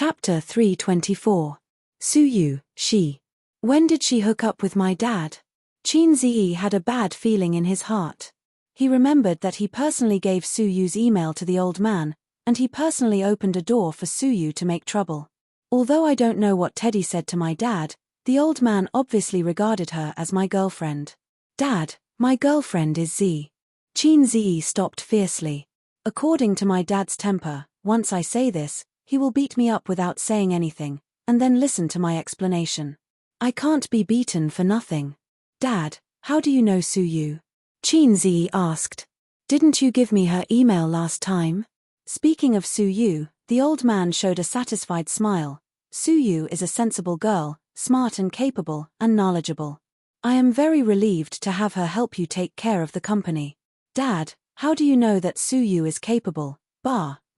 Chapter 324. Suyu, she. When did she hook up with my dad? Qin Ziyi had a bad feeling in his heart. He remembered that he personally gave Suyu's email to the old man, and he personally opened a door for Suyu to make trouble. Although I don't know what Teddy said to my dad, the old man obviously regarded her as my girlfriend. Dad, my girlfriend is Z. Qin Ziyi stopped fiercely. According to my dad's temper, once I say this, he will beat me up without saying anything, and then listen to my explanation. I can't be beaten for nothing. Dad, how do you know Suyu? Qin Ziyi asked. Didn't you give me her email last time? Speaking of Suyu, the old man showed a satisfied smile. Suyu is a sensible girl, smart and capable, and knowledgeable. I am very relieved to have her help you take care of the company. Dad, how do you know that Suyu is capable?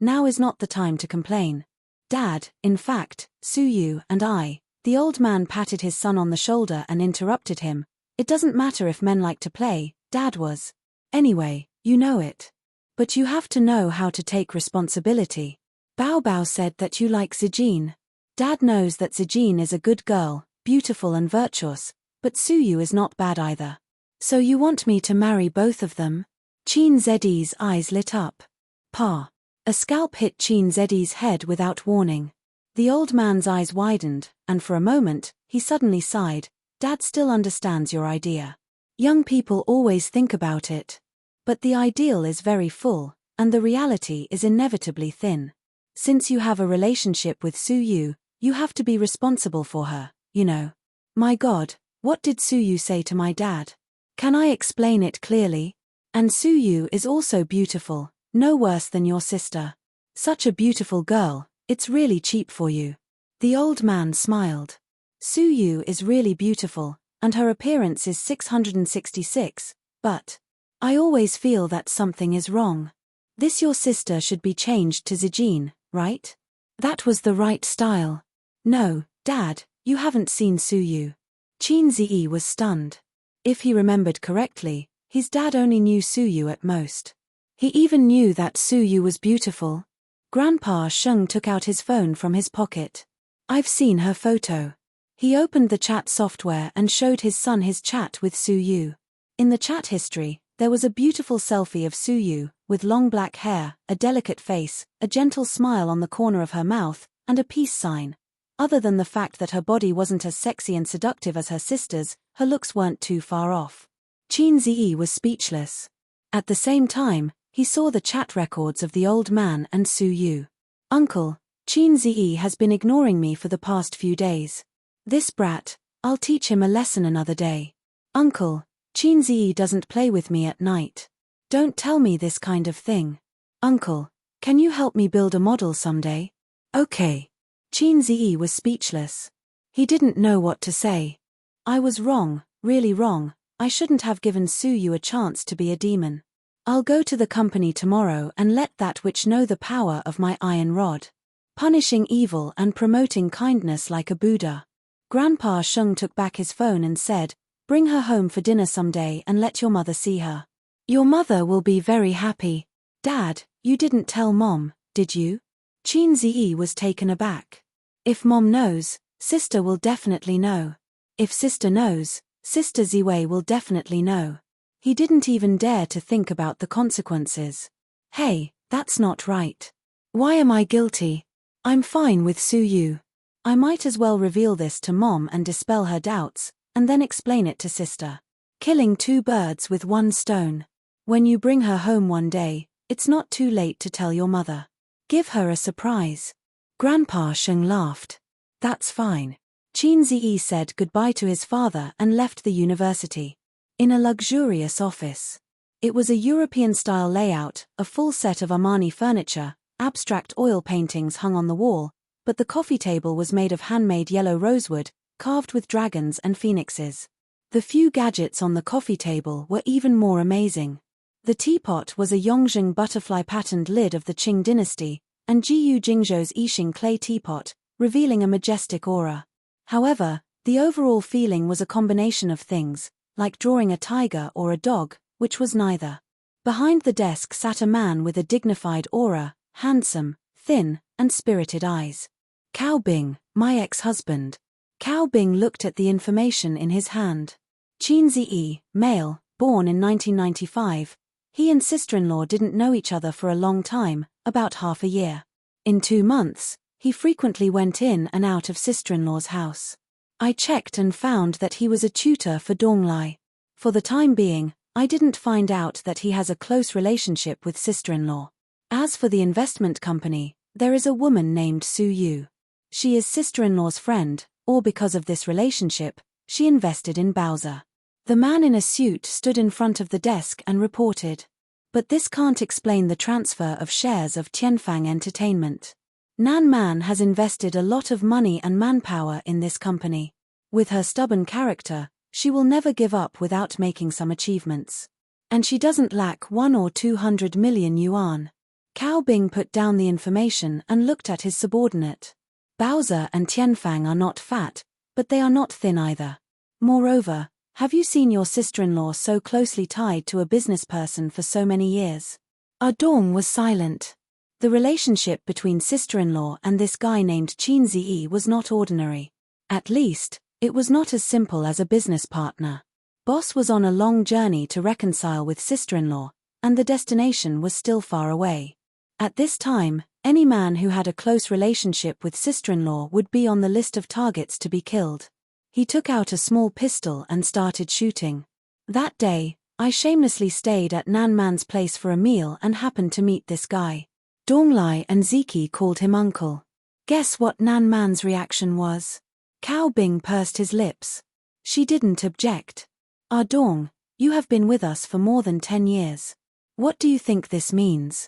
Now is not the time to complain. Dad, in fact, Suyu and I. The old man patted his son on the shoulder and interrupted him. It doesn't matter if men like to play, Dad was. Anyway, you know it. But you have to know how to take responsibility. Bao said that you like Zijin. Dad knows that Zijin is a good girl, beautiful and virtuous, but Suyu is not bad either. So you want me to marry both of them? Qin Ziyi's eyes lit up. Pa. A scalp hit Qin Ziyi's head without warning. The old man's eyes widened, and for a moment, he suddenly sighed. Dad still understands your idea. Young people always think about it. But the ideal is very full, and the reality is inevitably thin. Since you have a relationship with Suyu, you have to be responsible for her, you know. My God, what did Suyu say to my dad? Can I explain it clearly? And Suyu is also beautiful, no worse than your sister. Such a beautiful girl, it's really cheap for you. The old man smiled. Suyu is really beautiful, and her appearance is 666, but I always feel that something is wrong. This your sister should be changed to Zijin, right? That was the right style. No, Dad, you haven't seen Suyu. Qin Ziyi was stunned. If he remembered correctly, his dad only knew Suyu at most. He even knew that Suyu was beautiful. Grandpa Sheng took out his phone from his pocket. I've seen her photo. He opened the chat software and showed his son his chat with Suyu. In the chat history, there was a beautiful selfie of Suyu, with long black hair, a delicate face, a gentle smile on the corner of her mouth, and a peace sign. Other than the fact that her body wasn't as sexy and seductive as her sister's, her looks weren't too far off. Qin Ziyi was speechless. At the same time, he saw the chat records of the old man and Suyu. Uncle, Qin Ziyi has been ignoring me for the past few days. This brat, I'll teach him a lesson another day. Uncle, Qin Ziyi doesn't play with me at night. Don't tell me this kind of thing. Uncle, can you help me build a model someday? Okay. Qin Ziyi was speechless. He didn't know what to say. I was wrong, really wrong. I shouldn't have given Suyu a chance to be a demon. I'll go to the company tomorrow and let that witch know the power of my iron rod. Punishing evil and promoting kindness like a Buddha. Grandpa Sheng took back his phone and said, bring her home for dinner someday and let your mother see her. Your mother will be very happy. Dad, you didn't tell Mom, did you? Qin Ziyi was taken aback. If Mom knows, sister will definitely know. If sister knows, sister Ziwei will definitely know. He didn't even dare to think about the consequences. Hey, that's not right. Why am I guilty? I'm fine with Suyu. I might as well reveal this to Mom and dispel her doubts, and then explain it to sister. Killing two birds with one stone. When you bring her home one day, it's not too late to tell your mother. Give her a surprise. Grandpa Sheng laughed. That's fine. Qin Ziyi said goodbye to his father and left the university. In a luxurious office. It was a European-style layout, a full set of Armani furniture, abstract oil paintings hung on the wall, but the coffee table was made of handmade yellow rosewood, carved with dragons and phoenixes. The few gadgets on the coffee table were even more amazing. The teapot was a Yongzheng butterfly-patterned lid of the Qing dynasty, and Jiyu Jingzhou's Yixing clay teapot, revealing a majestic aura. However, the overall feeling was a combination of things, like drawing a tiger or a dog, which was neither. Behind the desk sat a man with a dignified aura, handsome, thin, and spirited eyes. Cao Bing, my ex-husband. Cao Bing looked at the information in his hand. Qin Ziyi, male, born in 1995. He and sister-in-law didn't know each other for a long time, about half a year. In 2 months, he frequently went in and out of sister-in-law's house. I checked and found that he was a tutor for Donglai. For the time being, I didn't find out that he has a close relationship with sister-in-law. As for the investment company, there is a woman named Su Yu. She is sister-in-law's friend, or because of this relationship, she invested in Bowser. The man in a suit stood in front of the desk and reported. But this can't explain the transfer of shares of Tianfang Entertainment. Nan Man has invested a lot of money and manpower in this company. With her stubborn character, she will never give up without making some achievements. And she doesn't lack 1 or 200 million yuan. Cao Bing put down the information and looked at his subordinate. Bowser and Tianfang are not fat, but they are not thin either. Moreover, have you seen your sister-in-law so closely tied to a business person for so many years? Dong was silent. The relationship between sister-in-law and this guy named Qin Ziyi was not ordinary. At least, it was not as simple as a business partner. Boss was on a long journey to reconcile with sister-in-law, and the destination was still far away. At this time, any man who had a close relationship with sister-in-law would be on the list of targets to be killed. He took out a small pistol and started shooting. That day, I shamelessly stayed at Nan Man's place for a meal and happened to meet this guy. Donglai and Ziki called him uncle. Guess what Nan Man's reaction was? Cao Bing pursed his lips. She didn't object. Dong, you have been with us for more than 10 years. What do you think this means?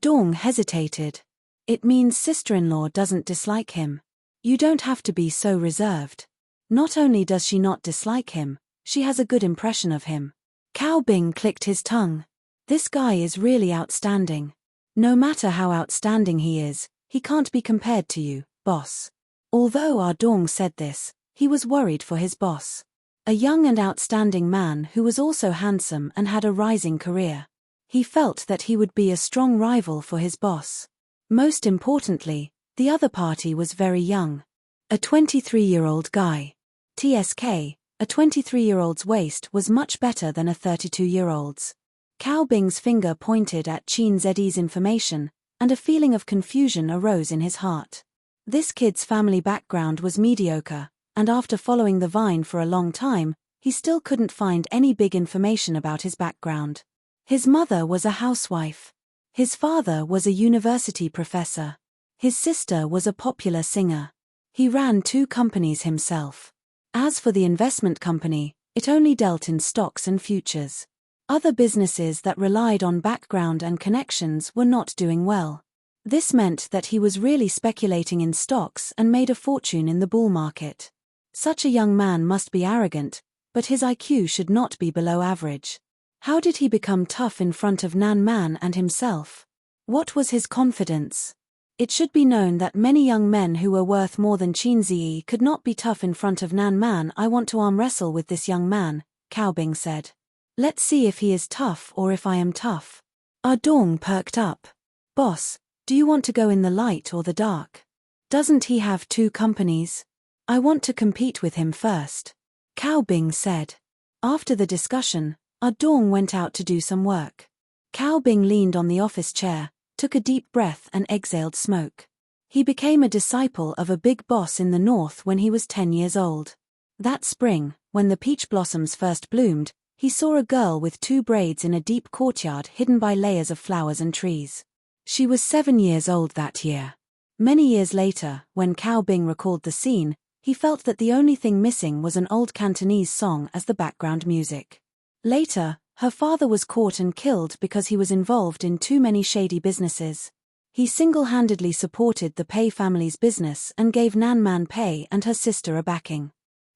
Dong hesitated. It means sister-in-law doesn't dislike him. You don't have to be so reserved. Not only does she not dislike him, she has a good impression of him. Cao Bing clicked his tongue. This guy is really outstanding. No matter how outstanding he is, he can't be compared to you, boss. Although Dong said this, he was worried for his boss. A young and outstanding man who was also handsome and had a rising career. He felt that he would be a strong rival for his boss. Most importantly, the other party was very young. A 23-year-old guy. TSK, a 23-year-old's waist was much better than a 32-year-old's. Cao Bing's finger pointed at Qin Ziyi's information, and a feeling of confusion arose in his heart. This kid's family background was mediocre, and after following the vine for a long time, he still couldn't find any big information about his background. His mother was a housewife. His father was a university professor. His sister was a popular singer. He ran 2 companies himself. As for the investment company, it only dealt in stocks and futures. Other businesses that relied on background and connections were not doing well. This meant that he was really speculating in stocks and made a fortune in the bull market. Such a young man must be arrogant, but his IQ should not be below average. How did he become tough in front of Nan Man and himself? What was his confidence? It should be known that many young men who were worth more than Qin Ziyi could not be tough in front of Nan Man. I want to arm wrestle with this young man, Cao Bing said. Let's see if he is tough or if I am tough. Dong perked up. Boss, do you want to go in the light or the dark? Doesn't he have 2 companies? I want to compete with him first. Cao Bing said. After the discussion, Dong went out to do some work. Cao Bing leaned on the office chair, took a deep breath and exhaled smoke. He became a disciple of a big boss in the north when he was 10 years old. That spring, when the peach blossoms first bloomed, he saw a girl with 2 braids in a deep courtyard hidden by layers of flowers and trees. She was 7 years old that year. Many years later, when Cao Bing recalled the scene, he felt that the only thing missing was an old Cantonese song as the background music. Later, her father was caught and killed because he was involved in too many shady businesses. He single-handedly supported the Pei family's business and gave Nan Man Pei and her sister a backing.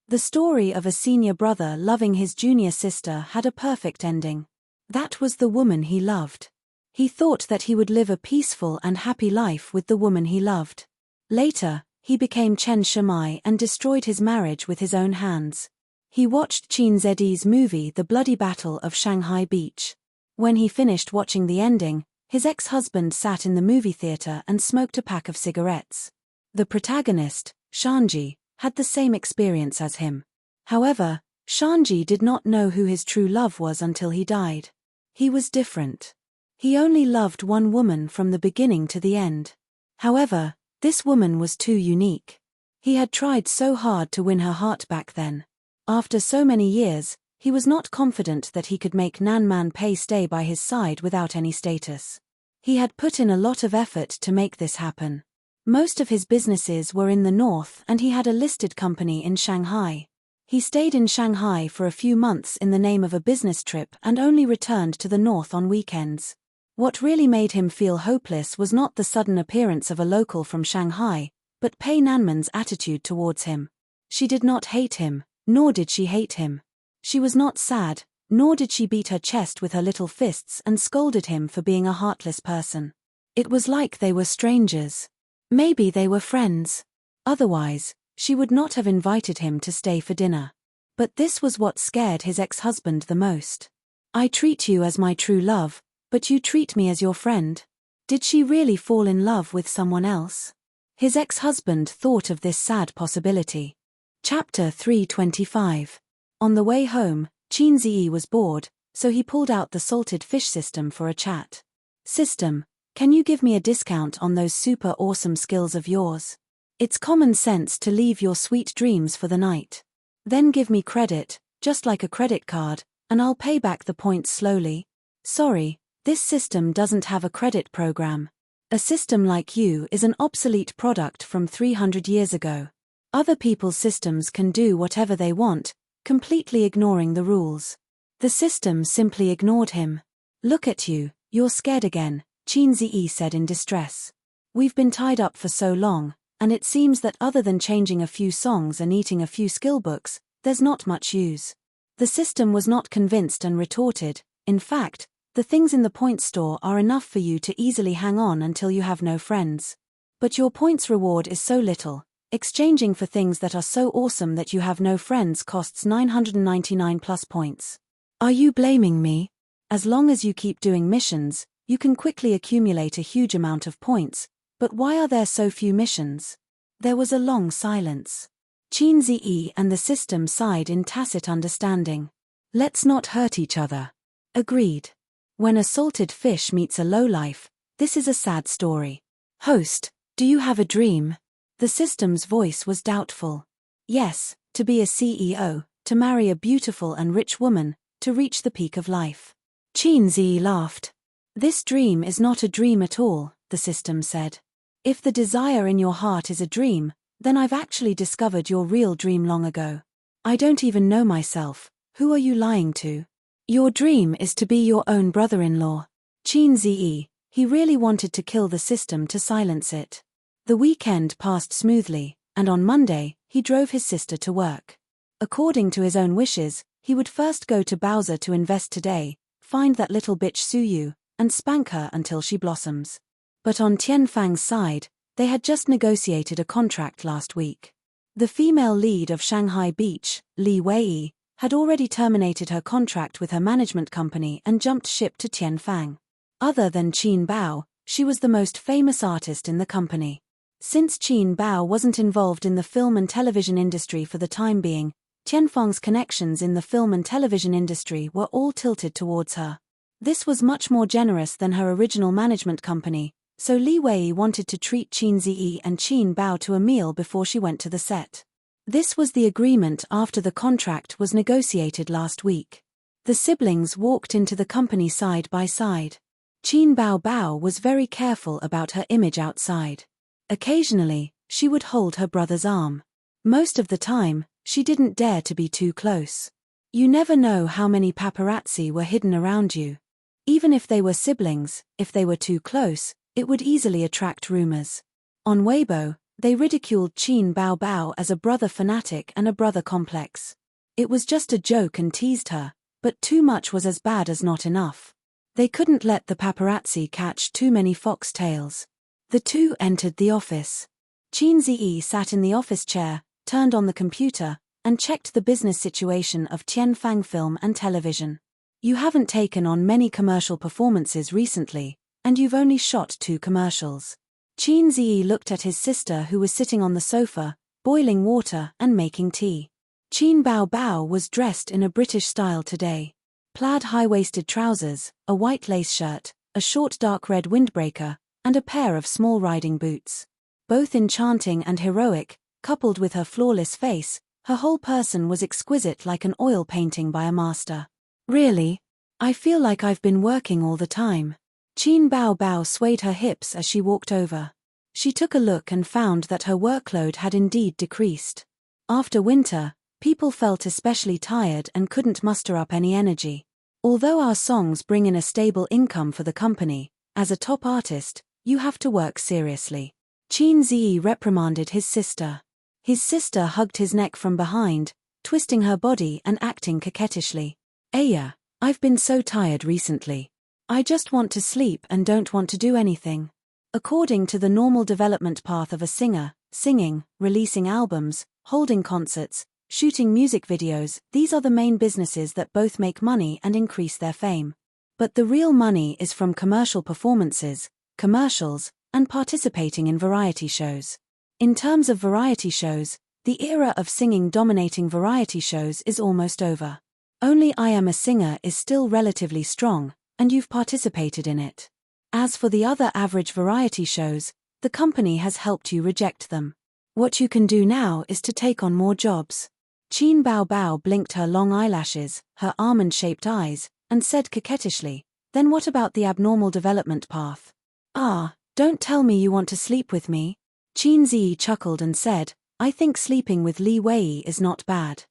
The story of a senior brother loving his junior sister had a perfect ending. That was the woman he loved. He thought that he would live a peaceful and happy life with the woman he loved. Later, he became Chen Shimai and destroyed his marriage with his own hands. He watched Qin Ziyi's movie The Bloody Battle of Shanghai Beach. When he finished watching the ending, his ex-husband sat in the movie theater and smoked a pack of cigarettes. The protagonist, Shanji, had the same experience as him. However, Shanji did not know who his true love was until he died. He was different. He only loved one woman from the beginning to the end. However, this woman was too unique. He had tried so hard to win her heart back then. After so many years, he was not confident that he could make Nanman Pei stay by his side without any status. He had put in a lot of effort to make this happen. Most of his businesses were in the north and he had a listed company in Shanghai. He stayed in Shanghai for a few months in the name of a business trip and only returned to the north on weekends. What really made him feel hopeless was not the sudden appearance of a local from Shanghai, but Pei Nanman's attitude towards him. She did not hate him, nor did she hate him. She was not sad, nor did she beat her chest with her little fists and scolded him for being a heartless person. It was like they were strangers. Maybe they were friends. Otherwise, she would not have invited him to stay for dinner. But this was what scared his ex-husband the most. I treat you as my true love, but you treat me as your friend. Did she really fall in love with someone else? His ex-husband thought of this sad possibility. Chapter 325. On the way home, Qin Ziyi was bored, so he pulled out the salted fish system for a chat. System, can you give me a discount on those super awesome skills of yours? It's common sense to leave your sweet dreams for the night. Then give me credit, just like a credit card, and I'll pay back the points slowly. Sorry, this system doesn't have a credit program. A system like you is an obsolete product from 300 years ago. Other people's systems can do whatever they want, completely ignoring the rules. The system simply ignored him. Look at you, you're scared again, Qin Ziyi said in distress. We've been tied up for so long, and it seems that other than changing a few songs and eating a few skill books, there's not much use. The system was not convinced and retorted, in fact, the things in the points store are enough for you to easily hang on until you have no friends. But your points reward is so little. Exchanging for things that are so awesome that you have no friends costs 999 plus points. Are you blaming me? As long as you keep doing missions, you can quickly accumulate a huge amount of points, but why are there so few missions? There was a long silence. Qin Ziyi and the system sighed in tacit understanding. Let's not hurt each other. Agreed. When a salted fish meets a lowlife, this is a sad story. Host, do you have a dream? The system's voice was doubtful. Yes, to be a CEO, to marry a beautiful and rich woman, to reach the peak of life. Qin Ziyi laughed. This dream is not a dream at all, the system said. If the desire in your heart is a dream, then I've actually discovered your real dream long ago. I don't even know myself. Who are you lying to? Your dream is to be your own brother-in-law. Qin Ziyi, he really wanted to kill the system to silence it. The weekend passed smoothly, and on Monday, he drove his sister to work. According to his own wishes, he would first go to Bowser to invest today, find that little bitch Suyu, and spank her until she blossoms. But on Tianfang's side, they had just negotiated a contract last week. The female lead of Shanghai Beach, Li Wei, had already terminated her contract with her management company and jumped ship to Tianfang. Other than Qin Bao, she was the most famous artist in the company. Since Qin Bao wasn't involved in the film and television industry for the time being, Tianfang's connections in the film and television industry were all tilted towards her. This was much more generous than her original management company, so Li Wei wanted to treat Qin Ziyi and Qin Bao to a meal before she went to the set. This was the agreement after the contract was negotiated last week. The siblings walked into the company side by side. Qin Bao Bao was very careful about her image outside. Occasionally, she would hold her brother's arm. Most of the time, she didn't dare to be too close. You never know how many paparazzi were hidden around you. Even if they were siblings, if they were too close, it would easily attract rumors. On Weibo, they ridiculed Qin Bao Bao as a brother fanatic and a brother complex. It was just a joke and teased her, but too much was as bad as not enough. They couldn't let the paparazzi catch too many foxtails. The two entered the office. Qin Ziyi sat in the office chair, turned on the computer, and checked the business situation of Tianfang Film and Television. You haven't taken on many commercial performances recently, and you've only shot 2 commercials. Qin Ziyi looked at his sister who was sitting on the sofa, boiling water and making tea. Qin Bao Bao was dressed in a British style today. Plaid high-waisted trousers, a white lace shirt, a short dark red windbreaker, and a pair of small riding boots. Both enchanting and heroic, coupled with her flawless face, her whole person was exquisite like an oil painting by a master. Really? I feel like I've been working all the time. Qin Bao Bao swayed her hips as she walked over. She took a look and found that her workload had indeed decreased. After winter, people felt especially tired and couldn't muster up any energy. Although our songs bring in a stable income for the company, as a top artist, you have to work seriously. Qin Ziyi reprimanded his sister. His sister hugged his neck from behind, twisting her body and acting coquettishly. Aya, I've been so tired recently. I just want to sleep and don't want to do anything. According to the normal development path of a singer, singing, releasing albums, holding concerts, shooting music videos, these are the main businesses that both make money and increase their fame. But the real money is from commercial performances, commercials, and participating in variety shows. In terms of variety shows, the era of singing dominating variety shows is almost over. Only I Am a Singer is still relatively strong, and you've participated in it. As for the other average variety shows, the company has helped you reject them. What you can do now is to take on more jobs. Qin Bao Bao blinked her long eyelashes, her almond-shaped eyes, and said coquettishly, "Then what about the abnormal development path?" "Ah, don't tell me you want to sleep with me." Qin Ziyi chuckled and said, "I think sleeping with Li Wei is not bad.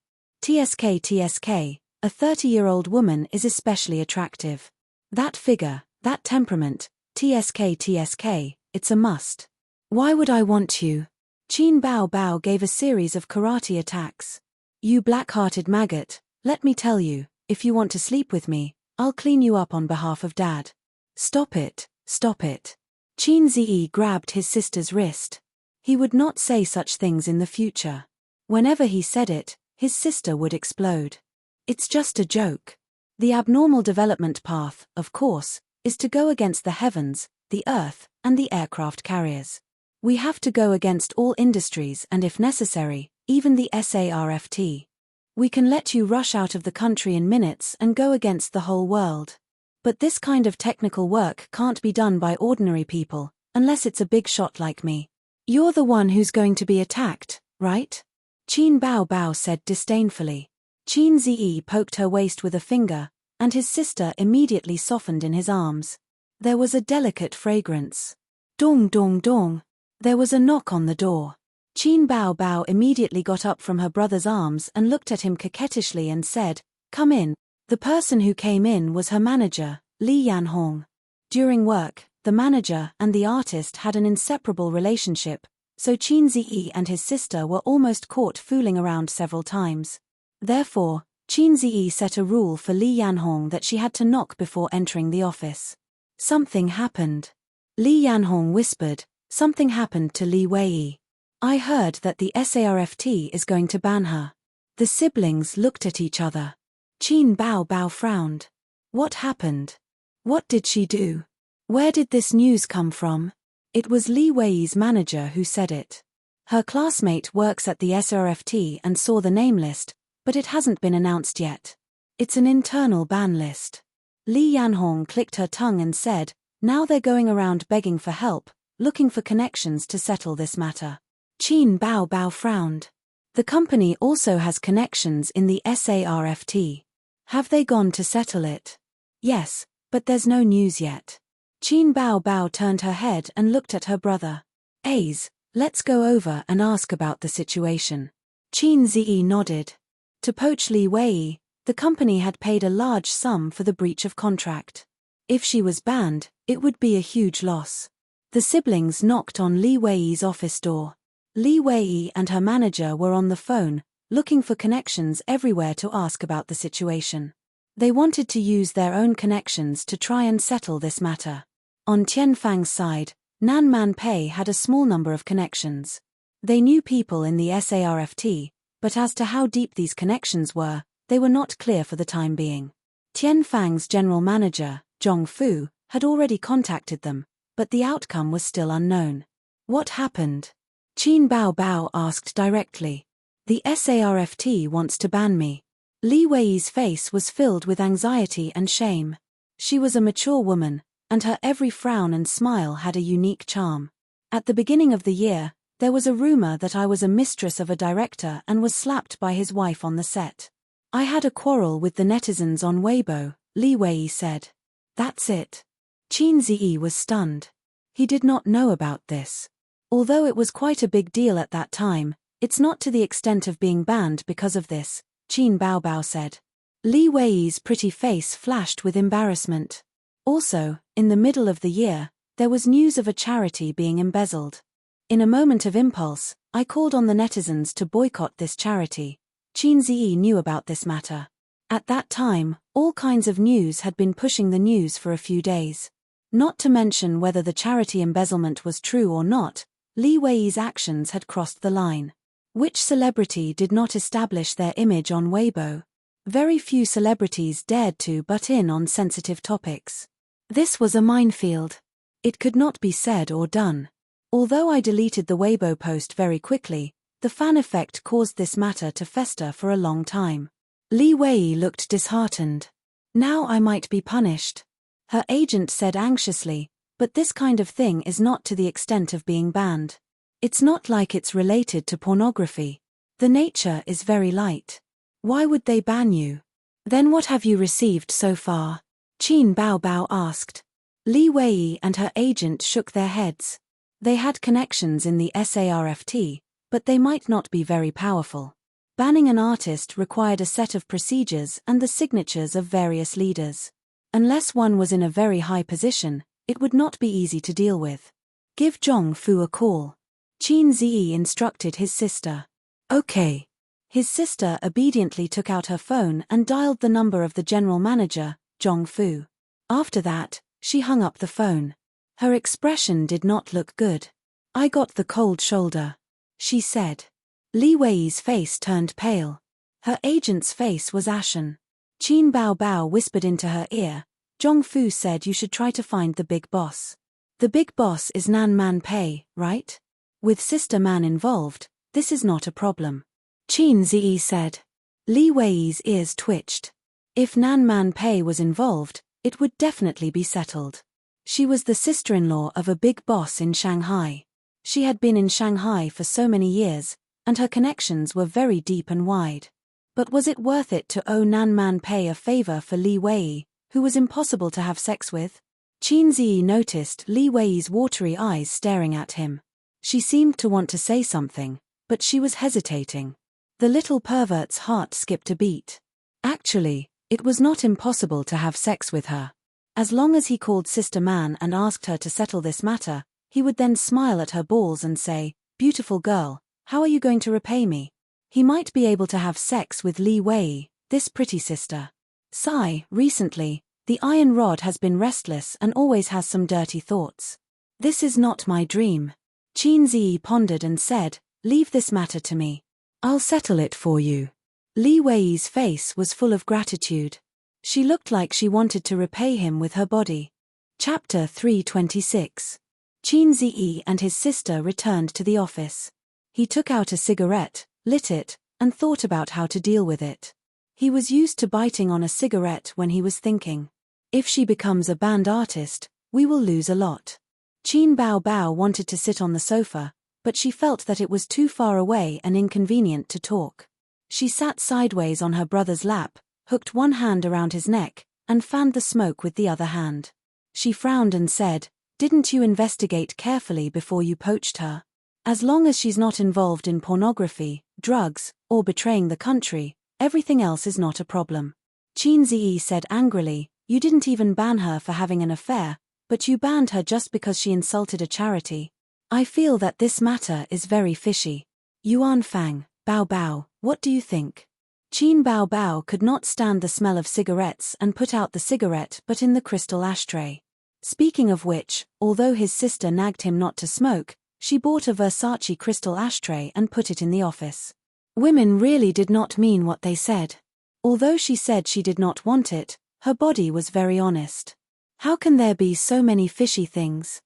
TSK, a 30-year-old woman is especially attractive. That figure, that temperament, TSK, it's a must." "Why would I want you?" Qin Bao Bao gave a series of karate attacks. "You black-hearted maggot, let me tell you, if you want to sleep with me, I'll clean you up on behalf of Dad." Stop it, stop it." Qin Ziyi grabbed his sister's wrist. He would not say such things in the future. Whenever he said it, his sister would explode. It's just a joke. The abnormal development path, of course, is to go against the heavens, the earth, and the aircraft carriers. We have to go against all industries and if necessary, even the SARFT. We can let you rush out of the country in minutes and go against the whole world. But this kind of technical work can't be done by ordinary people, unless it's a big shot like me. You're the one who's going to be attacked, right? Qin Bao Bao said disdainfully. Qin Ziyi poked her waist with a finger, and his sister immediately softened in his arms. There was a delicate fragrance. Dong dong dong. There was a knock on the door. Qin Bao Bao immediately got up from her brother's arms and looked at him coquettishly and said, "Come in." The person who came in was her manager, Li Yanhong. During work, the manager and the artist had an inseparable relationship, so Qin Ziyi and his sister were almost caught fooling around several times. Therefore, Qin Ziyi set a rule for Li Yanhong that she had to knock before entering the office. Something happened. Li Yanhong whispered, "Something happened to Li Wei. I heard that the SARFT is going to ban her." The siblings looked at each other. Qin Bao Bao frowned. What happened? What did she do? Where did this news come from? It was Li Wei's manager who said it. Her classmate works at the SRFT and saw the name list, but it hasn't been announced yet. It's an internal ban list. Li Yanhong clicked her tongue and said, "Now they're going around begging for help, looking for connections to settle this matter." Qin Bao Bao frowned. The company also has connections in the SARFT. Have they gone to settle it? Yes, but there's no news yet. Qin Bao Bao turned her head and looked at her brother. "Ace, let's go over and ask about the situation." Qin Ziyi nodded. To poach Li Wei, the company had paid a large sum for the breach of contract. If she was banned, it would be a huge loss. The siblings knocked on Li Wei's office door. Li Wei and her manager were on the phone, looking for connections everywhere to ask about the situation. They wanted to use their own connections to try and settle this matter. On Tianfang's side, Nan Man Pei had a small number of connections. They knew people in the SARFT, but as to how deep these connections were, they were not clear for the time being. Tianfang's general manager, Zhong Fu, had already contacted them, but the outcome was still unknown. What happened? Qin Bao Bao asked directly. The SARFT wants to ban me. Li Wei's face was filled with anxiety and shame. She was a mature woman, and her every frown and smile had a unique charm. At the beginning of the year, there was a rumor that I was a mistress of a director and was slapped by his wife on the set. I had a quarrel with the netizens on Weibo, Li Wei said. That's it. Qin Ziyi was stunned. He did not know about this. Although it was quite a big deal at that time, it's not to the extent of being banned because of this, Qin Bao Bao said. Li Wei's pretty face flashed with embarrassment. Also, in the middle of the year, there was news of a charity being embezzled. In a moment of impulse, I called on the netizens to boycott this charity. Qin Ziyi knew about this matter. At that time, all kinds of news had been pushing the news for a few days. Not to mention whether the charity embezzlement was true or not, Li Wei's actions had crossed the line. Which celebrity did not establish their image on Weibo? Very few celebrities dared to butt in on sensitive topics. This was a minefield. It could not be said or done. Although I deleted the Weibo post very quickly, the fan effect caused this matter to fester for a long time. Li Wei looked disheartened. Now I might be punished. Her agent said anxiously, but this kind of thing is not to the extent of being banned. It's not like it's related to pornography. The nature is very light. Why would they ban you? Then what have you received so far? Qin Bao Bao asked. Li Wei and her agent shook their heads. They had connections in the SARFT, but they might not be very powerful. Banning an artist required a set of procedures and the signatures of various leaders. Unless one was in a very high position, it would not be easy to deal with. Give Zhong Fu a call. Qin Ziyi instructed his sister. Okay. His sister obediently took out her phone and dialed the number of the general manager, Zhong Fu. After that, she hung up the phone. Her expression did not look good. I got the cold shoulder, she said. Li Wei's face turned pale. Her agent's face was ashen. Qin Bao Bao whispered into her ear. Zhong Fu said you should try to find the big boss. The big boss is Nan Man Pei, right? With Sister Man involved, this is not a problem. Qin Ziyi said. Li Wei's ears twitched. If Nan Man Pei was involved, it would definitely be settled. She was the sister-in-law of a big boss in Shanghai. She had been in Shanghai for so many years, and her connections were very deep and wide. But was it worth it to owe Nan Man Pei a favor for Li Wei, who was impossible to have sex with? Qin Ziyi noticed Li Wei's watery eyes staring at him. She seemed to want to say something, but she was hesitating. The little pervert's heart skipped a beat. Actually, it was not impossible to have sex with her. As long as he called Sister Man and asked her to settle this matter, he would then smile at her balls and say, "Beautiful girl, how are you going to repay me?" He might be able to have sex with Li Wei, this pretty sister. Sigh, recently, the iron rod has been restless and always has some dirty thoughts. This is not my dream. Qin Ziyi pondered and said, "Leave this matter to me. I'll settle it for you." Li Wei's face was full of gratitude. She looked like she wanted to repay him with her body. Chapter 326. Qin Ziyi and his sister returned to the office. He took out a cigarette, lit it, and thought about how to deal with it. He was used to biting on a cigarette when he was thinking. If she becomes a banned artist, we will lose a lot. Qin Bao Bao wanted to sit on the sofa, but she felt that it was too far away and inconvenient to talk. She sat sideways on her brother's lap, hooked one hand around his neck, and fanned the smoke with the other hand. She frowned and said, "Didn't you investigate carefully before you poached her? As long as she's not involved in pornography, drugs, or betraying the country, everything else is not a problem." Qin Ziyi said angrily, "You didn't even ban her for having an affair, but you banned her just because she insulted a charity. I feel that this matter is very fishy. Yuan Fang, Bao Bao, what do you think?" Qin Bao Bao could not stand the smell of cigarettes and put out the cigarette but in the crystal ashtray. Speaking of which, although his sister nagged him not to smoke, she bought a Versace crystal ashtray and put it in the office. Women really did not mean what they said. Although she said she did not want it, her body was very honest. How can there be so many fishy things?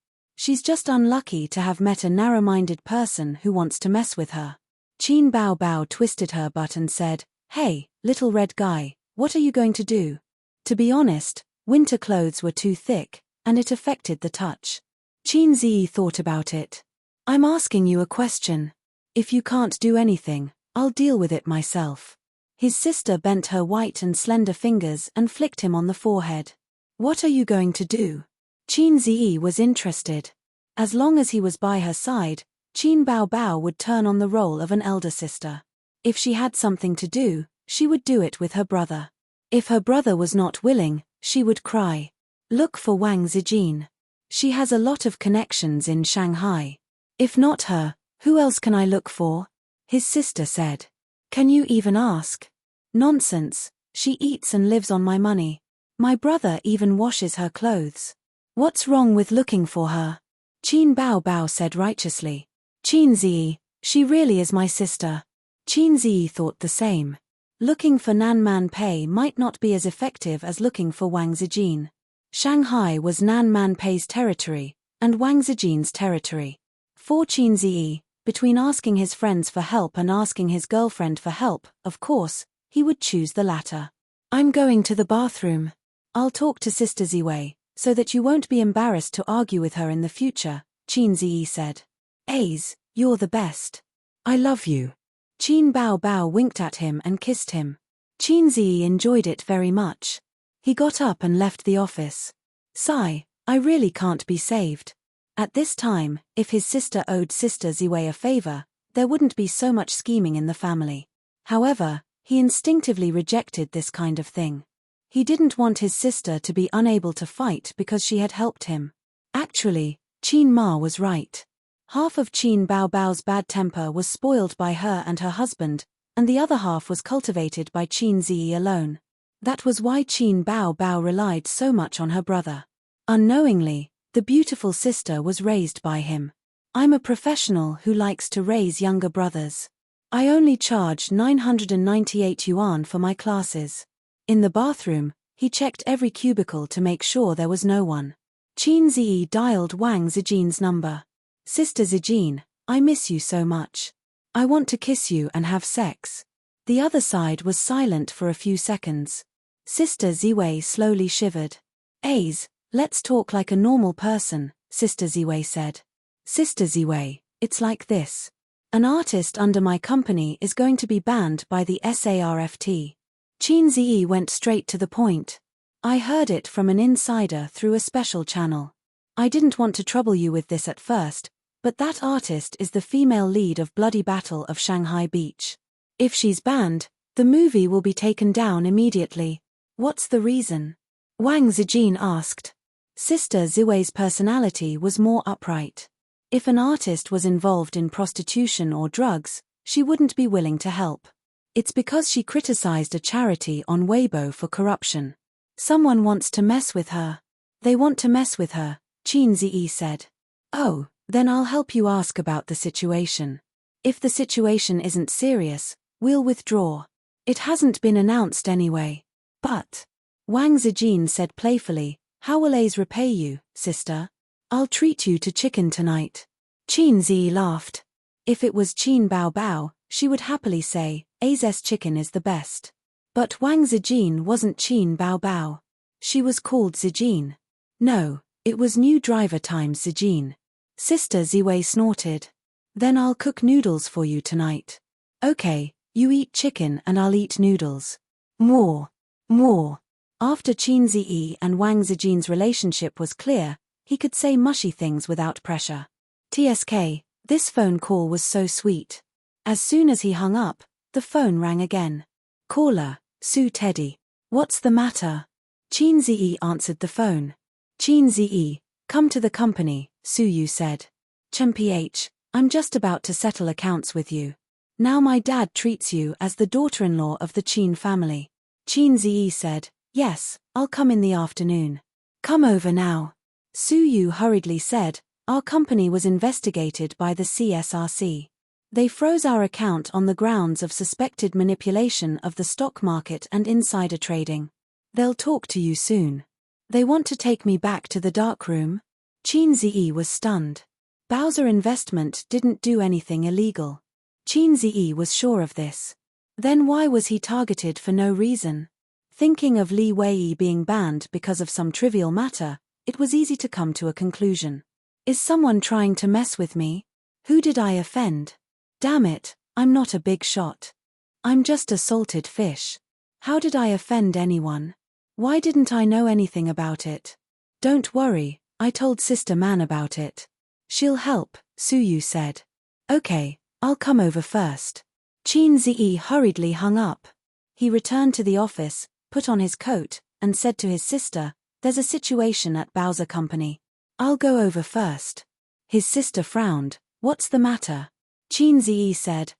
She's just unlucky to have met a narrow-minded person who wants to mess with her. Qin Bao Bao twisted her butt and said, "Hey, little red guy, what are you going to do?" To be honest, winter clothes were too thick, and it affected the touch. Qin Ziyi thought about it. "I'm asking you a question. If you can't do anything, I'll deal with it myself." His sister bent her white and slender fingers and flicked him on the forehead. "What are you going to do?" Qin Ziyi was interested. As long as he was by her side, Qin Bao Bao would turn on the role of an elder sister. If she had something to do, she would do it with her brother. If her brother was not willing, she would cry. "Look for Wang Zijin. She has a lot of connections in Shanghai. If not her, who else can I look for?" His sister said. "Can you even ask?" "Nonsense, she eats and lives on my money. My brother even washes her clothes. What's wrong with looking for her?" Qin Bao Bao said righteously. "Qin Ziyi, she really is my sister." Qin Ziyi thought the same. Looking for Nan Man Pei might not be as effective as looking for Wang Zijin. Shanghai was Nan Man Pei's territory, and Wang Zijin's territory. For Qin Ziyi, between asking his friends for help and asking his girlfriend for help, of course, he would choose the latter. "I'm going to the bathroom. I'll talk to Sister Ziwei, so that you won't be embarrassed to argue with her in the future," Qin Ziyi said. "Ace, you're the best. I love you." Qin Bao Bao winked at him and kissed him. Qin Ziyi enjoyed it very much. He got up and left the office. Sigh, I really can't be saved. At this time, if his sister owed Sister Ziwei a favor, there wouldn't be so much scheming in the family. However, he instinctively rejected this kind of thing. He didn't want his sister to be unable to fight because she had helped him. Actually, Qin Ma was right. Half of Qin Bao Bao's bad temper was spoiled by her and her husband, and the other half was cultivated by Qin Ziyi alone. That was why Qin Bao Bao relied so much on her brother. Unknowingly, the beautiful sister was raised by him. "I'm a professional who likes to raise younger brothers. I only charge 998 yuan for my classes." In the bathroom, he checked every cubicle to make sure there was no one. Qin Ziyi dialed Wang Zijin's number. "Sister Zijin, I miss you so much. I want to kiss you and have sex." The other side was silent for a few seconds. Sister Ziwei slowly shivered. "Ace, let's talk like a normal person," Sister Ziwei said. "Sister Ziwei, it's like this. An artist under my company is going to be banned by the SARFT. Qin Ziyi went straight to the point. "I heard it from an insider through a special channel. I didn't want to trouble you with this at first, but that artist is the female lead of Bloody Battle of Shanghai Beach. If she's banned, the movie will be taken down immediately." "What's the reason?" Wang Zijin asked. Sister Ziwei's personality was more upright. If an artist was involved in prostitution or drugs, she wouldn't be willing to help. It's because she criticized a charity on Weibo for corruption. "Someone wants to mess with her." "They want to mess with her," Qin Ziyi said. "Oh, then I'll help you ask about the situation. If the situation isn't serious, we'll withdraw. It hasn't been announced anyway." "But," Wang Zijin said playfully, "how will Ace repay you, sister? I'll treat you to chicken tonight." Qin Ziyi laughed. If it was Qin Bao Bao, she would happily say, "Ace's chicken is the best." But Wang Zijin wasn't Qin Bao Bao. She was called Zijin. No, it was new driver times Zijin. Sister Ziwei snorted. "Then I'll cook noodles for you tonight." "Okay, you eat chicken and I'll eat noodles." More. After Qin Ziyi and Wang Zijin's relationship was clear, he could say mushy things without pressure. TSK, this phone call was so sweet. As soon as he hung up, the phone rang again. Caller, Su Teddy. "What's the matter?" Qin Ziyi answered the phone. "Qin Ziyi, come to the company," Su Yu said. "Chen-ph, I'm just about to settle accounts with you. Now my dad treats you as the daughter-in-law of the Qin family." Qin Ziyi said, "Yes, I'll come in the afternoon." "Come over now." Su Yu hurriedly said, "Our company was investigated by the CSRC. They froze our account on the grounds of suspected manipulation of the stock market and insider trading. They'll talk to you soon. They want to take me back to the dark room?" Qin Ziyi was stunned. Bowser investment didn't do anything illegal. Qin Ziyi was sure of this. Then why was he targeted for no reason? Thinking of Li Weiyi being banned because of some trivial matter, it was easy to come to a conclusion. Is someone trying to mess with me? Who did I offend? Damn it, I'm not a big shot. I'm just a salted fish. How did I offend anyone? Why didn't I know anything about it? Don't worry, I told Sister Man about it. She'll help, Suyu said. Okay, I'll come over first. Qin Ziyi hurriedly hung up. He returned to the office, put on his coat, and said to his sister, "There's a situation at Bowser Company. I'll go over first." His sister frowned. "What's the matter?" Qin Ziyi said,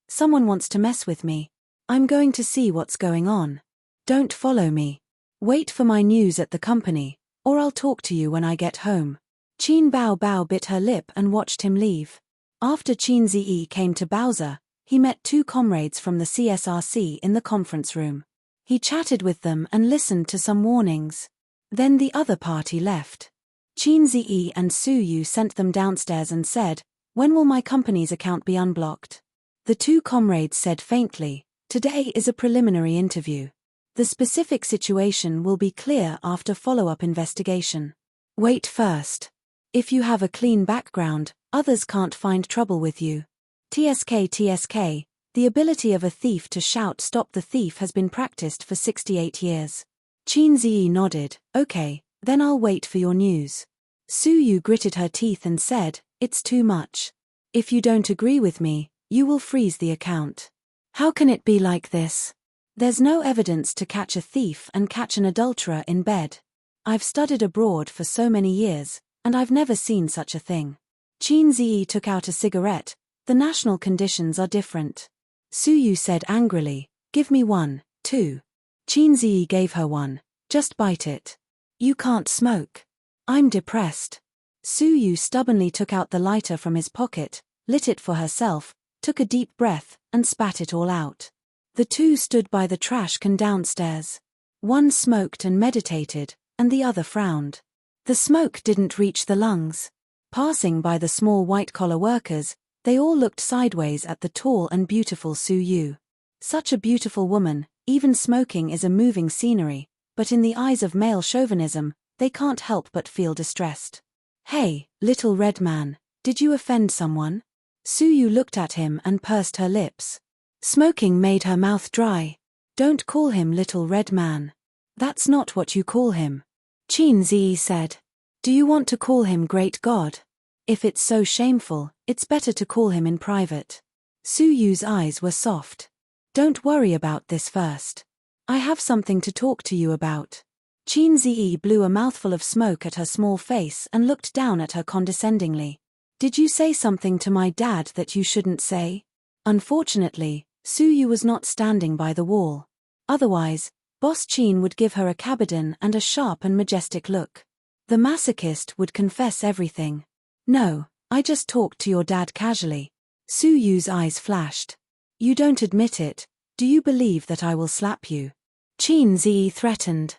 "Someone wants to mess with me. I'm going to see what's going on. Don't follow me. Wait for my news at the company, or I'll talk to you when I get home." Qin Bao bit her lip and watched him leave. After Qin Ziyi came to Bowser, he met two comrades from the CSRC in the conference room. He chatted with them and listened to some warnings. Then the other party left. Qin Ziyi and Suyu sent them downstairs and said, "When will my company's account be unblocked?" The two comrades said faintly, "Today is a preliminary interview. The specific situation will be clear after follow-up investigation. Wait first. If you have a clean background, others can't find trouble with you." TSK, the ability of a thief to shout "Stop the thief" has been practiced for 68 years. Qin Ziyi nodded, "Okay, then I'll wait for your news." Suyu gritted her teeth and said, "It's too much. If you don't agree with me, you will freeze the account." "How can it be like this? There's no evidence to catch a thief and catch an adulterer in bed. I've studied abroad for so many years, and I've never seen such a thing." Qin Ziyi took out a cigarette. "The national conditions are different." Suyu said angrily, "Give me one, too." Qin Ziyi gave her one. "Just bite it. You can't smoke." "I'm depressed." Suyu stubbornly took out the lighter from his pocket, lit it for herself, took a deep breath, and spat it all out. The two stood by the trash can downstairs. One smoked and meditated, and the other frowned. The smoke didn't reach the lungs. Passing by the small white-collar workers, they all looked sideways at the tall and beautiful Suyu. Such a beautiful woman, even smoking is a moving scenery, but in the eyes of male chauvinism, they can't help but feel distressed. "Hey, little red man, did you offend someone?" Suyu looked at him and pursed her lips. Smoking made her mouth dry. "Don't call him little red man. That's not what you call him." Qin Ziyi said. "Do you want to call him Great God? If it's so shameful, it's better to call him in private." Suyu's eyes were soft. "Don't worry about this first. I have something to talk to you about." Qin Ziyi blew a mouthful of smoke at her small face and looked down at her condescendingly. "Did you say something to my dad that you shouldn't say?" Unfortunately, Suyu was not standing by the wall. Otherwise, Boss Qin would give her a cabotin and a sharp and majestic look. The masochist would confess everything. "No, I just talked to your dad casually." Suyu's eyes flashed. "You don't admit it. Do you believe that I will slap you?" Qin Ziyi threatened.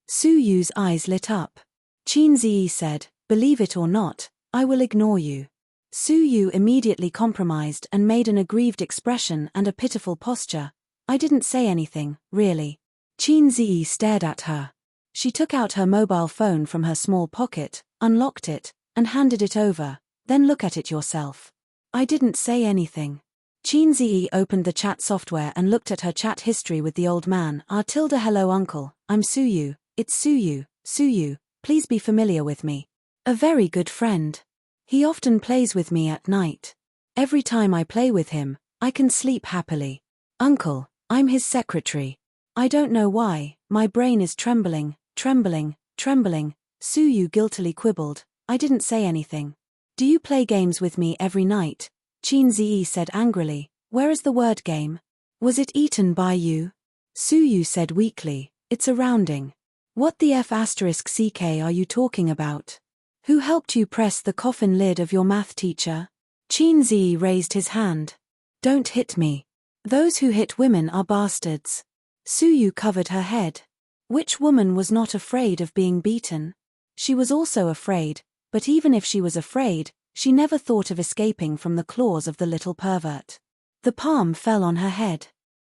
Suyu's eyes lit up. Qin Ziyi said, "Believe it or not, I will ignore you." Suyu immediately compromised and made an aggrieved expression and a pitiful posture. "I didn't say anything, really." Qin Ziyi stared at her. She took out her mobile phone from her small pocket, unlocked it, and handed it over. "Then look at it yourself." "I didn't say anything." Qin Ziyi opened the chat software and looked at her chat history with the old man. Hello uncle, I'm Suyu, it's Suyu, Suyu, please be familiar with me. A very good friend. He often plays with me at night. Every time I play with him, I can sleep happily. Uncle, I'm his secretary. I don't know why, my brain is trembling, trembling, trembling. Suyu guiltily quibbled. "I didn't say anything." "Do you play games with me every night?" Qin Ziyi said angrily. "Where is the word game? Was it eaten by you?" Suyu said weakly, "It's a rounding." "What the F***ck are you talking about? Who helped you press the coffin lid of your math teacher?" Qin Ziyi raised his hand. "Don't hit me. Those who hit women are bastards." Suyu covered her head. Which woman was not afraid of being beaten? She was also afraid, But even if she was afraid, she never thought of escaping from the claws of the little pervert. The palm fell on her head.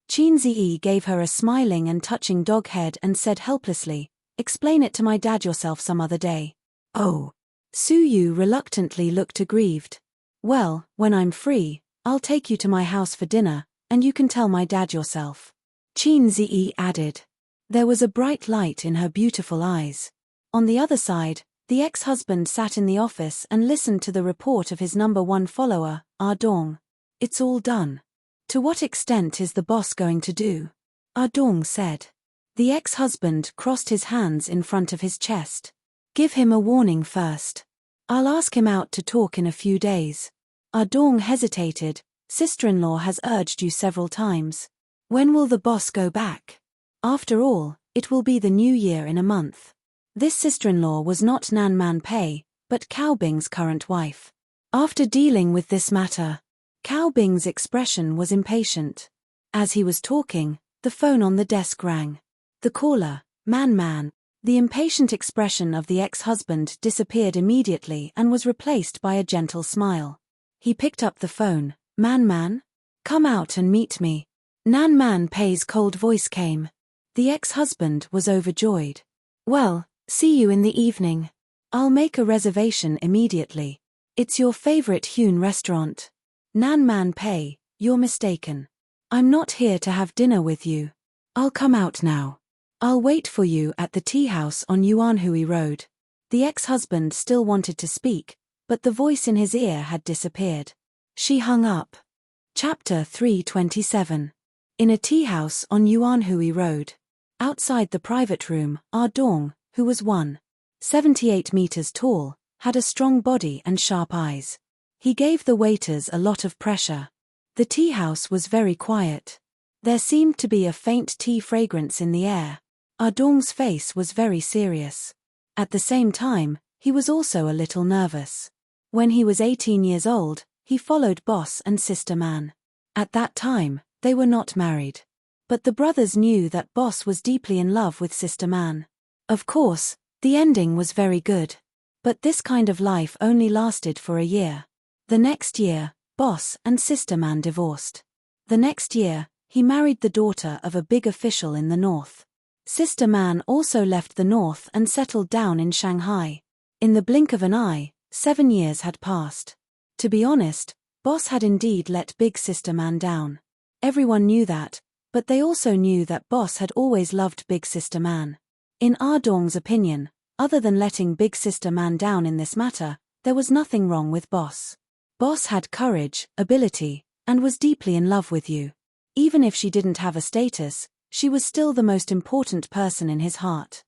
Qin Ziyi gave her a smiling and touching dog head and said helplessly, "Explain it to my dad yourself some other day." "Oh." Su Yu reluctantly looked aggrieved. "Well, when I'm free, I'll take you to my house for dinner, and you can tell my dad yourself," Qin Ziyi added. There was a bright light in her beautiful eyes. On the other side, the ex-husband sat in the office and listened to the report of his number one follower, Dong. "It's all done. To what extent is the boss going to do?" Dong said. The ex-husband crossed his hands in front of his chest. "Give him a warning first. I'll ask him out to talk in a few days." Dong hesitated. "Sister-in-law has urged you several times. When will the boss go back? After all, it will be the new year in a month." This sister-in-law was not Nan Man Pei, but Cao Bing's current wife. After dealing with this matter, Cao Bing's expression was impatient. As he was talking, the phone on the desk rang. The caller, Man. The impatient expression of the ex-husband disappeared immediately and was replaced by a gentle smile. He picked up the phone. Man, come out and meet me." Nan Man Pei's cold voice came. The ex-husband was overjoyed. "Well, see you in the evening. I'll make a reservation immediately. It's your favorite Hyun restaurant." Nan Man Pei, "You're mistaken. I'm not here to have dinner with you. I'll come out now. I'll wait for you at the tea house on Yuanhui Road." The ex-husband still wanted to speak, but the voice in his ear had disappeared. She hung up. Chapter 327. In a tea house on Yuanhui Road. Outside the private room, Dong, who was 1.78 meters tall, had a strong body and sharp eyes. He gave the waiters a lot of pressure. The tea house was very quiet. There seemed to be a faint tea fragrance in the air. Dong's face was very serious. At the same time, he was also a little nervous. When he was 18 years old, he followed Boss and Sister Man. At that time, they were not married. But the brothers knew that Boss was deeply in love with Sister Man. Of course, the ending was very good. But this kind of life only lasted for a year. The next year, Boss and Sister Man divorced. The next year, he married the daughter of a big official in the north. Sister Man also left the north and settled down in Shanghai. In the blink of an eye, 7 years had passed. To be honest, Boss had indeed let Big Sister Man down. Everyone knew that, but they also knew that Boss had always loved Big Sister Man. In Dong's opinion, other than letting Big Sister Man down in this matter, there was nothing wrong with Boss. Boss had courage, ability, and was deeply in love with you. Even if she didn't have a status, she was still the most important person in his heart.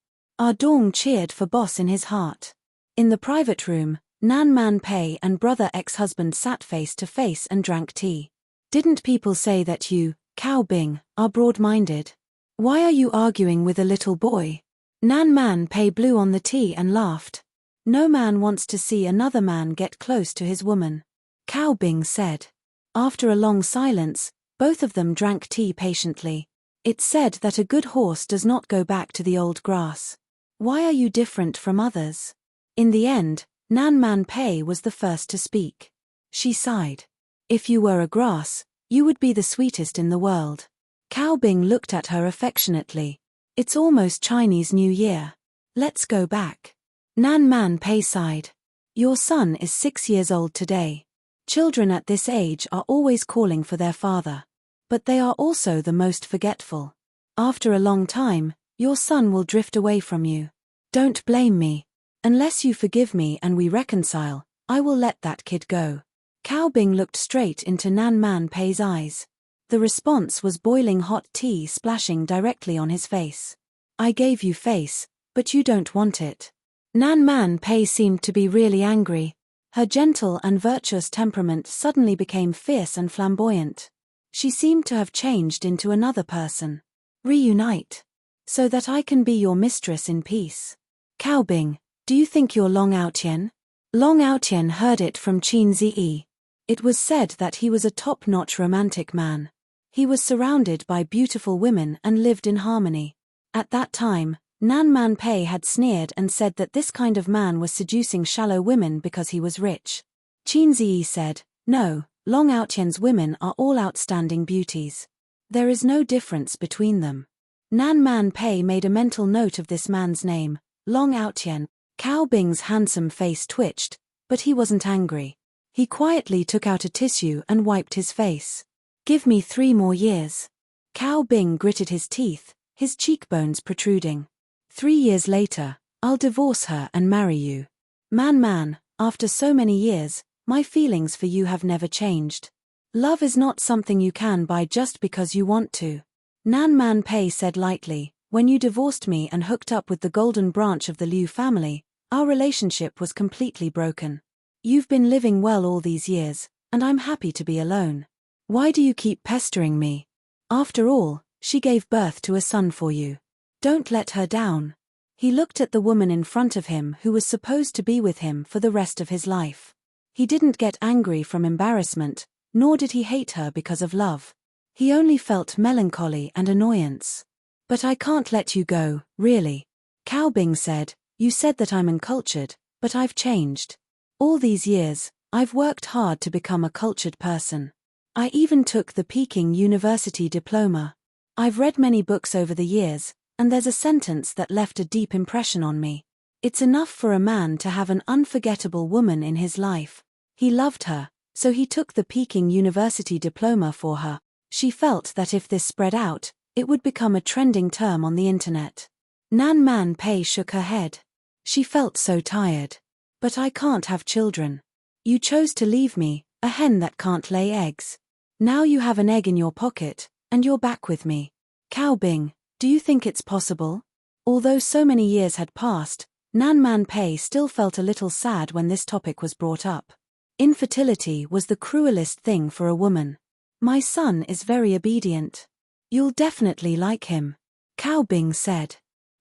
Dong cheered for Boss in his heart. In the private room, Nan Man Pei and brother ex-husband sat face to face and drank tea. "Didn't people say that you, Cao Bing, are broad-minded? Why are you arguing with a little boy?" Nan Man Pei blew on the tea and laughed. "No man wants to see another man get close to his woman," Cao Bing said. After a long silence, both of them drank tea patiently. It's said that a good horse does not go back to the old grass. Why are you different from others? In the end, Nan Man Pei was the first to speak. She sighed. "If you were a grass, you would be the sweetest in the world." Cao Bing looked at her affectionately. "It's almost Chinese New Year. Let's go back." Nan Man Pei sighed. "Your son is 6 years old today. Children at this age are always calling for their father. But they are also the most forgetful. After a long time, your son will drift away from you. Don't blame me. Unless you forgive me and we reconcile, I will let that kid go." Cao Bing looked straight into Nan Man Pei's eyes. The response was boiling hot tea splashing directly on his face. "I gave you face, but you don't want it." Nan Man Pei seemed to be really angry. Her gentle and virtuous temperament suddenly became fierce and flamboyant. She seemed to have changed into another person. "Reunite. So that I can be your mistress in peace." "Cao Bing, do you think you're Long Aotian?" Long Aotian heard it from Qin Ziyi. It was said that he was a top-notch romantic man. He was surrounded by beautiful women and lived in harmony. At that time, Nan Man Pei had sneered and said that this kind of man was seducing shallow women because he was rich. Qin Ziyi said, "No, Long Outyen's women are all outstanding beauties. There is no difference between them." Nan Man Pei made a mental note of this man's name, Long Outyen. Cao Bing's handsome face twitched, but he wasn't angry. He quietly took out a tissue and wiped his face. "Give me 3 more years." Cao Bing gritted his teeth, his cheekbones protruding. 3 years later, I'll divorce her and marry you. Man, after so many years, my feelings for you have never changed. Love is not something you can buy just because you want to. Nan Man Pei said lightly, when you divorced me and hooked up with the golden branch of the Liu family, our relationship was completely broken. You've been living well all these years, and I'm happy to be alone. Why do you keep pestering me? After all, she gave birth to a son for you. Don't let her down. He looked at the woman in front of him who was supposed to be with him for the rest of his life. He didn't get angry from embarrassment, nor did he hate her because of love. He only felt melancholy and annoyance. But I can't let you go, really. Cao Bing said, you said that I'm uncultured, but I've changed. All these years, I've worked hard to become a cultured person. I even took the Peking University diploma. I've read many books over the years, and there's a sentence that left a deep impression on me. It's enough for a man to have an unforgettable woman in his life. He loved her, so he took the Peking University diploma for her. She felt that if this spread out, it would become a trending term on the internet. Nan Man Pei shook her head. She felt so tired. But I can't have children. You chose to leave me, a hen that can't lay eggs. Now you have an egg in your pocket, and you're back with me. Cao Bing, do you think it's possible? Although so many years had passed, Nan Man Pei still felt a little sad when this topic was brought up. Infertility was the cruelest thing for a woman. My son is very obedient. You'll definitely like him. Cao Bing said.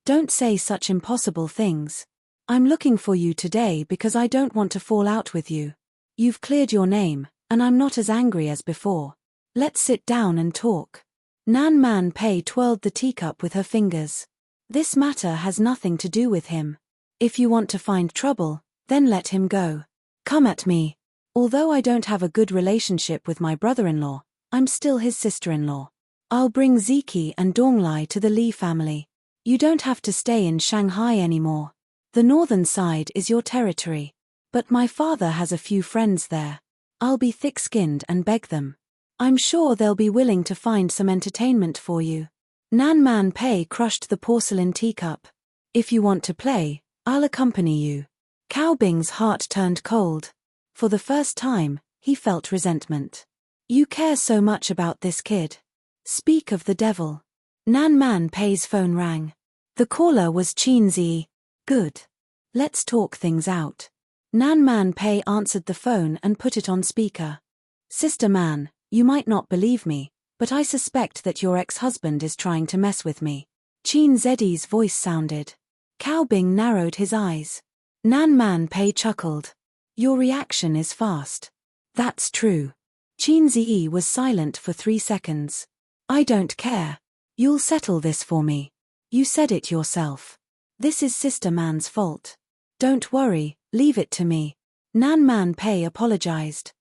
Don't say such impossible things. I'm looking for you today because I don't want to fall out with you. You've cleared your name, and I'm not as angry as before. Let's sit down and talk. Nan Man Pei twirled the teacup with her fingers. This matter has nothing to do with him. If you want to find trouble, then let him go. Come at me. Although I don't have a good relationship with my brother-in-law, I'm still his sister-in-law. I'll bring Ziki and Donglai to the Li family. You don't have to stay in Shanghai anymore. The northern side is your territory. But my father has a few friends there. I'll be thick-skinned and beg them. I'm sure they'll be willing to find some entertainment for you. Nan Man Pei crushed the porcelain teacup. If you want to play, I'll accompany you. Cao Bing's heart turned cold. For the first time, he felt resentment. You care so much about this kid. Speak of the devil. Nan Man Pei's phone rang. The caller was Qin Zi. Good. Let's talk things out. Nan Man Pei answered the phone and put it on speaker. Sister Man, you might not believe me, but I suspect that your ex-husband is trying to mess with me. Qin Zi's voice sounded. Cao Bing narrowed his eyes. Nan Man Pei chuckled. Your reaction is fast. That's true. Qin Zi was silent for 3 seconds. I don't care. You'll settle this for me. You said it yourself. This is Sister Man's fault. Don't worry, leave it to me. Nan Man Pei apologized.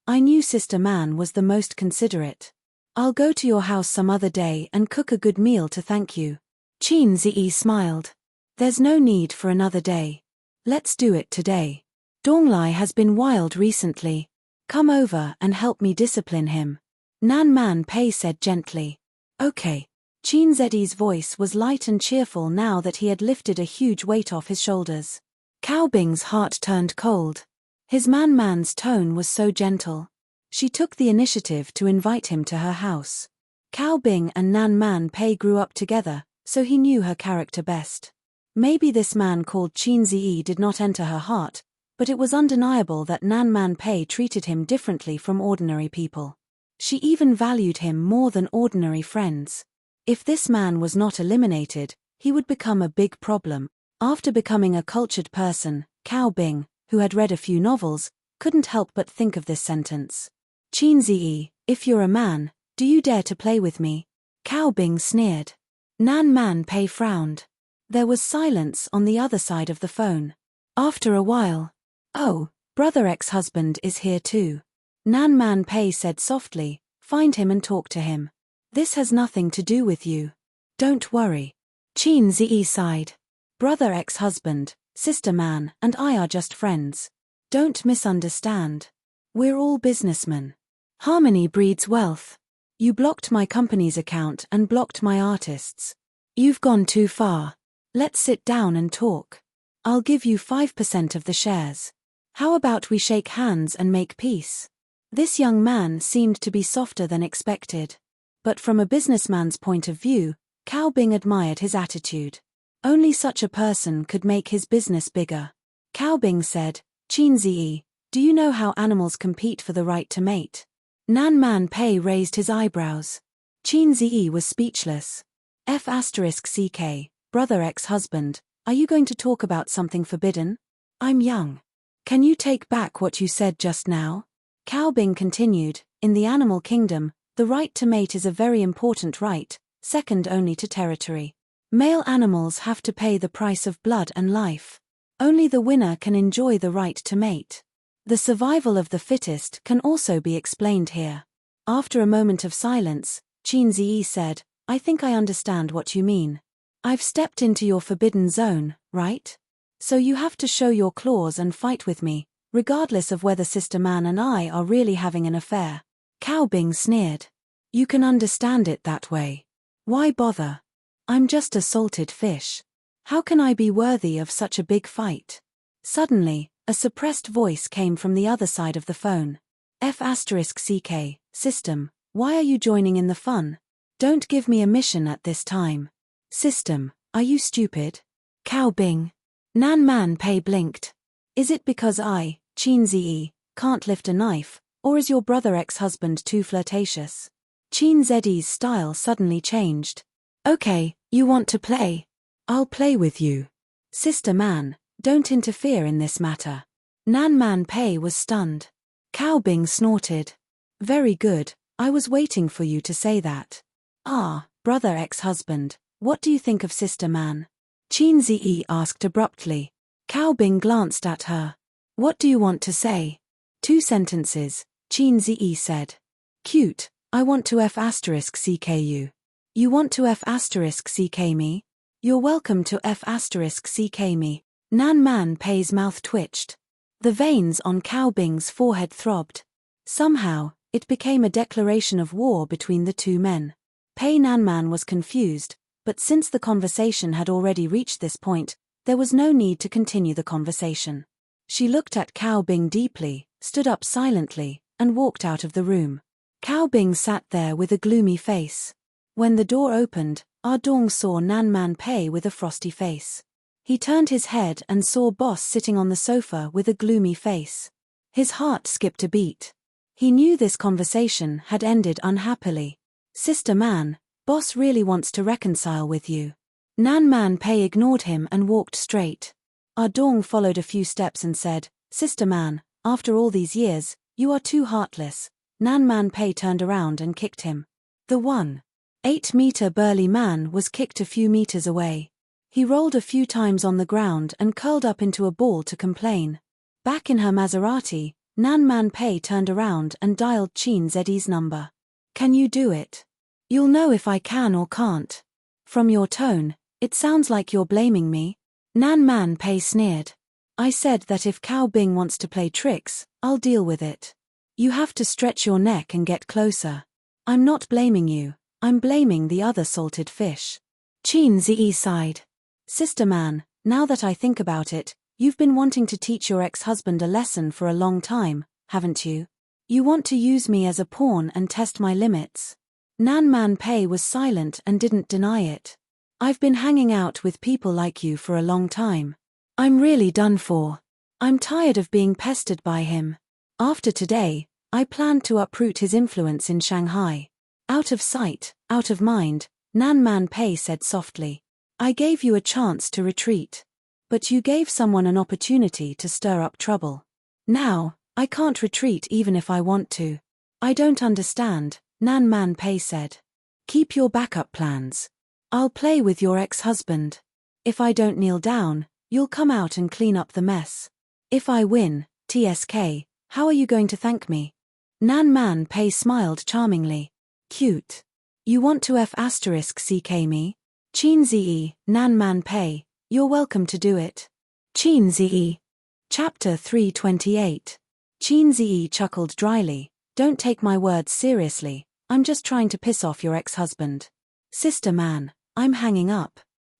I knew Sister Man was the most considerate. I'll go to your house some other day and cook a good meal to thank you. Qin Zi smiled. There's no need for another day. Let's do it today. Donglai has been wild recently. Come over and help me discipline him. Nan Man Pei said gently. Okay. Qin Zi's voice was light and cheerful now that he had lifted a huge weight off his shoulders. Cao Bing's heart turned cold. His man's tone was so gentle. She took the initiative to invite him to her house. Cao Bing and Nan Man Pei grew up together, so he knew her character best. Maybe this man called Qin Zi did not enter her heart, but it was undeniable that Nan Man Pei treated him differently from ordinary people. She even valued him more than ordinary friends. If this man was not eliminated, he would become a big problem. After becoming a cultured person, Cao Bing, who had read a few novels, couldn't help but think of this sentence. Qin Zi, if you're a man, do you dare to play with me? Cao Bing sneered. Nan Man Pei frowned. There was silence on the other side of the phone. After a while, "Oh, brother ex-husband is here too," Nan Man Pei said softly. "Find him and talk to him. This has nothing to do with you. Don't worry." Qin Ziyi sighed. "Brother ex-husband, sister man, and I are just friends. Don't misunderstand. We're all businessmen. Harmony breeds wealth. You blocked my company's account and blocked my artists. You've gone too far. Let's sit down and talk. I'll give you 5% of the shares. How about we shake hands and make peace?" This young man seemed to be softer than expected. But from a businessman's point of view, Cao Bing admired his attitude. Only such a person could make his business bigger. Cao Bing said, "Qin Ziyi, do you know how animals compete for the right to mate?" Nan Man Pei raised his eyebrows. Qin Ziyi was speechless. F***ck, brother ex-husband, are you going to talk about something forbidden? I'm young. Can you take back what you said just now? Cao Bing continued, "In the animal kingdom, the right to mate is a very important right, second only to territory. Male animals have to pay the price of blood and life. Only the winner can enjoy the right to mate. The survival of the fittest can also be explained here." After a moment of silence, Qin Ziyi said, "I think I understand what you mean. I've stepped into your forbidden zone, right? So you have to show your claws and fight with me, regardless of whether Sister Man and I are really having an affair." Cao Bing sneered. "You can understand it that way. Why bother? I'm just a salted fish. How can I be worthy of such a big fight?" Suddenly, a suppressed voice came from the other side of the phone. F***ck, system, why are you joining in the fun? Don't give me a mission at this time. System, are you stupid? Cao Bing. Nan Man Pei blinked. Is it because I, Qin Ziyi, can't lift a knife, or is your brother ex-husband too flirtatious? Qin Ziyi's style suddenly changed. Okay, you want to play? I'll play with you. Sister Man, don't interfere in this matter. Nan Man Pei was stunned. Cao Bing snorted. Very good, I was waiting for you to say that. Ah, brother ex-husband, what do you think of Sister Man? Qin Ziyi asked abruptly. Cao Bing glanced at her. What do you want to say? 2 sentences, Qin Ziyi said. Cute, I want to F***ck you. You want to F***ck me? You're welcome to F***ck me. Nan Man Pei's mouth twitched. The veins on Cao Bing's forehead throbbed. Somehow, it became a declaration of war between the two men. Pei Nanman was confused, but since the conversation had already reached this point, there was no need to continue the conversation. She looked at Cao Bing deeply, stood up silently, and walked out of the room. Cao Bing sat there with a gloomy face. When the door opened, Ardong saw Nan Man Pei with a frosty face. He turned his head and saw Boss sitting on the sofa with a gloomy face. His heart skipped a beat. He knew this conversation had ended unhappily. Sister Man, Boss really wants to reconcile with you. Nan Man Pei ignored him and walked straight. Ardong followed a few steps and said, Sister Man, after all these years, you are too heartless. Nan Man Pei turned around and kicked him. The 1.8-meter burly man was kicked a few meters away. He rolled a few times on the ground and curled up into a ball to complain. Back in her Maserati, Nan Man Pei turned around and dialed Qin Ziyi's number. Can you do it? You'll know if I can or can't. From your tone, it sounds like you're blaming me. Nan Man Pei sneered. I said that if Cao Bing wants to play tricks, I'll deal with it. You have to stretch your neck and get closer. I'm not blaming you, I'm blaming the other salted fish. Qin Ziyi sighed. Sister Man, now that I think about it, you've been wanting to teach your ex-husband a lesson for a long time, haven't you? You want to use me as a pawn and test my limits. Nan Man Pei was silent and didn't deny it. I've been hanging out with people like you for a long time. I'm really done for. I'm tired of being pestered by him. After today, I plan to uproot his influence in Shanghai. Out of sight, out of mind, Nan Man Pei said softly. I gave you a chance to retreat. But you gave someone an opportunity to stir up trouble. Now, I can't retreat even if I want to. I don't understand, Nan Man Pei said. Keep your backup plans. I'll play with your ex-husband. If I don't kneel down, you'll come out and clean up the mess. If I win, TSK, how are you going to thank me? Nan Man Pei smiled charmingly. Cute. You want to *CK me? Chin Zi, Nan Man Pei, you're welcome to do it. Chin Zi. Chapter 328. Chin Zi chuckled dryly. Don't take my words seriously, I'm just trying to piss off your ex-husband. Sister Man, I'm hanging up.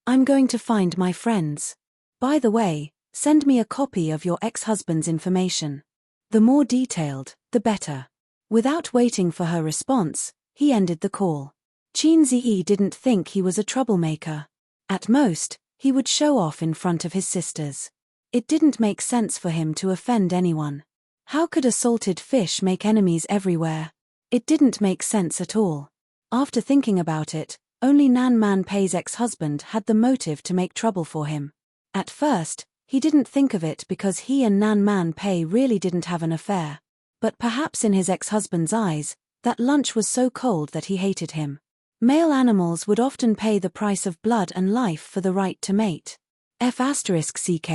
I'm going to find my friends. By the way, send me a copy of your ex-husband's information. The more detailed, the better. Without waiting for her response, he ended the call. Chin Zi didn't think he was a troublemaker. At most, he would show off in front of his sisters. It didn't make sense for him to offend anyone. How could a salted fish make enemies everywhere? It didn't make sense at all. After thinking about it, only Nan Man Pei's ex-husband had the motive to make trouble for him. At first, he didn't think of it because he and Nan Man Pei really didn't have an affair. But perhaps in his ex-husband's eyes, that lunch was so cold that he hated him. Male animals would often pay the price of blood and life for the right to mate. *CK,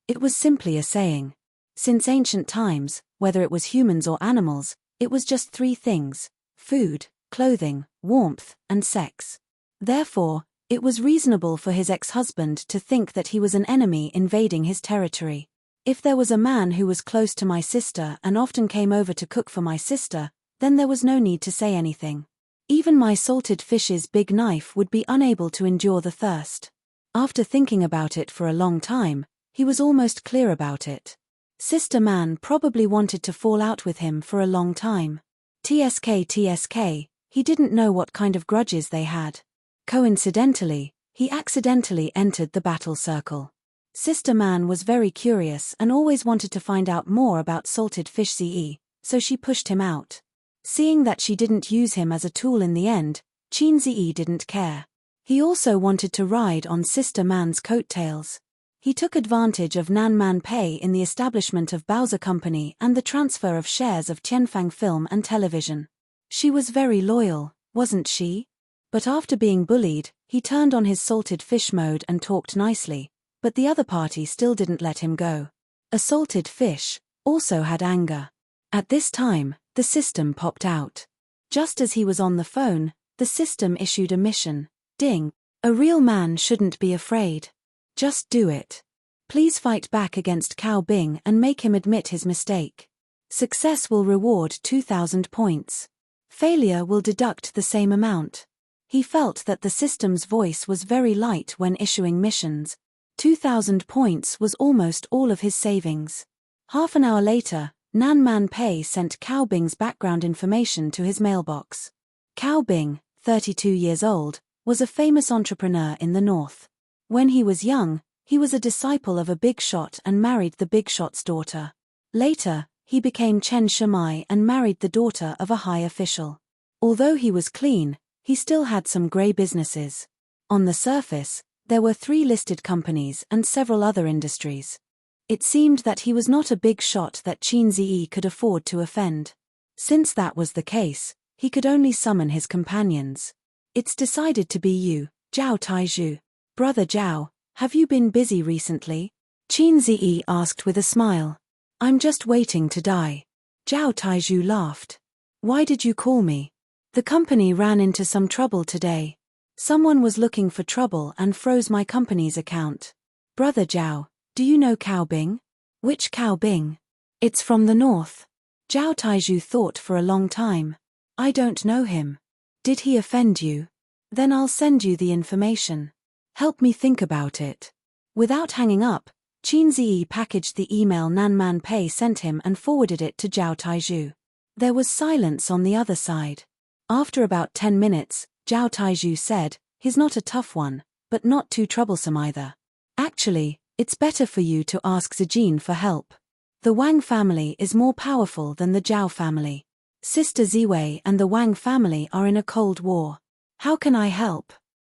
it was simply a saying. Since ancient times, whether it was humans or animals, it was just three things: food, clothing, warmth, and sex. Therefore, it was reasonable for his ex-husband to think that he was an enemy invading his territory. If there was a man who was close to my sister and often came over to cook for my sister, then there was no need to say anything. Even my salted fish's big knife would be unable to endure the thirst. After thinking about it for a long time, he was almost clear about it. Sister Man probably wanted to fall out with him for a long time. TSK, he didn't know what kind of grudges they had. Coincidentally, he accidentally entered the battle circle. Sister Man was very curious and always wanted to find out more about salted fish Ze, so she pushed him out. Seeing that she didn't use him as a tool in the end, Chin Ze didn't care. He also wanted to ride on Sister Man's coattails. He took advantage of Nan Man Pei in the establishment of Bowser Company and the transfer of shares of Tianfang Film and Television. She was very loyal, wasn't she? But after being bullied, he turned on his salted fish mode and talked nicely, but the other party still didn't let him go. A salted fish also had anger. At this time, the system popped out. Just as he was on the phone, the system issued a mission. Ding. A real man shouldn't be afraid. Just do it. Please fight back against Cao Bing and make him admit his mistake. Success will reward 2,000 points. Failure will deduct the same amount. He felt that the system's voice was very light when issuing missions. 2,000 points was almost all of his savings. Half an hour later, Nan Man Pei sent Cao Bing's background information to his mailbox. Cao Bing, 32 years old, was a famous entrepreneur in the north. When he was young, he was a disciple of a big shot and married the big shot's daughter. Later, he became Chen Shimai and married the daughter of a high official. Although he was clean, he still had some grey businesses. On the surface, there were 3 listed companies and several other industries. It seemed that he was not a big shot that Chin Zi could afford to offend. Since that was the case, he could only summon his companions. It's decided to be you, Zhao Taizhu. Brother Zhao, have you been busy recently? Chin Zi asked with a smile. I'm just waiting to die. Zhao Taizhu laughed. Why did you call me? The company ran into some trouble today. Someone was looking for trouble and froze my company's account. Brother Zhao, do you know Cao Bing? Which Cao Bing? It's from the north. Zhao Taizhu thought for a long time. I don't know him. Did he offend you? Then I'll send you the information. Help me think about it. Without hanging up, Chin Zi packaged the email Nan Man Pei sent him and forwarded it to Zhao Taizhu. There was silence on the other side. After about 10 minutes, Zhao Taizhu said, he's not a tough one, but not too troublesome either. Actually, it's better for you to ask Zijin for help. The Wang family is more powerful than the Zhao family. Sister Ziwei and the Wang family are in a cold war. How can I help?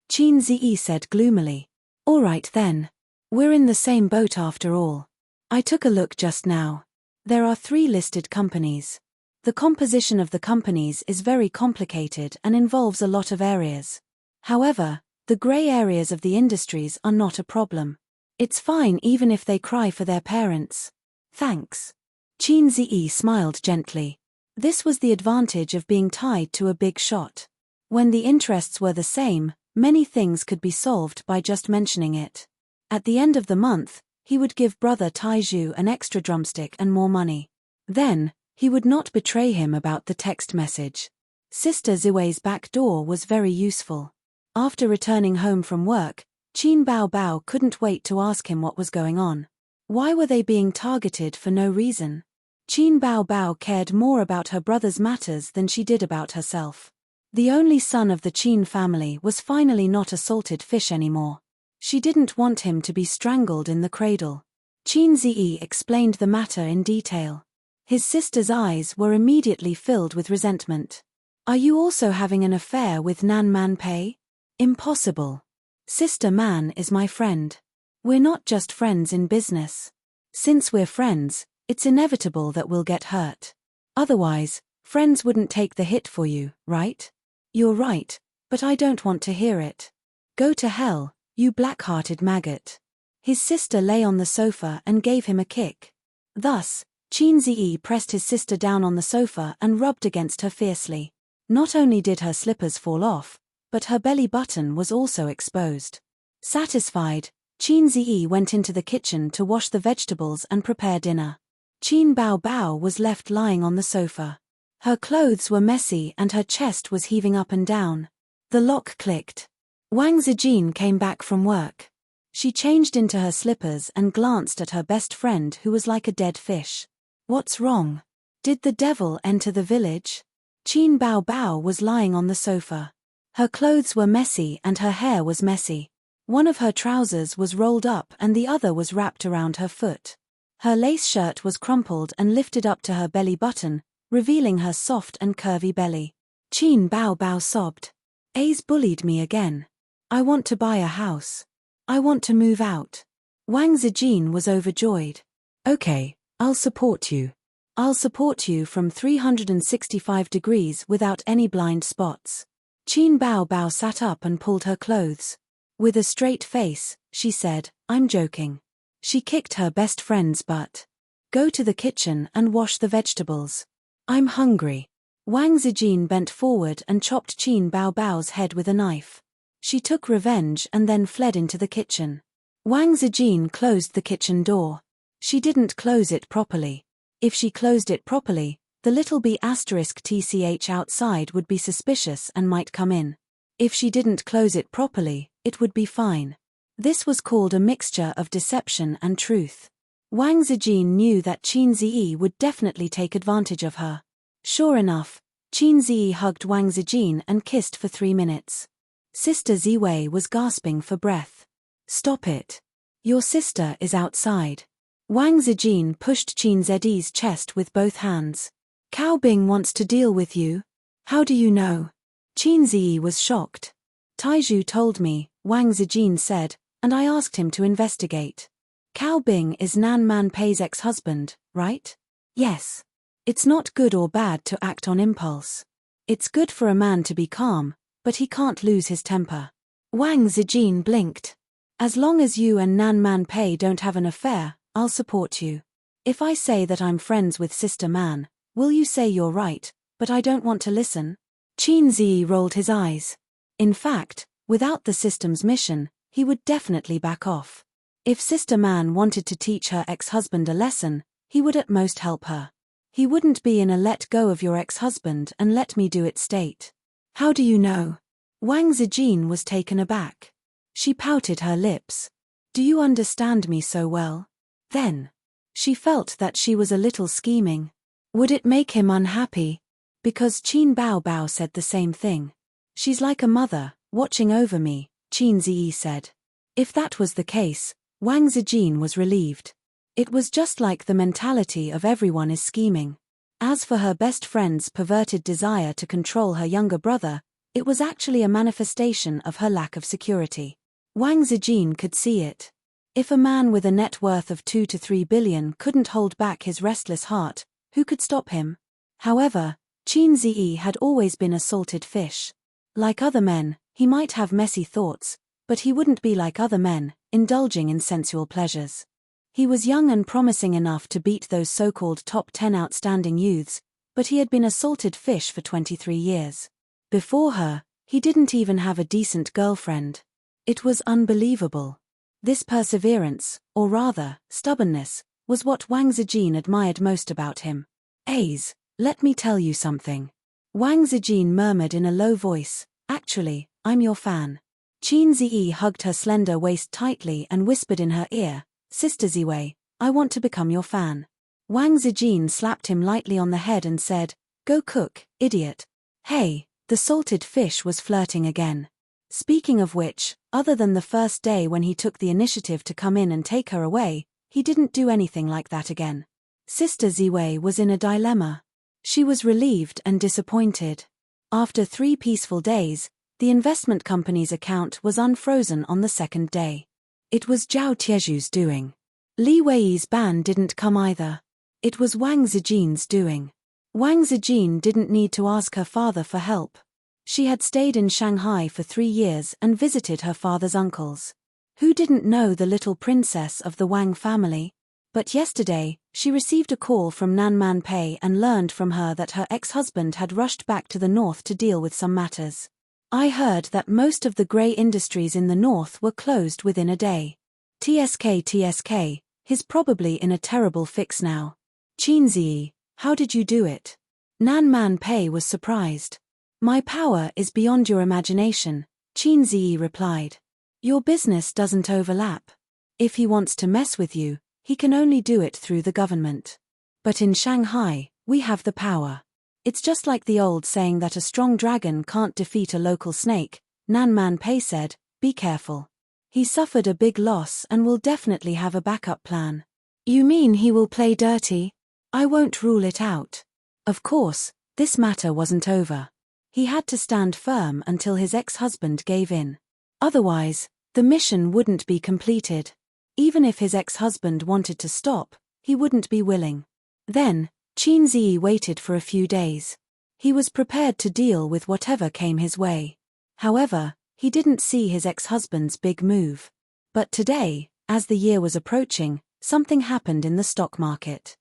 Chin Zi said gloomily. All right then. We're in the same boat after all. I took a look just now. There are 3 listed companies. The composition of the companies is very complicated and involves a lot of areas. However, The gray areas of the industries are not a problem. It's fine even if they cry for their parents. Thanks. Qin Ziyi smiled gently. This was the advantage of being tied to a big shot. When the interests were the same, many things could be solved by just mentioning it. At the end of the month, he would give brother Taizhu an extra drumstick and more money. Then, he would not betray him about the text message. Sister Ziwei's back door was very useful. After returning home from work, Qin Baobao couldn't wait to ask him what was going on. Why were they being targeted for no reason? Qin Baobao cared more about her brother's matters than she did about herself. The only son of the Qin family was finally not a salted fish anymore. She didn't want him to be strangled in the cradle. Qin Ziyi explained the matter in detail. His sister's eyes were immediately filled with resentment. Are you also having an affair with Nan Man Pei? Impossible. Sister Man is my friend. We're not just friends in business. Since we're friends, it's inevitable that we'll get hurt. Otherwise, friends wouldn't take the hit for you, right? You're right, but I don't want to hear it. Go to hell, you black-hearted maggot. His sister lay on the sofa and gave him a kick. Thus, Qin Ziyi pressed his sister down on the sofa and rubbed against her fiercely. Not only did her slippers fall off, but her belly button was also exposed. Satisfied, Qin Ziyi went into the kitchen to wash the vegetables and prepare dinner. Qin Baobao was left lying on the sofa. Her clothes were messy and her chest was heaving up and down. The lock clicked. Wang Zijin came back from work. She changed into her slippers and glanced at her best friend who was like a dead fish. What's wrong? Did the devil enter the village? Qin Baobao was lying on the sofa. Her clothes were messy and her hair was messy. One of her trousers was rolled up and the other was wrapped around her foot. Her lace shirt was crumpled and lifted up to her belly button, revealing her soft and curvy belly. Qin Baobao sobbed. A's bullied me again. I want to buy a house. I want to move out. Wang Zijin was overjoyed. Okay, I'll support you. I'll support you from 365 degrees without any blind spots. Qin Baobao sat up and pulled her clothes. With a straight face, she said, I'm joking. She kicked her best friend's butt. Go to the kitchen and wash the vegetables. I'm hungry. Wang Zijin bent forward and chopped Qin Baobao's head with a knife. She took revenge and then fled into the kitchen. Wang Zijin closed the kitchen door. She didn't close it properly. If she closed it properly, the little B***tch outside would be suspicious and might come in. If she didn't close it properly, it would be fine. This was called a mixture of deception and truth. Wang Zijin knew that Qin Ziyi would definitely take advantage of her. Sure enough, Qin Ziyi hugged Wang Zijin and kissed for 3 minutes. Sister Ziwei was gasping for breath. Stop it. Your sister is outside. Wang Zijin pushed Qin Ziyi's chest with both hands. Cao Bing wants to deal with you. How do you know? Qin Ziyi was shocked. Taizhu told me, Wang Zijin said, and I asked him to investigate. Cao Bing is Nan Man Pei's ex-husband, right? Yes. It's not good or bad to act on impulse. It's good for a man to be calm, but he can't lose his temper. Wang Zijin blinked. As long as you and Nan Man Pei don't have an affair, I'll support you. If I say that I'm friends with Sister Man, will you say you're right, but I don't want to listen? Qin Ziyi rolled his eyes. In fact, without the system's mission, he would definitely back off. If Sister Man wanted to teach her ex-husband a lesson, he would at most help her. He wouldn't be in a let go of your ex-husband and let me do it state. How do you know? Wang Zijin was taken aback. She pouted her lips. Do you understand me so well? Then. She felt that she was a little scheming. Would it make him unhappy? Because Qin Baobao said the same thing. She's like a mother, watching over me, Qin Ziyi said. If that was the case, Wang Zijin was relieved. It was just like the mentality of everyone is scheming. As for her best friend's perverted desire to control her younger brother, it was actually a manifestation of her lack of security. Wang Zijin could see it. If a man with a net worth of 2 to 3 billion couldn't hold back his restless heart, who could stop him? However, Qin Ziyi had always been a salted fish. Like other men, He might have messy thoughts, but he wouldn't be like other men, indulging in sensual pleasures. He was young and promising enough to beat those so-called top 10 outstanding youths, but he had been a salted fish for 23 years. Before her, he didn't even have a decent girlfriend. It was unbelievable. This perseverance, or rather, stubbornness, was what Wang Zijin admired most about him. "Aze, let me tell you something." Wang Zijin murmured in a low voice, "Actually, I'm your fan." Qin Ziyi hugged her slender waist tightly and whispered in her ear, "Sister Ziwei, I want to become your fan." Wang Zijin slapped him lightly on the head and said, "Go cook, idiot." Hey, the salted fish was flirting again. Speaking of which, other than the first day when he took the initiative to come in and take her away, he didn't do anything like that again. Sister Ziwei was in a dilemma. She was relieved and disappointed. After 3 peaceful days, the investment company's account was unfrozen on the second day. It was Zhao Tieju's doing. Li Wei's ban didn't come either. It was Wang Zijin's doing. Wang Zijin didn't need to ask her father for help. She had stayed in Shanghai for 3 years and visited her father's uncles. Who didn't know the little princess of the Wang family? But yesterday, she received a call from Nan Man Pei and learned from her that her ex-husband had rushed back to the north to deal with some matters. "I heard that most of the grey industries in the north were closed within a day. TSK, he's probably in a terrible fix now." "Qin Ziyi, how did you do it?" Nan Man Pei was surprised. "My power is beyond your imagination," Qin Ziyi replied. "Your business doesn't overlap. If he wants to mess with you, he can only do it through the government. But in Shanghai, we have the power. It's just like the old saying that a strong dragon can't defeat a local snake," Nan Man Pei said, "Be careful. He suffered a big loss and will definitely have a backup plan." "You mean he will play dirty?" "I won't rule it out." Of course, this matter wasn't over. He had to stand firm until his ex-husband gave in. Otherwise, the mission wouldn't be completed. Even if his ex-husband wanted to stop, he wouldn't be willing. Then, Qin Ziyi waited for a few days. He was prepared to deal with whatever came his way. However, he didn't see his ex-husband's big move. But today, as the year was approaching, something happened in the stock market.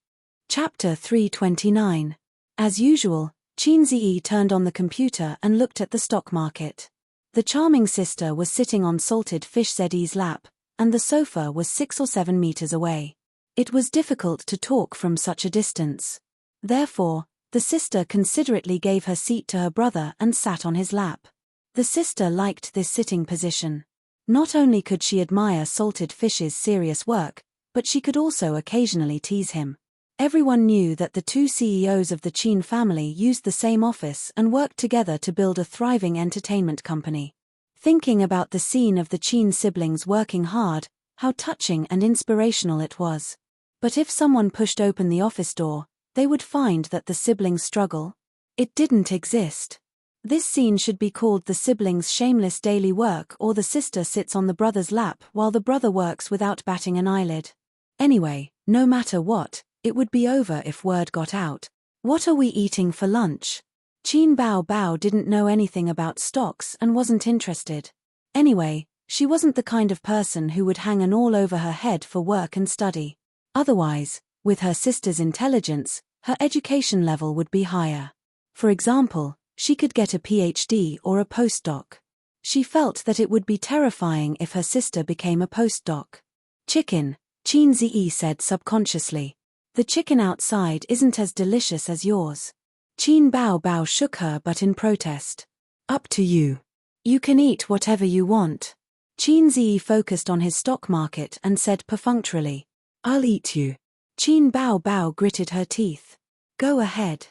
Chapter 329. As usual, Qin Ziyi turned on the computer and looked at the stock market. The charming sister was sitting on salted fish Zeddy's lap, and the sofa was 6 or 7 meters away. It was difficult to talk from such a distance. Therefore, the sister considerately gave her seat to her brother and sat on his lap. The sister liked this sitting position. Not only could she admire salted fish's serious work, but she could also occasionally tease him. Everyone knew that the 2 CEOs of the Qin family used the same office and worked together to build a thriving entertainment company. Thinking about the scene of the Qin siblings working hard, how touching and inspirational it was. But if someone pushed open the office door, they would find that the siblings' struggle, it didn't exist. This scene should be called the siblings' shameless daily work, or the sister sits on the brother's lap while the brother works without batting an eyelid. Anyway, no matter what, it would be over if word got out. "What are we eating for lunch?" Qin Bao Bao didn't know anything about stocks and wasn't interested. Anyway, she wasn't the kind of person who would hang an all over her head for work and study. Otherwise, with her sister's intelligence, her education level would be higher. For example, she could get a PhD or a postdoc. She felt that it would be terrifying if her sister became a postdoc. "Chicken," Qin Ziyi said subconsciously. "The chicken outside isn't as delicious as yours." Qin Bao Bao shook her butt in protest. "Up to you. You can eat whatever you want." Qin Ziyi focused on his stock market and said perfunctorily, "I'll eat you." Qin Bao Bao gritted her teeth. "Go ahead.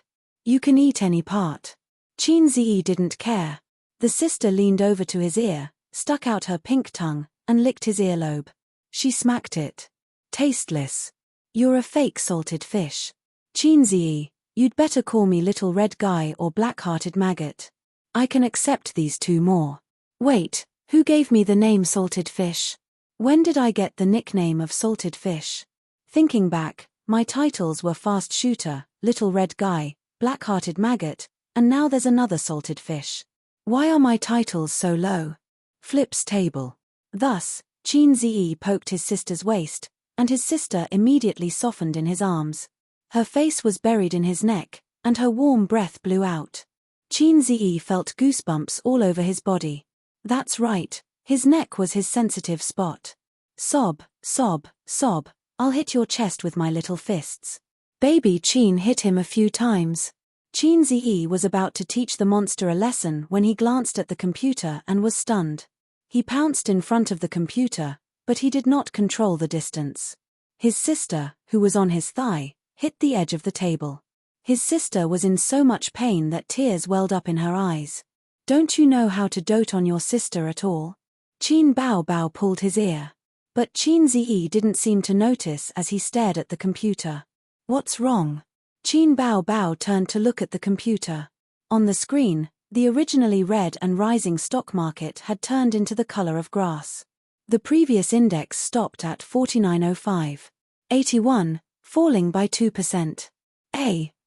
You can eat any part." Qin Ziyi didn't care. The sister leaned over to his ear, stuck out her pink tongue, and licked his earlobe. She smacked it. "Tasteless. You're a fake salted fish. Qin Ziyi, you'd better call me little red guy or black-hearted maggot. I can accept these 2 more. Wait, who gave me the name salted fish? When did I get the nickname of salted fish? Thinking back, my titles were fast shooter, little red guy, black-hearted maggot, and now there's another salted fish. Why are my titles so low? Flips table. Thus, Qin Ziyi poked his sister's waist, and his sister immediately softened in his arms. Her face was buried in his neck, and her warm breath blew out. Qin Ziyi felt goosebumps all over his body. That's right, his neck was his sensitive spot. Sob, sob, sob, I'll hit your chest with my little fists. Baby Qin hit him a few times. Qin Ziyi was about to teach the monster a lesson when he glanced at the computer and was stunned. He pounced in front of the computer, but he did not control the distance. His sister, who was on his thigh, hit the edge of the table. His sister was in so much pain that tears welled up in her eyes. Don't you know how to dote on your sister at all? Qin Bao Bao pulled his ear. But Qin Ziyi didn't seem to notice as he stared at the computer. What's wrong? Qin Bao Bao turned to look at the computer. On the screen, the originally red and rising stock market had turned into the color of grass. The previous index stopped at 4905. 81, falling by 2%.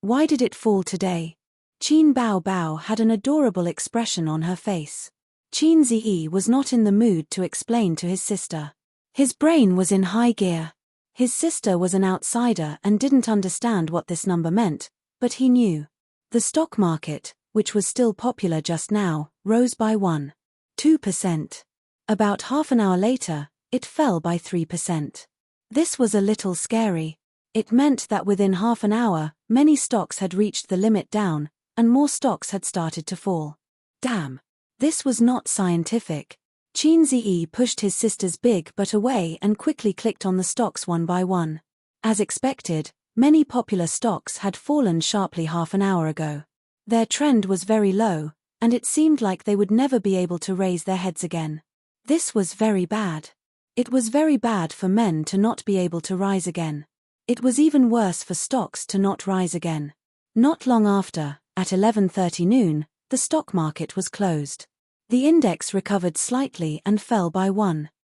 Why did it fall today? Qin Bao Bao had an adorable expression on her face. Qin Ziyi was not in the mood to explain to his sister. His brain was in high gear. His sister was an outsider and didn't understand what this number meant, but he knew. The stock market, which was still popular just now, rose by 2%. About half an hour later, it fell by 3%. This was a little scary. It meant that within half an hour, many stocks had reached the limit down, and more stocks had started to fall. Damn. This was not scientific. Qin Ziyi pushed his sister's big butt away and quickly clicked on the stocks one by one. As expected, many popular stocks had fallen sharply half an hour ago. Their trend was very low, and it seemed like they would never be able to raise their heads again. This was very bad. It was very bad for men to not be able to rise again. It was even worse for stocks to not rise again. Not long after, at 11:30 noon, the stock market was closed. The index recovered slightly and fell by 8%.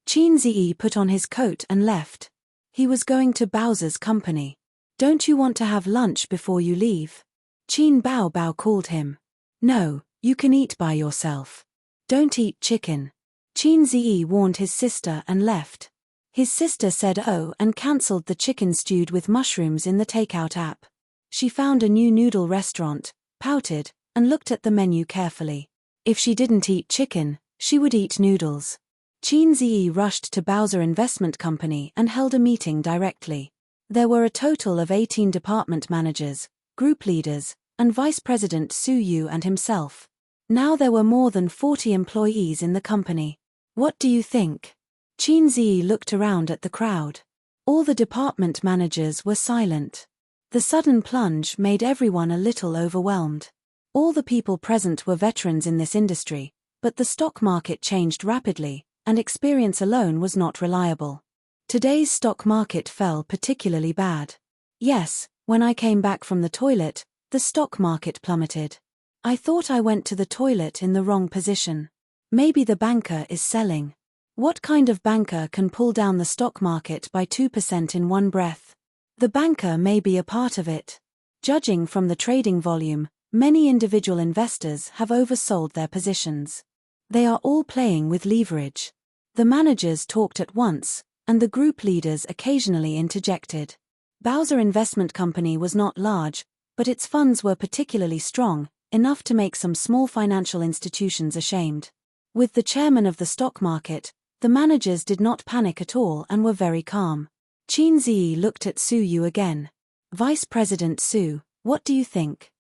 Qin Ziyi put on his coat and left. He was going to Bowser's company. Don't you want to have lunch before you leave? Qin Bao Bao called him. No, you can eat by yourself. Don't eat chicken. Qin Ziyi warned his sister and left. His sister said oh and cancelled the chicken stewed with mushrooms in the takeout app. She found a new noodle restaurant, pouted, and looked at the menu carefully. If she didn't eat chicken, she would eat noodles. Qin Ziyi rushed to Bowser Investment Company and held a meeting directly. There were a total of 18 department managers, group leaders, and Vice President Su Yu and himself. Now there were more than 40 employees in the company. What do you think? Qin Ziyi looked around at the crowd. All the department managers were silent. The sudden plunge made everyone a little overwhelmed. All the people present were veterans in this industry, but the stock market changed rapidly, and experience alone was not reliable. Today's stock market fell particularly bad. Yes, when I came back from the toilet, the stock market plummeted. I thought I went to the toilet in the wrong position. Maybe the banker is selling. What kind of banker can pull down the stock market by 2% in one breath? The banker may be a part of it. Judging from the trading volume, many individual investors have oversold their positions. They are all playing with leverage. The managers talked at once, and the group leaders occasionally interjected. Bowser Investment Company was not large, but its funds were particularly strong, enough to make some small financial institutions ashamed. With the chairman of the stock market, the managers did not panic at all and were very calm. Qin Ziyi looked at Su Yu again. Vice President Su, what do you think?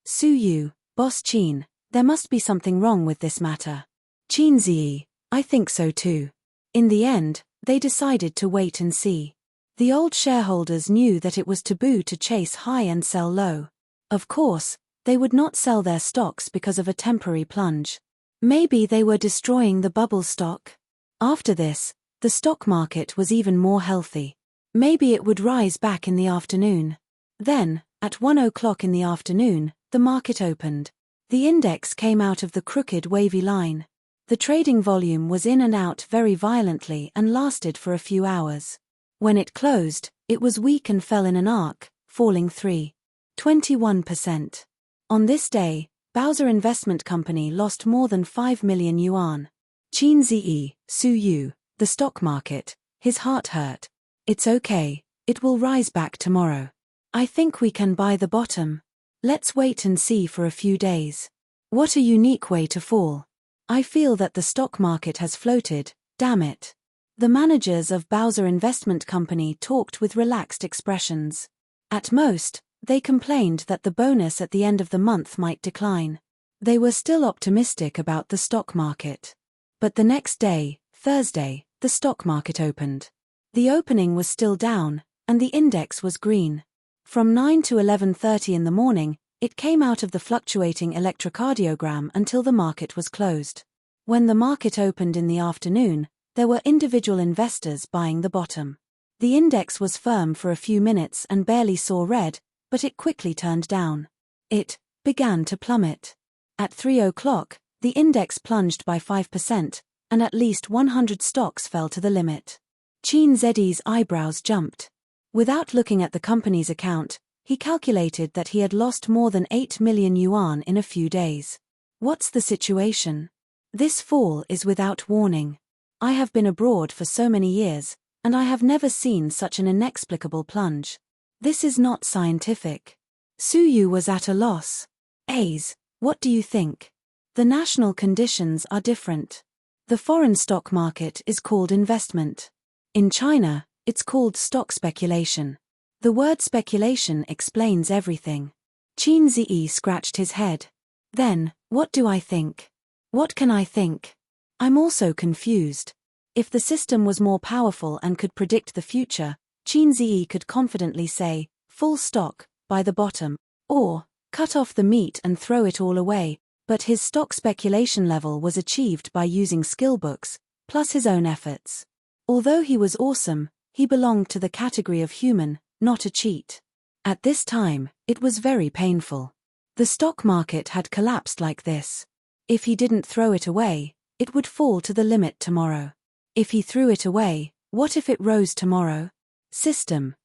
Su Yu, Boss Qin, there must be something wrong with this matter. Qin Ziyi, I think so too. In the end, they decided to wait and see. The old shareholders knew that it was taboo to chase high and sell low. Of course, they would not sell their stocks because of a temporary plunge. Maybe they were destroying the bubble stock. After this, the stock market was even more healthy. Maybe it would rise back in the afternoon. Then, at 1 o'clock in the afternoon, the market opened. The index came out of the crooked wavy line. The trading volume was in and out very violently and lasted for a few hours. When it closed, it was weak and fell in an arc, falling 21%. On this day, Bowser Investment Company lost more than 5 million yuan. Qin Ziyi, Su Yu, the stock market, his heart hurt. It's okay, it will rise back tomorrow. I think we can buy the bottom. Let's wait and see for a few days. What a unique way to fall. I feel that the stock market has floated, damn it. The managers of Bowser Investment Company talked with relaxed expressions. At most, they complained that the bonus at the end of the month might decline. They were still optimistic about the stock market. But the next day, Thursday, the stock market opened. The opening was still down, and the index was green. From 9 to 11:30 in the morning, it came out of the fluctuating electrocardiogram until the market was closed. When the market opened in the afternoon, there were individual investors buying the bottom. The index was firm for a few minutes and barely saw red, but it quickly turned down. It began to plummet. At 3 o'clock, the index plunged by 5%, and at least 100 stocks fell to the limit. Qin Ziyi's eyebrows jumped. Without looking at the company's account, he calculated that he had lost more than 8 million yuan in a few days. What's the situation? This fall is without warning. I have been abroad for so many years, and I have never seen such an inexplicable plunge. This is not scientific. Su Yu was at a loss. A's, what do you think? The national conditions are different. The foreign stock market is called investment. In China, it's called stock speculation. The word speculation explains everything. Qin Ziyi scratched his head. Then, what do I think? What can I think? I'm also confused. If the system was more powerful and could predict the future, Qin Ziyi could confidently say, full stock, buy the bottom, or, cut off the meat and throw it all away, but his stock speculation level was achieved by using skill books, plus his own efforts. Although he was awesome, he belonged to the category of human, not a cheat. At this time, it was very painful. The stock market had collapsed like this. If he didn't throw it away, it would fall to the limit tomorrow. If he threw it away, what if it rose tomorrow? System,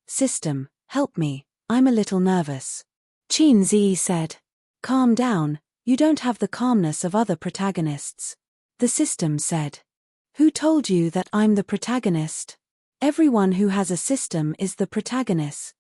help me, I'm a little nervous. Qin Ziyi said. Calm down, you don't have the calmness of other protagonists. The system said. Who told you that I'm the protagonist? Everyone who has a system is the protagonist.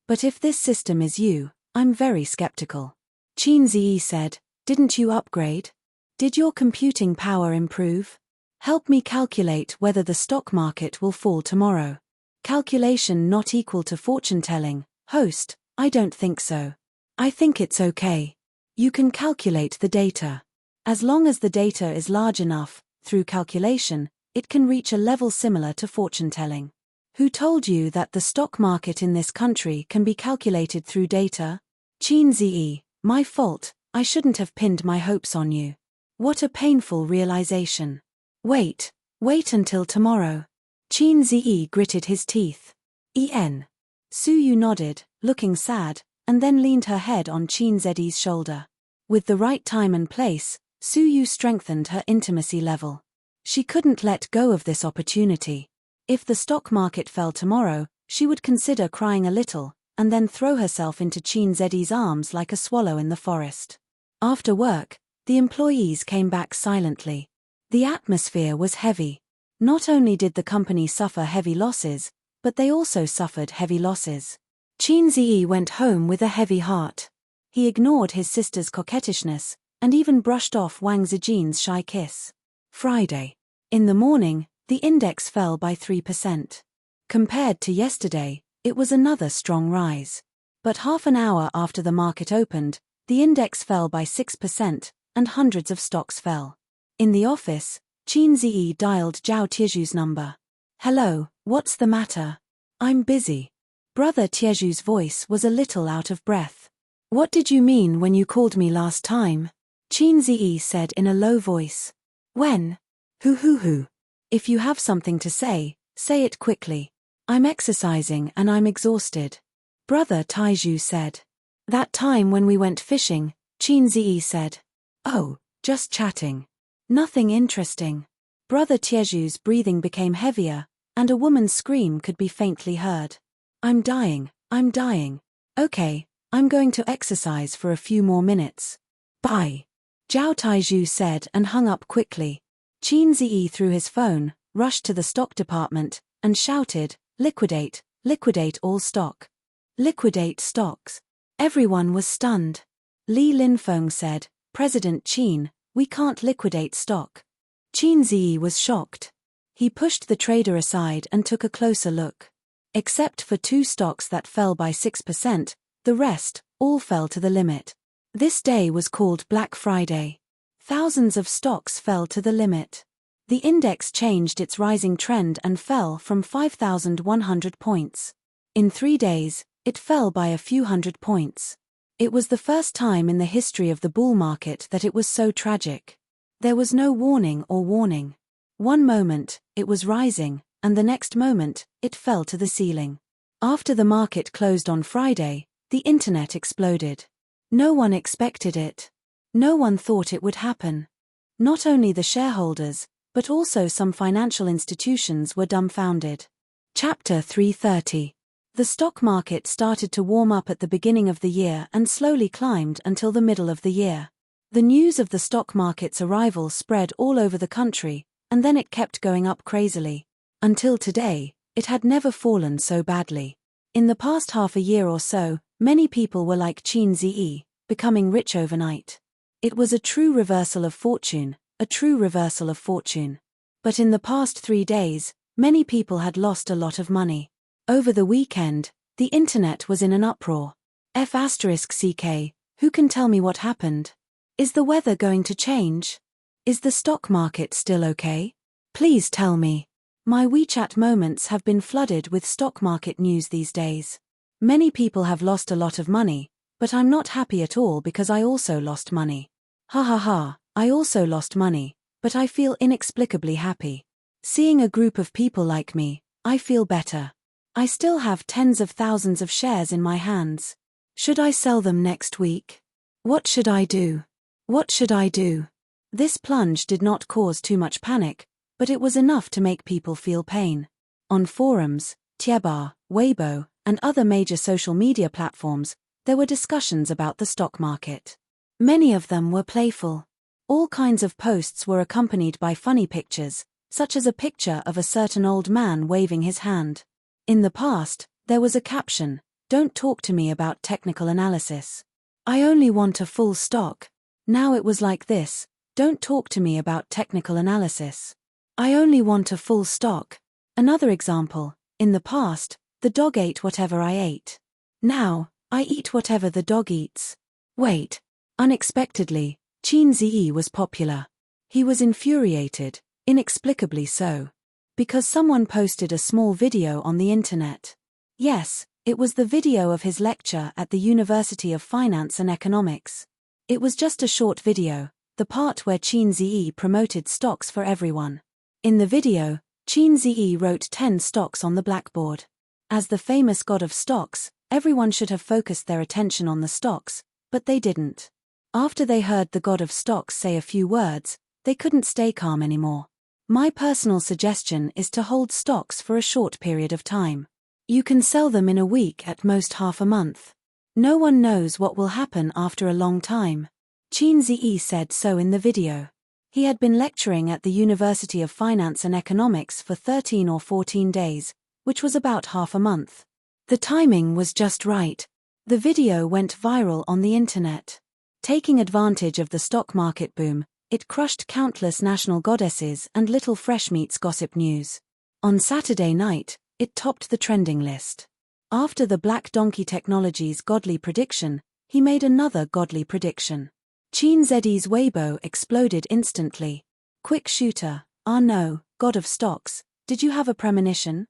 But if this system is you, I'm very skeptical. Qin Ziyi said, didn't you upgrade? Did your computing power improve? Help me calculate whether the stock market will fall tomorrow. Calculation not equal to fortune-telling. Host, I don't think so. I think it's okay. You can calculate the data. As long as the data is large enough, through calculation, it can reach a level similar to fortune-telling. Who told you that the stock market in this country can be calculated through data? Qin Ziyi, my fault, I shouldn't have pinned my hopes on you. What a painful realization. Wait until tomorrow. Qin Ziyi gritted his teeth. Su Yu nodded, looking sad, and then leaned her head on Qin Ziyi's shoulder. With the right time and place, Su Yu strengthened her intimacy level. She couldn't let go of this opportunity. If the stock market fell tomorrow, she would consider crying a little, and then throw herself into Qin Ziyi's arms like a swallow in the forest. After work, the employees came back silently. The atmosphere was heavy. Not only did the company suffer heavy losses, but they also suffered heavy losses. Qin Ziyi went home with a heavy heart. He ignored his sister's coquettishness, and even brushed off Wang Zijin's shy kiss. Friday. In the morning, the index fell by 3%. Compared to yesterday, it was another strong rise. But half an hour after the market opened, the index fell by 6%, and hundreds of stocks fell. In the office, Qin Ziyi dialed Zhao Tieju's number. Hello, what's the matter? I'm busy. Brother Tieju's voice was a little out of breath. What did you mean when you called me last time? Qin Ziyi said in a low voice. When? Who. If you have something to say it quickly. I'm exercising and I'm exhausted. Brother Taiju said. That time when we went fishing, Qin Ziyi said. Oh, just chatting. Nothing interesting. Brother Tieju's breathing became heavier, and a woman's scream could be faintly heard. I'm dying. Okay, I'm going to exercise for a few more minutes. Bye. Zhao Taizhu said and hung up quickly. Qin Ziyi threw his phone, rushed to the stock department, and shouted, "Liquidate, liquidate all stock. Liquidate stocks." Everyone was stunned. Li Linfeng said, "President Qin, we can't liquidate stock." Qin Ziyi was shocked. He pushed the trader aside and took a closer look. Except for 2 stocks that fell by 6%, the rest, all fell to the limit. This day was called Black Friday. Thousands of stocks fell to the limit. The index changed its rising trend and fell from 5,100 points. In 3 days, it fell by a few hundred points. It was the first time in the history of the bull market that it was so tragic. There was no warning or warning. One moment, it was rising, and the next moment, it fell to the ceiling. After the market closed on Friday, the internet exploded. No one expected it. No one thought it would happen. Not only the shareholders, but also some financial institutions were dumbfounded. Chapter 330. The stock market started to warm up at the beginning of the year and slowly climbed until the middle of the year. The news of the stock market's arrival spread all over the country, and then it kept going up crazily. Until today, it had never fallen so badly. In the past half a year or so, many people were like Qin Ziyi, becoming rich overnight. It was a true reversal of fortune, a true reversal of fortune. But in the past 3 days, many people had lost a lot of money. Over the weekend, the internet was in an uproar. F***ck, who can tell me what happened? Is the weather going to change? Is the stock market still okay? Please tell me. My WeChat moments have been flooded with stock market news these days. Many people have lost a lot of money, but I'm not happy at all because I also lost money. Ha ha ha, I also lost money, but I feel inexplicably happy. Seeing a group of people like me, I feel better. I still have tens of thousands of shares in my hands. Should I sell them next week? What should I do? What should I do? This plunge did not cause too much panic, but it was enough to make people feel pain. On forums, Tietba, Weibo, and other major social media platforms, there were discussions about the stock market. Many of them were playful. All kinds of posts were accompanied by funny pictures, such as a picture of a certain old man waving his hand. In the past, there was a caption, "Don't talk to me about technical analysis. I only want a full stock." Now it was like this, "Don't talk to me about technical analysis. I only want a full stock." Another example, in the past, the dog ate whatever I ate. Now, I eat whatever the dog eats. Wait. Unexpectedly, Qin Ziyi was popular. He was infuriated, inexplicably so. Because someone posted a small video on the internet. Yes, it was the video of his lecture at the University of Finance and Economics. It was just a short video, the part where Qin Ziyi promoted stocks for everyone. In the video, Qin Ziyi wrote 10 stocks on the blackboard. As the famous god of stocks, everyone should have focused their attention on the stocks, but they didn't. After they heard the god of stocks say a few words, they couldn't stay calm anymore. My personal suggestion is to hold stocks for a short period of time. You can sell them in a week, at most half a month. No one knows what will happen after a long time. Qin Ziyi said so in the video. He had been lecturing at the University of Finance and Economics for 13 or 14 days, which was about half a month. The timing was just right. The video went viral on the internet. Taking advantage of the stock market boom, it crushed countless national goddesses and little fresh meats gossip news. On Saturday night, it topped the trending list. After the Black Donkey Technologies godly prediction, he made another godly prediction. Qin Ziyi's Weibo exploded instantly. Quick shooter, ah no, god of stocks, did you have a premonition?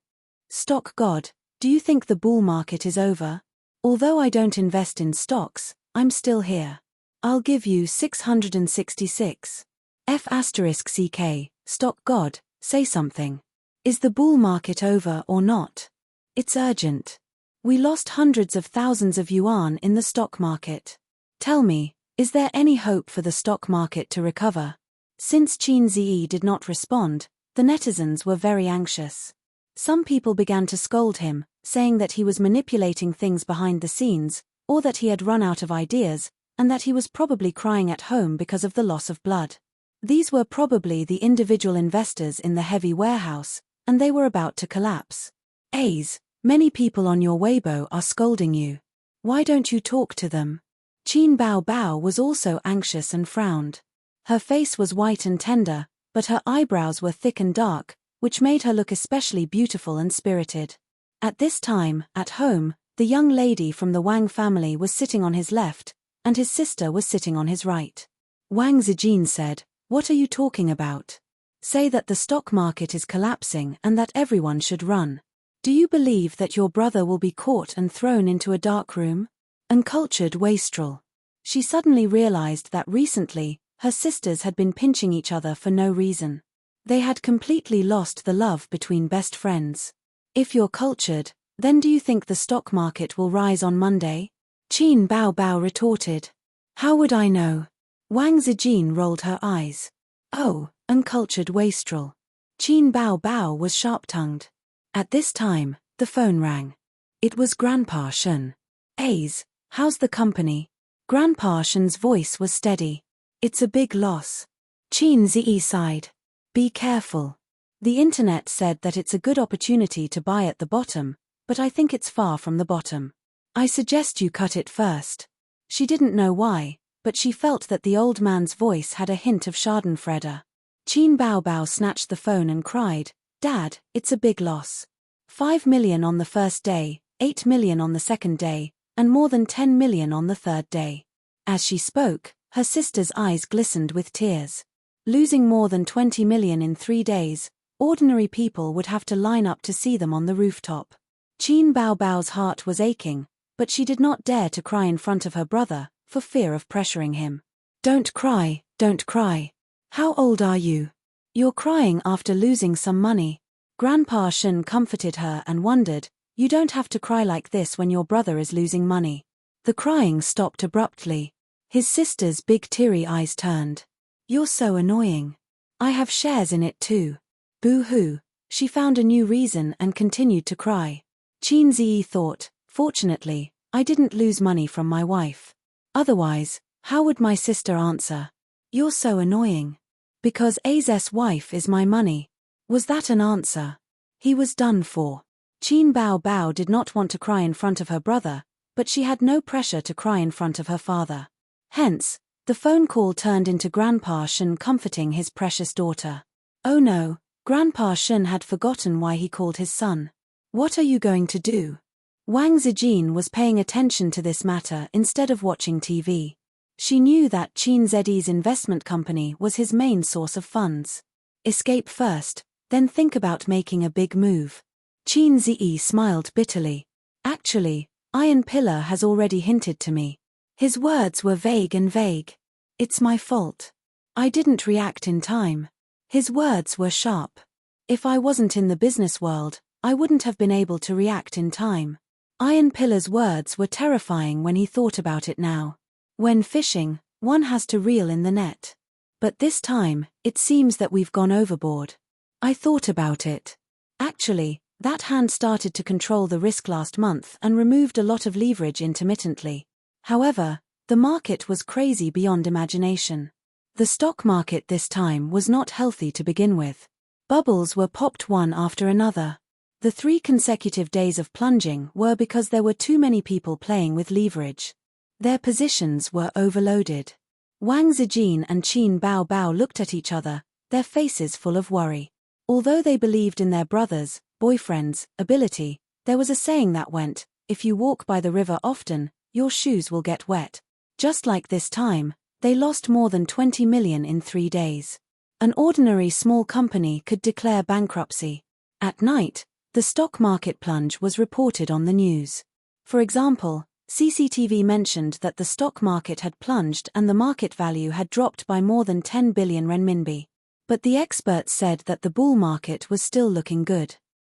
Stock god, do you think the bull market is over? Although I don't invest in stocks, I'm still here. I'll give you 666. F***ck, stock god, say something. Is the bull market over or not? It's urgent. We lost hundreds of thousands of yuan in the stock market. Tell me, is there any hope for the stock market to recover? Since Qin Ziyi did not respond, the netizens were very anxious. Some people began to scold him, saying that he was manipulating things behind the scenes, or that he had run out of ideas, and that he was probably crying at home because of the loss of blood. These were probably the individual investors in the heavy warehouse, and they were about to collapse. Ace, many people on your Weibo are scolding you. Why don't you talk to them? Qin Bao Bao was also anxious and frowned. Her face was white and tender, but her eyebrows were thick and dark, which made her look especially beautiful and spirited. At this time, at home, the young lady from the Wang family was sitting on his left, and his sister was sitting on his right. Wang Zijin said, "What are you talking about? Say that the stock market is collapsing and that everyone should run. Do you believe that your brother will be caught and thrown into a dark room?" Uncultured wastrel. She suddenly realized that recently, her sisters had been pinching each other for no reason. They had completely lost the love between best friends. If you're cultured, then do you think the stock market will rise on Monday? Qin Bao Bao retorted. How would I know? Wang Zijin rolled her eyes. Oh, uncultured wastrel. Qin Bao Bao was sharp-tongued. At this time, the phone rang. It was Grandpa Shen. Ace, how's the company? Grandpa Shen's voice was steady. It's a big loss. Qin Zi sighed. Be careful. The internet said that it's a good opportunity to buy at the bottom, but I think it's far from the bottom. I suggest you cut it first. She didn't know why, but she felt that the old man's voice had a hint of schadenfreude. Qin Bao Bao snatched the phone and cried, Dad, it's a big loss. 5 million on the first day, 8 million on the second day, and more than 10 million on the third day. As she spoke, her sister's eyes glistened with tears. Losing more than 20 million in 3 days, ordinary people would have to line up to see them on the rooftop. Qin Bao Bao's heart was aching, but she did not dare to cry in front of her brother, for fear of pressuring him. Don't cry, don't cry. How old are you? You're crying after losing some money. Grandpa Shen comforted her and wondered, you don't have to cry like this when your brother is losing money. The crying stopped abruptly. His sister's big teary eyes turned. You're so annoying. I have shares in it too. Boo-hoo. She found a new reason and continued to cry. Qin Zi thought, fortunately, I didn't lose money from my wife. Otherwise, how would my sister answer? You're so annoying. Because Ace's wife is my money. Was that an answer? He was done for. Qin Bao Bao did not want to cry in front of her brother, but she had no pressure to cry in front of her father. Hence, the phone call turned into Grandpa Shen comforting his precious daughter. Oh no, Grandpa Shen had forgotten why he called his son. What are you going to do? Wang Zijin was paying attention to this matter instead of watching TV. She knew that Qin Zi's investment company was his main source of funds. Escape first, then think about making a big move. Qin Zi smiled bitterly. Actually, Iron Pillar has already hinted to me. His words were vague and vague. It's my fault. I didn't react in time. His words were sharp. If I wasn't in the business world, I wouldn't have been able to react in time. Iron Pillar's words were terrifying when he thought about it now. When fishing, one has to reel in the net. But this time, it seems that we've gone overboard. I thought about it. Actually, that hand started to control the risk last month and removed a lot of leverage intermittently. However, the market was crazy beyond imagination. The stock market this time was not healthy to begin with. Bubbles were popped one after another. The 3 consecutive days of plunging were because there were too many people playing with leverage. Their positions were overloaded. Wang Zijin and Qin Bao Bao looked at each other, their faces full of worry. Although they believed in their brothers' boyfriend's ability, there was a saying that went, if you walk by the river often, your shoes will get wet. Just like this time, they lost more than 20 million in 3 days. An ordinary small company could declare bankruptcy. At night, the stock market plunge was reported on the news. For example, CCTV mentioned that the stock market had plunged and the market value had dropped by more than 10 billion renminbi. But the experts said that the bull market was still looking good.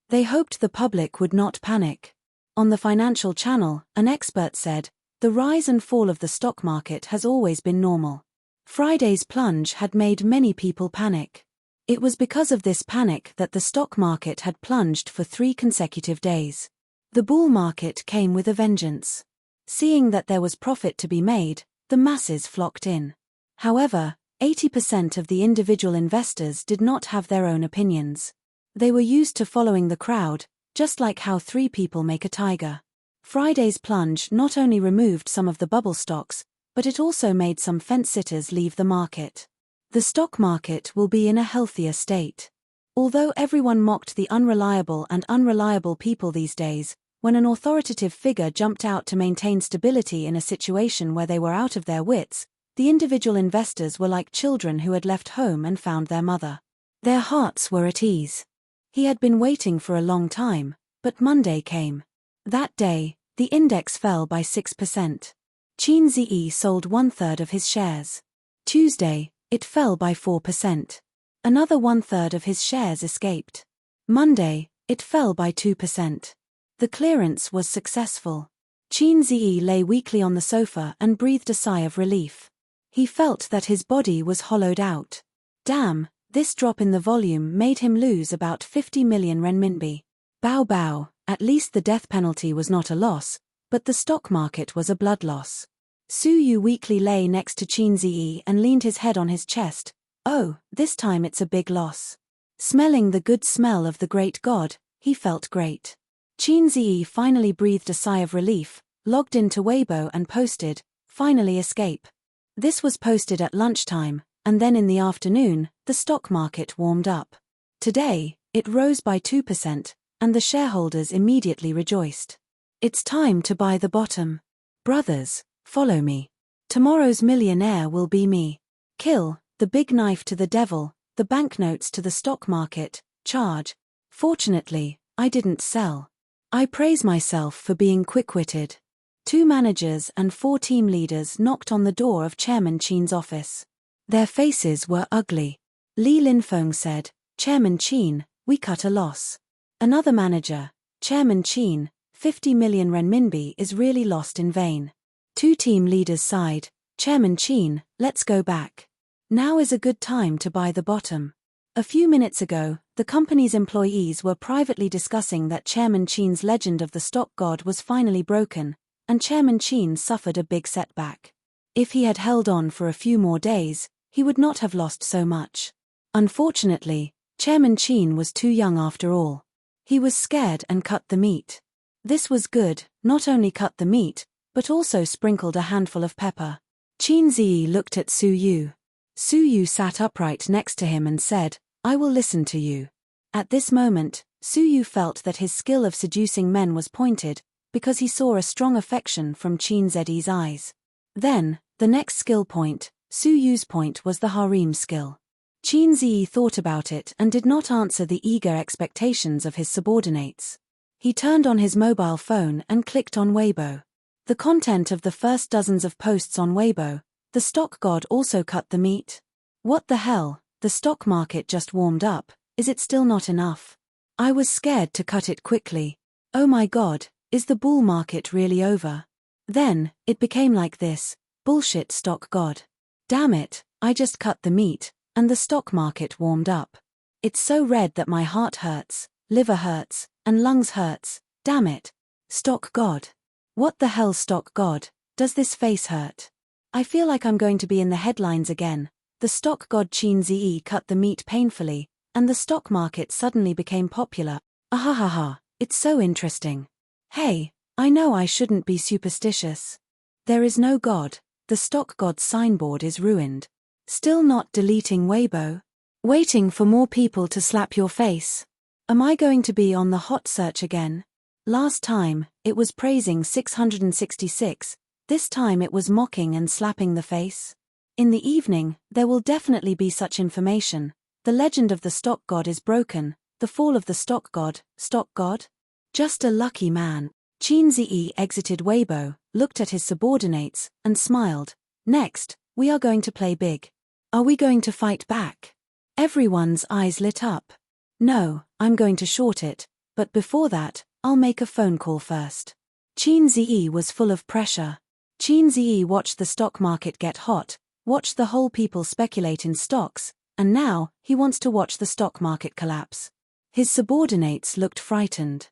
They hoped the public would not panic. On the financial channel, an expert said, the rise and fall of the stock market has always been normal. Friday's plunge had made many people panic. It was because of this panic that the stock market had plunged for 3 consecutive days. The bull market came with a vengeance. Seeing that there was profit to be made, the masses flocked in. However, 80% of the individual investors did not have their own opinions. They were used to following the crowd, just like how 3 people make a tiger. Friday's plunge not only removed some of the bubble stocks, but it also made some fence-sitters leave the market. The stock market will be in a healthier state. Although everyone mocked the unreliable and unreliable people these days, when an authoritative figure jumped out to maintain stability in a situation where they were out of their wits, the individual investors were like children who had left home and found their mother. Their hearts were at ease. He had been waiting for a long time, but Monday came. That day, the index fell by 6%. Qin sold 1/3 of his shares. Tuesday, it fell by 4%. Another 1/3 of his shares escaped. Monday, it fell by 2%. The clearance was successful. Qin lay weakly on the sofa and breathed a sigh of relief. He felt that his body was hollowed out. Damn, this drop in the volume made him lose about 50 million renminbi. Bow bow, at least the death penalty was not a loss, but the stock market was a blood loss. Su Yu weakly lay next to Qin and leaned his head on his chest. Oh, this time it's a big loss. Smelling the good smell of the great god, he felt great. Qin finally breathed a sigh of relief, logged into Weibo and posted, "Finally escape." This was posted at lunchtime, and then in the afternoon, the stock market warmed up. Today, it rose by 2%, and the shareholders immediately rejoiced. It's time to buy the bottom. Brothers, follow me. Tomorrow's millionaire will be me. Kill, the big knife to the devil, the banknotes to the stock market, charge. Fortunately, I didn't sell. I praise myself for being quick-witted. 2 managers and 4 team leaders knocked on the door of Chairman Qin's office. Their faces were ugly. Li Linfeng said, "Chairman Qin, we cut a loss." Another manager, "Chairman Qin, 50 million renminbi is really lost in vain." 2 team leaders sighed, "Chairman Qin, let's go back. Now is a good time to buy the bottom." A few minutes ago, the company's employees were privately discussing that Chairman Qin's legend of the stock god was finally broken, and Chairman Qin suffered a big setback. If he had held on for a few more days, he would not have lost so much. Unfortunately, Chairman Qin was too young after all. He was scared and cut the meat. This was good, not only cut the meat, but also sprinkled a handful of pepper. Qin looked at Su Yu. Su Yu sat upright next to him and said, "I will listen to you." At this moment, Su Yu felt that his skill of seducing men was pointed, because he saw a strong affection from Qin Zi's eyes. Then, the next skill point, Su Yu's point, was the harem skill. Qin thought about it and did not answer the eager expectations of his subordinates. He turned on his mobile phone and clicked on Weibo. The content of the first dozens of posts on Weibo, "The stock god also cut the meat. What the hell, the stock market just warmed up, is it still not enough? I was scared to cut it quickly. Oh my god, is the bull market really over?" Then, it became like this, "Bullshit stock god. Damn it, I just cut the meat, and the stock market warmed up. It's so red that my heart hurts, liver hurts, and lungs hurts, damn it. Stock god. What the hell stock god, does this face hurt? I feel like I'm going to be in the headlines again." The stock god Qin cut the meat painfully, and the stock market suddenly became popular. Ahahaha, it's so interesting. Hey, I know I shouldn't be superstitious. There is no god, the stock god's signboard is ruined. Still not deleting Weibo? Waiting for more people to slap your face? Am I going to be on the hot search again? Last time, it was praising 666, this time it was mocking and slapping the face. In the evening, there will definitely be such information. The legend of the stock god is broken, the fall of the stock god. Just a lucky man. Qin exited Weibo, looked at his subordinates, and smiled. Next, we are going to play big. Are we going to fight back? Everyone's eyes lit up. No, I'm going to short it, but before that, I'll make a phone call first. Qin was full of pressure. Qin watched the stock market get hot, watched the whole people speculate in stocks, and now, he wants to watch the stock market collapse. His subordinates looked frightened.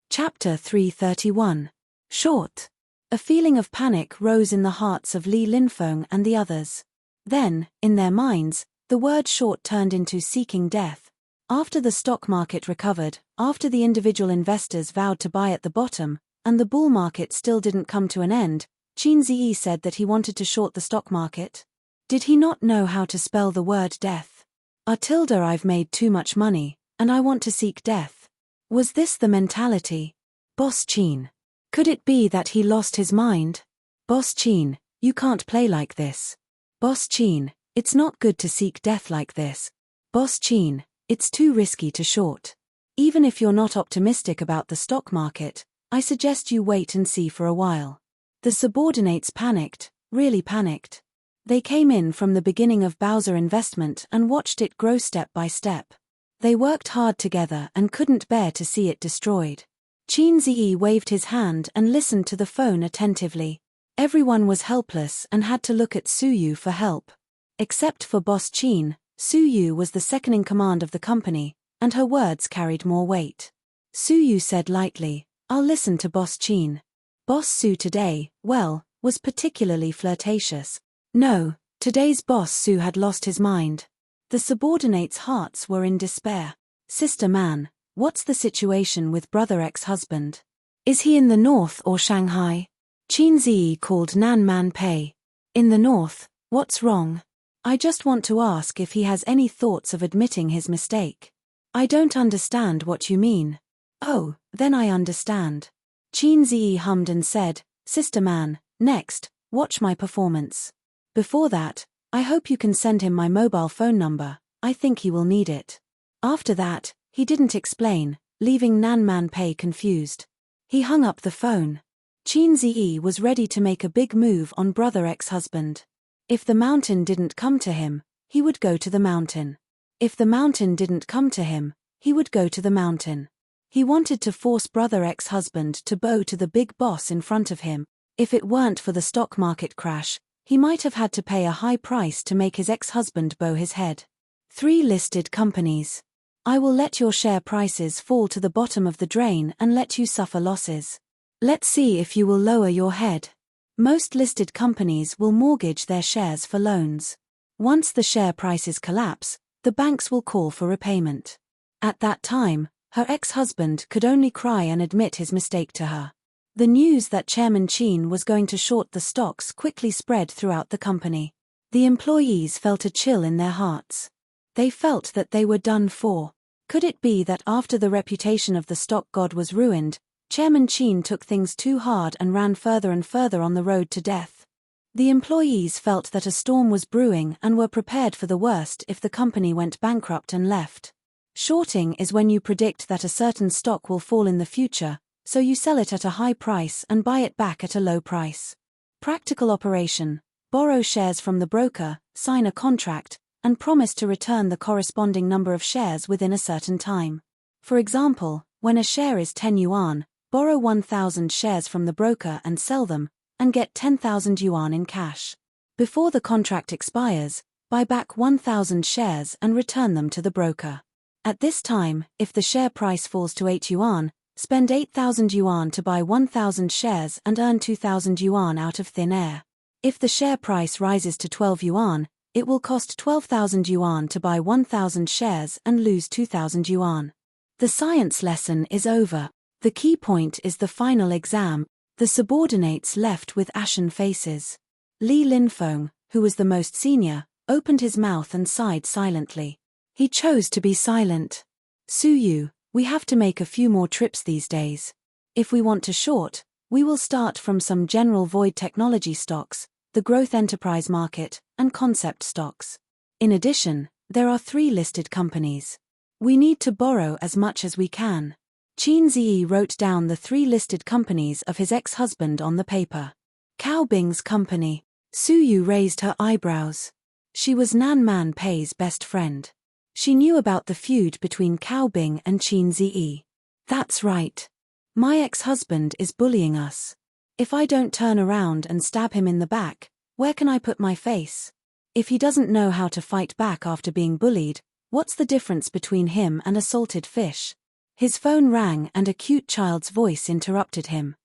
Chapter 331. Short. A feeling of panic rose in the hearts of Li Linfeng and the others. Then, in their minds, the word short turned into seeking death. After the stock market recovered, after the individual investors vowed to buy at the bottom, and the bull market still didn't come to an end, Qin Ziyi said that he wanted to short the stock market. Did he not know how to spell the word death? I've made too much money, and I want to seek death. Was this the mentality? Boss Qin. Could it be that he lost his mind? Boss Qin, you can't play like this. Boss Qin, it's not good to seek death like this. Boss Qin, it's too risky to short. Even if you're not optimistic about the stock market, I suggest you wait and see for a while. The subordinates panicked, really panicked. They came in from the beginning of Bowser investment and watched it grow step by step. They worked hard together and couldn't bear to see it destroyed. Qin Ziyi waved his hand and listened to the phone attentively. Everyone was helpless and had to look at Su Yu for help. Except for Boss Qin, Su Yu was the second in command of the company, and her words carried more weight. Su Yu said lightly, "I'll listen to Boss Qin." Boss Su today, well, was particularly flirtatious. No, today's Boss Su had lost his mind. The subordinates' hearts were in despair. "Sister Man, what's the situation with brother ex-husband? Is he in the north or Shanghai?" Qin Ziyi called Nan Man Pei. "In the north, what's wrong? I just want to ask if he has any thoughts of admitting his mistake." "I don't understand what you mean." "Oh, then I understand." Qin Ziyi hummed and said, "Sister Man, next, watch my performance. Before that, I hope you can send him my mobile phone number, I think he will need it." After that, he didn't explain, leaving Nan Man Pei confused. He hung up the phone. Qin Ziyi was ready to make a big move on brother ex-husband. If the mountain didn't come to him, he would go to the mountain. If the mountain didn't come to him, he would go to the mountain. He wanted to force brother ex-husband to bow to the big boss in front of him. If it weren't for the stock market crash, he might have had to pay a high price to make his ex-husband bow his head. 3 listed companies. I will let your share prices fall to the bottom of the drain and let you suffer losses. Let's see if you will lower your head. Most listed companies will mortgage their shares for loans. Once the share prices collapse, the banks will call for repayment. At that time, her ex-husband could only cry and admit his mistake to her. The news that Chairman Qin was going to short the stocks quickly spread throughout the company. The employees felt a chill in their hearts. They felt that they were done for. Could it be that after the reputation of the stock god was ruined, Chairman Qin took things too hard and ran further and further on the road to death? The employees felt that a storm was brewing and were prepared for the worst if the company went bankrupt and left. Shorting is when you predict that a certain stock will fall in the future, so you sell it at a high price and buy it back at a low price. Practical operation: borrow shares from the broker, sign a contract, and promise to return the corresponding number of shares within a certain time. For example, when a share is 10 yuan, borrow 1,000 shares from the broker and sell them, and get 10,000 yuan in cash. Before the contract expires, buy back 1,000 shares and return them to the broker. At this time, if the share price falls to 8 yuan, spend 8,000 yuan to buy 1,000 shares and earn 2,000 yuan out of thin air. If the share price rises to 12 yuan, it will cost 12,000 yuan to buy 1,000 shares and lose 2,000 yuan. The science lesson is over. The key point is the final exam. The subordinates left with ashen faces. Li Linfeng, who was the most senior, opened his mouth and sighed silently. He chose to be silent. "Su Yu, we have to make a few more trips these days. If we want to short, we will start from some general void technology stocks, the growth enterprise market, and concept stocks. In addition, there are 3 listed companies. We need to borrow as much as we can." Qin Ziyi wrote down the 3 listed companies of his ex-husband on the paper. Cao Bing's company. Su Yu raised her eyebrows. She was Nan Man Pei's best friend. She knew about the feud between Cao Bing and Qin Ziyi. "That's right. My ex-husband is bullying us. If I don't turn around and stab him in the back, where can I put my face? If he doesn't know how to fight back after being bullied, what's the difference between him and a salted fish?" His phone rang and a cute child's voice interrupted him.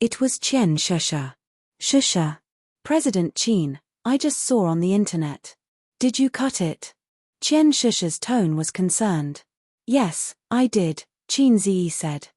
It was Qian Shusha. Shusha. President Qin, I just saw on the internet. Did you cut it? Qian Shusha's tone was concerned. Yes, I did, Qin Ziyi said.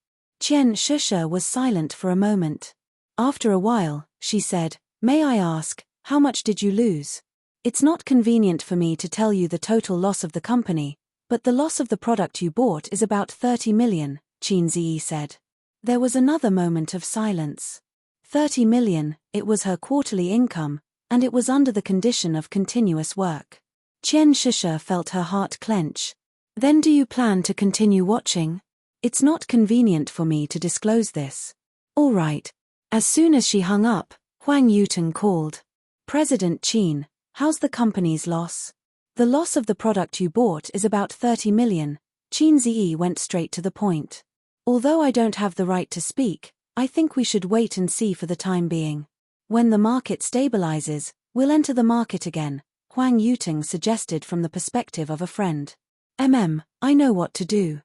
Qian Shusha was silent for a moment. After a while, she said, may I ask, how much did you lose? It's not convenient for me to tell you the total loss of the company, but the loss of the product you bought is about 30 million, Qin Ziyi said. There was another moment of silence. 30 million, it was her quarterly income, and it was under the condition of continuous work. Qian Shusha felt her heart clench. Then do you plan to continue watching? It's not convenient for me to disclose this. All right. As soon as she hung up, Huang Yuteng called. President Qin, how's the company's loss? The loss of the product you bought is about 30 million, Qin Ziyi went straight to the point. Although I don't have the right to speak, I think we should wait and see for the time being. When the market stabilizes, we'll enter the market again, Huang Yuteng suggested from the perspective of a friend. I know what to do.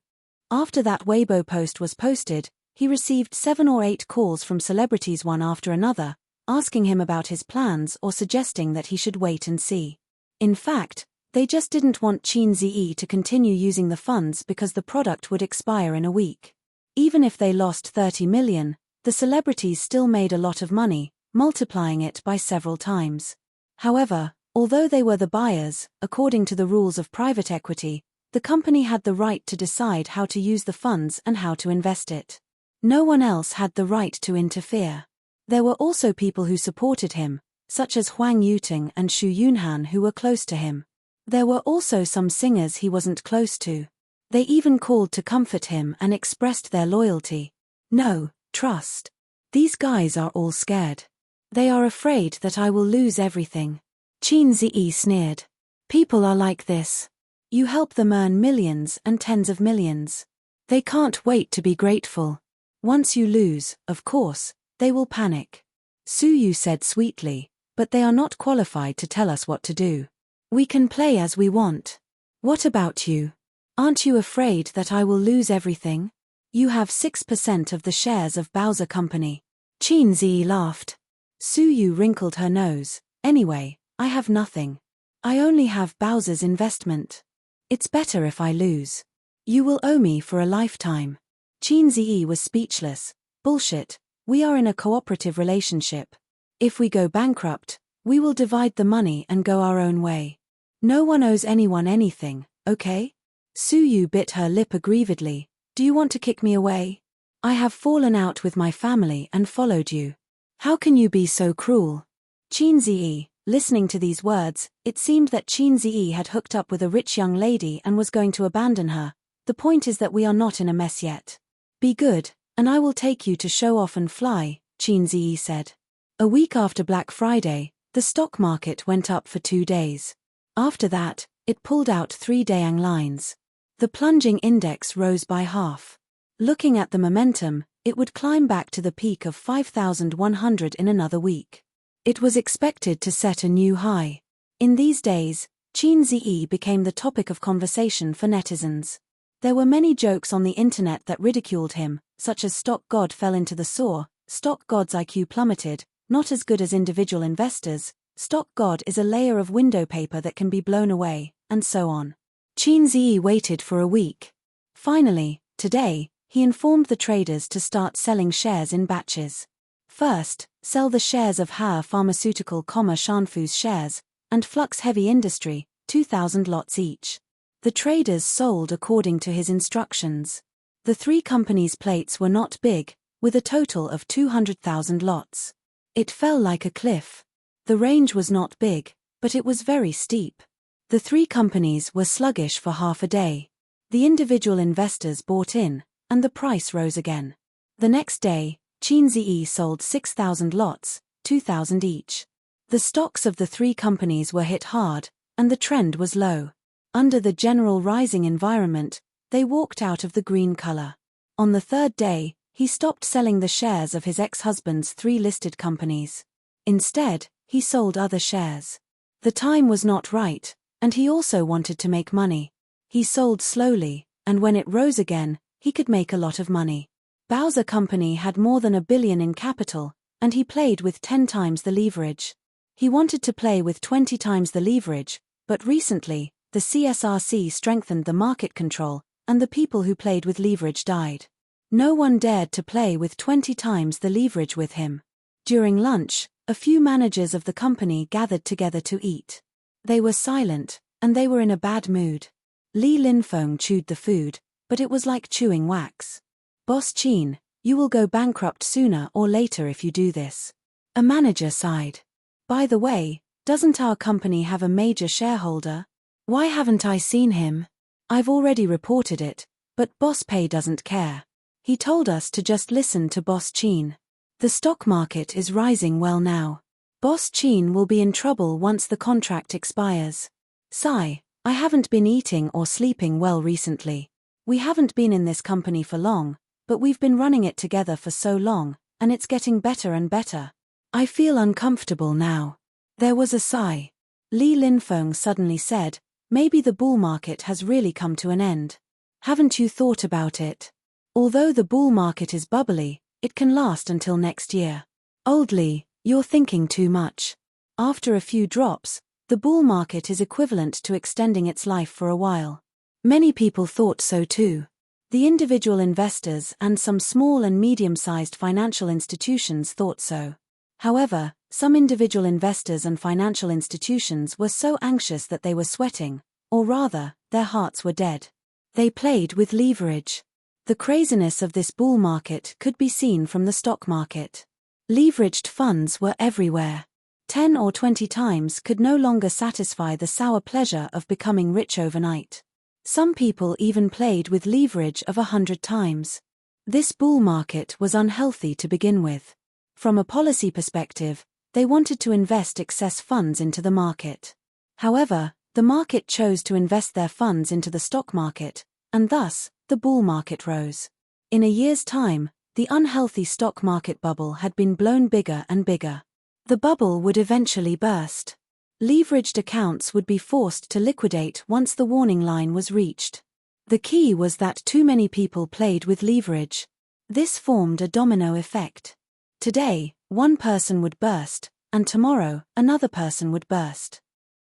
After that Weibo post was posted, he received 7 or 8 calls from celebrities one after another, asking him about his plans or suggesting that he should wait and see. In fact, they just didn't want Qin Ziyi to continue using the funds because the product would expire in a week. Even if they lost 30 million, the celebrities still made a lot of money, multiplying it by several times. However, although they were the buyers, according to the rules of private equity, the company had the right to decide how to use the funds and how to invest it. No one else had the right to interfere. There were also people who supported him, such as Huang Yuteng and Xu Yunhan who were close to him. There were also some singers he wasn't close to. They even called to comfort him and expressed their loyalty. No, trust. These guys are all scared. They are afraid that I will lose everything. Qin Ziyi sneered. People are like this. You help them earn millions and tens of millions. They can't wait to be grateful. Once you lose, of course, they will panic. Su Yu said sweetly, but they are not qualified to tell us what to do. We can play as we want. What about you? Aren't you afraid that I will lose everything? You have 6% of the shares of Bowser Company. Qin Ziyi laughed. Su Yu wrinkled her nose. Anyway, I have nothing. I only have Bowser's investment. It's better if I lose. You will owe me for a lifetime. Qin Ziyi was speechless. Bullshit, we are in a cooperative relationship. If we go bankrupt, we will divide the money and go our own way. No one owes anyone anything, okay? Su Yu bit her lip aggrievedly. Do you want to kick me away? I have fallen out with my family and followed you. How can you be so cruel? Qin Ziyi, listening to these words, it seemed that Qin Ziyi had hooked up with a rich young lady and was going to abandon her. The point is that we are not in a mess yet. Be good, and I will take you to show off and fly, Qin Ziyi said. A week after Black Friday, the stock market went up for 2 days. After that, it pulled out 3 Dayang lines. The plunging index rose by half. Looking at the momentum, it would climb back to the peak of 5,100 in another week. It was expected to set a new high. In these days, Qin Ziyi became the topic of conversation for netizens. There were many jokes on the internet that ridiculed him, such as stock god fell into the sewer, stock god's IQ plummeted, not as good as individual investors, stock god is a layer of window paper that can be blown away, and so on. Qin Ziyi waited for a week. Finally, today, he informed the traders to start selling shares in batches. First, sell the shares of Ha Pharmaceutical, Shanfu's shares, and Flux Heavy Industry, 2,000 lots each. The traders sold according to his instructions. The 3 companies' plates were not big, with a total of 200,000 lots. It fell like a cliff. The range was not big, but it was very steep. The 3 companies were sluggish for half a day. The individual investors bought in, and the price rose again. The next day, Qin Ziyi sold 6,000 lots, 2,000 each. The stocks of the 3 companies were hit hard, and the trend was low. Under the general rising environment, they walked out of the green color. On the 3rd day, he stopped selling the shares of his ex-husband's 3 listed companies. Instead, he sold other shares. The time was not right, and he also wanted to make money. He sold slowly, and when it rose again, he could make a lot of money. Bowser Company had more than $1 billion in capital, and he played with 10 times the leverage. He wanted to play with 20 times the leverage, but recently, the CSRC strengthened the market control, and the people who played with leverage died. No one dared to play with 20 times the leverage with him. During lunch, a few managers of the company gathered together to eat. They were silent, and they were in a bad mood. Li Linfeng chewed the food, but it was like chewing wax. "Boss Qin, you will go bankrupt sooner or later if you do this." A manager sighed. "By the way, doesn't our company have a major shareholder? Why haven't I seen him? I've already reported it, but Boss Pei doesn't care. He told us to just listen to Boss Qin. The stock market is rising well now. Boss Qin will be in trouble once the contract expires. Sigh, I haven't been eating or sleeping well recently. We haven't been in this company for long, but we've been running it together for so long, and it's getting better and better. I feel uncomfortable now." There was a sigh. Li Linfeng suddenly said, "Maybe the bull market has really come to an end. Haven't you thought about it? Although the bull market is bubbly, it can last until next year. Old Li, you're thinking too much. After a few drops, the bull market is equivalent to extending its life for a while." Many people thought so too. The individual investors and some small and medium-sized financial institutions thought so. However, some individual investors and financial institutions were so anxious that they were sweating, or rather, their hearts were dead. They played with leverage. The craziness of this bull market could be seen from the stock market. Leveraged funds were everywhere. 10 or 20 times could no longer satisfy the sour pleasure of becoming rich overnight. Some people even played with leverage of 100 times. This bull market was unhealthy to begin with. From a policy perspective, they wanted to invest excess funds into the market. However, the market chose to invest their funds into the stock market, and thus, the bull market rose. In a year's time, the unhealthy stock market bubble had been blown bigger and bigger. The bubble would eventually burst. Leveraged accounts would be forced to liquidate once the warning line was reached. The key was that too many people played with leverage. This formed a domino effect. Today, one person would burst, and tomorrow, another person would burst.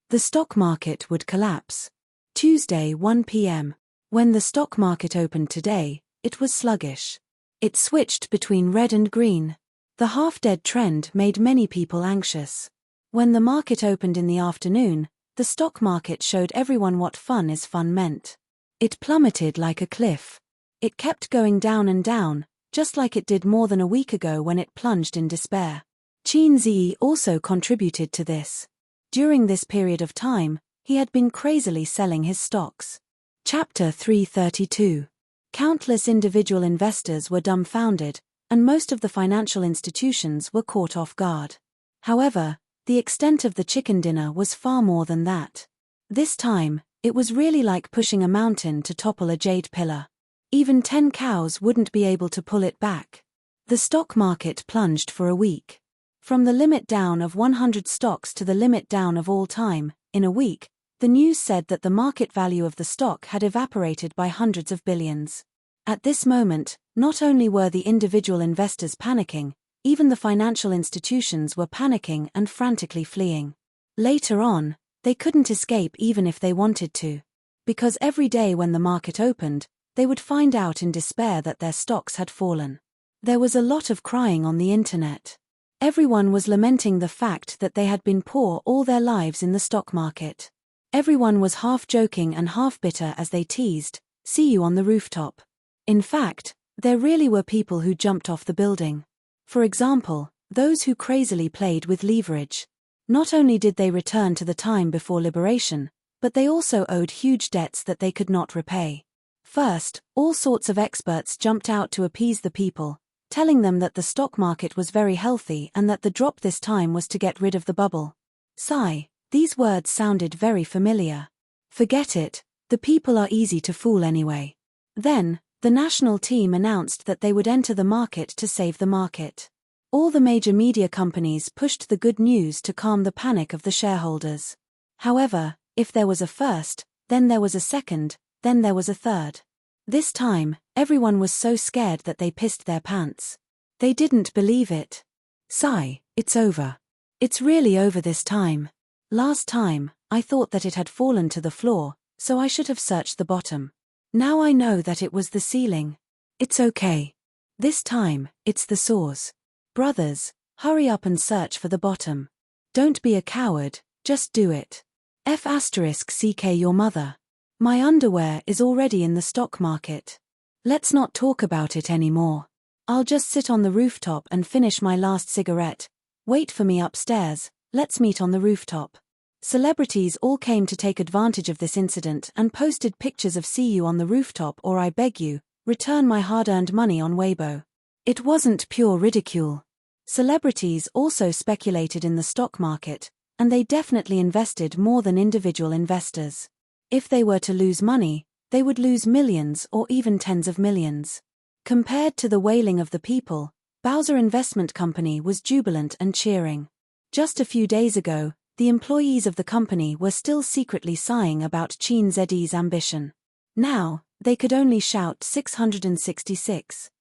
The stock market would collapse. Tuesday 1 p.m. When the stock market opened today, it was sluggish. It switched between red and green. The half-dead trend made many people anxious. When the market opened in the afternoon, the stock market showed everyone what fun is fun meant. It plummeted like a cliff. It kept going down and down, just like it did more than a week ago when it plunged in despair. Qin Ziyi also contributed to this. During this period of time, he had been crazily selling his stocks. Chapter 332. Countless individual investors were dumbfounded, and most of the financial institutions were caught off guard. However, the extent of the chicken dinner was far more than that. This time, it was really like pushing a mountain to topple a jade pillar. Even 10 cows wouldn't be able to pull it back. The stock market plunged for a week. From the limit down of 100 stocks to the limit down of all time, in a week, the news said that the market value of the stock had evaporated by hundreds of billions. At this moment, not only were the individual investors panicking, even the financial institutions were panicking and frantically fleeing. Later on, they couldn't escape even if they wanted to. Because every day when the market opened, they would find out in despair that their stocks had fallen. There was a lot of crying on the internet. Everyone was lamenting the fact that they had been poor all their lives in the stock market. Everyone was half joking and half bitter as they teased, "See you on the rooftop." In fact, there really were people who jumped off the building. For example, those who crazily played with leverage. Not only did they return to the time before liberation, but they also owed huge debts that they could not repay. First, all sorts of experts jumped out to appease the people, telling them that the stock market was very healthy and that the drop this time was to get rid of the bubble. Sigh, these words sounded very familiar. Forget it, the people are easy to fool anyway. Then, the national team announced that they would enter the market to save the market. All the major media companies pushed the good news to calm the panic of the shareholders. However, if there was a first, then there was a second, then there was a third. This time, everyone was so scared that they pissed their pants. They didn't believe it. Sigh, it's over. It's really over this time. Last time, I thought that it had fallen to the floor, so I should have searched the bottom. Now I know that it was the ceiling. It's okay. This time, it's the saws. Brothers, hurry up and search for the bottom. Don't be a coward, just do it. F***ck your mother. My underwear is already in the stock market. Let's not talk about it anymore. I'll just sit on the rooftop and finish my last cigarette. Wait for me upstairs, let's meet on the rooftop. Celebrities all came to take advantage of this incident and posted pictures of "see you on the rooftop" or "I beg you, return my hard-earned money" on Weibo. It wasn't pure ridicule. Celebrities also speculated in the stock market, and they definitely invested more than individual investors. If they were to lose money, they would lose millions or even tens of millions. Compared to the wailing of the people, Bowser Investment Company was jubilant and cheering. Just a few days ago, the employees of the company were still secretly sighing about Qin Zhi's ambition. Now, they could only shout 666.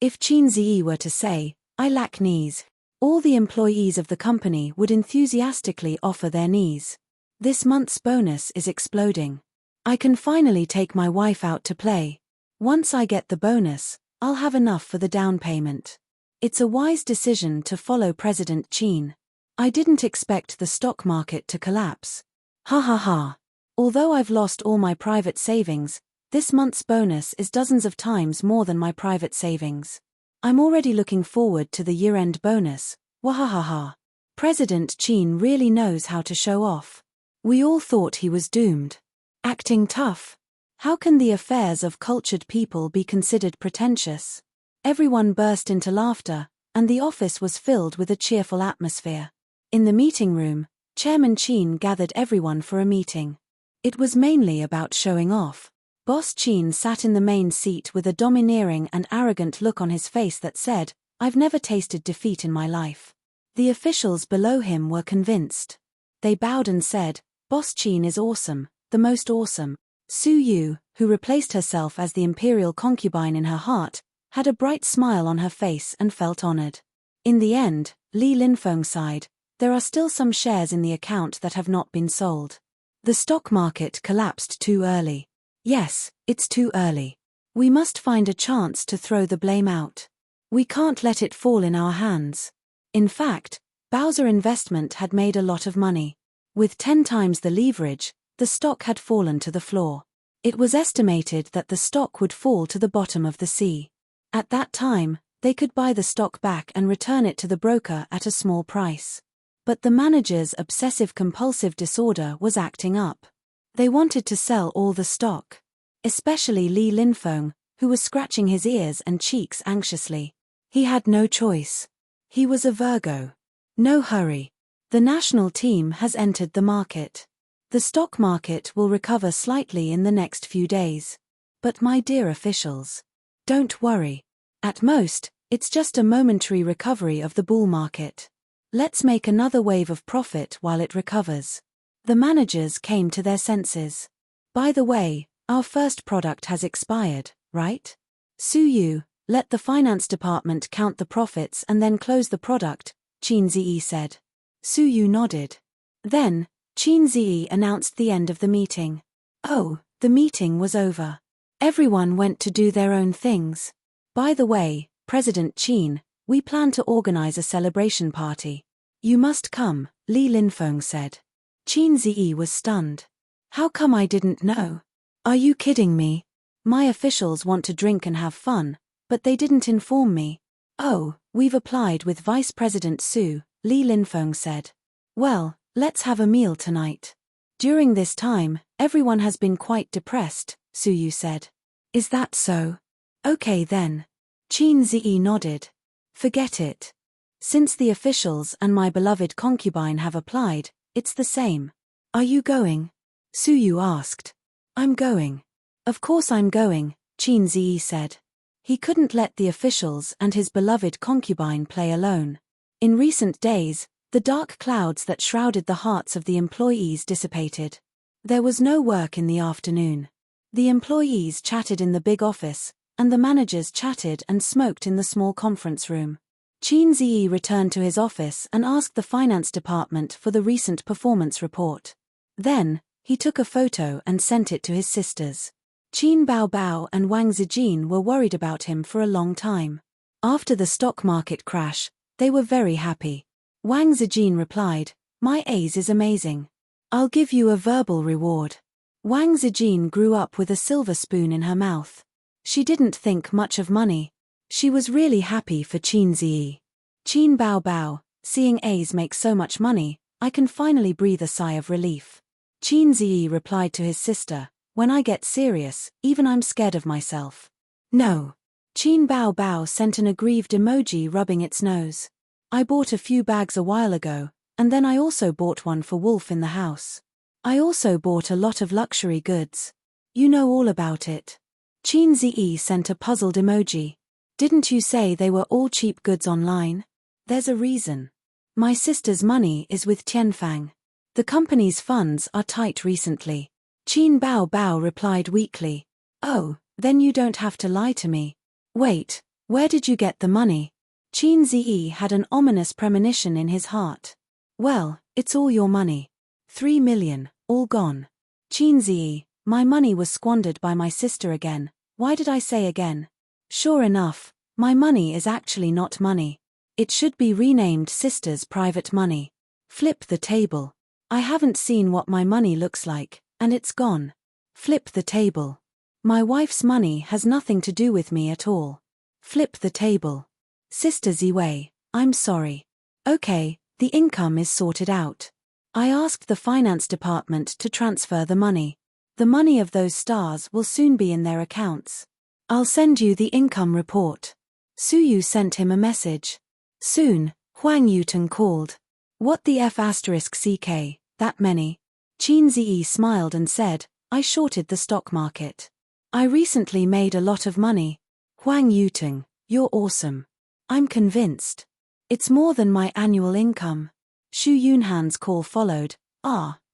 If Qin Zhi were to say, "I lack knees," all the employees of the company would enthusiastically offer their knees. This month's bonus is exploding. I can finally take my wife out to play. Once I get the bonus, I'll have enough for the down payment. It's a wise decision to follow President Qin. I didn't expect the stock market to collapse. Ha ha ha. Although I've lost all my private savings, this month's bonus is dozens of times more than my private savings. I'm already looking forward to the year-end bonus. Wahahaha. President Qin really knows how to show off. We all thought he was doomed. Acting tough. How can the affairs of cultured people be considered pretentious? Everyone burst into laughter, and the office was filled with a cheerful atmosphere. In the meeting room, Chairman Qin gathered everyone for a meeting. It was mainly about showing off. Boss Qin sat in the main seat with a domineering and arrogant look on his face that said, "I've never tasted defeat in my life." The officials below him were convinced. They bowed and said, "Boss Qin is awesome, the most awesome." Su Yu, who replaced herself as the imperial concubine in her heart, had a bright smile on her face and felt honored. In the end, Li Linfeng sighed, "There are still some shares in the account that have not been sold. The stock market collapsed too early. Yes, it's too early. We must find a chance to throw the blame out. We can't let it fall in our hands." In fact, Bowser Investment had made a lot of money. With 10 times the leverage, the stock had fallen to the floor. It was estimated that the stock would fall to the bottom of the sea. At that time, they could buy the stock back and return it to the broker at a small price. But the manager's obsessive-compulsive disorder was acting up. They wanted to sell all the stock. Especially Li Linfeng, who was scratching his ears and cheeks anxiously. He had no choice. He was a Virgo. No hurry. The national team has entered the market. The stock market will recover slightly in the next few days. But my dear officials, don't worry. At most, it's just a momentary recovery of the bull market. Let's make another wave of profit while it recovers. The managers came to their senses. By the way, our first product has expired, right? Su Yu, let the finance department count the profits and then close the product, Qin Zhi said. Su Yu nodded. Then, Qin Zhi announced the end of the meeting. Oh, the meeting was over. Everyone went to do their own things. By the way, President Qin, we plan to organize a celebration party. You must come, Li Linfeng said. Qin Zhi was stunned. How come I didn't know? Are you kidding me? My officials want to drink and have fun, but they didn't inform me. Oh, we've applied with Vice President Su, Li Linfeng said. Well, let's have a meal tonight. During this time, everyone has been quite depressed, Su Yu said. Is that so? Okay then. Qin Zhi nodded. Forget it. Since the officials and my beloved concubine have applied, it's the same. Are you going? Su Yu asked. I'm going. Of course I'm going, Qin Zhi said. He couldn't let the officials and his beloved concubine play alone. In recent days, the dark clouds that shrouded the hearts of the employees dissipated. There was no work in the afternoon. The employees chatted in the big office, and the managers chatted and smoked in the small conference room. Qin Ziyi returned to his office and asked the finance department for the recent performance report. Then, he took a photo and sent it to his sisters. Qin Baobao and Wang Zijin were worried about him for a long time. After the stock market crash, they were very happy. Wang Zijin replied, "My A's is amazing. I'll give you a verbal reward." Wang Zijin grew up with a silver spoon in her mouth. She didn't think much of money. She was really happy for Qin Ziyi. Qin Baobao, seeing A's make so much money, I can finally breathe a sigh of relief. Qin Ziyi replied to his sister, "When I get serious, even I'm scared of myself." No. Qin Baobao sent an aggrieved emoji rubbing its nose. "I bought a few bags a while ago, and then I also bought one for Wolf in the house. I also bought a lot of luxury goods. You know all about it." Qin Ziyi sent a puzzled emoji. "Didn't you say they were all cheap goods online?" "There's a reason. My sister's money is with Tianfang. The company's funds are tight recently." Qin Baobao replied weakly, "Oh, then you don't have to lie to me. Wait, where did you get the money?" Qin Ziyi had an ominous premonition in his heart. "Well, it's all your money. 3 million, all gone." Qin Ziyi, "My money was squandered by my sister again." Why did I say again? Sure enough, my money is actually not money. It should be renamed sister's private money. Flip the table. I haven't seen what my money looks like, and it's gone. Flip the table. My wife's money has nothing to do with me at all. Flip the table. Sister Ziwei, I'm sorry. Okay, the income is sorted out. I asked the finance department to transfer the money. The money of those stars will soon be in their accounts. I'll send you the income report. Suyu sent him a message. Soon, Huang Yuteng called. What the F***ck, that many? Qin Ziyi smiled and said, I shorted the stock market. I recently made a lot of money. Huang Yuteng, you're awesome. I'm convinced. It's more than my annual income. Xu Yunhan's call followed.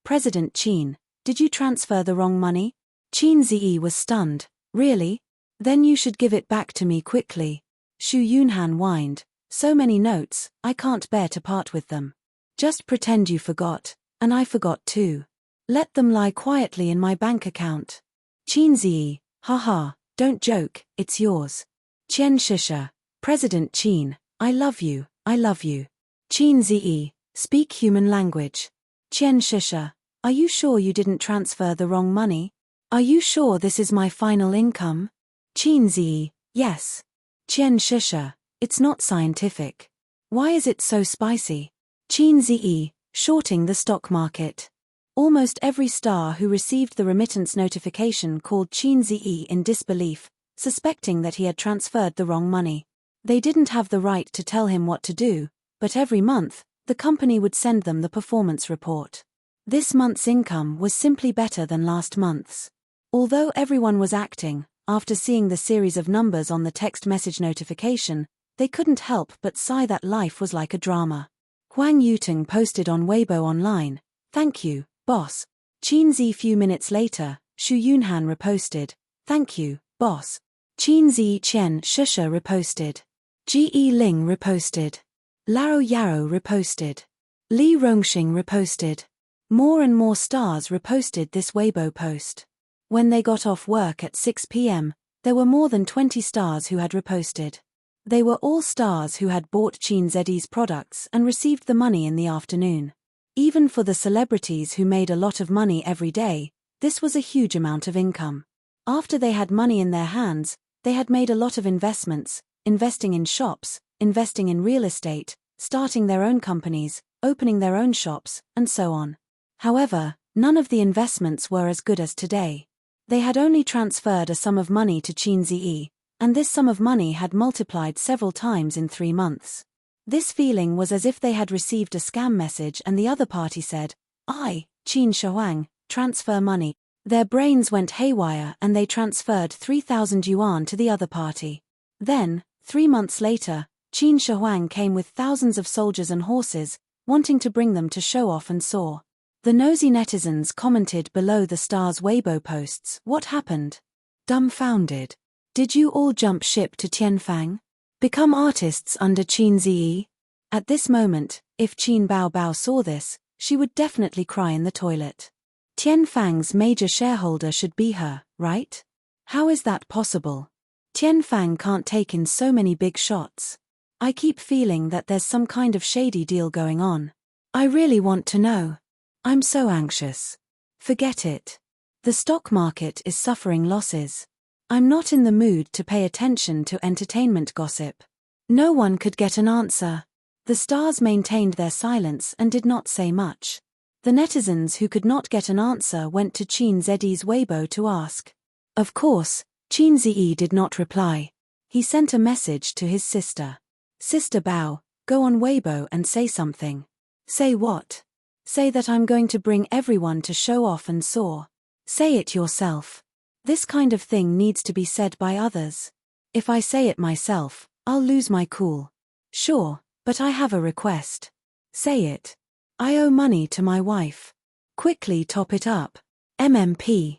President Qin, did you transfer the wrong money? Qin Ziyi was stunned. Really? Then you should give it back to me quickly. Xu Yunhan whined. So many notes, I can't bear to part with them. Just pretend you forgot, and I forgot too. Let them lie quietly in my bank account. Qin Ziyi, haha, don't joke, it's yours. Qian Shisha, President Qin, I love you, I love you. Qin Ziyi, speak human language. Qian Shisha, are you sure you didn't transfer the wrong money? Are you sure this is my final income? Qin Ziyi, yes. Qian Shisha, it's not scientific. Why is it so spicy? Qin Ziyi, shorting the stock market. Almost every star who received the remittance notification called Qin Ziyi in disbelief, suspecting that he had transferred the wrong money. They didn't have the right to tell him what to do, but every month, the company would send them the performance report. This month's income was simply better than last month's. Although everyone was acting, after seeing the series of numbers on the text message notification, they couldn't help but sigh that life was like a drama. Huang Yuteng posted on Weibo online, Thank you, boss. Qin Ziyi few minutes later, Xu Yunhan reposted, Thank you, boss. Qin Ziyi Qian Shisha reposted. Ge Ling reposted. Lao Yaro reposted. Li Rongxing reposted. More and more stars reposted this Weibo post. When they got off work at 6 p.m., there were more than 20 stars who had reposted. They were all stars who had bought Qin Ziyi's products and received the money in the afternoon. Even for the celebrities who made a lot of money every day, this was a huge amount of income. After they had money in their hands, they had made a lot of investments, investing in shops, investing in real estate, starting their own companies, opening their own shops, and so on. However, none of the investments were as good as today. They had only transferred a sum of money to Qin Ziyi, and this sum of money had multiplied several times in 3 months. This feeling was as if they had received a scam message and the other party said, Qin Shuang, transfer money. Their brains went haywire and they transferred 3,000 yuan to the other party. Then, 3 months later, Qin Shuang came with thousands of soldiers and horses, wanting to bring them to show off and soar. The nosy netizens commented below the star's Weibo posts. What happened? Dumbfounded. Did you all jump ship to Tianfang? Become artists under Qin Ziyi? At this moment, if Qin Baobao saw this, she would definitely cry in the toilet. Tianfang's major shareholder should be her, right? How is that possible? Tianfang can't take in so many big shots. I keep feeling that there's some kind of shady deal going on. I really want to know. I'm so anxious. Forget it. The stock market is suffering losses. I'm not in the mood to pay attention to entertainment gossip. No one could get an answer. The stars maintained their silence and did not say much. The netizens who could not get an answer went to Qin Ziyi's Weibo to ask. Of course, Qin Ziyi did not reply. He sent a message to his sister. Sister Bao, go on Weibo and say something. Say what? Say that I'm going to bring everyone to show off and soar. Say it yourself. This kind of thing needs to be said by others. If I say it myself, I'll lose my cool. Sure, but I have a request. Say it. I owe money to my wife. Quickly top it up. MMP.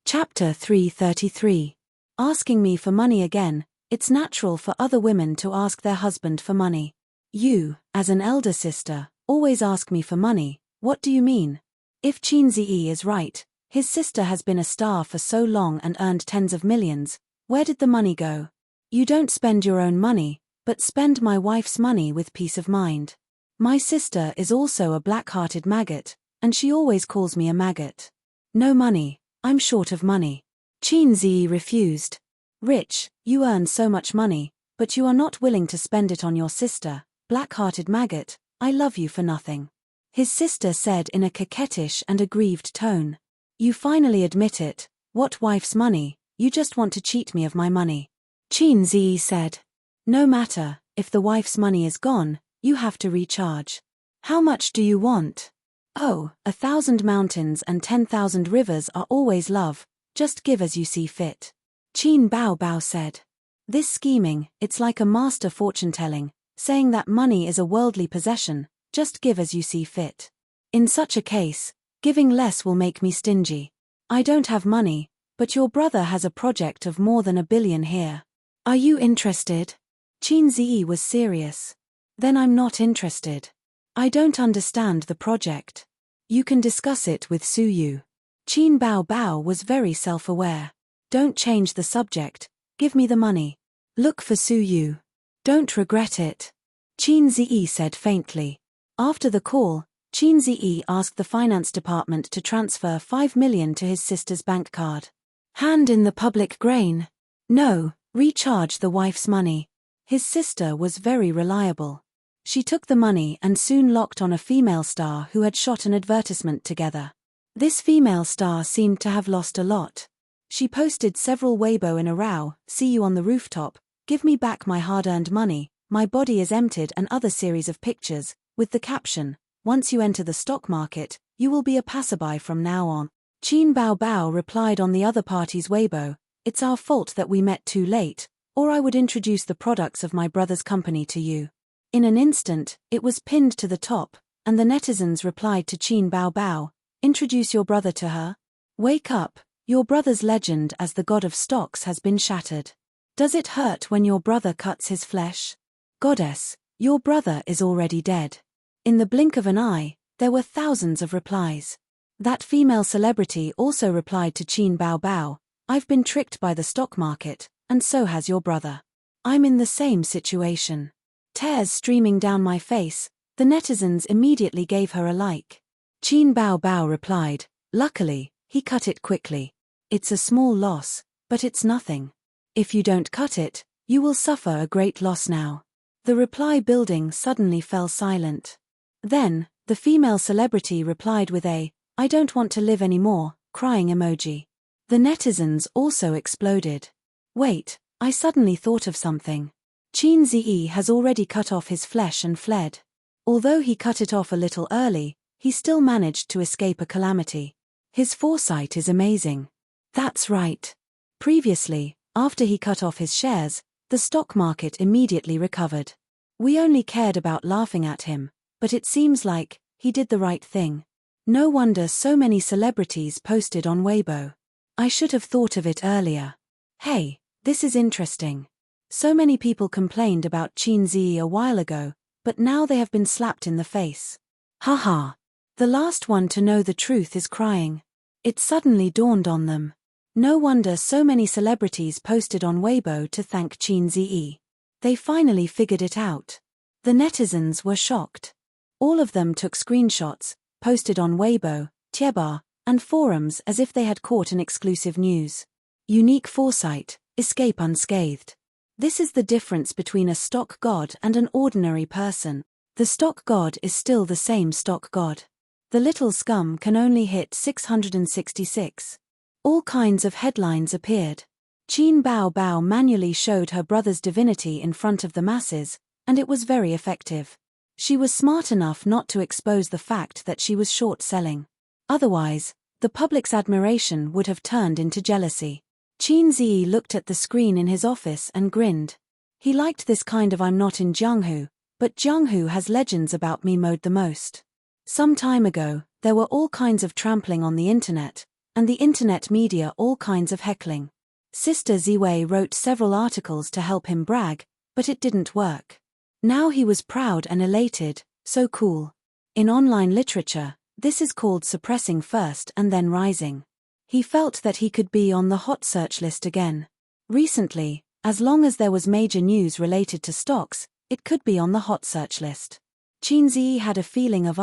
Chapter 333. Asking me for money again. It's natural for other women to ask their husband for money. You, as an elder sister, always ask me for money. What do you mean? If Qin Ziyi is right, his sister has been a star for so long and earned tens of millions. Where did the money go? You don't spend your own money, but spend my wife's money with peace of mind. My sister is also a black-hearted maggot, and she always calls me a maggot. No money, I'm short of money. Qin Ziyi refused. Rich, you earn so much money, but you are not willing to spend it on your sister. Black-hearted maggot, I love you for nothing. His sister said in a coquettish and aggrieved tone. You finally admit it. What wife's money? You just want to cheat me of my money. Qin Ziyi said. No matter, if the wife's money is gone, you have to recharge. How much do you want? Oh, 1,000 mountains and 10,000 rivers are always love, just give as you see fit. Qin Baobao said. This scheming, it's like a master fortune-telling, saying that money is a worldly possession, just give as you see fit. In such a case, giving less will make me stingy. I don't have money, but your brother has a project of more than 1 billion here. Are you interested? Qin Ziyi was serious. Then I'm not interested. I don't understand the project. You can discuss it with Su Yu. Qin Baobao was very self-aware. Don't change the subject, give me the money. Look for Su Yu. Don't regret it. Qin Ziyi said faintly. After the call, Qin Ziyi asked the finance department to transfer 5 million to his sister's bank card. Hand in the public grain. No, recharge the wife's money. His sister was very reliable. She took the money and soon locked on a female star who had shot an advertisement together. This female star seemed to have lost a lot. She posted several Weibo in a row, see you on the rooftop, give me back my hard-earned money, my body is emptied and other series of pictures, with the caption, once you enter the stock market, you will be a passerby from now on. Qin Baobao replied on the other party's Weibo, it's our fault that we met too late, or I would introduce the products of my brother's company to you. In an instant, it was pinned to the top, and the netizens replied to Qin Baobao, introduce your brother to her? Wake up, your brother's legend as the god of stocks has been shattered. Does it hurt when your brother cuts his flesh? Goddess, your brother is already dead. In the blink of an eye, there were thousands of replies. That female celebrity also replied to Qin Baobao, I've been tricked by the stock market, and so has your brother. I'm in the same situation. Tears streaming down my face, the netizens immediately gave her a like. Qin Baobao replied, luckily, he cut it quickly. It's a small loss, but it's nothing. If you don't cut it, you will suffer a great loss now. The reply building suddenly fell silent. Then, the female celebrity replied with a, I don't want to live anymore, crying emoji. The netizens also exploded. Wait, I suddenly thought of something. Qin Ziyi has already cut off his flesh and fled. Although he cut it off a little early, he still managed to escape a calamity. His foresight is amazing. That's right. Previously, after he cut off his shares, the stock market immediately recovered. We only cared about laughing at him, but it seems like he did the right thing. No wonder so many celebrities posted on Weibo. I should have thought of it earlier. Hey, this is interesting. So many people complained about Qin Ziyi a while ago, but now they have been slapped in the face. Haha. The last one to know the truth is crying. It suddenly dawned on them. No wonder so many celebrities posted on Weibo to thank Qin Ziyi. They finally figured it out. The netizens were shocked. All of them took screenshots, posted on Weibo, Tiebar, and forums as if they had caught an exclusive news. Unique foresight, escape unscathed. This is the difference between a stock god and an ordinary person. The stock god is still the same stock god. The little scum can only hit 666. All kinds of headlines appeared. Qin Bao Bao manually showed her brother's divinity in front of the masses, and it was very effective. She was smart enough not to expose the fact that she was short-selling. Otherwise, the public's admiration would have turned into jealousy. Qin Ziyi looked at the screen in his office and grinned. He liked this kind of I'm not in Jianghu, but Jianghu has legends about me mode the most. Some time ago, there were all kinds of trampling on the internet, and the internet media all kinds of heckling. Sister Ziwei wrote several articles to help him brag, but it didn't work. Now he was proud and elated, so cool. In online literature, this is called suppressing first and then rising. He felt that he could be on the hot search list again. Recently, as long as there was major news related to stocks, it could be on the hot search list. Qin Ziyi had a feeling of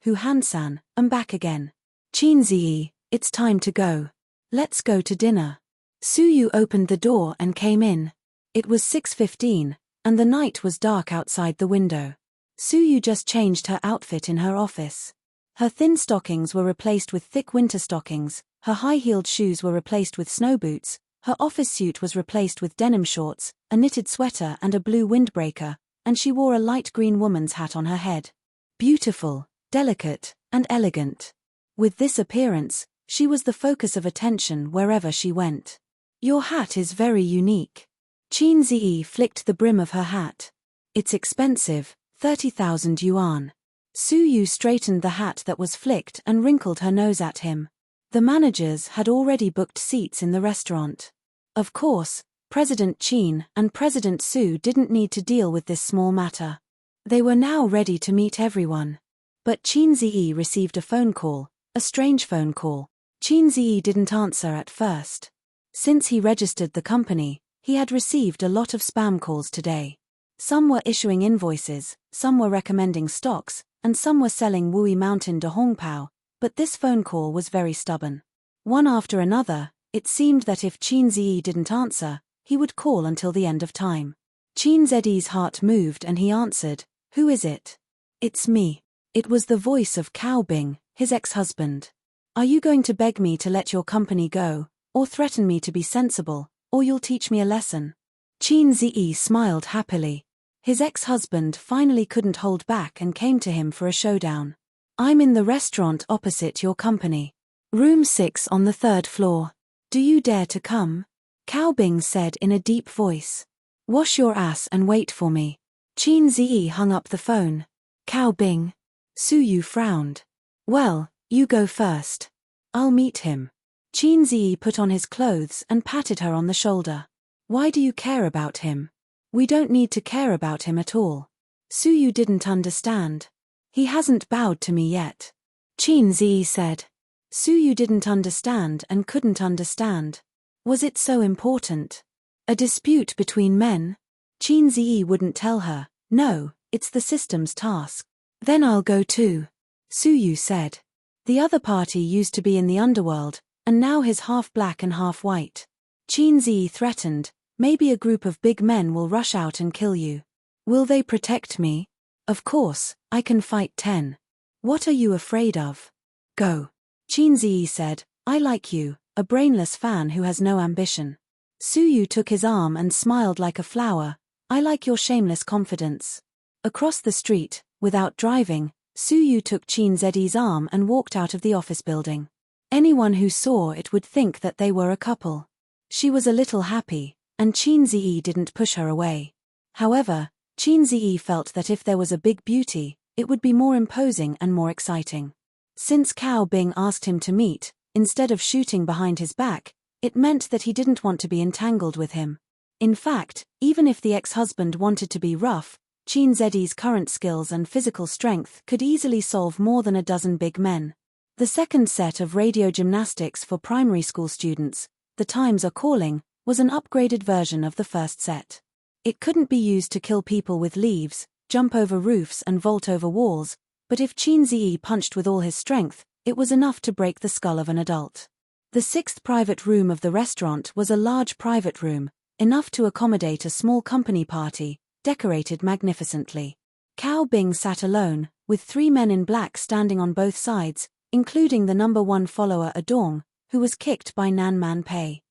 who Hansan, am back again. Qin Ziyi, it's time to go. Let's go to dinner. Suyu opened the door and came in. It was 6:15, and the night was dark outside the window. Suyu just changed her outfit in her office. Her thin stockings were replaced with thick winter stockings, her high-heeled shoes were replaced with snow boots, her office suit was replaced with denim shorts, a knitted sweater and a blue windbreaker, and she wore a light green woman's hat on her head. Beautiful, delicate, and elegant. With this appearance, she was the focus of attention wherever she went. Your hat is very unique. Qin Ziyi flicked the brim of her hat. It's expensive, 30,000 yuan. Suyu straightened the hat that was flicked and wrinkled her nose at him. The managers had already booked seats in the restaurant. Of course, President Qin and President Su didn't need to deal with this small matter. They were now ready to meet everyone. But Qin Ziyi received a phone call, a strange phone call. Qin Ziyi didn't answer at first. Since he registered the company, he had received a lot of spam calls today. Some were issuing invoices, some were recommending stocks, and some were selling Wui Mountain de Hongpao, but this phone call was very stubborn. One after another, it seemed that if Qin Ziyi didn't answer, he would call until the end of time. Qin Ziyi's heart moved and he answered, "Who is it?" "It's me." It was the voice of Cao Bing, his ex-husband. "Are you going to beg me to let your company go, or threaten me to be sensible, or you'll teach me a lesson?" Qin Ziyi smiled happily. His ex-husband finally couldn't hold back and came to him for a showdown. "I'm in the restaurant opposite your company. Room 6 on the 3rd floor. Do you dare to come?" Cao Bing said in a deep voice. "Wash your ass and wait for me." Qin Ziyi hung up the phone. "Cao Bing." Suyu frowned. "Well, you go first. I'll meet him." Qin Ziyi put on his clothes and patted her on the shoulder. "Why do you care about him?" "We don't need to care about him at all." Suyu didn't understand. "He hasn't bowed to me yet." Qin Ziyi said. Suyu didn't understand and couldn't understand. Was it so important? A dispute between men? Qin Ziyi wouldn't tell her. "No, it's the system's task." "Then I'll go too," Suyu said. The other party used to be in the underworld, and now he's half black and half white. Qin Ziyi threatened, "Maybe a group of big men will rush out and kill you. Will they protect me?" "Of course, I can fight 10. What are you afraid of? Go." Qin Ziyi said, "I like you, a brainless fan who has no ambition." Suyu took his arm and smiled like a flower. "I like your shameless confidence." Across the street, without driving, Suyu took Qin Ziyi's arm and walked out of the office building. Anyone who saw it would think that they were a couple. She was a little happy, and Qin Ziyi didn't push her away. However, Qin Ziyi felt that if there was a big beauty, it would be more imposing and more exciting. Since Cao Bing asked him to meet, instead of shooting behind his back, it meant that he didn't want to be entangled with him. In fact, even if the ex-husband wanted to be rough, Qin Zi's current skills and physical strength could easily solve more than a dozen big men. The second set of radio gymnastics for primary school students, The Times Are Calling, was an upgraded version of the first set. It couldn't be used to kill people with leaves, jump over roofs and vault over walls, but if Qin Zi punched with all his strength, it was enough to break the skull of an adult. The sixth private room of the restaurant was a large private room, enough to accommodate a small company party, decorated magnificently. Cao Bing sat alone, with 3 men in black standing on both sides, including the number 1 follower Adong, who was kicked by Nan Man Pei.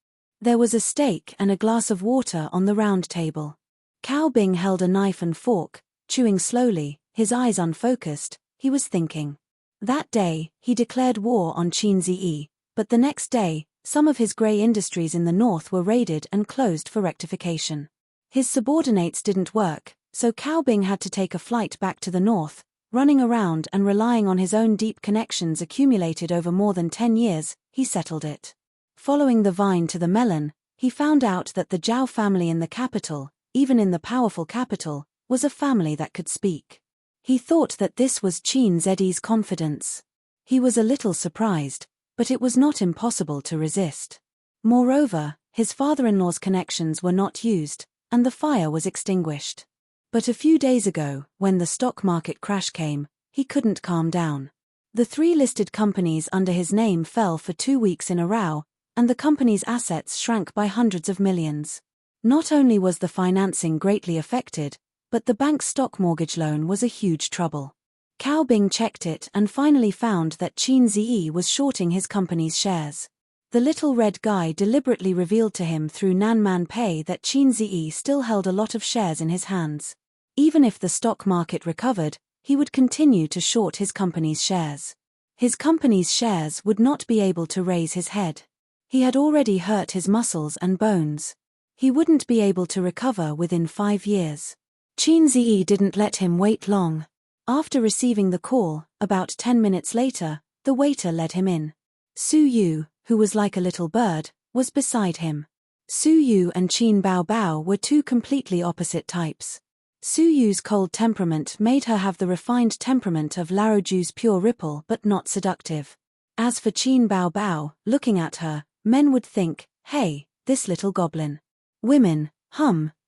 There was a steak and a glass of water on the round table. Cao Bing held a knife and fork, chewing slowly, his eyes unfocused. He was thinking. That day, he declared war on Qin Zi, but the next day, some of his grey industries in the north were raided and closed for rectification. His subordinates didn't work, so Cao Bing had to take a flight back to the north, running around and relying on his own deep connections accumulated over more than 10 years, he settled it. Following the vine to the melon, he found out that the Zhao family in the capital, even in the powerful capital, was a family that could speak. He thought that this was Qin Zi's confidence. He was a little surprised, but it was not impossible to resist. Moreover, his father-in-law's connections were not used, and the fire was extinguished. But a few days ago, when the stock market crash came, he couldn't calm down. The 3 listed companies under his name fell for 2 weeks in a row, and the company's assets shrank by hundreds of millions. Not only was the financing greatly affected, but the bank's stock mortgage loan was a huge trouble. Cao Bing checked it and finally found that Qin Zi was shorting his company's shares. The little red guy deliberately revealed to him through Nan Man Pei that Qin Zi still held a lot of shares in his hands. Even if the stock market recovered, he would continue to short his company's shares. His company's shares would not be able to raise his head. He had already hurt his muscles and bones. He wouldn't be able to recover within 5 years. Qin Zi didn't let him wait long. After receiving the call, about 10 minutes later, the waiter led him in. Su Yu, who was like a little bird, was beside him. Su Yu and Qin Bao Bao were 2 completely opposite types. Su Yu's cold temperament made her have the refined temperament of Laroju's pure ripple but not seductive. As for Qin Bao Bao, looking at her, men would think, hey, this little goblin. Women,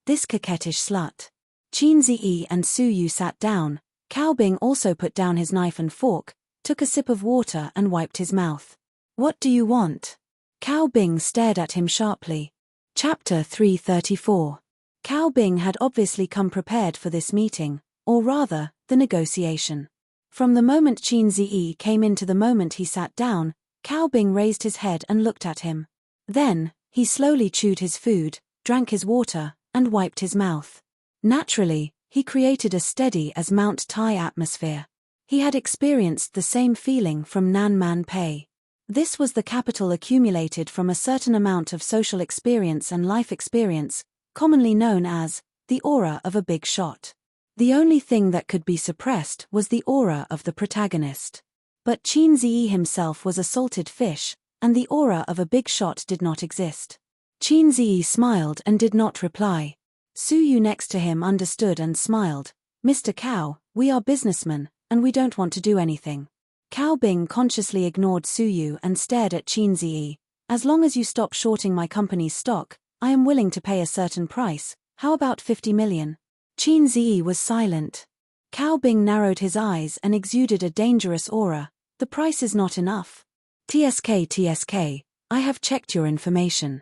this coquettish slut. Qin Zi and Su Yu sat down. Cao Bing also put down his knife and fork, took a sip of water and wiped his mouth. What do you want? Cao Bing stared at him sharply. Chapter 334. Cao Bing had obviously come prepared for this meeting, or rather, the negotiation. From the moment Qin Zi came in to the moment he sat down, Cao Bing raised his head and looked at him. Then, he slowly chewed his food, drank his water, and wiped his mouth. Naturally, he created a steady as Mount Tai atmosphere. He had experienced the same feeling from Nan Man Pei. This was the capital accumulated from a certain amount of social experience and life experience, commonly known as the aura of a big shot. The only thing that could be suppressed was the aura of the protagonist. But Qin Zi himself was a salted fish, and the aura of a big shot did not exist. Qin Zi smiled and did not reply. Su Yu next to him understood and smiled. Mr. Cao, we are businessmen, and we don't want to do anything. Cao Bing consciously ignored Su Yu and stared at Qin Zi. As long as you stop shorting my company's stock, I am willing to pay a certain price. How about 50 million? Qin Zi was silent. Cao Bing narrowed his eyes and exuded a dangerous aura. The price is not enough. TSK, I have checked your information.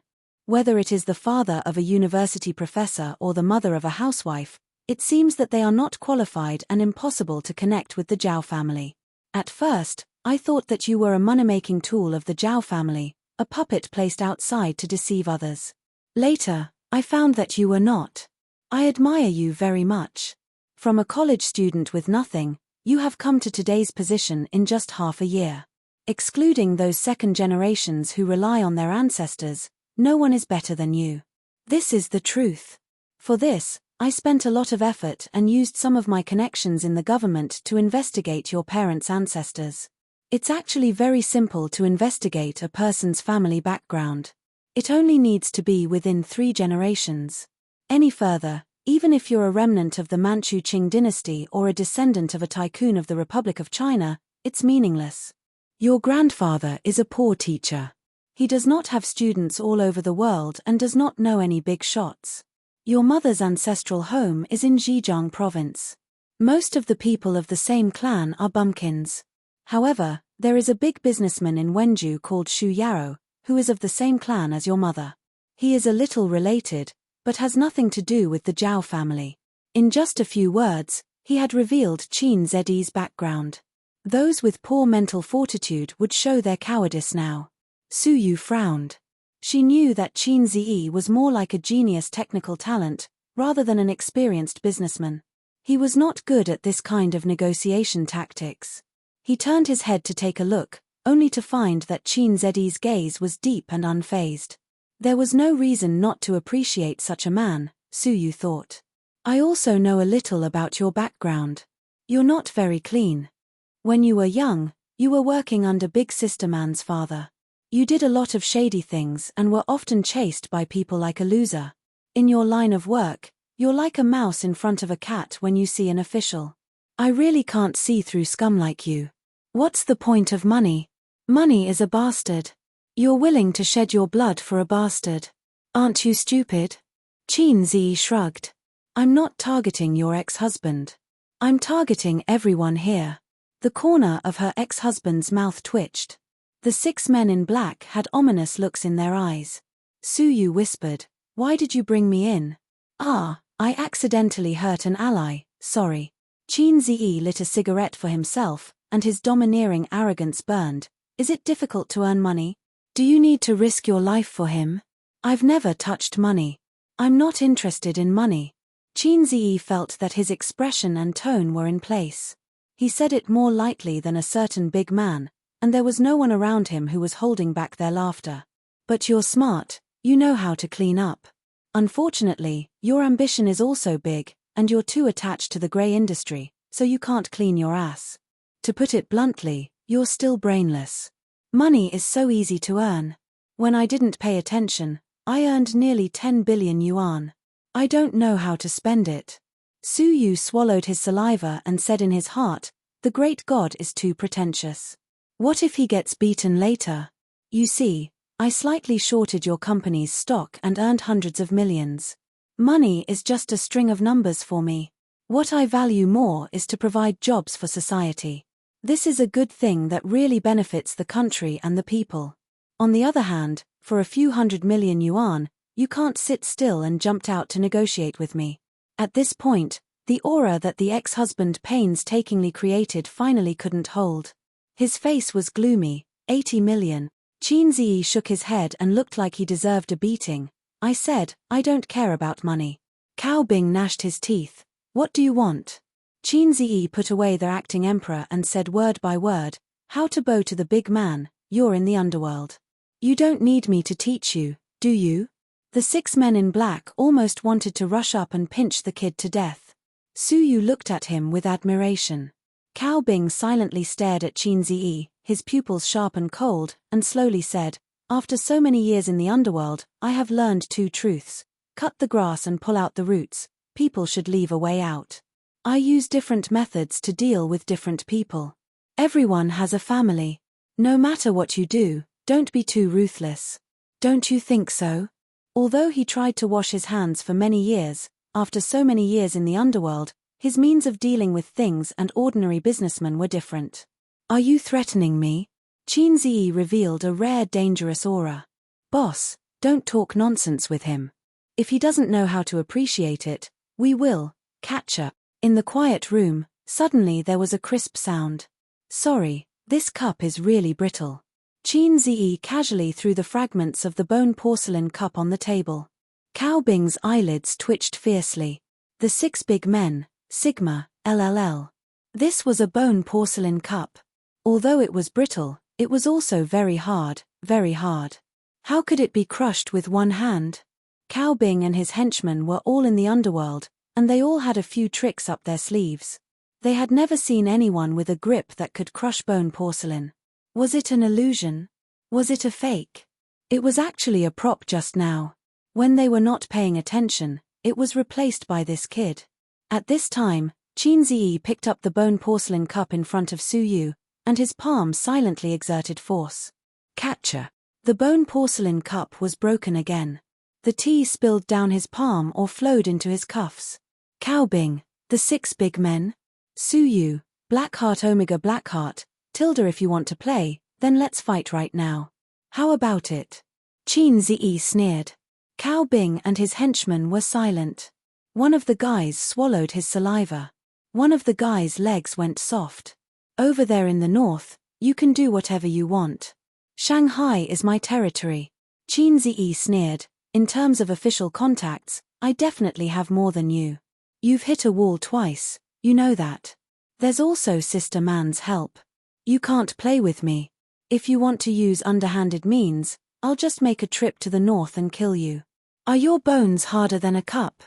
Whether it is the father of a university professor or the mother of a housewife, it seems that they are not qualified and impossible to connect with the Zhao family. At first, I thought that you were a money-making tool of the Zhao family, a puppet placed outside to deceive others. Later, I found that you were not. I admire you very much. From a college student with nothing, you have come to today's position in just half a year. Excluding those second generations who rely on their ancestors, no one is better than you. This is the truth. For this, I spent a lot of effort and used some of my connections in the government to investigate your parents' ancestors. It's actually very simple to investigate a person's family background. It only needs to be within 3 generations. Any further, even if you're a remnant of the Manchu Qing dynasty or a descendant of a tycoon of the Republic of China, it's meaningless. Your grandfather is a poor teacher. He does not have students all over the world and does not know any big shots. Your mother's ancestral home is in Zhejiang province. Most of the people of the same clan are bumpkins. However, there is a big businessman in Wenju called Xu Yaro, who is of the same clan as your mother. He is a little related, but has nothing to do with the Zhao family. In just a few words, he had revealed Qin Zi's background. Those with poor mental fortitude would show their cowardice now. Su Yu frowned. She knew that Qin Zi was more like a genius technical talent, rather than an experienced businessman. He was not good at this kind of negotiation tactics. He turned his head to take a look, only to find that Qin Zi's gaze was deep and unfazed. There was no reason not to appreciate such a man, Su Yu thought. I also know a little about your background. You're not very clean. When you were young, you were working under Big Sister Man's father. You did a lot of shady things and were often chased by people like a loser. In your line of work, you're like a mouse in front of a cat when you see an official. I really can't see through scum like you. What's the point of money? Money is a bastard. You're willing to shed your blood for a bastard. Aren't you stupid? Qin Zi shrugged. I'm not targeting your ex-husband. I'm targeting everyone here. The corner of her ex-husband's mouth twitched. The 6 men in black had ominous looks in their eyes. Su Yu whispered, "Why did you bring me in?" "Ah, I accidentally hurt an ally, sorry." Qin Zi lit a cigarette for himself, and his domineering arrogance burned. "Is it difficult to earn money? Do you need to risk your life for him?" "I've never touched money. I'm not interested in money." Qin Zi felt that his expression and tone were in place. He said it more lightly than a certain big man, and there was no one around him who was holding back their laughter. "But you're smart, you know how to clean up. Unfortunately, your ambition is also big, and you're too attached to the grey industry, so you can't clean your ass. To put it bluntly, you're still brainless. Money is so easy to earn. When I didn't pay attention, I earned nearly 10 billion yuan. I don't know how to spend it." Su Yu swallowed his saliva and said in his heart, "The great god is too pretentious. What if he gets beaten later? You see, I slightly shorted your company's stock and earned hundreds of millions. Money is just a string of numbers for me. What I value more is to provide jobs for society. This is a good thing that really benefits the country and the people. On the other hand, for a few 100 million yuan, you can't sit still and jump out to negotiate with me." At this point, the aura that the ex-husband painstakingly created finally couldn't hold. His face was gloomy. 80 million. Qin Zi shook his head and looked like he deserved a beating. "I said, I don't care about money." Cao Bing gnashed his teeth. "What do you want?" Qin Zi put away their acting emperor and said word by word, "How to bow to the big man, you're in the underworld. You don't need me to teach you, do you?" The 6 men in black almost wanted to rush up and pinch the kid to death. Su Yu looked at him with admiration. Cao Bing silently stared at Qin Zi, his pupils sharp and cold, and slowly said, "After so many years in the underworld, I have learned 2 truths. Cut the grass and pull out the roots. People should leave a way out. I use different methods to deal with different people. Everyone has a family. No matter what you do, don't be too ruthless. Don't you think so?" Although he tried to wash his hands for many years, after so many years in the underworld, his means of dealing with things and ordinary businessmen were different. "Are you threatening me?" Qin Zi revealed a rare dangerous aura. "Boss, don't talk nonsense with him. If he doesn't know how to appreciate it, we will catch up." In the quiet room, suddenly there was a crisp sound. "Sorry, this cup is really brittle." Qin Zi casually threw the fragments of the bone porcelain cup on the table. Cao Bing's eyelids twitched fiercely. The 6 big men, Sigma, LLL. This was a bone porcelain cup. Although it was brittle, it was also very hard, very hard. How could it be crushed with one hand? Cao Bing and his henchmen were all in the underworld, and they all had a few tricks up their sleeves. They had never seen anyone with a grip that could crush bone porcelain. Was it an illusion? Was it a fake? It was actually a prop just now. When they were not paying attention, it was replaced by this kid. At this time, Qin Ziyi picked up the bone porcelain cup in front of Su Yu, and his palm silently exerted force. Catcher. The bone porcelain cup was broken again. The tea spilled down his palm or flowed into his cuffs. Cao Bing, the 6 big men. Su Yu, Blackheart Omega Blackheart, Tilda if you want to play, then let's fight right now. How about it? Qin Ziyi sneered. Cao Bing and his henchmen were silent. One of the guys swallowed his saliva. One of the guy's legs went soft. Over there in the north, you can do whatever you want. Shanghai is my territory. Qin Ziyi sneered. In terms of official contacts, I definitely have more than you. You've hit a wall twice, you know that. There's also Sister Man's help. You can't play with me. If you want to use underhanded means, I'll just make a trip to the north and kill you. Are your bones harder than a cup?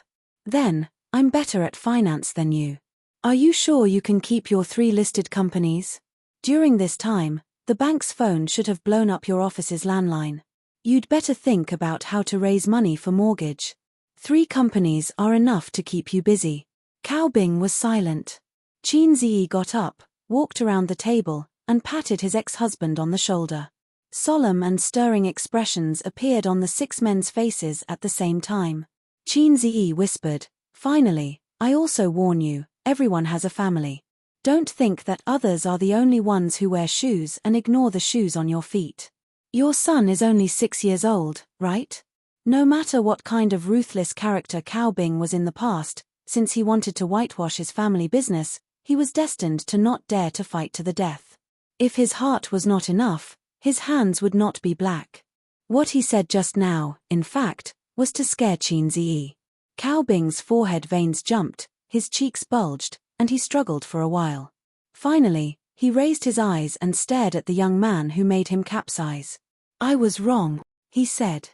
Then, I'm better at finance than you. Are you sure you can keep your 3 listed companies? During this time, the bank's phone should have blown up your office's landline. You'd better think about how to raise money for mortgage. 3 companies are enough to keep you busy. Cao Bing was silent. Qin Ziyi got up, walked around the table, and patted his ex-husband on the shoulder. Solemn and stirring expressions appeared on the 6 men's faces at the same time. Qin Ziyi whispered, "Finally, I also warn you, everyone has a family. Don't think that others are the only ones who wear shoes and ignore the shoes on your feet. Your son is only 6 years old, right?" No matter what kind of ruthless character Cao Bing was in the past, since he wanted to whitewash his family business, he was destined to not dare to fight to the death. If his heart was not enough, his hands would not be black. What he said just now, in fact, was to scare Qin Ziyi. Cao Bing's forehead veins jumped, his cheeks bulged, and he struggled for a while. Finally, he raised his eyes and stared at the young man who made him capsize. "I was wrong," he said.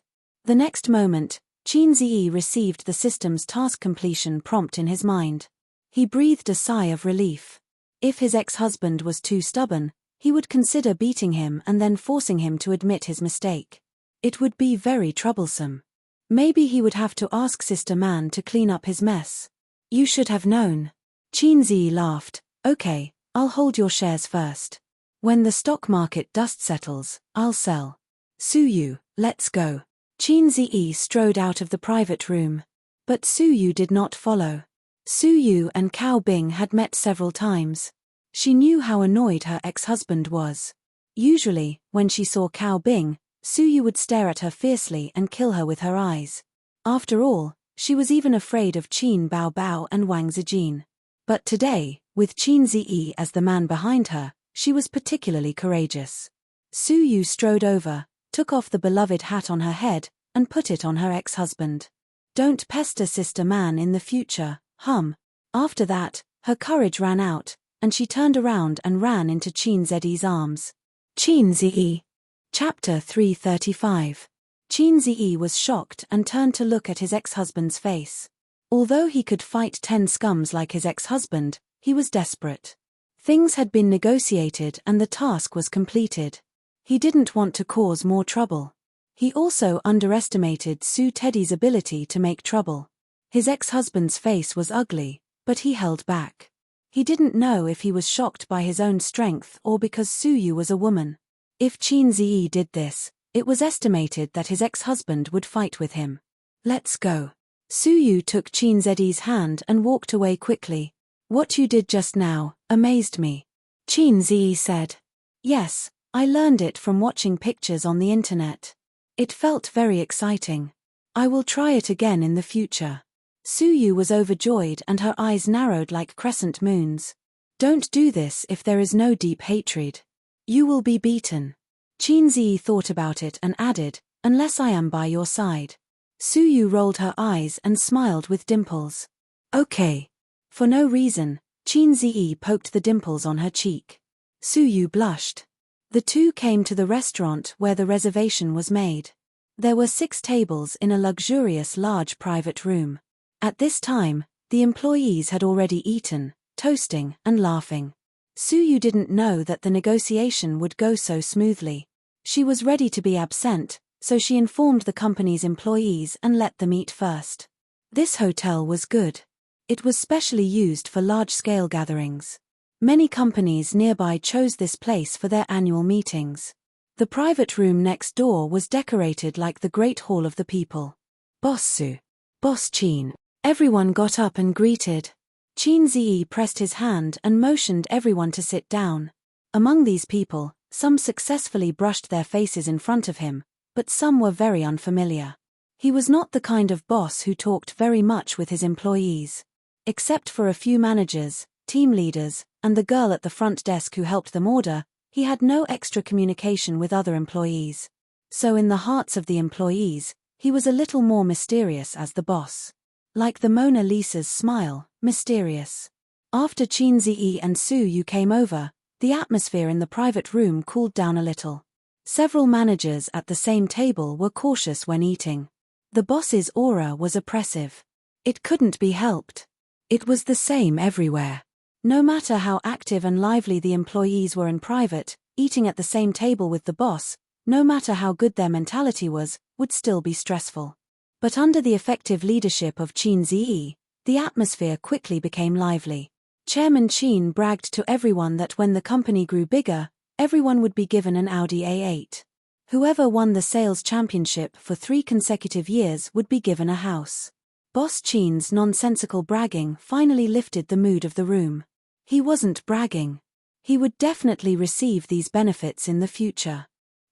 The next moment, Qin Ziyi received the system's task completion prompt in his mind. He breathed a sigh of relief. If his ex-husband was too stubborn, he would consider beating him and then forcing him to admit his mistake. It would be very troublesome. Maybe he would have to ask Sister Man to clean up his mess. "You should have known." Qin Ziyi laughed. "Okay, I'll hold your shares first. When the stock market dust settles, I'll sell. Su Yu, let's go." Qin Ziyi strode out of the private room. But Su Yu did not follow. Su Yu and Cao Bing had met several times. She knew how annoyed her ex-husband was. Usually, when she saw Cao Bing, Su Yu would stare at her fiercely and kill her with her eyes. After all, she was even afraid of Qin Bao Bao and Wang Zijin. But today, with Qin Ziyi as the man behind her, she was particularly courageous. Su Yu strode over, took off the beloved hat on her head, and put it on her ex-husband. "Don't pester Sister Man in the future, hum." After that, her courage ran out, and she turned around and ran into Qin Ziyi's arms. Qin Ziyi. Chapter 335. Qin Ziyi was shocked and turned to look at his ex-husband's face. Although he could fight 10 scums like his ex-husband, he was desperate. Things had been negotiated and the task was completed. He didn't want to cause more trouble. He also underestimated Su Teddy's ability to make trouble. His ex-husband's face was ugly, but he held back. He didn't know if he was shocked by his own strength or because Su Yu was a woman. If Qin Ziyi did this, it was estimated that his ex-husband would fight with him. "Let's go." Su Yu took Qin Ziyi's hand and walked away quickly. "What you did just now amazed me," Qin Ziyi said. "Yes, I learned it from watching pictures on the internet. It felt very exciting. I will try it again in the future." Su Yu was overjoyed and her eyes narrowed like crescent moons. "Don't do this if there is no deep hatred. You will be beaten." Qin Ziyi thought about it and added, "Unless I am by your side." Su Yu rolled her eyes and smiled with dimples. "Okay." For no reason, Qin Ziyi poked the dimples on her cheek. Su Yu blushed. The two came to the restaurant where the reservation was made. There were 6 tables in a luxurious large private room. At this time, the employees had already eaten, toasting and laughing. Su-yu didn't know that the negotiation would go so smoothly. She was ready to be absent, so she informed the company's employees and let them eat first. This hotel was good. It was specially used for large-scale gatherings. Many companies nearby chose this place for their annual meetings. The private room next door was decorated like the Great Hall of the People. Boss Su. Boss Chin. Everyone got up and greeted. Chin Zi pressed his hand and motioned everyone to sit down. Among these people, some successfully brushed their faces in front of him, but some were very unfamiliar. He was not the kind of boss who talked very much with his employees. Except for a few managers, team leaders, and the girl at the front desk who helped them order, he had no extra communication with other employees. So in the hearts of the employees, he was a little more mysterious as the boss. Like the Mona Lisa's smile, mysterious. After Chin Zi and Su-yu came over, the atmosphere in the private room cooled down a little. Several managers at the same table were cautious when eating. The boss's aura was oppressive. It couldn't be helped. It was the same everywhere. No matter how active and lively the employees were in private, eating at the same table with the boss, no matter how good their mentality was, would still be stressful. But under the effective leadership of Chin Zi, the atmosphere quickly became lively. Chairman Chin bragged to everyone that when the company grew bigger, everyone would be given an Audi A8. Whoever won the sales championship for 3 consecutive years would be given a house. Boss Chin's nonsensical bragging finally lifted the mood of the room. He wasn't bragging. He would definitely receive these benefits in the future.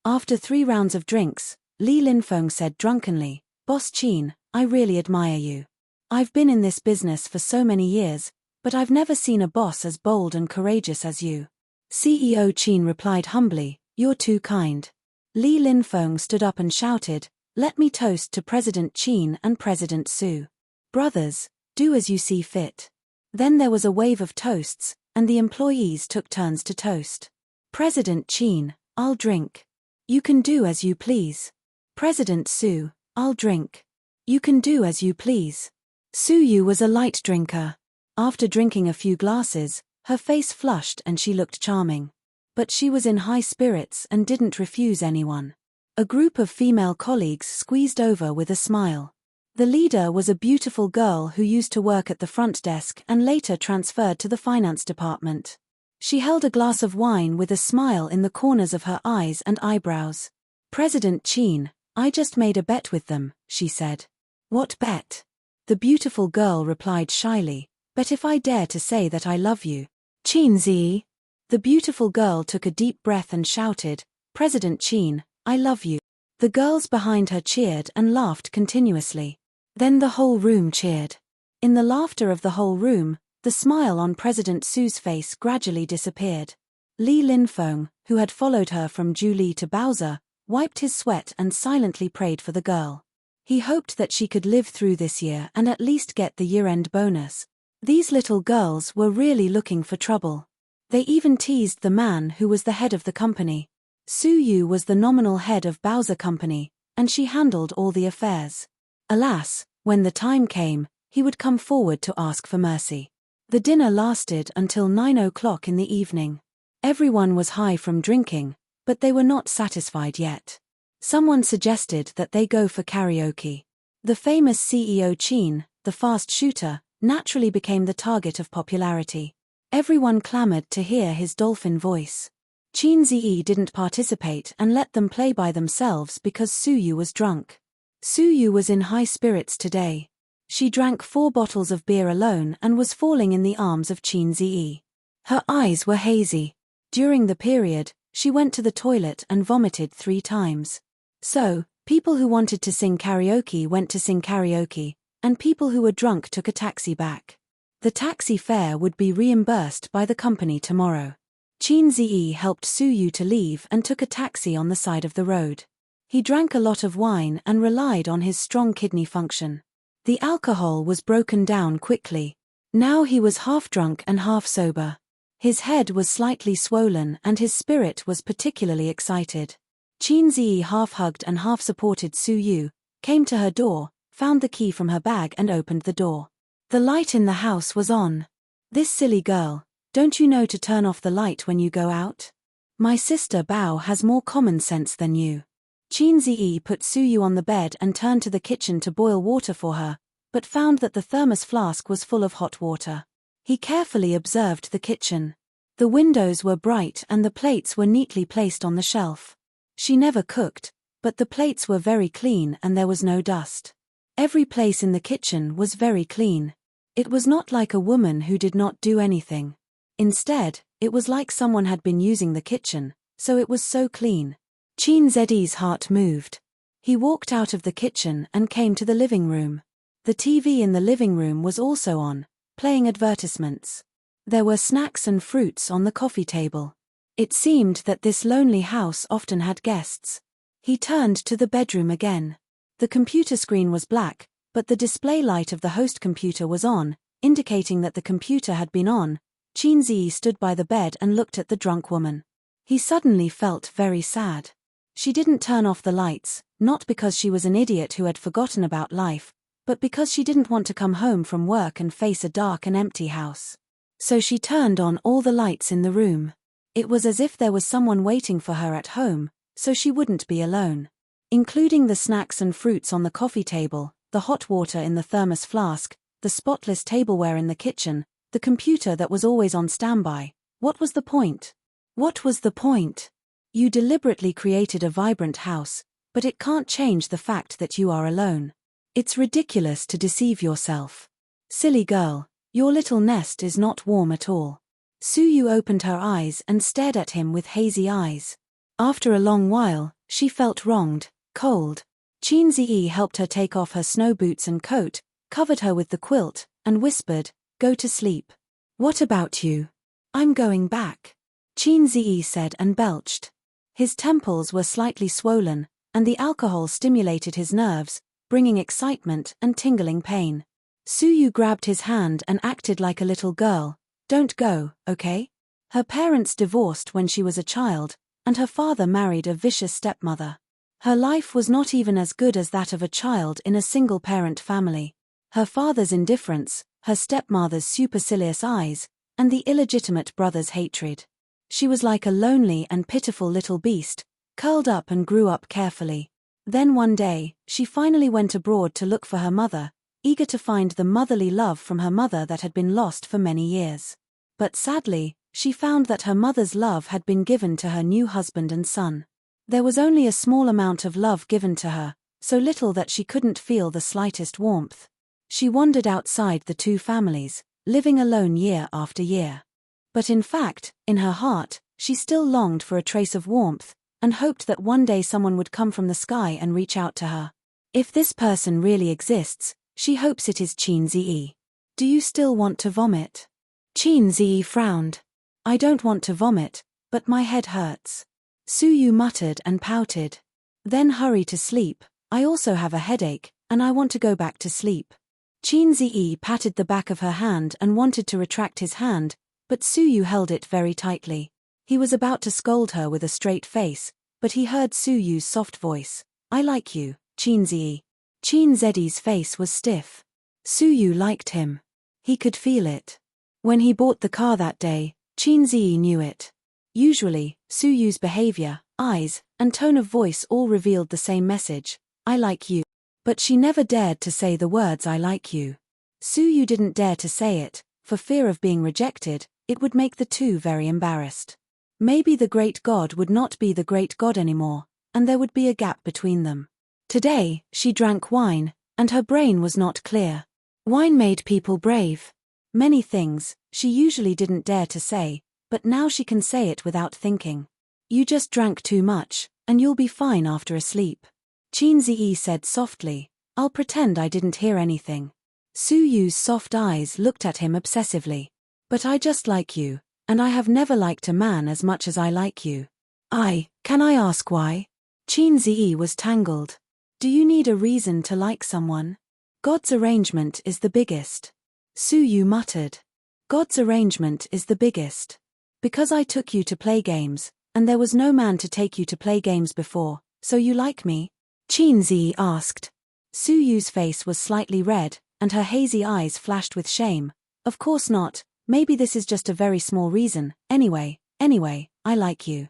After 3 rounds of drinks, Li Linfeng said drunkenly, "Boss Chin, I really admire you. I've been in this business for so many years, but I've never seen a boss as bold and courageous as you." CEO Chin replied humbly, "You're too kind." Li Linfeng stood up and shouted, "Let me toast to President Chin and President Su. Brothers, do as you see fit." Then there was a wave of toasts, and the employees took turns to toast. President Chin, "I'll drink." "You can do as you please." President Su, "I'll drink." "You can do as you please." Su-yu was a light drinker. After drinking a few glasses, her face flushed and she looked charming. But she was in high spirits and didn't refuse anyone. A group of female colleagues squeezed over with a smile. The leader was a beautiful girl who used to work at the front desk and later transferred to the finance department. She held a glass of wine with a smile in the corners of her eyes and eyebrows. "President Chin, I just made a bet with them," she said. "What bet?" The beautiful girl replied shyly, "Bet if I dare to say that I love you." "Chin Zi." The beautiful girl took a deep breath and shouted, "President Chin, I love you." The girls behind her cheered and laughed continuously. Then the whole room cheered. In the laughter of the whole room, the smile on President Su's face gradually disappeared. Li Linfeng, who had followed her from Julie to Bowser, wiped his sweat and silently prayed for the girl. He hoped that she could live through this year and at least get the year-end bonus. These little girls were really looking for trouble. They even teased the man who was the head of the company. Su-yu was the nominal head of Bowser Company, and she handled all the affairs. Alas, when the time came, he would come forward to ask for mercy. The dinner lasted until 9 o'clock in the evening. Everyone was high from drinking, but they were not satisfied yet. Someone suggested that they go for karaoke. The famous CEO Chin, the fast shooter, naturally became the target of popularity. Everyone clamored to hear his dolphin voice. Chin Zi didn't participate and let them play by themselves because Su-yu was drunk. Su-yu was in high spirits today. She drank 4 bottles of beer alone and was falling in the arms of Chin Zi. Her eyes were hazy. During the period, she went to the toilet and vomited 3 times. So, people who wanted to sing karaoke went to sing karaoke, and people who were drunk took a taxi back. The taxi fare would be reimbursed by the company tomorrow. Chin Zi helped Su-yu to leave and took a taxi on the side of the road. He drank a lot of wine and relied on his strong kidney function. The alcohol was broken down quickly. Now he was half drunk and half sober. His head was slightly swollen and his spirit was particularly excited. Chin Zi half-hugged and half-supported Su-yu, came to her door, found the key from her bag and opened the door. The light in the house was on. This silly girl, Don't you know to turn off the light when you go out? My sister Bao has more common sense than you. Qin Ziyi put Suyu on the bed and turned to the kitchen to boil water for her, but found that the thermos flask was full of hot water. He carefully observed the kitchen. The windows were bright and the plates were neatly placed on the shelf. She never cooked, but the plates were very clean and there was no dust. Every place in the kitchen was very clean. It was not like a woman who did not do anything. Instead, it was like someone had been using the kitchen, so it was so clean. Qin Ziyi's heart moved. He walked out of the kitchen and came to the living room. The TV in the living room was also on, playing advertisements. There were snacks and fruits on the coffee table. It seemed that this lonely house often had guests. He turned to the bedroom again. The computer screen was black, but the display light of the host computer was on, indicating that the computer had been on. Qin Ziyi stood by the bed and looked at the drunk woman. He suddenly felt very sad. She didn't turn off the lights, not because she was an idiot who had forgotten about life, but because she didn't want to come home from work and face a dark and empty house. So she turned on all the lights in the room. It was as if there was someone waiting for her at home, so she wouldn't be alone. Including the snacks and fruits on the coffee table, the hot water in the thermos flask, the spotless tableware in the kitchen, the computer that was always on standby. What was the point? What was the point? You deliberately created a vibrant house, but it can't change the fact that you are alone. It's ridiculous to deceive yourself. Silly girl. Your little nest is not warm at all. Suyu opened her eyes and stared at him with hazy eyes. After a long while, she felt wronged, cold. Qin Ziyi helped her take off her snow boots and coat, covered her with the quilt, and whispered, "Go to sleep." "What about you?" "I'm going back," Qin Ziyi said and belched. His temples were slightly swollen, and the alcohol stimulated his nerves, bringing excitement and tingling pain. Suyu grabbed his hand and acted like a little girl. "Don't go, okay?" Her parents divorced when she was a child, and her father married a vicious stepmother. Her life was not even as good as that of a child in a single-parent family. Her father's indifference, her stepmother's supercilious eyes, and the illegitimate brother's hatred. She was like a lonely and pitiful little beast, curled up and grew up carefully. Then one day, she finally went abroad to look for her mother, eager to find the motherly love from her mother that had been lost for many years. But sadly, she found that her mother's love had been given to her new husband and son. There was only a small amount of love given to her, so little that she couldn't feel the slightest warmth. She wandered outside the two families, living alone year after year. But in fact, in her heart, she still longed for a trace of warmth, and hoped that one day someone would come from the sky and reach out to her. If this person really exists, she hopes it is Qin Ziyi. "Do you still want to vomit?" Qin Ziyi frowned. "I don't want to vomit, but my head hurts." Suyu muttered and pouted. "Then hurry to sleep. I also have a headache, and I want to go back to sleep." Qin Ziyi patted the back of her hand and wanted to retract his hand, but Suyu held it very tightly. He was about to scold her with a straight face, but he heard Suyu's soft voice. "I like you, Qin Ziyi." Qin Ziyi's face was stiff. Suyu liked him. He could feel it. When he bought the car that day, Qin Ziyi knew it. Usually, Suyu's behavior, eyes, and tone of voice all revealed the same message, "I like you." But she never dared to say the words "I like you." Suyu didn't dare to say it, for fear of being rejected. It would make the two very embarrassed. Maybe the great god would not be the great god anymore, and there would be a gap between them. Today, she drank wine, and her brain was not clear. Wine made people brave. Many things, she usually didn't dare to say, but now she can say it without thinking. "You just drank too much, and you'll be fine after a sleep," Qin Ziyi said softly. "I'll pretend I didn't hear anything." Suyu's soft eyes looked at him obsessively. "But I just like you, and I have never liked a man as much as I like you." Can I ask why?" Qin Ziyi was tangled. "Do you need a reason to like someone?" "God's arrangement is the biggest." Suyu muttered. "God's arrangement is the biggest. Because I took you to play games, and there was no man to take you to play games before, so you like me?" Qin Ziyi asked. Suyu's face was slightly red, and her hazy eyes flashed with shame. "Of course not, Maybe this is just a very small reason. Anyway, I like you.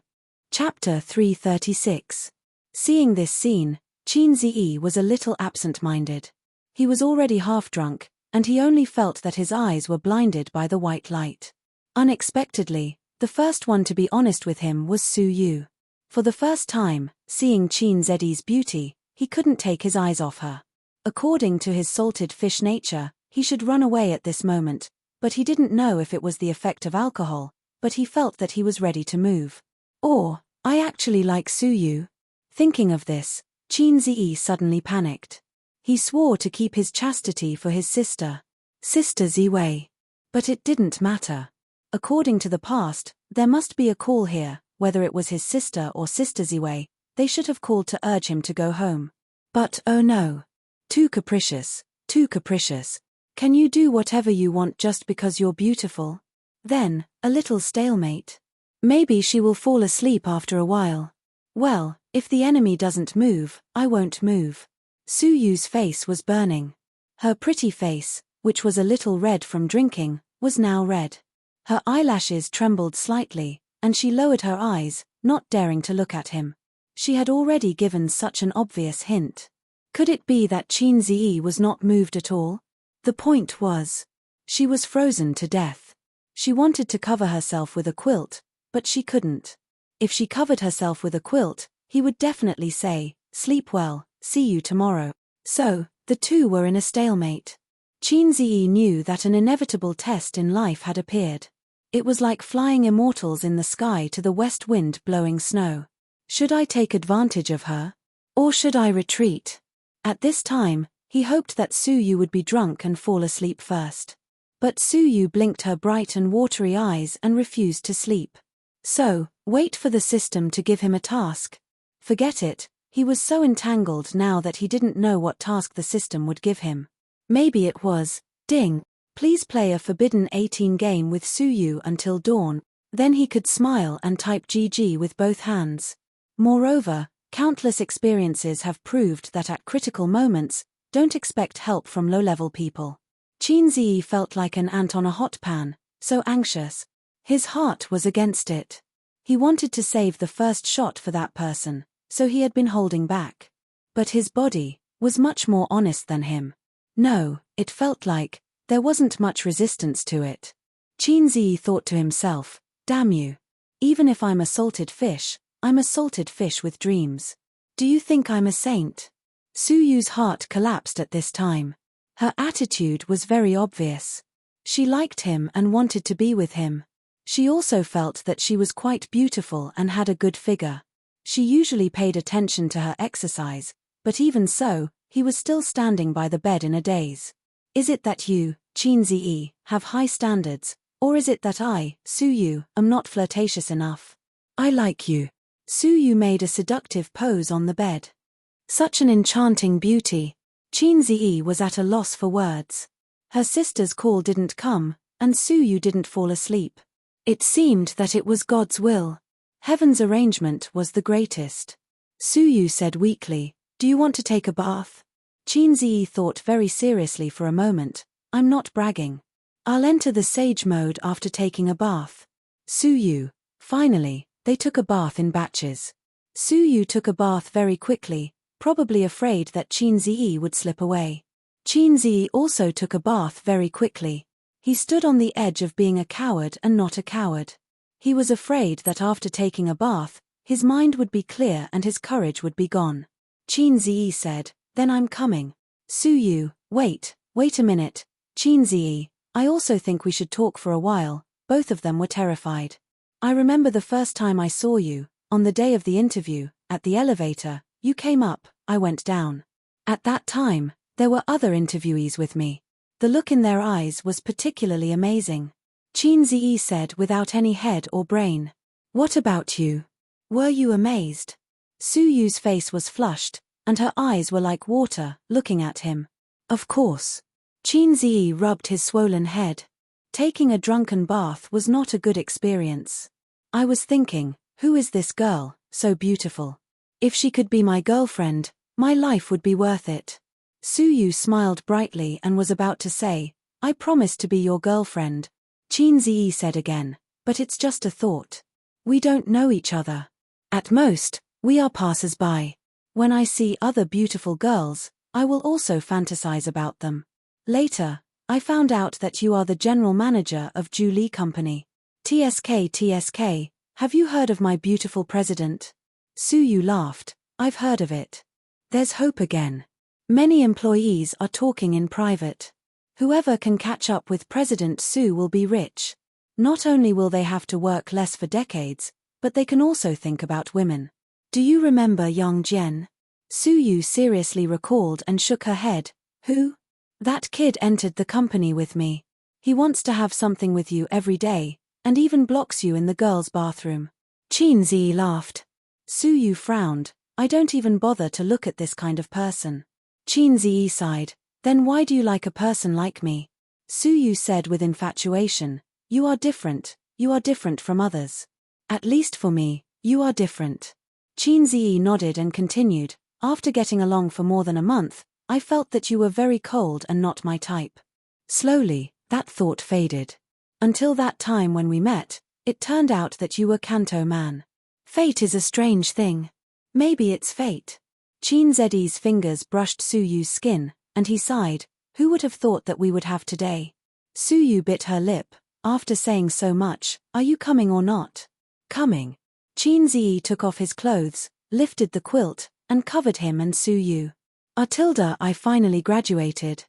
Chapter 336. Seeing this scene, Qin Ziyi was a little absent-minded. He was already half drunk, and he only felt that his eyes were blinded by the white light. Unexpectedly, the first one to be honest with him was Su Yu. For the first time, seeing Qin Ziyi's beauty, he couldn't take his eyes off her. According to his salted fish nature, he should run away at this moment, but he didn't know if it was the effect of alcohol, but he felt that he was ready to move. Or, I actually like Su Yu. Thinking of this, Qin Ziyi suddenly panicked. He swore to keep his chastity for his sister Ziwei. But it didn't matter. According to the past, there must be a call here, whether it was his sister or Sister Ziwei, they should have called to urge him to go home. But oh no. Too capricious. Can you do whatever you want just because you're beautiful? Then, a little stalemate. Maybe she will fall asleep after a while. Well, if the enemy doesn't move, I won't move. Su Yu's face was burning. Her pretty face, which was a little red from drinking, was now red. Her eyelashes trembled slightly, and she lowered her eyes, not daring to look at him. She had already given such an obvious hint. Could it be that Qin Ziyi was not moved at all? The point was, she was frozen to death. She wanted to cover herself with a quilt, but she couldn't. If she covered herself with a quilt, he would definitely say, "Sleep well, see you tomorrow." So, the two were in a stalemate. Qin Ziyi knew that an inevitable test in life had appeared. It was like flying immortals in the sky to the west wind blowing snow. Should I take advantage of her? Or should I retreat? At this time, he hoped that Su Yu would be drunk and fall asleep first. But Su Yu blinked her bright and watery eyes and refused to sleep. So, wait for the system to give him a task. Forget it, he was so entangled now that he didn't know what task the system would give him. Maybe it was, "Ding, please play a Forbidden 18 game with Su Yu until dawn." Then he could smile and type GG with both hands. Moreover, countless experiences have proved that at critical moments, don't expect help from low-level people. Qin Ziyi felt like an ant on a hot pan, so anxious. His heart was against it. He wanted to save the first shot for that person, so he had been holding back. But his body was much more honest than him. No, it felt like there wasn't much resistance to it. Qin Ziyi thought to himself, "Damn you. Even if I'm a salted fish, I'm a salted fish with dreams. Do you think I'm a saint?" Su Yu's heart collapsed at this time. Her attitude was very obvious. She liked him and wanted to be with him. She also felt that she was quite beautiful and had a good figure. She usually paid attention to her exercise, but even so, he was still standing by the bed in a daze. Is it that you, Qin Ziyi, have high standards, or is it that I, Su Yu, am not flirtatious enough? I like you. Su Yu made a seductive pose on the bed. Such an enchanting beauty. Qin Ziyi was at a loss for words. Her sister's call didn't come, and Su Yu didn't fall asleep. It seemed that it was God's will. Heaven's arrangement was the greatest. Su Yu said weakly, "Do you want to take a bath?" Qin Ziyi thought very seriously for a moment. "I'm not bragging. I'll enter the sage mode after taking a bath." Su Yu. Finally, they took a bath in batches. Su Yu took a bath very quickly, probably afraid that Qin Ziyi would slip away. Qin Ziyi also took a bath very quickly. He stood on the edge of being a coward and not a coward. He was afraid that after taking a bath, his mind would be clear and his courage would be gone. Qin Ziyi said, "Then I'm coming." Su Yu, wait a minute. Qin Ziyi, I also think we should talk for a while." Both of them were terrified. "I remember the first time I saw you, on the day of the interview, at the elevator. You came up, I went down. At that time, there were other interviewees with me. The look in their eyes was particularly amazing." Qin Ziyi said without any head or brain. "What about you? Were you amazed?" Su Yu's face was flushed, and her eyes were like water, looking at him. "Of course." Qin Ziyi rubbed his swollen head. Taking a drunken bath was not a good experience. "I was thinking, who is this girl, so beautiful? If she could be my girlfriend, my life would be worth it." Su Yu smiled brightly and was about to say, "I promise to be your girlfriend." Qin Ziyi said again, but it's just a thought. We don't know each other. At most, we are passers-by. When I see other beautiful girls, I will also fantasize about them. Later, I found out that you are the general manager of Julie Company. TSK, have you heard of my beautiful president? Su Yu laughed. I've heard of it. There's hope again. Many employees are talking in private. Whoever can catch up with President Su will be rich. Not only will they have to work less for decades, but they can also think about women. Do you remember Yang Jian? Su Yu seriously recalled and shook her head. Who? That kid entered the company with me. He wants to have something with you every day, and even blocks you in the girls' bathroom. Qin Ziyi laughed. Su Yu frowned. I don't even bother to look at this kind of person. Qin Ziyi sighed. Then why do you like a person like me? Su Yu said with infatuation. You are different from others. At least for me, you are different. Qin Ziyi nodded and continued. After getting along for more than a month, I felt that you were very cold and not my type. Slowly, that thought faded. Until that time when we met, it turned out that you were Kanto man. Fate is a strange thing. Maybe it's fate. Qin Ziyi's fingers brushed Su Yu's skin, and he sighed. Who would have thought that we would have today? Su Yu bit her lip. After saying so much, are you coming or not? Coming. Qin Ziyi took off his clothes, lifted the quilt, and covered him and Su Yu. Atilda, I finally graduated.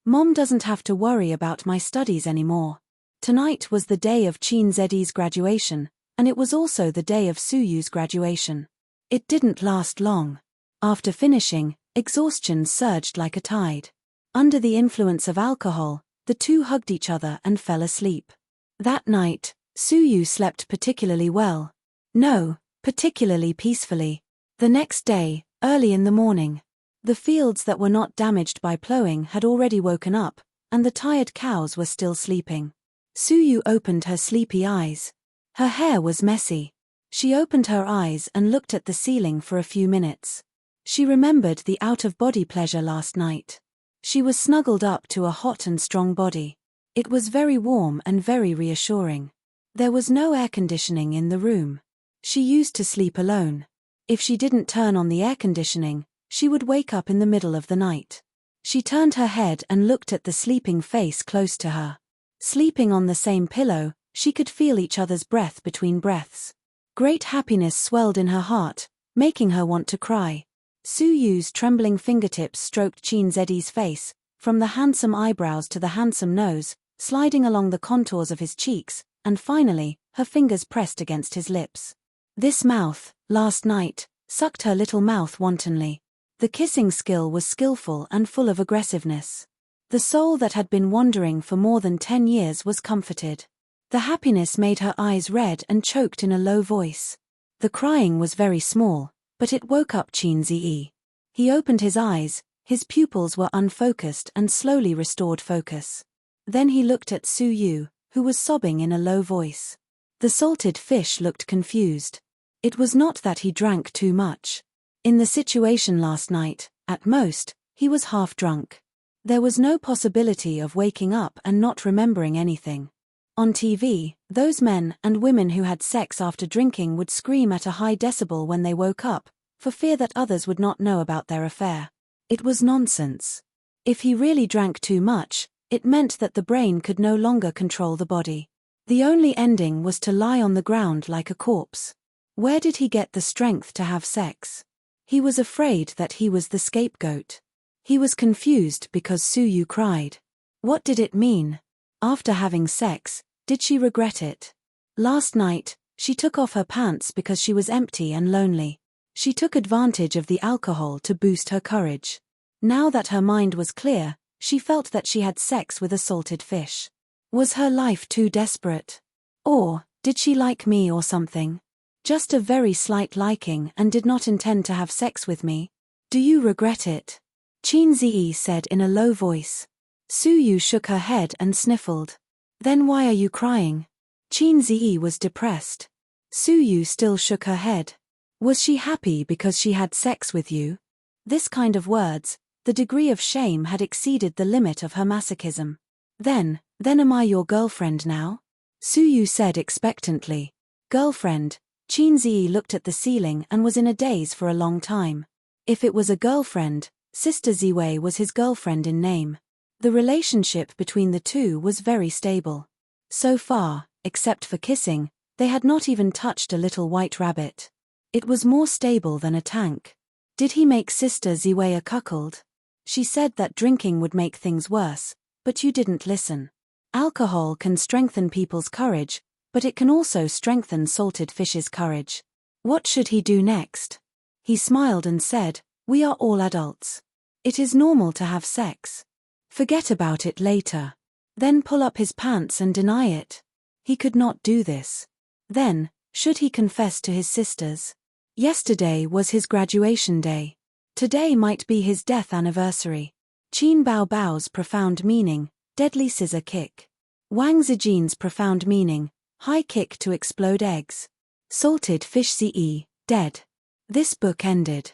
Mom doesn't have to worry about my studies anymore. Tonight was the day of Qin Ziyi's graduation, and it was also the day of Su Yu's graduation. It didn't last long. After finishing, exhaustion surged like a tide. Under the influence of alcohol, the two hugged each other and fell asleep. That night, Su Yu slept particularly well. No, particularly peacefully. The next day, early in the morning, the fields that were not damaged by plowing had already woken up, and the tired cows were still sleeping. Su Yu opened her sleepy eyes. Her hair was messy. She opened her eyes and looked at the ceiling for a few minutes. She remembered the out-of-body pleasure last night. She was snuggled up to a hot and strong body. It was very warm and very reassuring. There was no air conditioning in the room. She used to sleep alone. If she didn't turn on the air conditioning, she would wake up in the middle of the night. She turned her head and looked at the sleeping face close to her. Sleeping on the same pillow, she could feel each other's breath between breaths. Great happiness swelled in her heart, making her want to cry. Su Yu's trembling fingertips stroked Qin Ziyi's face, from the handsome eyebrows to the handsome nose, sliding along the contours of his cheeks, and finally, her fingers pressed against his lips. This mouth, last night, sucked her little mouth wantonly. The kissing skill was skillful and full of aggressiveness. The soul that had been wandering for more than 10 years was comforted. The happiness made her eyes red and choked in a low voice. The crying was very small, but it woke up Qin Ziyi. He opened his eyes, his pupils were unfocused and slowly restored focus. Then he looked at Su Yu, who was sobbing in a low voice. The salted fish looked confused. It was not that he drank too much. In the situation last night, at most, he was half drunk. There was no possibility of waking up and not remembering anything. On TV, those men and women who had sex after drinking would scream at a high decibel when they woke up, for fear that others would not know about their affair. It was nonsense. If he really drank too much, it meant that the brain could no longer control the body. The only ending was to lie on the ground like a corpse. Where did he get the strength to have sex? He was afraid that he was the scapegoat. He was confused because Su Yu cried. What did it mean? After having sex, did she regret it? Last night, she took off her pants because she was empty and lonely. She took advantage of the alcohol to boost her courage. Now that her mind was clear, she felt that she had sex with a salted fish. Was her life too desperate? Or, did she like me or something? Just a very slight liking and did not intend to have sex with me? Do you regret it? Qin Ziyi said in a low voice. Su Yu shook her head and sniffled. Then why are you crying? Qin Ziyi was depressed. Su Yu still shook her head. Was she happy because she had sex with you? This kind of words, the degree of shame had exceeded the limit of her masochism. Then am I your girlfriend now? Suyu said expectantly. Girlfriend. Qin Ziyi looked at the ceiling and was in a daze for a long time. If it was a girlfriend, Sister Ziwei was his girlfriend in name. The relationship between the two was very stable. So far, except for kissing, they had not even touched a little white rabbit. It was more stable than a tank. Did he make Sister Ziwei a cuckold? She said that drinking would make things worse, but you didn't listen. Alcohol can strengthen people's courage, but it can also strengthen salted fish's courage. What should he do next? He smiled and said, "We are all adults. It is normal to have sex. Forget about it later." Then pull up his pants and deny it. He could not do this. Then, should he confess to his sisters? Yesterday was his graduation day. Today might be his death anniversary. Qin Bao Bao's profound meaning, deadly scissor kick. Wang Zijin's profound meaning, high kick to explode eggs. Salted fish ce, dead. This book ended.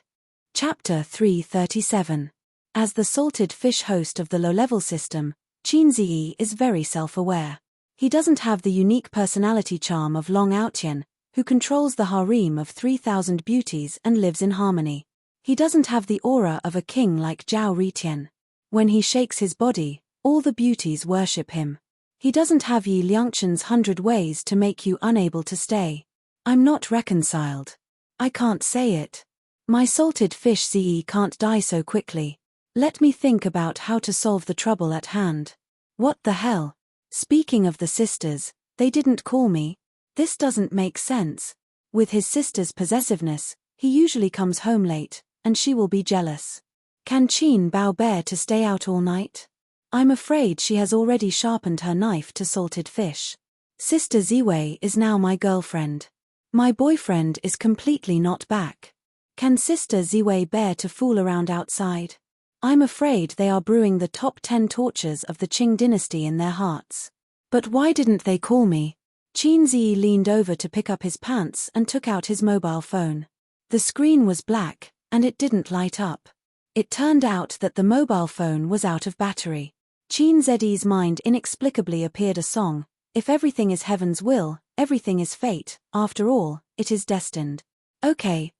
Chapter 337. As the salted fish host of the low-level system, Qin Ziyi is very self-aware. He doesn't have the unique personality charm of Long Outyan, who controls the harem of 3,000 beauties and lives in harmony. He doesn't have the aura of a king like Zhao Ritian. When he shakes his body, all the beauties worship him. He doesn't have Yi Liangchen's 100 ways to make you unable to stay. I'm not reconciled. I can't say it. My salted fish ce can't die so quickly. Let me think about how to solve the trouble at hand. What the hell? Speaking of the sisters, they didn't call me. This doesn't make sense. With his sister's possessiveness, he usually comes home late, and she will be jealous. Can Qin Bao bear to stay out all night? I'm afraid she has already sharpened her knife to salted fish. Sister Ziwei is now my girlfriend. My boyfriend is completely not back. Can Sister Ziwei bear to fool around outside? I'm afraid they are brewing the top 10 tortures of the Qing dynasty in their hearts. But why didn't they call me? Qin Ziyi leaned over to pick up his pants and took out his mobile phone. The screen was black, and it didn't light up. It turned out that the mobile phone was out of battery. Qin Ziyi's mind inexplicably appeared a song, "If everything is heaven's will, everything is fate, after all, it is destined." Okay,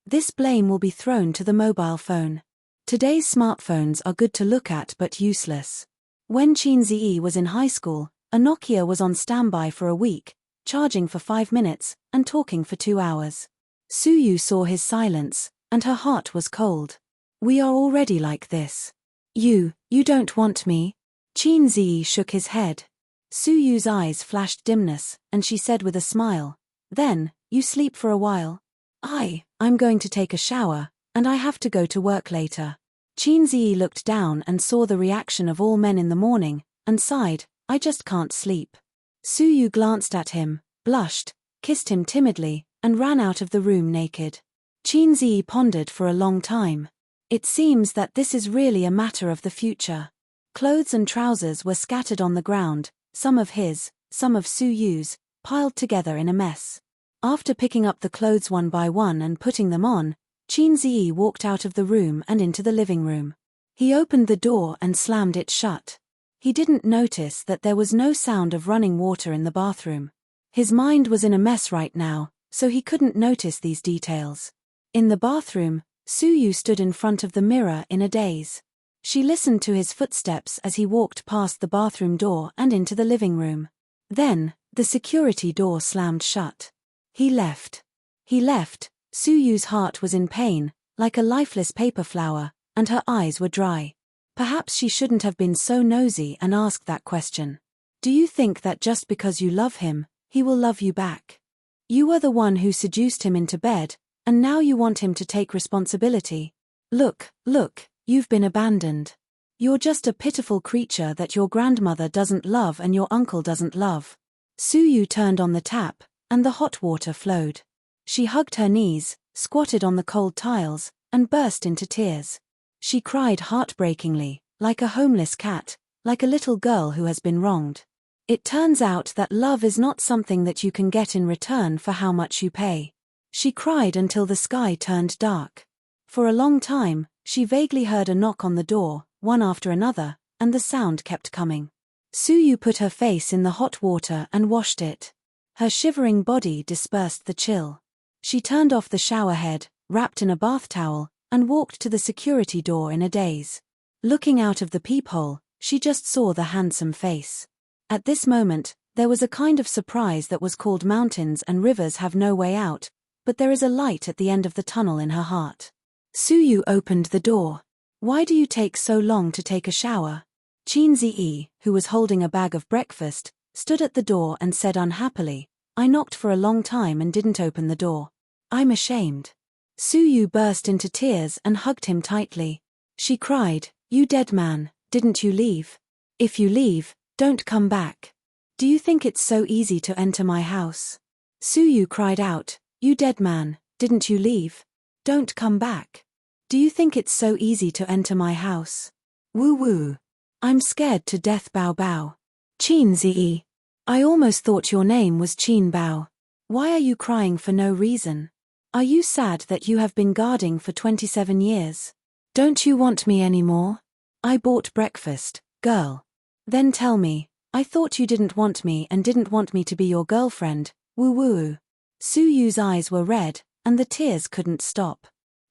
this blame will be thrown to the mobile phone. Today's smartphones are good to look at but useless. When Qin Ziyi was in high school, a Nokia was on standby for a week, charging for 5 minutes, and talking for 2 hours. Suyu saw his silence, and her heart was cold. We are already like this. You don't want me? Qin Ziyi shook his head. Suyu's eyes flashed dimness, and she said with a smile, "Then, you sleep for a while. I'm going to take a shower, and I have to go to work later." Qin Ziyi looked down and saw the reaction of all men in the morning, and sighed, "I just can't sleep." Suyu glanced at him, blushed, kissed him timidly, and ran out of the room naked. Qin Ziyi pondered for a long time. It seems that this is really a matter of the future. Clothes and trousers were scattered on the ground, some of his, some of Suyu's, piled together in a mess. After picking up the clothes one by one and putting them on, Qin Ziyi walked out of the room and into the living room. He opened the door and slammed it shut. He didn't notice that there was no sound of running water in the bathroom. His mind was in a mess right now, so he couldn't notice these details. In the bathroom, Suyu stood in front of the mirror in a daze. She listened to his footsteps as he walked past the bathroom door and into the living room. Then, the security door slammed shut. He left. Suyu's heart was in pain, like a lifeless paper flower, and her eyes were dry. Perhaps she shouldn't have been so nosy and asked that question. Do you think that just because you love him, he will love you back? You were the one who seduced him into bed, and now you want him to take responsibility. Look, you've been abandoned. You're just a pitiful creature that your grandmother doesn't love and your uncle doesn't love. Suyu turned on the tap, and the hot water flowed. She hugged her knees, squatted on the cold tiles, and burst into tears. She cried heartbreakingly, like a homeless cat, like a little girl who has been wronged. It turns out that love is not something that you can get in return for how much you pay. She cried until the sky turned dark. For a long time, she vaguely heard a knock on the door, one after another, and the sound kept coming. Suyu put her face in the hot water and washed it. Her shivering body dispersed the chill. She turned off the shower head, wrapped in a bath towel, and walked to the security door in a daze. Looking out of the peephole, she just saw the handsome face. At this moment, there was a kind of surprise that was called mountains and rivers have no way out, but there is a light at the end of the tunnel in her heart. Suyu opened the door. Why do you take so long to take a shower? Qin who was holding a bag of breakfast, stood at the door and said unhappily, I knocked for a long time and didn't open the door. I'm ashamed. Suyu burst into tears and hugged him tightly. She cried, You dead man, didn't you leave? If you leave, don't come back. Do you think it's so easy to enter my house? Suyu cried out, You dead man, didn't you leave? Don't come back. Do you think it's so easy to enter my house? Woo woo. I'm scared to death Bao Bao. Qin Zi. I almost thought your name was Qin Bao. Why are you crying for no reason? Are you sad that you have been guarding for 27 years? Don't you want me anymore? I bought breakfast, girl. Then tell me, I thought you didn't want me and didn't want me to be your girlfriend, woo woo. Suyu's eyes were red, and the tears couldn't stop.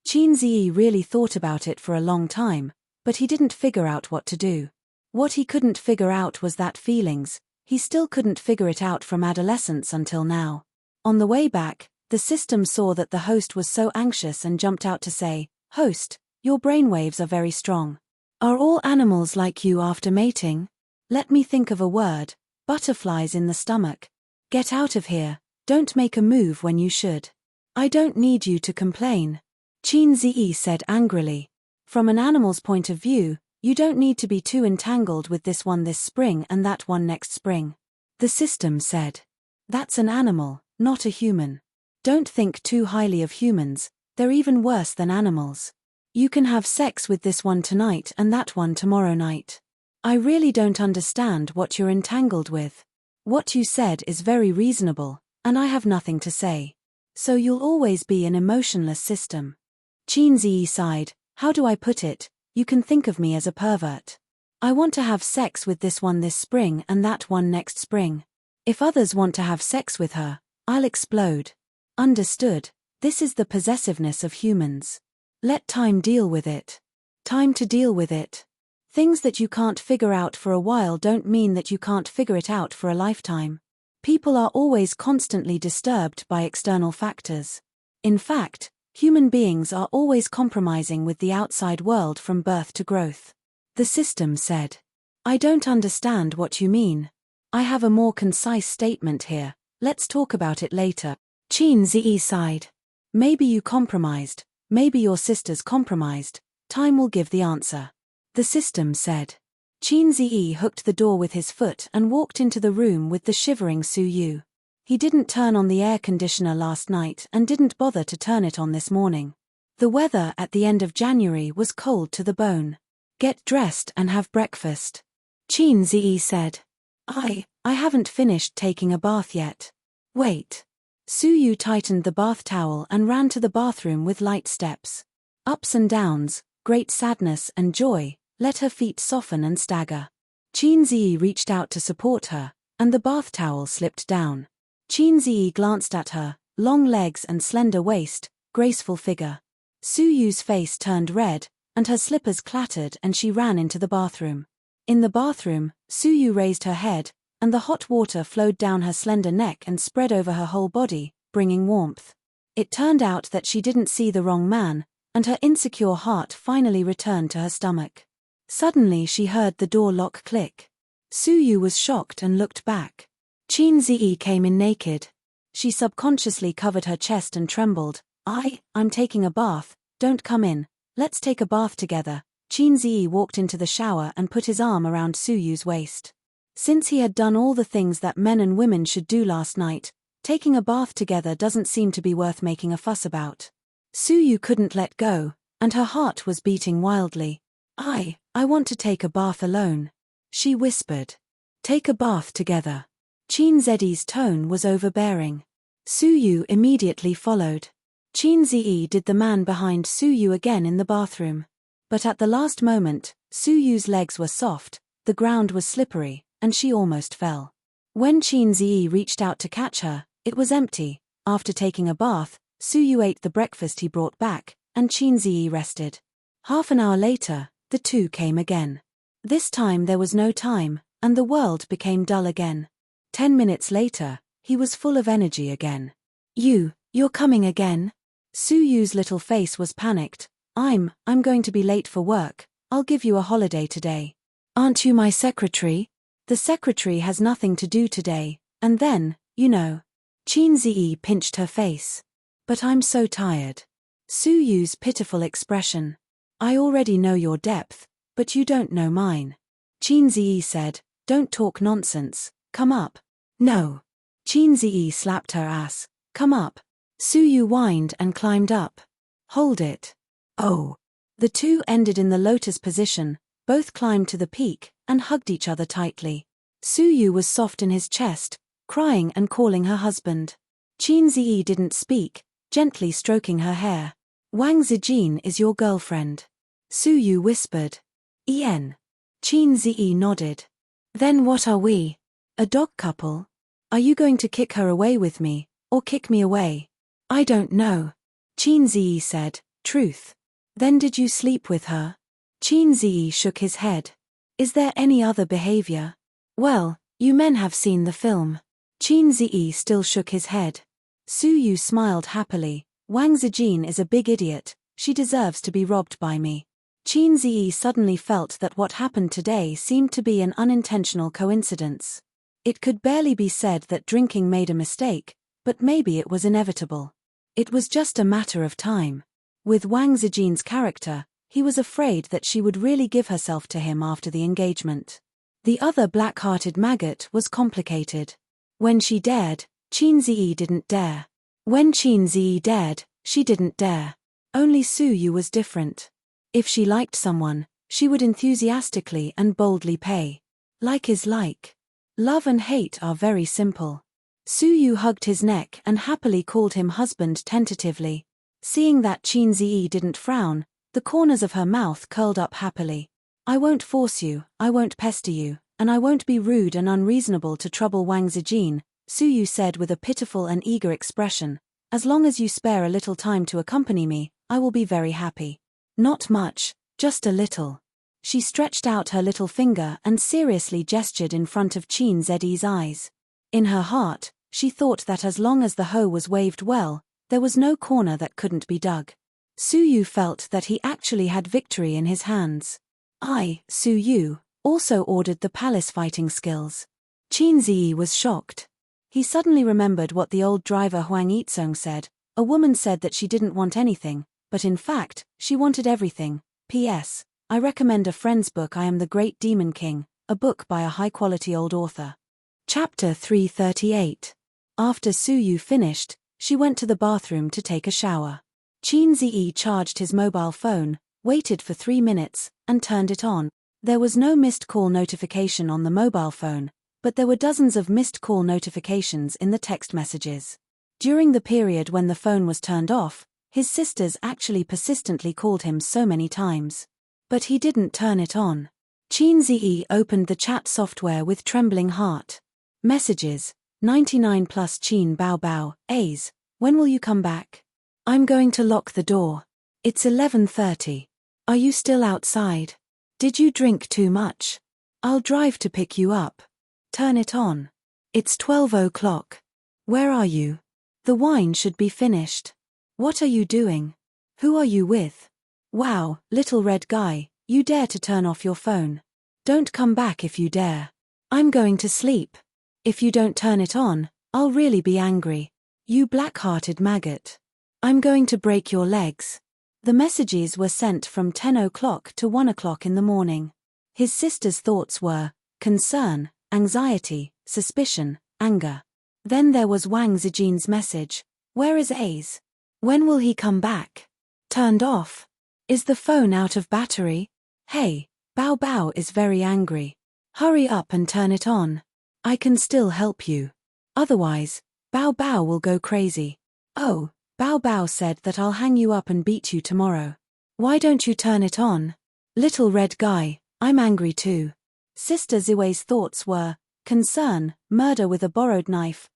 Qin Zi really thought about it for a long time, but he didn't figure out what to do. What he couldn't figure out was that feelings, he still couldn't figure it out from adolescence until now. On the way back, the system saw that the host was so anxious and jumped out to say, Host, your brainwaves are very strong. Are all animals like you after mating? Let me think of a word, butterflies in the stomach. Get out of here, don't make a move when you should. I don't need you to complain. Qin Zi said angrily. From an animal's point of view, you don't need to be too entangled with this one this spring and that one next spring. The system said. That's an animal, not a human. Don't think too highly of humans, they're even worse than animals. You can have sex with this one tonight and that one tomorrow night. I really don't understand what you're entangled with. What you said is very reasonable, and I have nothing to say. So you'll always be an emotionless system. Qin Zi sighed, how do I put it, you can think of me as a pervert. I want to have sex with this one this spring and that one next spring. If others want to have sex with her, I'll explode. Understood, this is the possessiveness of humans. Let time deal with it. Time to deal with it. Things that you can't figure out for a while don't mean that you can't figure it out for a lifetime. People are always constantly disturbed by external factors. In fact, human beings are always compromising with the outside world from birth to growth. The system said. I don't understand what you mean. I have a more concise statement here, let's talk about it later. Qin Zi sighed. Maybe you compromised, maybe your sisters compromised, time will give the answer. The system said. Qin Zi hooked the door with his foot and walked into the room with the shivering Suyu. He didn't turn on the air conditioner last night and didn't bother to turn it on this morning. The weather at the end of January was cold to the bone. Get dressed and have breakfast. Qin Zi said. I haven't finished taking a bath yet. Wait. Suyu tightened the bath towel and ran to the bathroom with light steps. Ups and downs, great sadness and joy, let her feet soften and stagger. Qin Zi reached out to support her, and the bath towel slipped down. Qin Zi glanced at her, long legs and slender waist, graceful figure. Suyu's face turned red, and her slippers clattered and she ran into the bathroom. In the bathroom, Suyu raised her head, and the hot water flowed down her slender neck and spread over her whole body, bringing warmth. It turned out that she didn't see the wrong man, and her insecure heart finally returned to her stomach. Suddenly she heard the door lock click. Suyu was shocked and looked back. Qin Zi came in naked. She subconsciously covered her chest and trembled. I'm taking a bath, don't come in, let's take a bath together. Qin Zi walked into the shower and put his arm around Suyu's waist. Since he had done all the things that men and women should do last night, taking a bath together doesn't seem to be worth making a fuss about. Suyu couldn't let go, and her heart was beating wildly. I want to take a bath alone, she whispered. Take a bath together. Qin Zi's tone was overbearing. Suyu immediately followed. Qin Zi did the man behind Suyu again in the bathroom. But at the last moment, Suyu's legs were soft, the ground was slippery, and she almost fell. When Qin Ziyi reached out to catch her, it was empty. After taking a bath, Su Yu ate the breakfast he brought back, and Qin Ziyi rested. Half an hour later, the two came again. This time there was no time, and the world became dull again. 10 minutes later, he was full of energy again. You're coming again? Su Yu's little face was panicked. I'm going to be late for work. I'll give you a holiday today. Aren't you my secretary? The secretary has nothing to do today, and then, you know. Qin Ziyi pinched her face. But I'm so tired. Su Yu's pitiful expression. I already know your depth, but you don't know mine. Qin Ziyi said, don't talk nonsense, come up. No. Qin Ziyi slapped her ass. Come up. Su Yu whined and climbed up. Hold it. Oh. The two ended in the lotus position, both climbed to the peak, and hugged each other tightly. Su Yu was soft in his chest, crying and calling her husband. Qin Ziyi didn't speak, gently stroking her hair. Wang Zijin is your girlfriend. Su Yu whispered. Qin Ziyi nodded. Then what are we? A dog couple? Are you going to kick her away with me, or kick me away? I don't know. Qin Ziyi said, truth. Then did you sleep with her? Qin Ziyi shook his head. Is there any other behavior? Well, you men have seen the film. Qin Ziyi still shook his head. Su Yu smiled happily. Wang Zijin is a big idiot, she deserves to be robbed by me. Qin Ziyi suddenly felt that what happened today seemed to be an unintentional coincidence. It could barely be said that drinking made a mistake, but maybe it was inevitable. It was just a matter of time. With Wang Zijin's character, he was afraid that she would really give herself to him after the engagement. The other black-hearted maggot was complicated. When she dared, Qin Ziyi didn't dare. When Qin Ziyi dared, she didn't dare. Only Su Yu was different. If she liked someone, she would enthusiastically and boldly pay. Like is like. Love and hate are very simple. Su Yu hugged his neck and happily called him husband tentatively. Seeing that Qin Ziyi didn't frown, the corners of her mouth curled up happily. I won't force you, I won't pester you, and I won't be rude and unreasonable to trouble Wang Zijin, Su Yu said with a pitiful and eager expression. As long as you spare a little time to accompany me, I will be very happy. Not much, just a little. She stretched out her little finger and seriously gestured in front of Qin Ziyi's eyes. In her heart, she thought that as long as the hoe was waved well, there was no corner that couldn't be dug. Su Yu felt that he actually had victory in his hands. Su Yu, also ordered the palace fighting skills. Qin Ziyi was shocked. He suddenly remembered what the old driver Huang Yizong said. A woman said that she didn't want anything, but in fact, she wanted everything. P.S. I recommend a friend's book I Am the Great Demon King, a book by a high-quality old author. Chapter 338. After Su Yu finished, she went to the bathroom to take a shower. Qin Ziyi charged his mobile phone, waited for 3 minutes, and turned it on. There was no missed call notification on the mobile phone, but there were dozens of missed call notifications in the text messages. During the period when the phone was turned off, his sisters actually persistently called him so many times. But he didn't turn it on. Qin Ziyi opened the chat software with trembling heart. Messages, 99 plus Qin Bao Bao, A's, when will you come back? I'm going to lock the door. It's 11:30. Are you still outside? Did you drink too much? I'll drive to pick you up. Turn it on. It's 12 o'clock. Where are you? The wine should be finished. What are you doing? Who are you with? Wow, little red guy, you dare to turn off your phone. Don't come back if you dare. I'm going to sleep. If you don't turn it on, I'll really be angry. You black-hearted maggot. I'm going to break your legs. The messages were sent from 10 o'clock to 1 o'clock in the morning. His sister's thoughts were concern, anxiety, suspicion, anger. Then there was Wang Zijin's message. Where is A's? When will he come back? Turned off. Is the phone out of battery? Hey, Bao Bao is very angry. Hurry up and turn it on. I can still help you. Otherwise, Bao Bao will go crazy. Oh, Bao Bao said that I'll hang you up and beat you tomorrow. Why don't you turn it on? Little red guy, I'm angry too. Sister Ziwei's thoughts were concern, murder with a borrowed knife,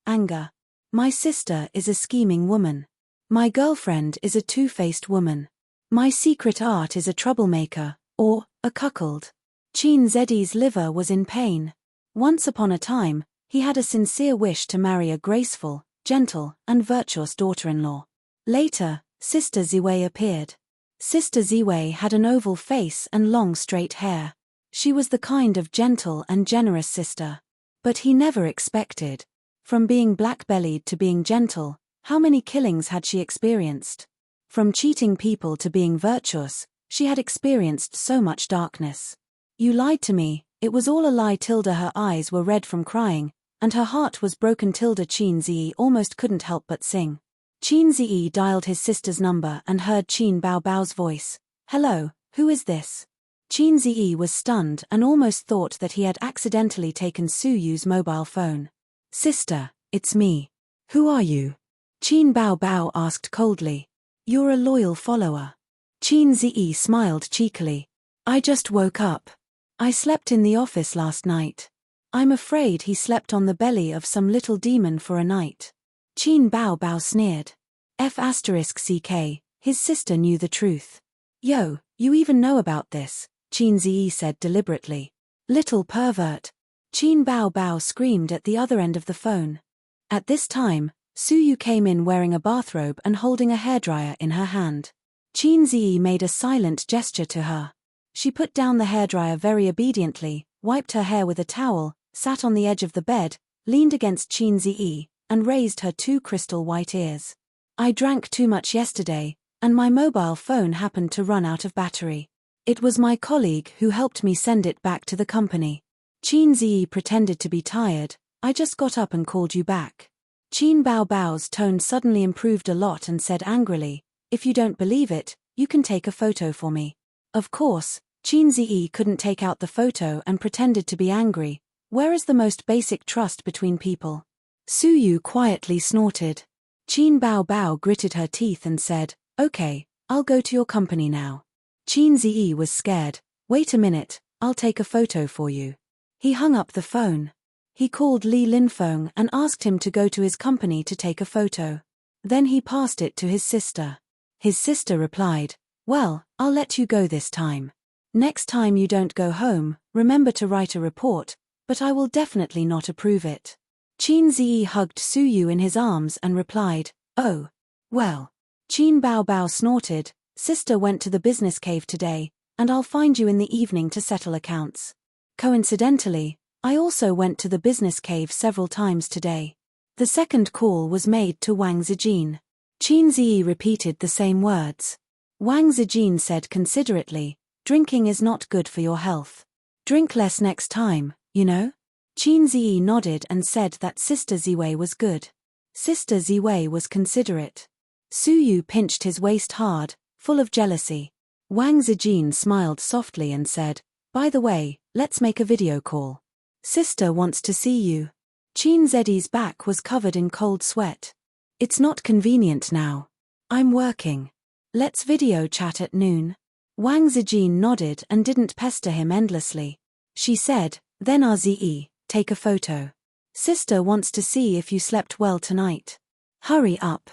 anger. My sister is a scheming woman. My girlfriend is a two-faced woman. My secret art is a troublemaker, or a cuckold. Chin Zedi's liver was in pain. Once upon a time, he had a sincere wish to marry a graceful, gentle, and virtuous daughter-in-law. Later, Sister Ziwei appeared. Sister Ziwei had an oval face and long straight hair. She was the kind of gentle and generous sister. But he never expected. From being black-bellied to being gentle, how many killings had she experienced? From cheating people to being virtuous, she had experienced so much darkness. You lied to me, it was all a lie. Her eyes were red from crying, and her heart was broken. Chin Ziyi almost couldn't help but sing. Chin Ziyi dialed his sister's number and heard Chin Bao Bao's voice. Hello, who is this? Chin Ziyi was stunned and almost thought that he had accidentally taken Su Yu's mobile phone. Sister, it's me. Who are you? Chin Bao Bao asked coldly. You're a loyal follower. Chin Ziyi smiled cheekily. I just woke up. I slept in the office last night. I'm afraid he slept on the belly of some little demon for a night. Chin Bao Bao sneered. F***ck, his sister knew the truth. Yo, you even know about this, Chin Ziyi said deliberately. Little pervert. Chin Bao Bao screamed at the other end of the phone. At this time, Su Yu came in wearing a bathrobe and holding a hairdryer in her hand. Chin Ziyi made a silent gesture to her. She put down the hairdryer very obediently, wiped her hair with a towel, sat on the edge of the bed, leaned against Chin Ziyi, and raised her two crystal white ears. I drank too much yesterday, and my mobile phone happened to run out of battery. It was my colleague who helped me send it back to the company. Chin Ziyi pretended to be tired. I just got up and called you back. Chin Bao Bao's tone suddenly improved a lot and said angrily, if you don't believe it, you can take a photo for me. Of course, Chin Ziyi couldn't take out the photo and pretended to be angry. Where is the most basic trust between people? Su Yu quietly snorted. Chin Bao Bao gritted her teeth and said, okay, I'll go to your company now. Chin Ziyi was scared. Wait a minute, I'll take a photo for you. He hung up the phone. He called Li Linfeng and asked him to go to his company to take a photo. Then he passed it to his sister. His sister replied, well, I'll let you go this time. Next time you don't go home, remember to write a report, but I will definitely not approve it. Chin Ziyi hugged Su Yu in his arms and replied, oh. Well. Chin Bao Bao snorted, sister went to the business cave today, and I'll find you in the evening to settle accounts. Coincidentally, I also went to the business cave several times today. The second call was made to Wang Zijin. Chin Ziyi repeated the same words. Wang Zijin said considerately, drinking is not good for your health. Drink less next time, you know? Chin Ziyi nodded and said that Sister Ziwei was good. Sister Ziwei was considerate. Su Yu pinched his waist hard, full of jealousy. Wang Zijin smiled softly and said, by the way, let's make a video call. Sister wants to see you. Chin Zedi's back was covered in cold sweat. It's not convenient now. I'm working. Let's video chat at noon. Wang Zijin nodded and didn't pester him endlessly. She said, then RZE, take a photo. Sister wants to see if you slept well tonight. Hurry up.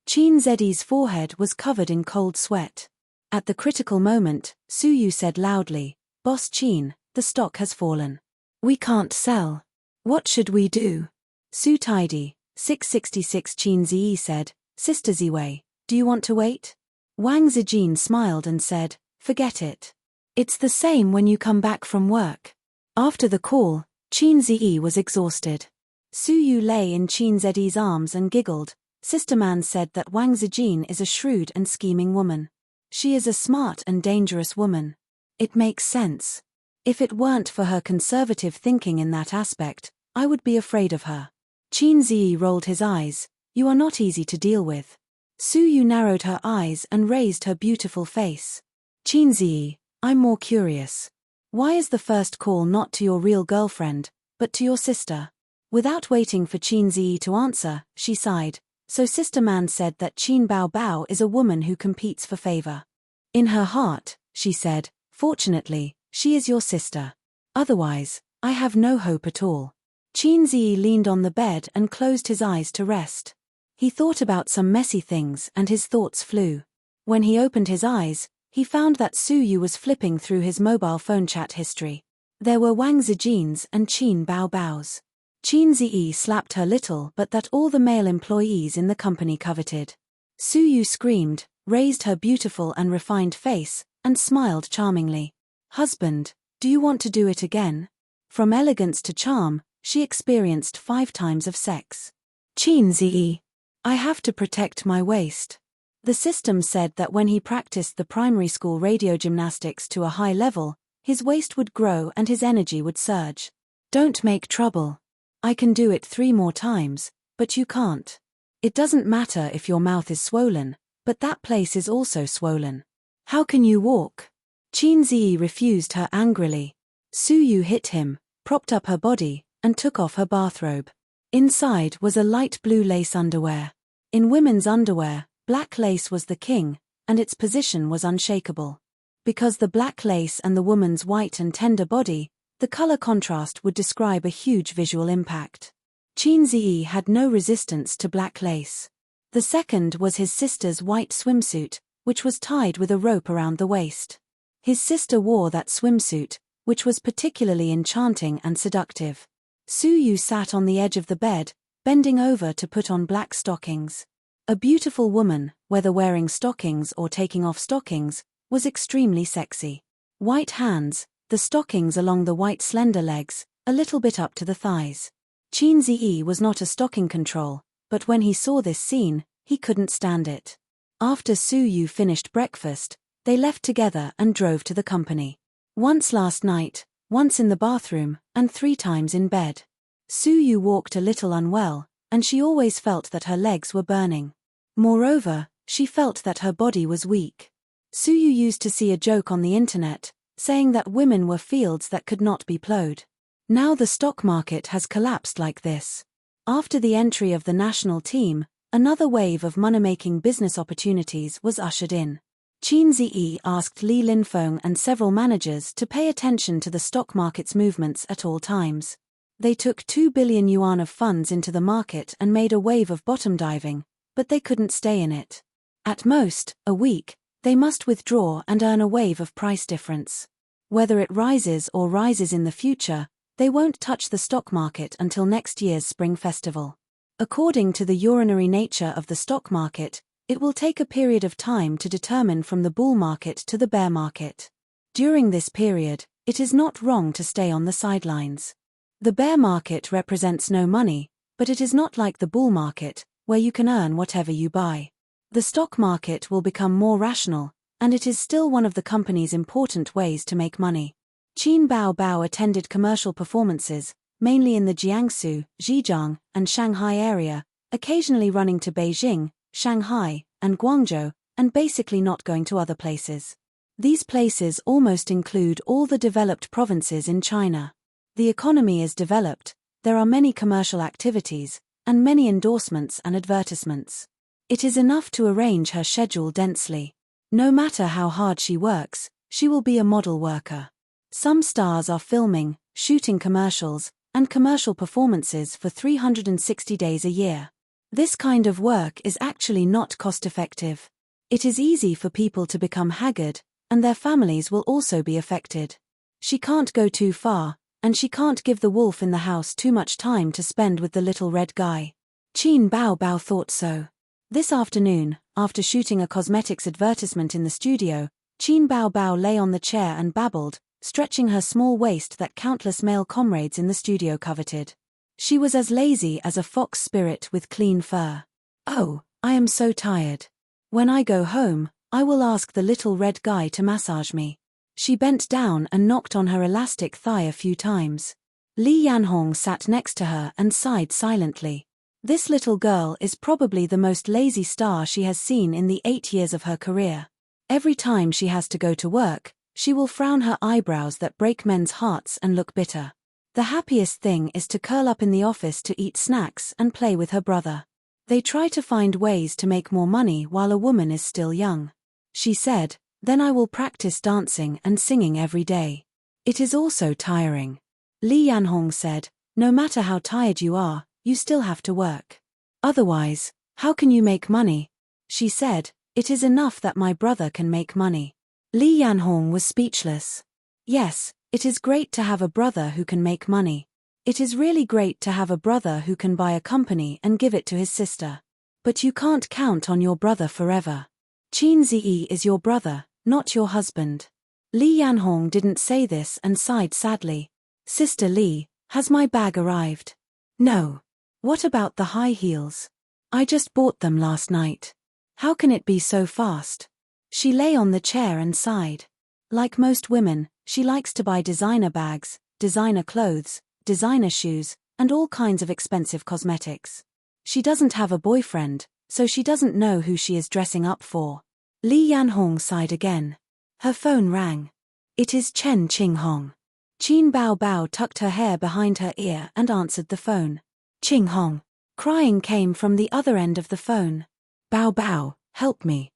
Chin Zedi's forehead was covered in cold sweat. At the critical moment, Su Yu said loudly, Boss Chin, the stock has fallen. We can't sell. What should we do? Su Tidy, 666 Chin Ziyi said, Sister Ziwei, do you want to wait? Wang Zijin smiled and said, forget it. It's the same when you come back from work. After the call, Chin Ziyi was exhausted. Su Yu lay in Chin Zedi's arms and giggled. Sister Man said that Wang Zijin is a shrewd and scheming woman. She is a smart and dangerous woman. It makes sense. If it weren't for her conservative thinking in that aspect, I would be afraid of her. Chin Ziyi rolled his eyes. You are not easy to deal with. Su Yu narrowed her eyes and raised her beautiful face. Chin Ziyi, I'm more curious. Why is the first call not to your real girlfriend, but to your sister? Without waiting for Chin Ziyi to answer, she sighed. So Sister Man said that Chin Bao Bao is a woman who competes for favor. In her heart, she said, fortunately, She is your sister. Otherwise, I have no hope at all. Qin Ziyi leaned on the bed and closed his eyes to rest. He thought about some messy things and his thoughts flew. When he opened his eyes, he found that Su Yu was flipping through his mobile phone chat history. There were Wang Zijin's and Qin Baobao's. Qin Ziyi slapped her little but that all the male employees in the company coveted. Su Yu screamed, raised her beautiful and refined face, and smiled charmingly. Husband, do you want to do it again? From elegance to charm, she experienced 5 times of sex. Qin Ziyi. I have to protect my waist. The system said that when he practiced the primary school radio gymnastics to a high level, his waist would grow and his energy would surge. Don't make trouble. I can do it 3 more times, but you can't. It doesn't matter if your mouth is swollen, but that place is also swollen. How can you walk? Qin Ziyi refused her angrily. Su Yu hit him, propped up her body, and took off her bathrobe. Inside was a light blue lace underwear. In women's underwear, black lace was the king, and its position was unshakable. Because the black lace and the woman's white and tender body, the color contrast would describe a huge visual impact. Qin Ziyi had no resistance to black lace. The second was his sister's white swimsuit, which was tied with a rope around the waist. His sister wore that swimsuit, which was particularly enchanting and seductive. Su Yu sat on the edge of the bed, bending over to put on black stockings. A beautiful woman, whether wearing stockings or taking off stockings, was extremely sexy. White hands, the stockings along the white slender legs, a little bit up to the thighs. Qin Ziyi was not a stocking control, but when he saw this scene, he couldn't stand it. After Su Yu finished breakfast, they left together and drove to the company. Once last night, once in the bathroom, and 3 times in bed. Su Yu walked a little unwell, and she always felt that her legs were burning. Moreover, she felt that her body was weak. Su Yu used to see a joke on the internet, saying that women were fields that could not be plowed. Now the stock market has collapsed like this. After the entry of the national team, another wave of money-making business opportunities was ushered in. Qin Ziyi asked Li Linfeng and several managers to pay attention to the stock market's movements at all times. They took 2 billion yuan of funds into the market and made a wave of bottom diving, but they couldn't stay in it. At most, a week, they must withdraw and earn a wave of price difference. Whether it rises or rises in the future, they won't touch the stock market until next year's spring festival. According to the urinary nature of the stock market, it will take a period of time to determine from the bull market to the bear market. During this period, it is not wrong to stay on the sidelines. The bear market represents no money, but it is not like the bull market, where you can earn whatever you buy. The stock market will become more rational, and it is still one of the company's important ways to make money. Qin Baobao attended commercial performances, mainly in the Jiangsu, Zhejiang, and Shanghai area, occasionally running to Beijing, Shanghai, and Guangzhou, and basically not going to other places. These places almost include all the developed provinces in China. The economy is developed, there are many commercial activities, and many endorsements and advertisements. It is enough to arrange her schedule densely. No matter how hard she works, she will be a model worker. Some stars are filming, shooting commercials, and commercial performances for 360 days a year. This kind of work is actually not cost-effective. It is easy for people to become haggard, and their families will also be affected. She can't go too far, and she can't give the wolf in the house too much time to spend with the little red guy. Qin Baobao thought so. This afternoon, after shooting a cosmetics advertisement in the studio, Qin Baobao lay on the chair and babbled, stretching her small waist that countless male comrades in the studio coveted. She was as lazy as a fox spirit with clean fur. Oh, I am so tired. When I go home, I will ask the little red guy to massage me. She bent down and knocked on her elastic thigh a few times. Li Yanhong sat next to her and sighed silently. This little girl is probably the most lazy star she has seen in the 8 years of her career. Every time she has to go to work, she will frown her eyebrows that break men's hearts and look bitter. The happiest thing is to curl up in the office to eat snacks and play with her brother. They try to find ways to make more money while a woman is still young. She said, "Then I will practice dancing and singing every day. It is also tiring. Li Yanhong said, no matter how tired you are, you still have to work. Otherwise, how can you make money? She said, it is enough that my brother can make money. Li Yanhong was speechless. Yes, it is great to have a brother who can make money. It is really great to have a brother who can buy a company and give it to his sister. But you can't count on your brother forever. Qin Ziyi is your brother, not your husband. Li Yanhong didn't say this and sighed sadly. Sister Li, has my bag arrived? No. What about the high heels? I just bought them last night. How can it be so fast? She lay on the chair and sighed. Like most women, she likes to buy designer bags, designer clothes, designer shoes, and all kinds of expensive cosmetics. She doesn't have a boyfriend, so she doesn't know who she is dressing up for. Li Yanhong sighed again. Her phone rang. It is Chen Qinghong. Qin Bao Bao tucked her hair behind her ear and answered the phone. Qinghong. Crying came from the other end of the phone. Bao Bao, help me.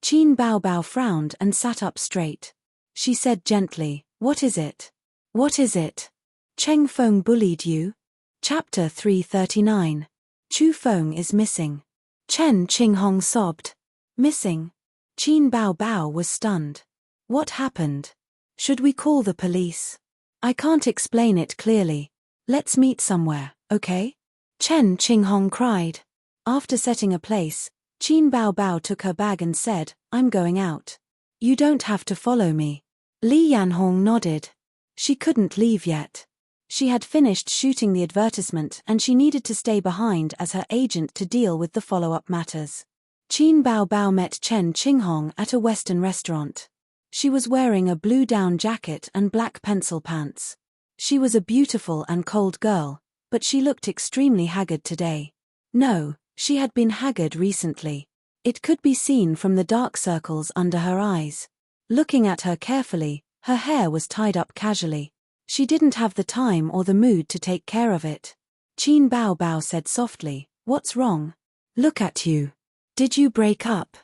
Qin Bao Bao frowned and sat up straight. She said gently, what is it? What is it? Cheng Feng bullied you? Chapter 339. Chu Feng is missing. Chen Qinghong sobbed. Missing? Qin Bao Bao was stunned. What happened? Should we call the police? I can't explain it clearly. Let's meet somewhere, okay? Chen Qinghong cried. After setting a place, Qin Bao Bao took her bag and said, I'm going out. You don't have to follow me. Li Yanhong nodded. She couldn't leave yet. She had finished shooting the advertisement and she needed to stay behind as her agent to deal with the follow-up matters. Qin Bao Bao met Chen Qinghong at a Western restaurant. She was wearing a blue down jacket and black pencil pants. She was a beautiful and cold girl, but she looked extremely haggard today. No, she had been haggard recently. It could be seen from the dark circles under her eyes. Looking at her carefully, her hair was tied up casually. She didn't have the time or the mood to take care of it. Qin Bao Bao said softly, what's wrong? Look at you. Did you break up?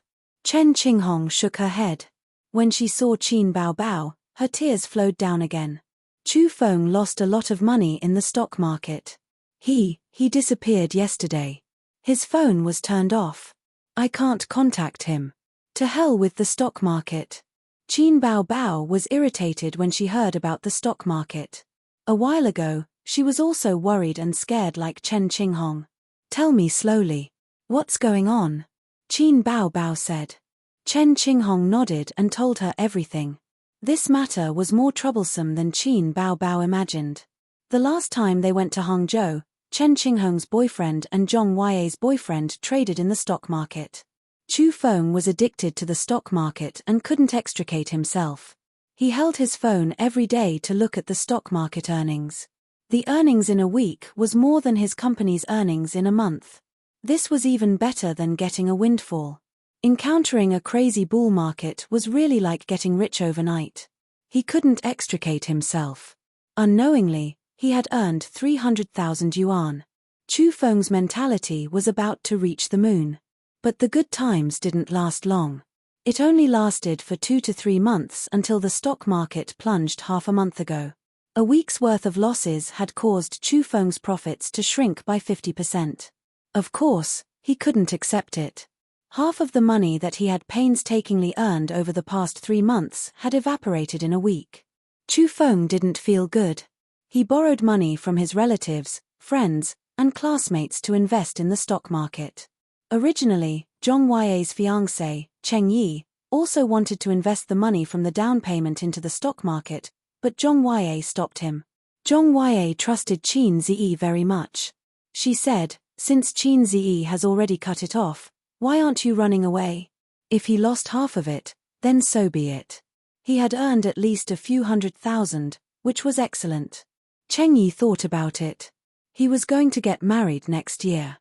Chen Qinghong shook her head. When she saw Qin Bao Bao, her tears flowed down again. Chu Feng lost a lot of money in the stock market. He disappeared yesterday. His phone was turned off. I can't contact him. To hell with the stock market. Qin Bao Bao was irritated when she heard about the stock market. A while ago, she was also worried and scared like Chen Qinghong. Tell me slowly. What's going on? Qin Bao Bao said. Chen Qinghong nodded and told her everything. This matter was more troublesome than Qin Bao Bao imagined. The last time they went to Hangzhou, Chen Qinghong's boyfriend and Zhong Huaye's boyfriend traded in the stock market. Chu Feng was addicted to the stock market and couldn't extricate himself. He held his phone every day to look at the stock market earnings. The earnings in a week was more than his company's earnings in a month. This was even better than getting a windfall. Encountering a crazy bull market was really like getting rich overnight. He couldn't extricate himself. Unknowingly, he had earned 300,000 yuan. Chu Feng's mentality was about to reach the moon. But the good times didn't last long. It only lasted for 2 to 3 months until the stock market plunged half a month ago. A week's worth of losses had caused Chu Feng's profits to shrink by 50%. Of course, he couldn't accept it. Half of the money that he had painstakingly earned over the past 3 months had evaporated in a week. Chu Feng didn't feel good. He borrowed money from his relatives, friends, and classmates to invest in the stock market. Originally, Zhong Huaye's fiancée, Cheng Yi, also wanted to invest the money from the down payment into the stock market, but Zhong Huaye stopped him. Zhong Huaye trusted Qin Ziyi very much. She said, since Qin Ziyi has already cut it off, why aren't you running away? If he lost half of it, then so be it. He had earned at least a few 100,000, which was excellent. Cheng Yi thought about it. He was going to get married next year.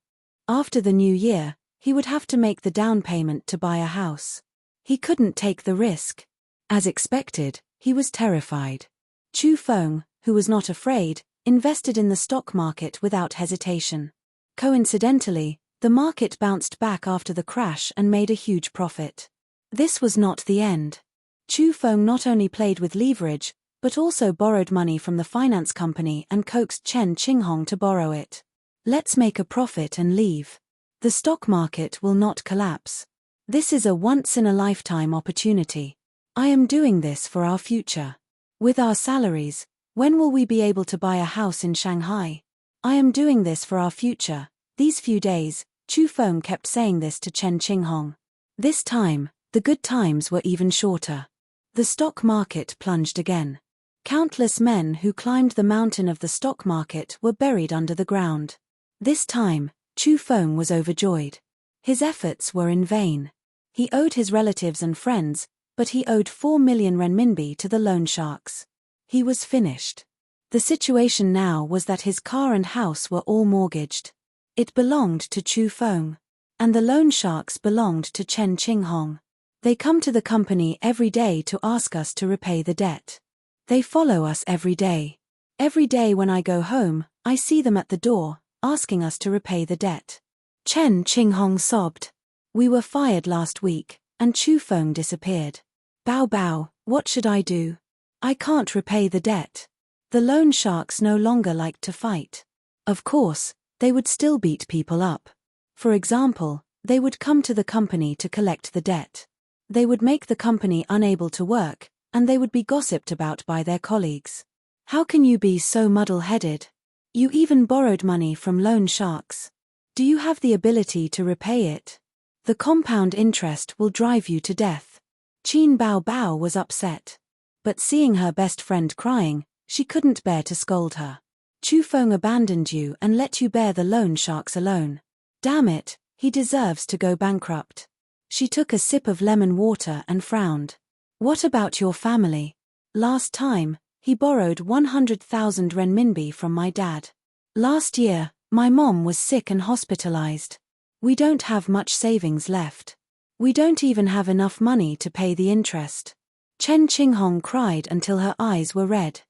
After the new year, he would have to make the down payment to buy a house. He couldn't take the risk. As expected, he was terrified. Chu Feng, who was not afraid, invested in the stock market without hesitation. Coincidentally, the market bounced back after the crash and made a huge profit. This was not the end. Chu Feng not only played with leverage, but also borrowed money from the finance company and coaxed Chen Qinghong to borrow it. Let's make a profit and leave. The stock market will not collapse. This is a once-in-a-lifetime opportunity. I am doing this for our future. With our salaries, when will we be able to buy a house in Shanghai? I am doing this for our future. These few days, Chu Feng kept saying this to Chen Qinghong. This time, the good times were even shorter. The stock market plunged again. Countless men who climbed the mountain of the stock market were buried under the ground. This time, Chu Feng was overjoyed. His efforts were in vain. He owed his relatives and friends, but he owed 4 million renminbi to the loan sharks. He was finished. The situation now was that his car and house were all mortgaged. It belonged to Chu Feng. And the loan sharks belonged to Chen Qinghong. They come to the company every day to ask us to repay the debt. They follow us every day. Every day when I go home, I see them at the door, asking us to repay the debt. Chen Qinghong sobbed. We were fired last week, and Chu Feng disappeared. Bao Bao, what should I do? I can't repay the debt. The loan sharks no longer liked to fight. Of course, they would still beat people up. For example, they would come to the company to collect the debt. They would make the company unable to work, and they would be gossiped about by their colleagues. How can you be so muddle-headed? You even borrowed money from loan sharks. Do you have the ability to repay it? The compound interest will drive you to death. Qin Bao Bao was upset. But seeing her best friend crying, she couldn't bear to scold her. Chu Feng abandoned you and let you bear the loan sharks alone. Damn it, he deserves to go bankrupt. She took a sip of lemon water and frowned. What about your family? Last time, he borrowed 100,000 renminbi from my dad. Last year, my mom was sick and hospitalized. We don't have much savings left. We don't even have enough money to pay the interest. Chen Qinghong cried until her eyes were red.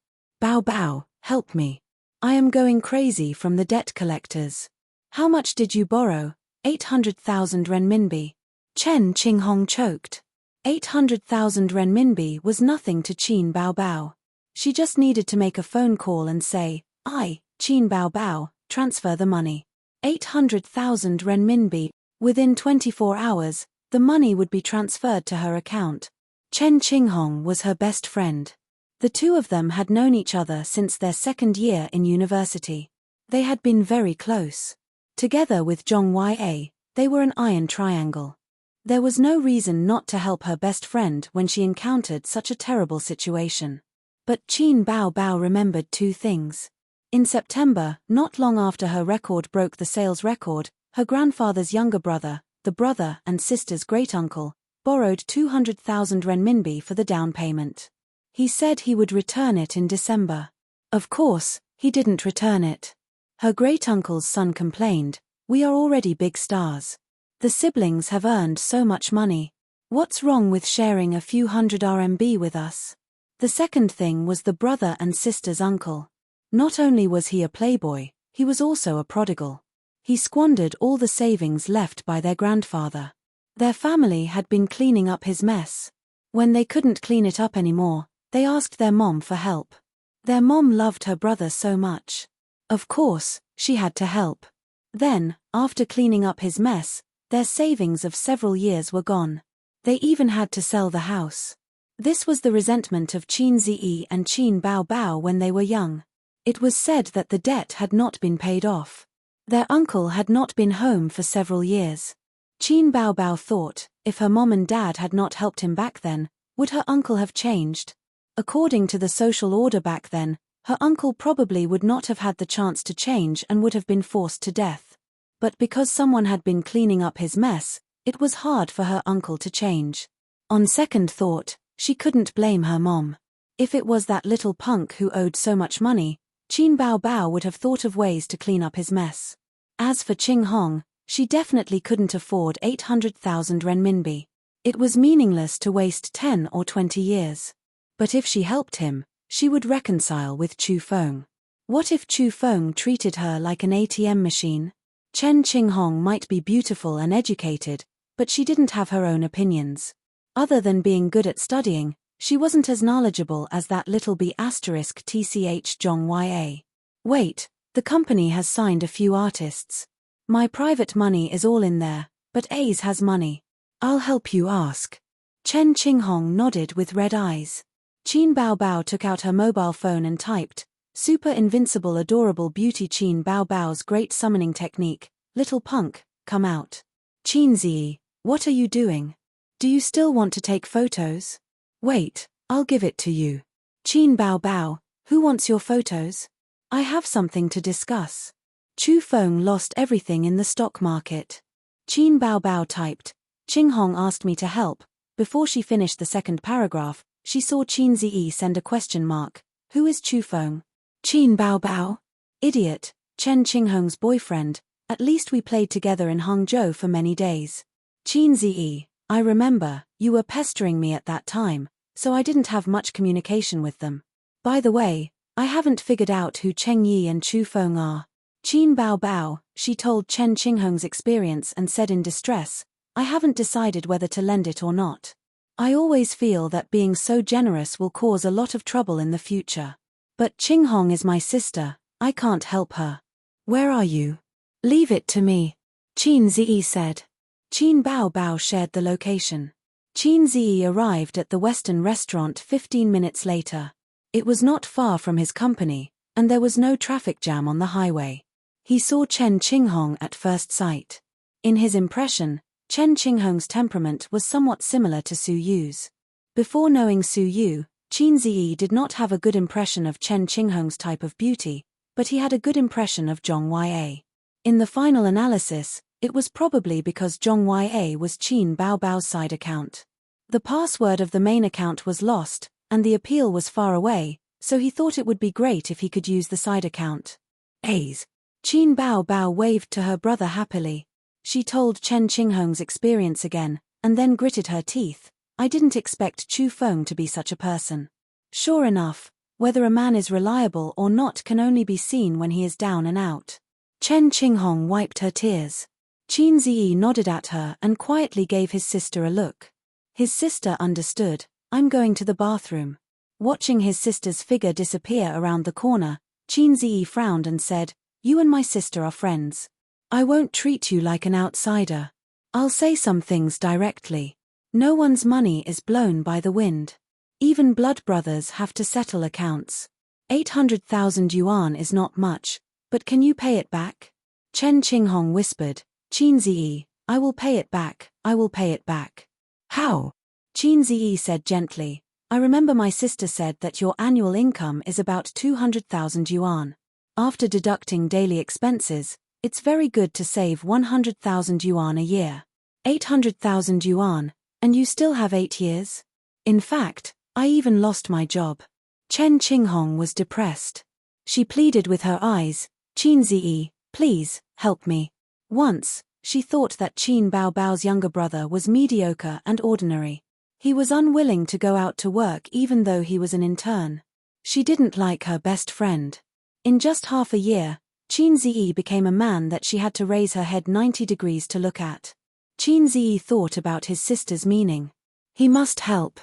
Bao Bao, help me. I am going crazy from the debt collectors. How much did you borrow? 800,000 renminbi. Chen Qinghong choked. 800,000 renminbi was nothing to Qin Bao Bao. She just needed to make a phone call and say, Qin Bao Bao, transfer the money. 800,000 renminbi. Within 24 hours, the money would be transferred to her account. Chen Qinghong was her best friend. The two of them had known each other since their second year in university. They had been very close. Together with Zhong Ya, they were an iron triangle. There was no reason not to help her best friend when she encountered such a terrible situation. But Qin Bao Bao remembered two things. In September, not long after her record broke the sales record, her grandfather's younger brother, the brother and sister's great-uncle, borrowed 200,000 renminbi for the down payment. He said he would return it in December. Of course, he didn't return it. Her great-uncle's son complained, "We are already big stars. The siblings have earned so much money. What's wrong with sharing a few hundred RMB with us?" The second thing was the brother and sister's uncle. Not only was he a playboy, he was also a prodigal. He squandered all the savings left by their grandfather. Their family had been cleaning up his mess. When they couldn't clean it up anymore, they asked their mom for help. Their mom loved her brother so much. Of course, she had to help. Then, after cleaning up his mess, their savings of several years were gone. They even had to sell the house. This was the resentment of Qin Ziyi and Qin Bao Bao when they were young. It was said that the debt had not been paid off. Their uncle had not been home for several years. Qin Bao Bao thought, if her mom and dad had not helped him back then, would her uncle have changed? According to the social order back then, her uncle probably would not have had the chance to change and would have been forced to death. But because someone had been cleaning up his mess, it was hard for her uncle to change. On second thought, she couldn't blame her mom. If it was that little punk who owed so much money, Qin Bao Bao would have thought of ways to clean up his mess. As for Qinghong, she definitely couldn't afford 800,000 renminbi. It was meaningless to waste 10 or 20 years. But if she helped him, she would reconcile with Chu Feng. What if Chu Feng treated her like an ATM machine? Chen Qinghong might be beautiful and educated, but she didn't have her own opinions. Other than being good at studying, She wasn't as knowledgeable as that little b** tch Jong Ya. Wait, the company has signed a few artists. My private money is all in there, but A's has money. I'll help you ask. Chen Qinghong nodded with red eyes. Qin Bao Bao took out her mobile phone and typed, "Super invincible adorable beauty Qin Bao Bao's great summoning technique, little punk, come out." Qin Ziyi, what are you doing? Do you still want to take photos? Wait, I'll give it to you. Qin Bao Bao, who wants your photos? I have something to discuss. Chu Feng lost everything in the stock market. Qin Bao Bao typed, Qinghong asked me to help. Before she finished the second paragraph, she saw Qin Ziyi send a question mark. Who is Chu Feng? Qin Bao Bao? Idiot, Chen Qinghong's boyfriend. At least we played together in Hangzhou for many days. Qin Ziyi, I remember, you were pestering me at that time, so I didn't have much communication with them. By the way, I haven't figured out who Cheng Yi and Chu Feng are. Qin Bao Bao, she told Chen Qinghong's experience and said in distress, I haven't decided whether to lend it or not. I always feel that being so generous will cause a lot of trouble in the future. But Qinghong is my sister, I can't help her. Where are you? Leave it to me. Qin Ziyi said. Qin Bao Bao shared the location. Qin Ziyi arrived at the Western restaurant 15 minutes later. It was not far from his company, and there was no traffic jam on the highway. He saw Chen Qinghong at first sight. In his impression, Chen Qinghong's temperament was somewhat similar to Su Yu's. Before knowing Su Yu, Qin Ziyi did not have a good impression of Chen Qinghong's type of beauty, but he had a good impression of Zhong Ya. In the final analysis, it was probably because Zhong Ya was Qin Bao Bao's side account. The password of the main account was lost, and the appeal was far away, so he thought it would be great if he could use the side account. A's. Qin Bao Bao waved to her brother happily. She told Chen Qinghong's experience again, and then gritted her teeth. I didn't expect Chu Feng to be such a person. Sure enough, whether a man is reliable or not can only be seen when he is down and out. Chen Qinghong wiped her tears. Qin Ziyi nodded at her and quietly gave his sister a look. His sister understood. I'm going to the bathroom. Watching his sister's figure disappear around the corner, Qin Ziyi frowned and said, You and my sister are friends. I won't treat you like an outsider. I'll say some things directly. No one's money is blown by the wind. Even blood brothers have to settle accounts. 800,000 yuan is not much, but can you pay it back? Chen Qinghong whispered, Qin Ziyi, I will pay it back, I will pay it back. How? Qin Ziyi said gently, I remember my sister said that your annual income is about 200,000 yuan. After deducting daily expenses, it's very good to save 100,000 yuan a year. 800,000 yuan, and you still have 8 years? In fact, I even lost my job. Chen Qinghong was depressed. She pleaded with her eyes, Qin Ziyi, please, help me. Once, she thought that Qin Bao Bao's younger brother was mediocre and ordinary. He was unwilling to go out to work even though he was an intern. She didn't like her best friend. In just half a year, Qin Ziyi became a man that she had to raise her head 90 degrees to look at. Qin Ziyi thought about his sister's meaning. He must help.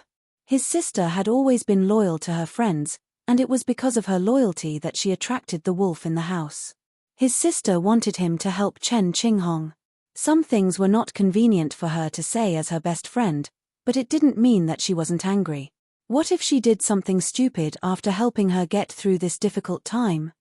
His sister had always been loyal to her friends, and it was because of her loyalty that she attracted the wolf in the house. His sister wanted him to help Chen Qinghong. Some things were not convenient for her to say as her best friend, but it didn't mean that she wasn't angry. What if she did something stupid after helping her get through this difficult time?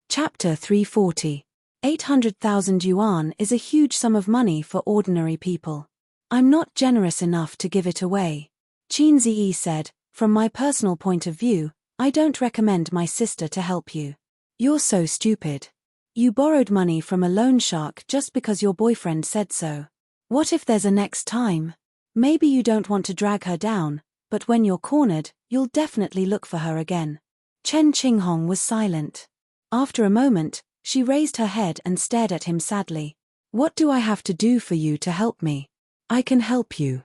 Chapter 340. 800,000 yuan is a huge sum of money for ordinary people. I'm not generous enough to give it away. Qin Ziyi said, from my personal point of view, I don't recommend my sister to help you. You're so stupid. You borrowed money from a loan shark just because your boyfriend said so. What if there's a next time? Maybe you don't want to drag her down, but when you're cornered, you'll definitely look for her again. Chen Qinghong was silent. After a moment, she raised her head and stared at him sadly. What do I have to do for you to help me? I can help you.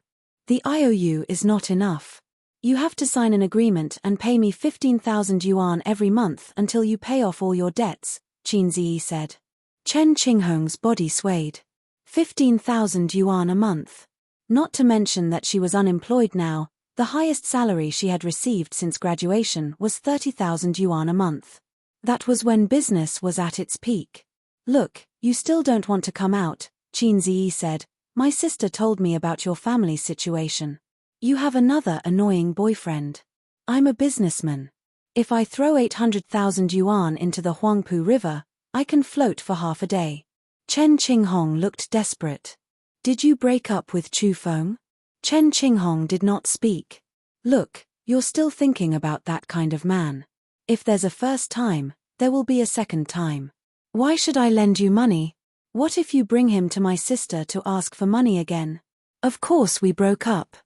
The IOU is not enough. You have to sign an agreement and pay me 15,000 yuan every month until you pay off all your debts, Qin Ziyi said. Chen Qinghong's body swayed. 15,000 yuan a month. Not to mention that she was unemployed now, The highest salary she had received since graduation was 30,000 yuan a month. That was when business was at its peak. Look, you still don't want to come out, Qin Ziyi said. My sister told me about your family's situation. You have another annoying boyfriend. I'm a businessman. If I throw 800,000 yuan into the Huangpu River, I can float for half a day. Chen Qinghong looked desperate. Did you break up with Chu Feng? Chen Qinghong did not speak. Look, you're still thinking about that kind of man. If there's a first time, there will be a second time. Why should I lend you money? What if you bring him to my sister to ask for money again? Of course we broke up.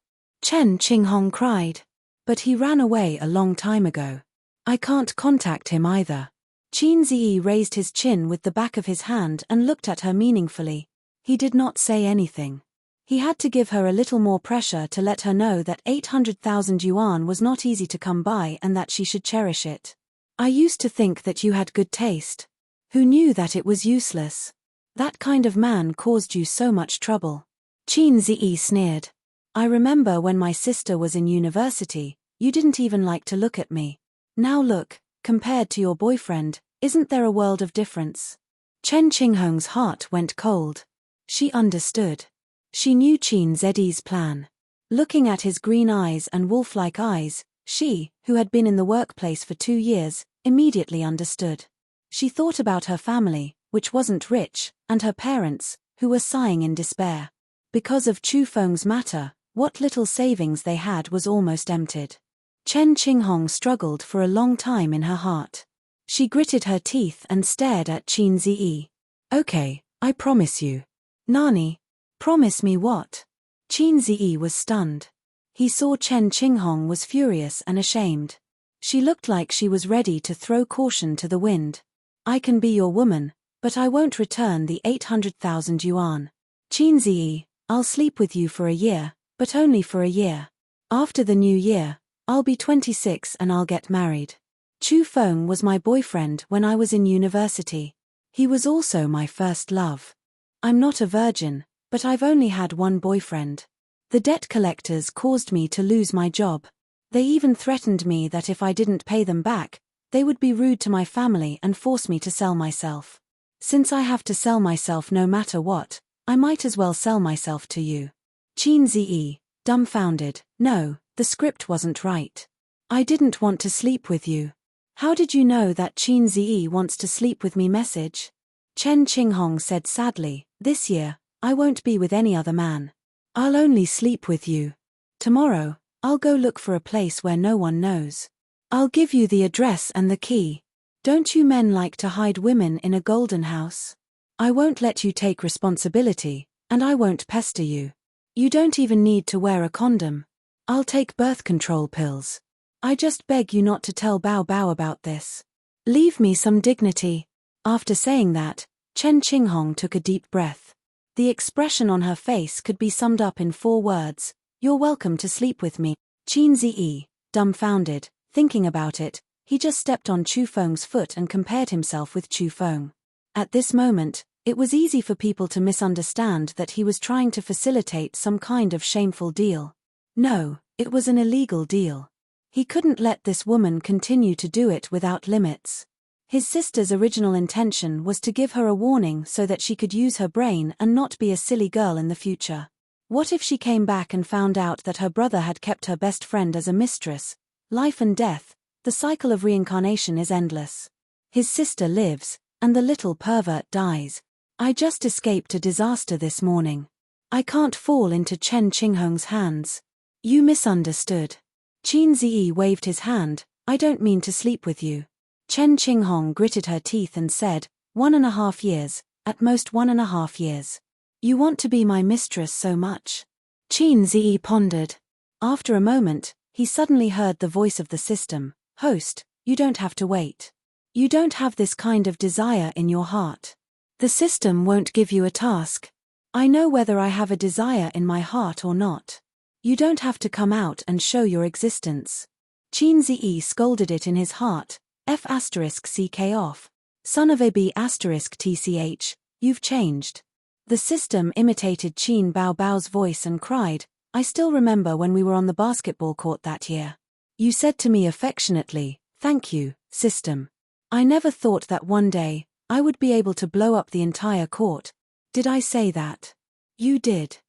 Chen Qinghong cried. But he ran away a long time ago. I can't contact him either. Qin Ziyi raised his chin with the back of his hand and looked at her meaningfully. He did not say anything. He had to give her a little more pressure to let her know that 800,000 yuan was not easy to come by and that she should cherish it. I used to think that you had good taste. Who knew that it was useless? That kind of man caused you so much trouble. Qin Ziyi sneered. I remember when my sister was in university, you didn't even like to look at me. Now look, compared to your boyfriend, isn't there a world of difference? Chen Qinghong's heart went cold. She understood. She knew Qin Ziyi's plan. Looking at his green eyes and wolf-like eyes, she, who had been in the workplace for 2 years, immediately understood. She thought about her family, which wasn't rich, and her parents, who were sighing in despair. Because of Chu Feng's matter, what little savings they had was almost emptied. Chen Qinghong struggled for a long time in her heart. She gritted her teeth and stared at Qin Ziyi. Okay, I promise you. Nani? Promise me what? Qin Ziyi was stunned. He saw Chen Qinghong was furious and ashamed. She looked like she was ready to throw caution to the wind. I can be your woman, but I won't return the 800,000 yuan. Qin Ziyi, I'll sleep with you for a year, but only for a year. After the new year, I'll be 26 and I'll get married. Chu Feng was my boyfriend when I was in university. He was also my first love. I'm not a virgin, but I've only had one boyfriend. The debt collectors caused me to lose my job. They even threatened me that if I didn't pay them back, they would be rude to my family and force me to sell myself. Since I have to sell myself no matter what, I might as well sell myself to you. Qin Ziyi, dumbfounded. No, the script wasn't right. I didn't want to sleep with you. How did you know that Qin Ziyi wants to sleep with me message? Chen Qinghong said sadly, this year, I won't be with any other man. I'll only sleep with you. Tomorrow, I'll go look for a place where no one knows. I'll give you the address and the key. Don't you men like to hide women in a golden house? I won't let you take responsibility, and I won't pester you. You don't even need to wear a condom. I'll take birth control pills. I just beg you not to tell Bao Bao about this. Leave me some dignity. After saying that, Chen Qinghong took a deep breath. The expression on her face could be summed up in 4 words. You're welcome to sleep with me. Qin Ziyi, dumbfounded, thinking about it, he just stepped on Chu Feng's foot and compared himself with Chu Feng. At this moment, it was easy for people to misunderstand that he was trying to facilitate some kind of shameful deal. No, it was an illegal deal. He couldn't let this woman continue to do it without limits. His sister's original intention was to give her a warning so that she could use her brain and not be a silly girl in the future. What if she came back and found out that her brother had kept her best friend as a mistress? Life and death, the cycle of reincarnation is endless. His sister lives, and the little pervert dies. I just escaped a disaster this morning. I can't fall into Chen Qinghong's hands. You misunderstood. Qin Ziyi waved his hand. I don't mean to sleep with you. Chen Qinghong gritted her teeth and said, 1.5 years, at most 1.5 years. You want to be my mistress so much? Qin Ziyi pondered. After a moment, he suddenly heard the voice of the system. Host, you don't have to wait. You don't have this kind of desire in your heart. The system won't give you a task. I know whether I have a desire in my heart or not. You don't have to come out and show your existence. Qin Ziyi scolded it in his heart. F*ck off. Son of a B*tch, you've changed. The system imitated Qin Bao Bao's voice and cried, I still remember when we were on the basketball court that year. You said to me affectionately, "Thank you, system." I never thought that one day, I would be able to blow up the entire court. Did I say that? You did.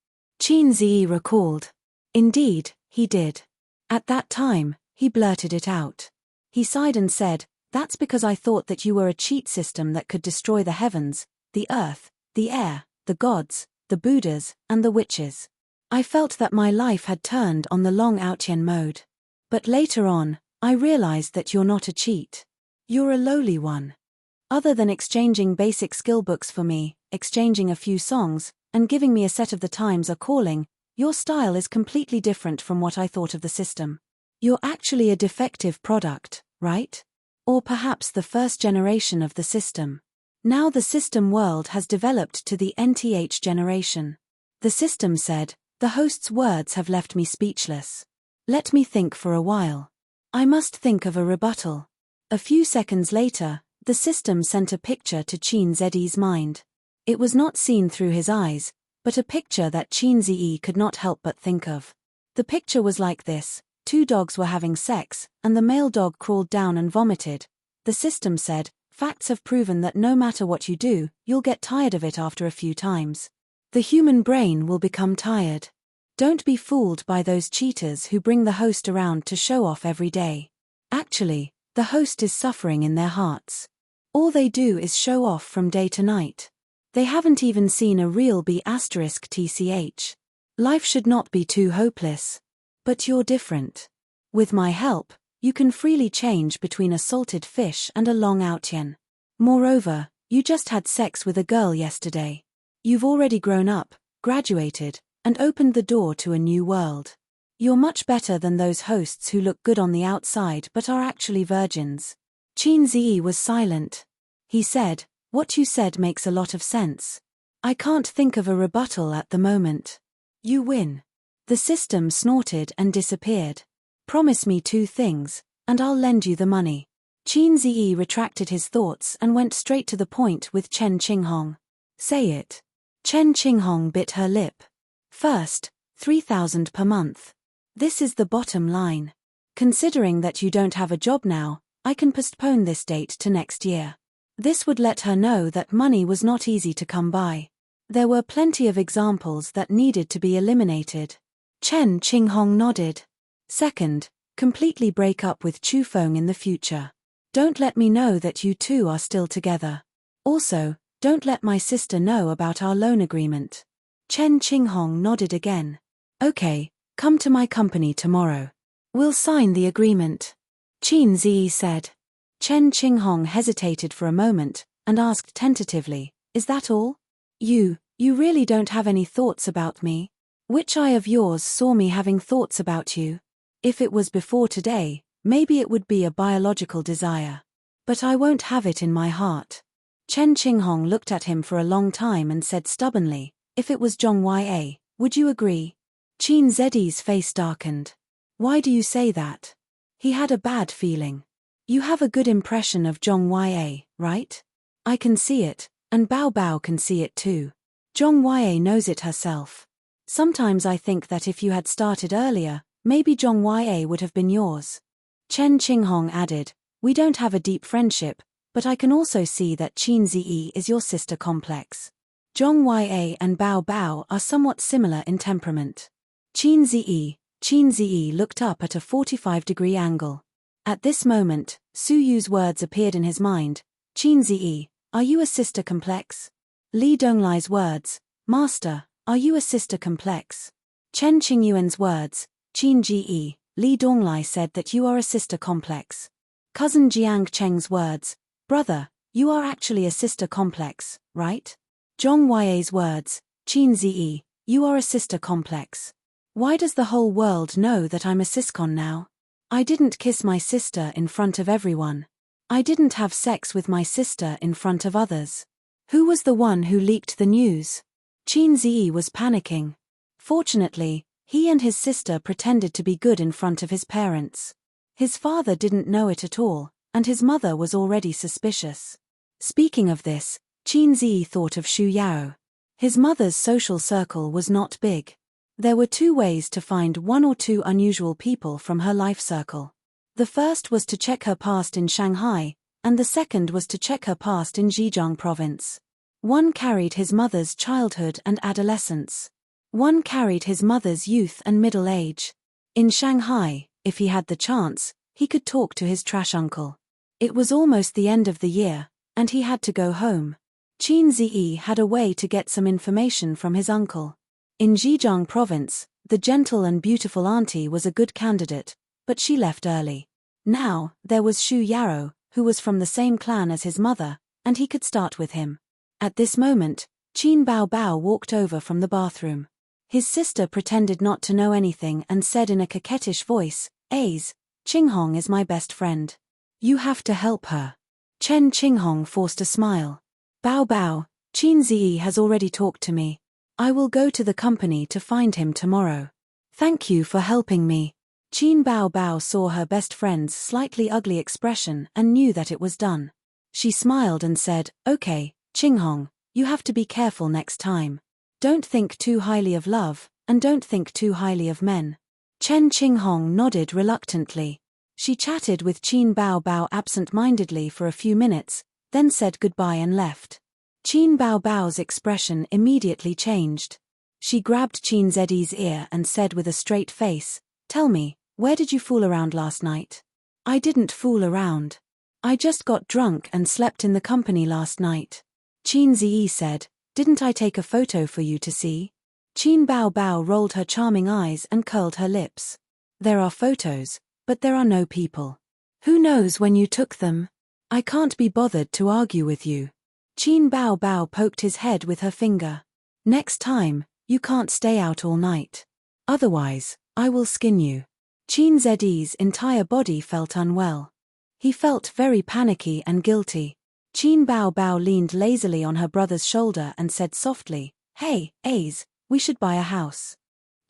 Qin Ziyi recalled. Indeed, he did. At that time, he blurted it out. He sighed and said, "That's because I thought that you were a cheat system that could destroy the heavens, the earth, the air, the gods, the Buddhas, and the witches. I felt that my life had turned on the long Outyen mode. But later on, I realized that you're not a cheat. You're a lowly one. Other than exchanging basic skill books for me, exchanging a few songs, and giving me a set of The Times Are Calling, your style is completely different from what I thought of the system. You're actually a defective product, right? Or perhaps the first generation of the system. Now the system world has developed to the NTH generation." The system said, "The host's words have left me speechless. Let me think for a while. I must think of a rebuttal." A few seconds later, the system sent a picture to Qin Ziyi's mind. It was not seen through his eyes, but a picture that Qin Ziyi could not help but think of. The picture was like this: 2 dogs were having sex, and the male dog crawled down and vomited. The system said, "Facts have proven that no matter what you do, you'll get tired of it after a few times. The human brain will become tired. Don't be fooled by those cheaters who bring the host around to show off every day. Actually, the host is suffering in their hearts. All they do is show off from day to night. They haven't even seen a real B*TCH. Life should not be too hopeless. But you're different. With my help, you can freely change between a salted fish and a long Outyen. Moreover, you just had sex with a girl yesterday. You've already grown up, graduated, and opened the door to a new world. You're much better than those hosts who look good on the outside but are actually virgins." Qin Ziyi was silent. He said, "What you said makes a lot of sense. I can't think of a rebuttal at the moment. You win." The system snorted and disappeared. "Promise me 2 things, and I'll lend you the money." Qin Ziyi retracted his thoughts and went straight to the point with Chen Qinghong. "Say it." Chen Qinghong bit her lip. "First, 3,000 per month. This is the bottom line. Considering that you don't have a job now, I can postpone this date to next year." This would let her know that money was not easy to come by. There were plenty of examples that needed to be eliminated. Chen Qinghong nodded. "Second, completely break up with Chu Feng in the future. Don't let me know that you two are still together. Also, don't let my sister know about our loan agreement." Chen Qinghong nodded again. "Okay, come to my company tomorrow. We'll sign the agreement," Qin Ziyi said. Chen Qinghong hesitated for a moment, and asked tentatively, "Is that all? You really don't have any thoughts about me? Which eye of yours saw me having thoughts about you? If it was before today, maybe it would be a biological desire. But I won't have it in my heart." Chen Qinghong looked at him for a long time and said stubbornly, "If it was Zhong Ya, would you agree?" Qin Ziyi's face darkened. "Why do you say that?" He had a bad feeling. "You have a good impression of Zhong Ya, right? I can see it, and Bao Bao can see it too. Zhong Ya knows it herself. Sometimes I think that if you had started earlier, maybe Zhong Ya would have been yours." Chen Qinghong added, "We don't have a deep friendship, but I can also see that Qin Ziyi is your sister complex. Zhong Ya and Bao Bao are somewhat similar in temperament." Qin Ziyi looked up at a 45-degree angle. At this moment, Su Yu's words appeared in his mind. "Qin Ziyi, are you a sister complex?" Li Donglai's words, "Master, are you a sister complex?" Chen Qingyuan's words, "Qin Ji, Li Donglai said that you are a sister complex." Cousin Jiang Cheng's words, "Brother, you are actually a sister complex, right?" Zhong Ya's words, "Qin Ziyi, you are a sister complex. Why does the whole world know that I'm a siscon now? I didn't kiss my sister in front of everyone. I didn't have sex with my sister in front of others. Who was the one who leaked the news?" Qin Ziyi was panicking. Fortunately, he and his sister pretended to be good in front of his parents. His father didn't know it at all, and his mother was already suspicious. Speaking of this, Qin Ziyi thought of Shu Yao. His mother's social circle was not big. There were two ways to find one or two unusual people from her life circle. The first was to check her past in Shanghai, and the second was to check her past in Zhejiang province. One carried his mother's childhood and adolescence. One carried his mother's youth and middle age. In Shanghai, if he had the chance, he could talk to his trash uncle. It was almost the end of the year, and he had to go home. Qin Ziyi had a way to get some information from his uncle. In Zhejiang province, the gentle and beautiful auntie was a good candidate, but she left early. Now, there was Xu Yarrow, who was from the same clan as his mother, and he could start with him. At this moment, Qin Baobao walked over from the bathroom. His sister pretended not to know anything and said in a coquettish voice, "Aze, Qinghong is my best friend. You have to help her." Chen Qinghong forced a smile. "Bao, Qin Ziyi has already talked to me. I will go to the company to find him tomorrow. Thank you for helping me." Qin Baobao saw her best friend's slightly ugly expression and knew that it was done. She smiled and said, "Okay, Qinghong, you have to be careful next time. Don't think too highly of love, and don't think too highly of men." Chen Qinghong nodded reluctantly. She chatted with Qin Baobao absent-mindedly for a few minutes, then said goodbye and left. Qin Baobao's expression immediately changed. She grabbed Qin Ziyi's ear and said with a straight face, "Tell me, where did you fool around last night?" "I didn't fool around. I just got drunk and slept in the company last night." Qin Ziyi said, "Didn't I take a photo for you to see?" Qin Baobao rolled her charming eyes and curled her lips. "There are photos, but there are no people. Who knows when you took them? I can't be bothered to argue with you." Qin Baobao poked his head with her finger. "Next time, you can't stay out all night. Otherwise, I will skin you." Qin Ziyi's entire body felt unwell. He felt very panicky and guilty. Qin Baobao leaned lazily on her brother's shoulder and said softly, "Hey, Aze, we should buy a house."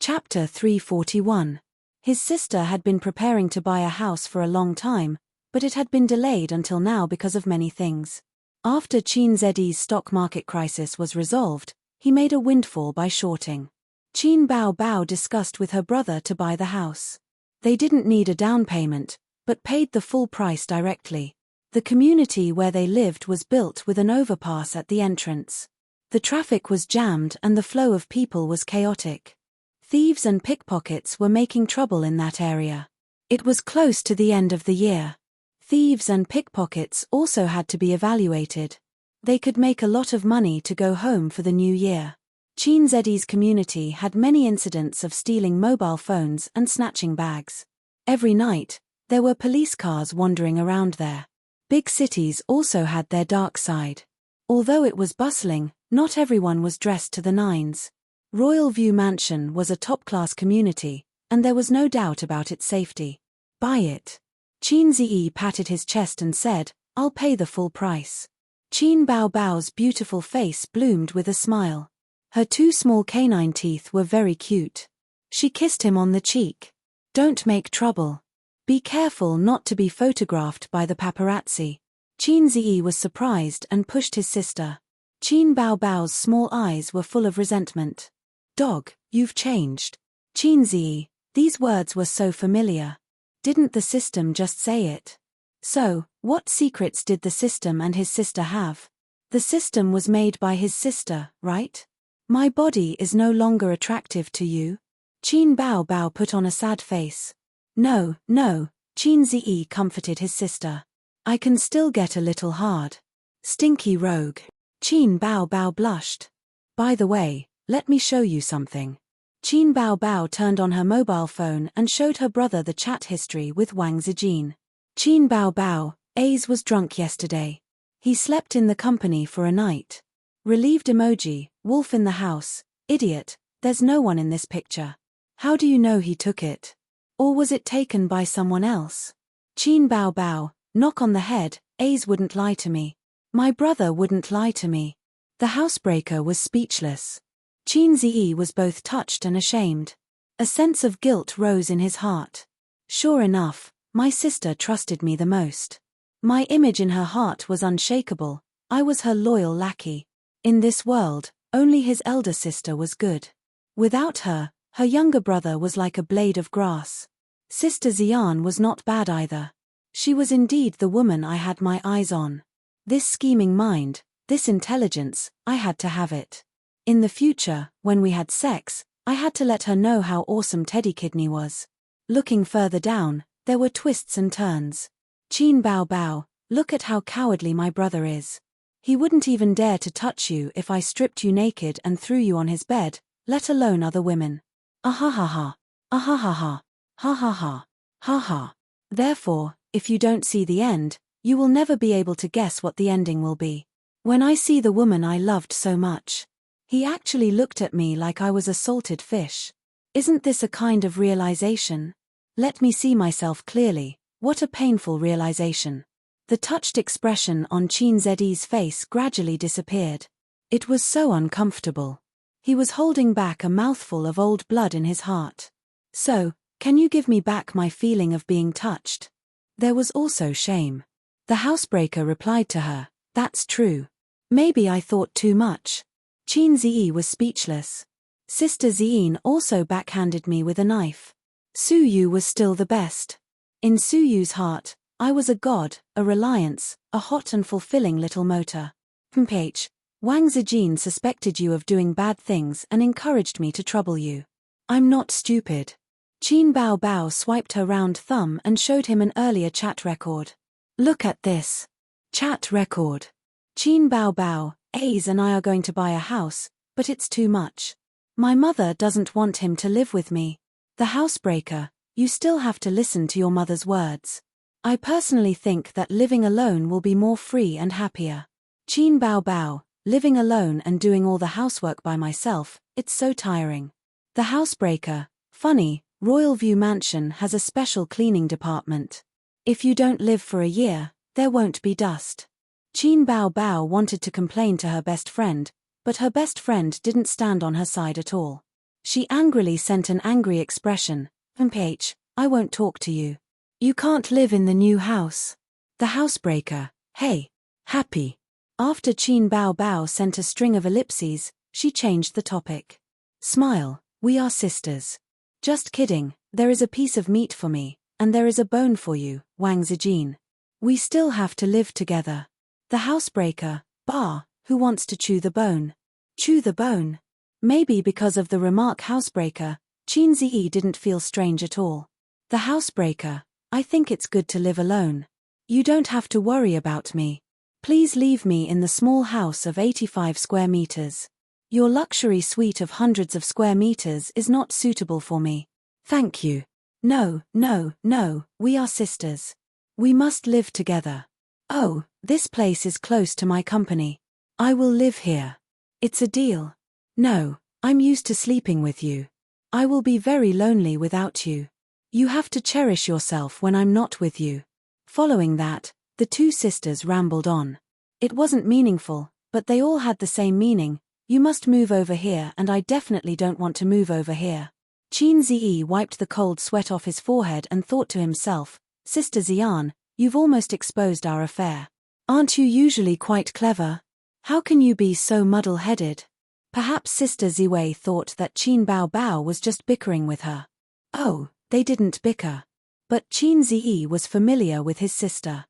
Chapter 341. His sister had been preparing to buy a house for a long time, but it had been delayed until now because of many things. After Qin Ziyi's stock market crisis was resolved, he made a windfall by shorting. Qin Baobao discussed with her brother to buy the house. They didn't need a down payment, but paid the full price directly. The community where they lived was built with an overpass at the entrance. The traffic was jammed and the flow of people was chaotic. Thieves and pickpockets were making trouble in that area. It was close to the end of the year. Thieves and pickpockets also had to be evaluated. They could make a lot of money to go home for the new year. Qin Ziyi's community had many incidents of stealing mobile phones and snatching bags. Every night, there were police cars wandering around there. Big cities also had their dark side. Although it was bustling, not everyone was dressed to the nines. Royal View Mansion was a top-class community, and there was no doubt about its safety. "Buy it." Qin Ziyi patted his chest and said, "I'll pay the full price." Qin Baobao's beautiful face bloomed with a smile. Her two small canine teeth were very cute. She kissed him on the cheek. "Don't make trouble. Be careful not to be photographed by the paparazzi." Qin Ziyi was surprised and pushed his sister. Qin Baobao's small eyes were full of resentment. "Dog, you've changed." "Qin Ziyi, these words were so familiar. Didn't the system just say it?" "So, what secrets did the system and his sister have?" "The system was made by his sister, right? My body is no longer attractive to you?" Qin Baobao put on a sad face. No, Qin Ziyi comforted his sister. "I can still get a little hard." "Stinky rogue." Qin Baobao blushed. "By the way, let me show you something." Qin Baobao turned on her mobile phone and showed her brother the chat history with Wang Zijin. "Qin Baobao, Aze was drunk yesterday. He slept in the company for a night. Relieved emoji, wolf in the house, idiot, there's no one in this picture. How do you know he took it? Or was it taken by someone else?" Qin Baobao, knock on the head, "Aze wouldn't lie to me. My brother wouldn't lie to me." The housebreaker was speechless. Qin Ziyi was both touched and ashamed. A sense of guilt rose in his heart. Sure enough, my sister trusted me the most. My image in her heart was unshakable. I was her loyal lackey. In this world, only his elder sister was good. Without her, Her younger brother was like a blade of grass. Sister Xian was not bad either. She was indeed the woman I had my eyes on. This scheming mind, this intelligence, I had to have it. In the future, when we had sex, I had to let her know how awesome Teddy Kidney was. Looking further down, there were twists and turns. Qin Bao Bao, look at how cowardly my brother is. He wouldn't even dare to touch you if I stripped you naked and threw you on his bed, let alone other women. Ahahaha. Ahahaha. Ha ha ha. Ha ha. Therefore, if you don't see the end, you will never be able to guess what the ending will be. When I see the woman I loved so much. He actually looked at me like I was a salted fish. Isn't this a kind of realization? Let me see myself clearly. What a painful realization. The touched expression on Qin Zhi's face gradually disappeared. It was so uncomfortable. He was holding back a mouthful of old blood in his heart. So, can you give me back my feeling of being touched? There was also shame. The housebreaker replied to her, that's true. Maybe I thought too much. Qin Zhi was speechless. Sister Xian also backhanded me with a knife. Su Yu was still the best. In Su Yu's heart, I was a god, a reliance, a hot and fulfilling little motor. Mph. Wang Zijin suspected you of doing bad things and encouraged me to trouble you. I'm not stupid. Qin Bao Bao swiped her round thumb and showed him an earlier chat record. Look at this. Chat record. Qin Bao Bao, Ace and I are going to buy a house, but it's too much. My mother doesn't want him to live with me. The housebreaker, you still have to listen to your mother's words. I personally think that living alone will be more free and happier. Qin Bao Bao, living alone and doing all the housework by myself, it's so tiring. The housebreaker, funny, Royal View Mansion has a special cleaning department. If you don't live for a year, there won't be dust. Qin Bao Bao wanted to complain to her best friend, but her best friend didn't stand on her side at all. She angrily sent an angry expression, "Mph, I won't talk to you. You can't live in the new house." The housebreaker, hey, happy. After Qin Bao Bao sent a string of ellipses, she changed the topic. Smile, we are sisters. Just kidding, there is a piece of meat for me, and there is a bone for you, Wang Zijin. We still have to live together. The housebreaker, bah, who wants to chew the bone? Chew the bone. Maybe because of the remark housebreaker, Qin Zi didn't feel strange at all. The housebreaker, I think it's good to live alone. You don't have to worry about me. Please leave me in the small house of 85 square meters. Your luxury suite of hundreds of square meters is not suitable for me. Thank you. No, no, no, we are sisters. We must live together. Oh, this place is close to my company. I will live here. It's a deal. No, I'm used to sleeping with you. I will be very lonely without you. You have to cherish yourself when I'm not with you. Following that, the two sisters rambled on. It wasn't meaningful, but they all had the same meaning. You must move over here and I definitely don't want to move over here. Qin Zi wiped the cold sweat off his forehead and thought to himself, Sister Xian, you've almost exposed our affair. Aren't you usually quite clever? How can you be so muddle-headed? Perhaps Sister Ziwei thought that Qin Bao Bao was just bickering with her. Oh, they didn't bicker. But Qin Zi was familiar with his sister.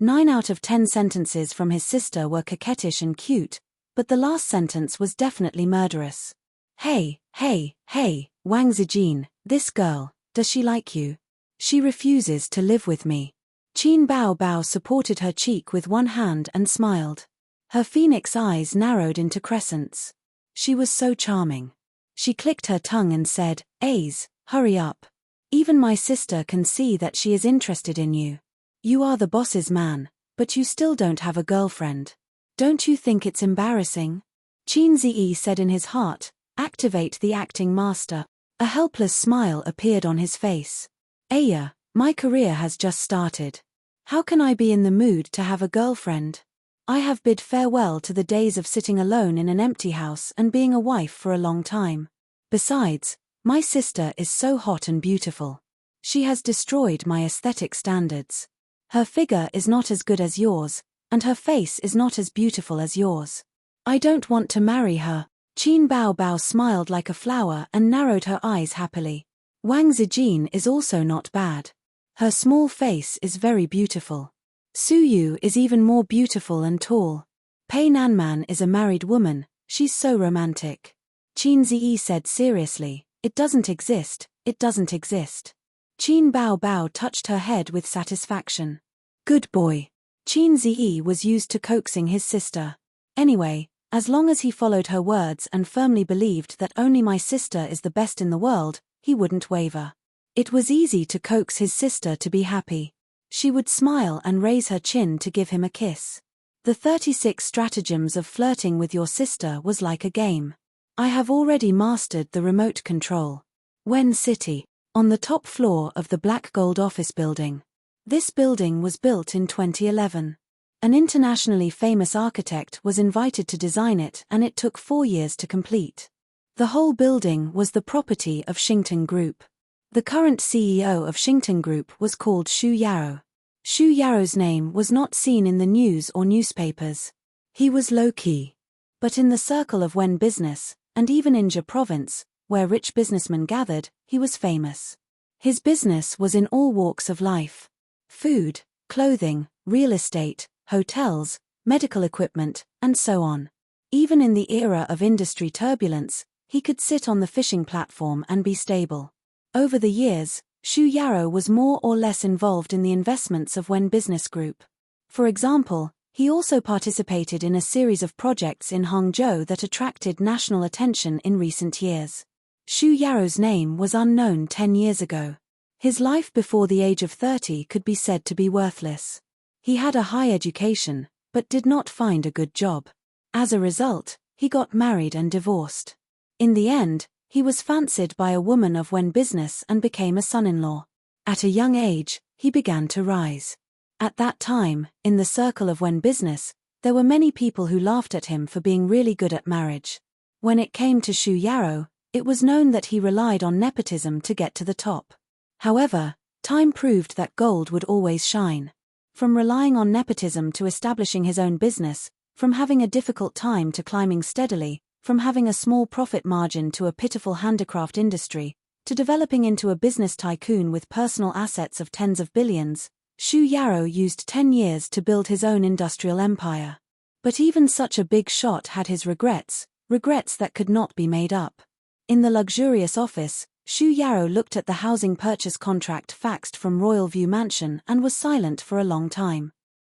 9 out of 10 sentences from his sister were coquettish and cute, but the last sentence was definitely murderous. Hey, hey, hey, Wang Zijin, this girl, does she like you? She refuses to live with me. Qin Bao Bao supported her cheek with one hand and smiled. Her phoenix eyes narrowed into crescents. She was so charming. She clicked her tongue and said, Ace, hurry up. Even my sister can see that she is interested in you. You are the boss's man, but you still don't have a girlfriend. Don't you think it's embarrassing? Qin Zi said in his heart, activate the acting master. A helpless smile appeared on his face. Aya, my career has just started. How can I be in the mood to have a girlfriend? I have bid farewell to the days of sitting alone in an empty house and being a wife for a long time. Besides, my sister is so hot and beautiful. She has destroyed my aesthetic standards. Her figure is not as good as yours, and her face is not as beautiful as yours. I don't want to marry her. Qin Bao Bao smiled like a flower and narrowed her eyes happily. Wang Zijin is also not bad. Her small face is very beautiful. Su Yu is even more beautiful and tall. Pei Nanman is a married woman, she's so romantic. Qin Ziyi said seriously, it doesn't exist, it doesn't exist. Qin Bao Bao touched her head with satisfaction. Good boy. Qin Ziyi was used to coaxing his sister. Anyway, as long as he followed her words and firmly believed that only my sister is the best in the world, he wouldn't waver. It was easy to coax his sister to be happy. She would smile and raise her chin to give him a kiss. The 36 stratagems of flirting with your sister was like a game. I have already mastered the remote control. Wen City, on the top floor of the Black Gold office building. This building was built in 2011. An internationally famous architect was invited to design it and it took 4 years to complete. The whole building was the property of Shington Group. The current CEO of Shington Group was called Xu Yarou. Xu Yarou's name was not seen in the news or newspapers. He was low-key. But in the circle of Wen business, and even in Jia province, where rich businessmen gathered, he was famous. His business was in all walks of life. Food, clothing, real estate, hotels, medical equipment, and so on. Even in the era of industry turbulence, he could sit on the fishing platform and be stable. Over the years, Xu Yarou was more or less involved in the investments of Wen Business Group. For example, he also participated in a series of projects in Hangzhou that attracted national attention in recent years. Xu Yarou's name was unknown 10 years ago. His life before the age of 30 could be said to be worthless. He had a high education, but did not find a good job. As a result, he got married and divorced. In the end, he was fancied by a woman of Wen business and became a son-in-law. At a young age, he began to rise. At that time, in the circle of Wen business, there were many people who laughed at him for being really good at marriage. When it came to Xu Yarou, it was known that he relied on nepotism to get to the top. However, time proved that gold would always shine. From relying on nepotism to establishing his own business, from having a difficult time to climbing steadily, from having a small profit margin to a pitiful handicraft industry, to developing into a business tycoon with personal assets of tens of billions, Xu Yarou used 10 years to build his own industrial empire. But even such a big shot had his regrets that could not be made up. In the luxurious office, Xu Yarou looked at the housing purchase contract faxed from Royal View Mansion and was silent for a long time.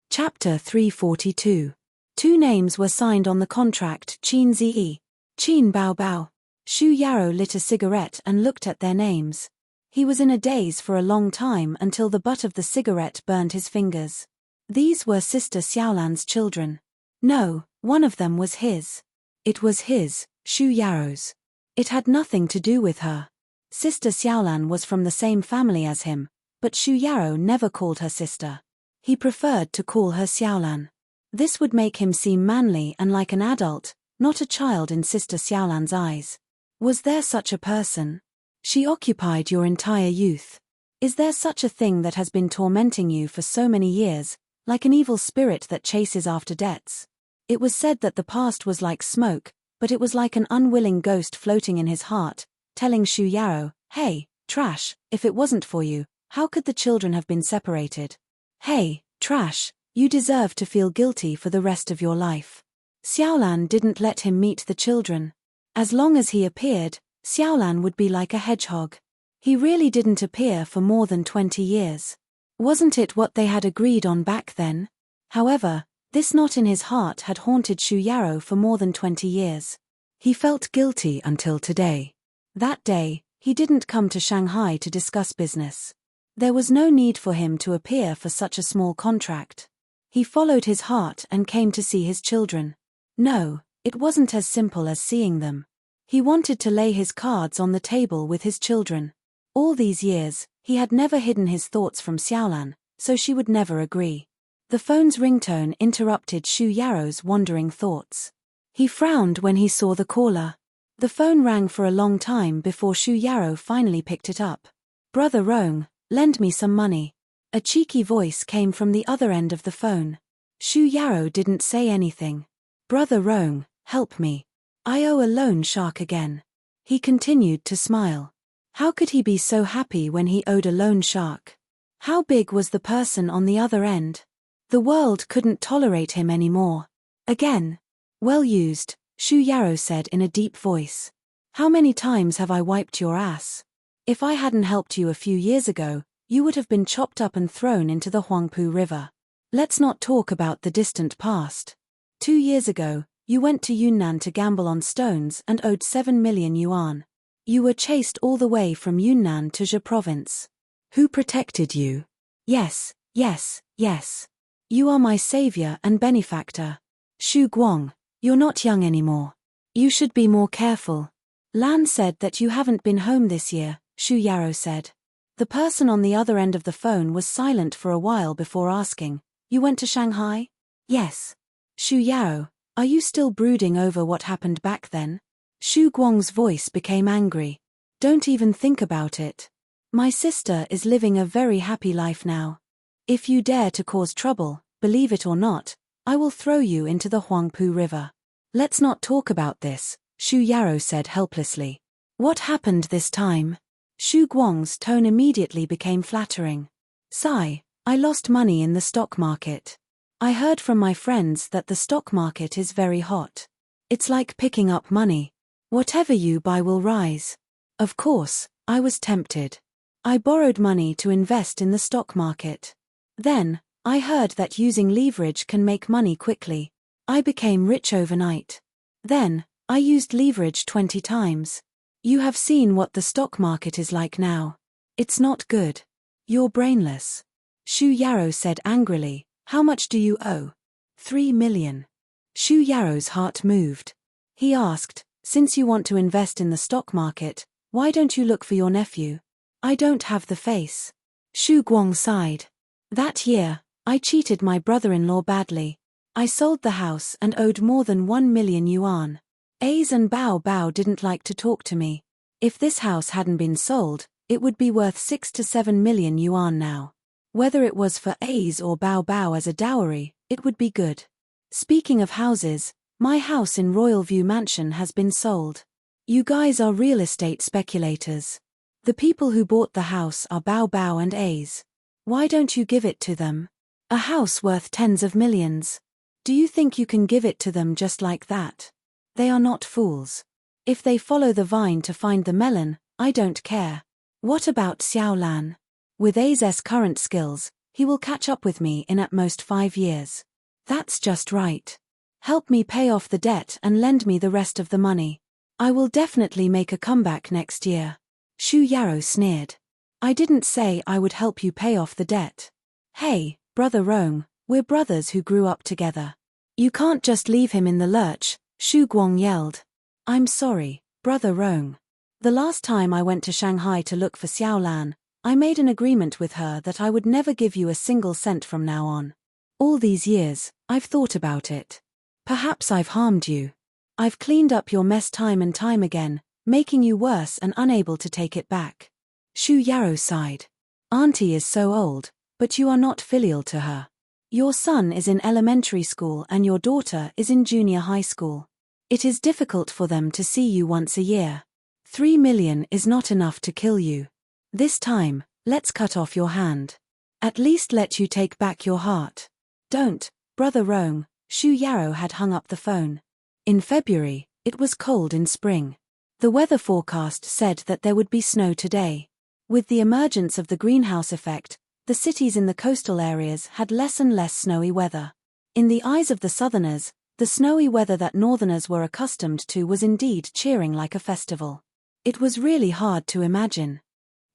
Chapter 342. 2 names were signed on the contract: Qin Ziyi, Qin Bao Bao. Xu Yarou lit a cigarette and looked at their names. He was in a daze for a long time until the butt of the cigarette burned his fingers. These were Sister Xiaolan's children. No, one of them was his. It was his, Xu Yarou's. It had nothing to do with her. Sister Xiaolan was from the same family as him, but Xu Yarou never called her sister. He preferred to call her Xiaolan. This would make him seem manly and like an adult, not a child in Sister Xiaolan's eyes. Was there such a person? She occupied your entire youth. Is there such a thing that has been tormenting you for so many years, like an evil spirit that chases after debts? It was said that the past was like smoke, but it was like an unwilling ghost floating in his heart, telling Xu Yarou, "Hey, trash, if it wasn't for you, how could the children have been separated? Hey, trash, you deserve to feel guilty for the rest of your life." Xiaolan didn't let him meet the children. As long as he appeared, Xiaolan would be like a hedgehog. He really didn't appear for more than 20 years. Wasn't it what they had agreed on back then? However, this knot in his heart had haunted Xu Yarou for more than 20 years. He felt guilty until today. That day, he didn't come to Shanghai to discuss business. There was no need for him to appear for such a small contract. He followed his heart and came to see his children. No, it wasn't as simple as seeing them. He wanted to lay his cards on the table with his children. All these years, he had never hidden his thoughts from Xiaolan, so she would never agree. The phone's ringtone interrupted Xu Yarou's wandering thoughts. He frowned when he saw the caller. The phone rang for a long time before Xu Yarou finally picked it up. "Brother Rong, lend me some money." A cheeky voice came from the other end of the phone. Xu Yarou didn't say anything. "Brother Rong, help me. I owe a loan shark again. He continued to smile. How could he be so happy when he owed a loan shark? How big was the person on the other end? The world couldn't tolerate him anymore. Again. Well used, Shu Yarrow said in a deep voice. How many times have I wiped your ass? If I hadn't helped you a few years ago, you would have been chopped up and thrown into the Huangpu River. Let's not talk about the distant past. 2 years ago, you went to Yunnan to gamble on stones and owed 7 million yuan. You were chased all the way from Yunnan to Zhe province. Who protected you? Yes, yes, yes. You are my savior and benefactor. Shu Guang, you're not young anymore. You should be more careful. Lan said that you haven't been home this year, Shu Yarrow said. The person on the other end of the phone was silent for a while before asking, You went to Shanghai? Yes. Shu Yarrow, are you still brooding over what happened back then? Shu Guang's voice became angry. Don't even think about it. My sister is living a very happy life now. If you dare to cause trouble, believe it or not, I will throw you into the Huangpu River. Let's not talk about this, Shu Yarrow said helplessly. What happened this time? Shu Guang's tone immediately became flattering. Sigh, I lost money in the stock market. I heard from my friends that the stock market is very hot. It's like picking up money. Whatever you buy will rise. Of course, I was tempted. I borrowed money to invest in the stock market. Then, I heard that using leverage can make money quickly. I became rich overnight. Then, I used leverage 20 times. You have seen what the stock market is like now. It's not good. You're brainless. Shu Yarrow said angrily, How much do you owe? 3 million. Shu Yarrow's heart moved. He asked, Since you want to invest in the stock market, why don't you look for your nephew? I don't have the face. Shu Guang sighed. That year, I cheated my brother-in-law badly. I sold the house and owed more than 1 million yuan. A's and Bao Bao didn't like to talk to me. If this house hadn't been sold, it would be worth 6 to 7 million yuan now. Whether it was for A's or Bao Bao as a dowry, it would be good. Speaking of houses, my house in Royal View Mansion has been sold. You guys are real estate speculators. The people who bought the house are Bao Bao and A's. Why don't you give it to them? A house worth tens of millions. Do you think you can give it to them just like that? They are not fools. If they follow the vine to find the melon, I don't care. What about Xiao Lan? With A's current skills, he will catch up with me in at most 5 years. That's just right. Help me pay off the debt and lend me the rest of the money. I will definitely make a comeback next year. Shu Yarrow sneered. I didn't say I would help you pay off the debt. Hey, Brother Rong, we're brothers who grew up together. You can't just leave him in the lurch, Shu Guang yelled. I'm sorry, Brother Rong. The last time I went to Shanghai to look for Xiao Lan, I made an agreement with her that I would never give you a single cent from now on. All these years, I've thought about it. Perhaps I've harmed you. I've cleaned up your mess time and time again, making you worse and unable to take it back. Shu Yarrow sighed. Auntie is so old, but you are not filial to her. Your son is in elementary school and your daughter is in junior high school. It is difficult for them to see you once a year. 3 million is not enough to kill you. This time, let's cut off your hand. At least let you take back your heart. Don't, Brother Rong. Shu Yarrow had hung up the phone. In February, it was cold in spring. The weather forecast said that there would be snow today. With the emergence of the greenhouse effect, the cities in the coastal areas had less and less snowy weather. In the eyes of the southerners, the snowy weather that northerners were accustomed to was indeed cheering like a festival. It was really hard to imagine.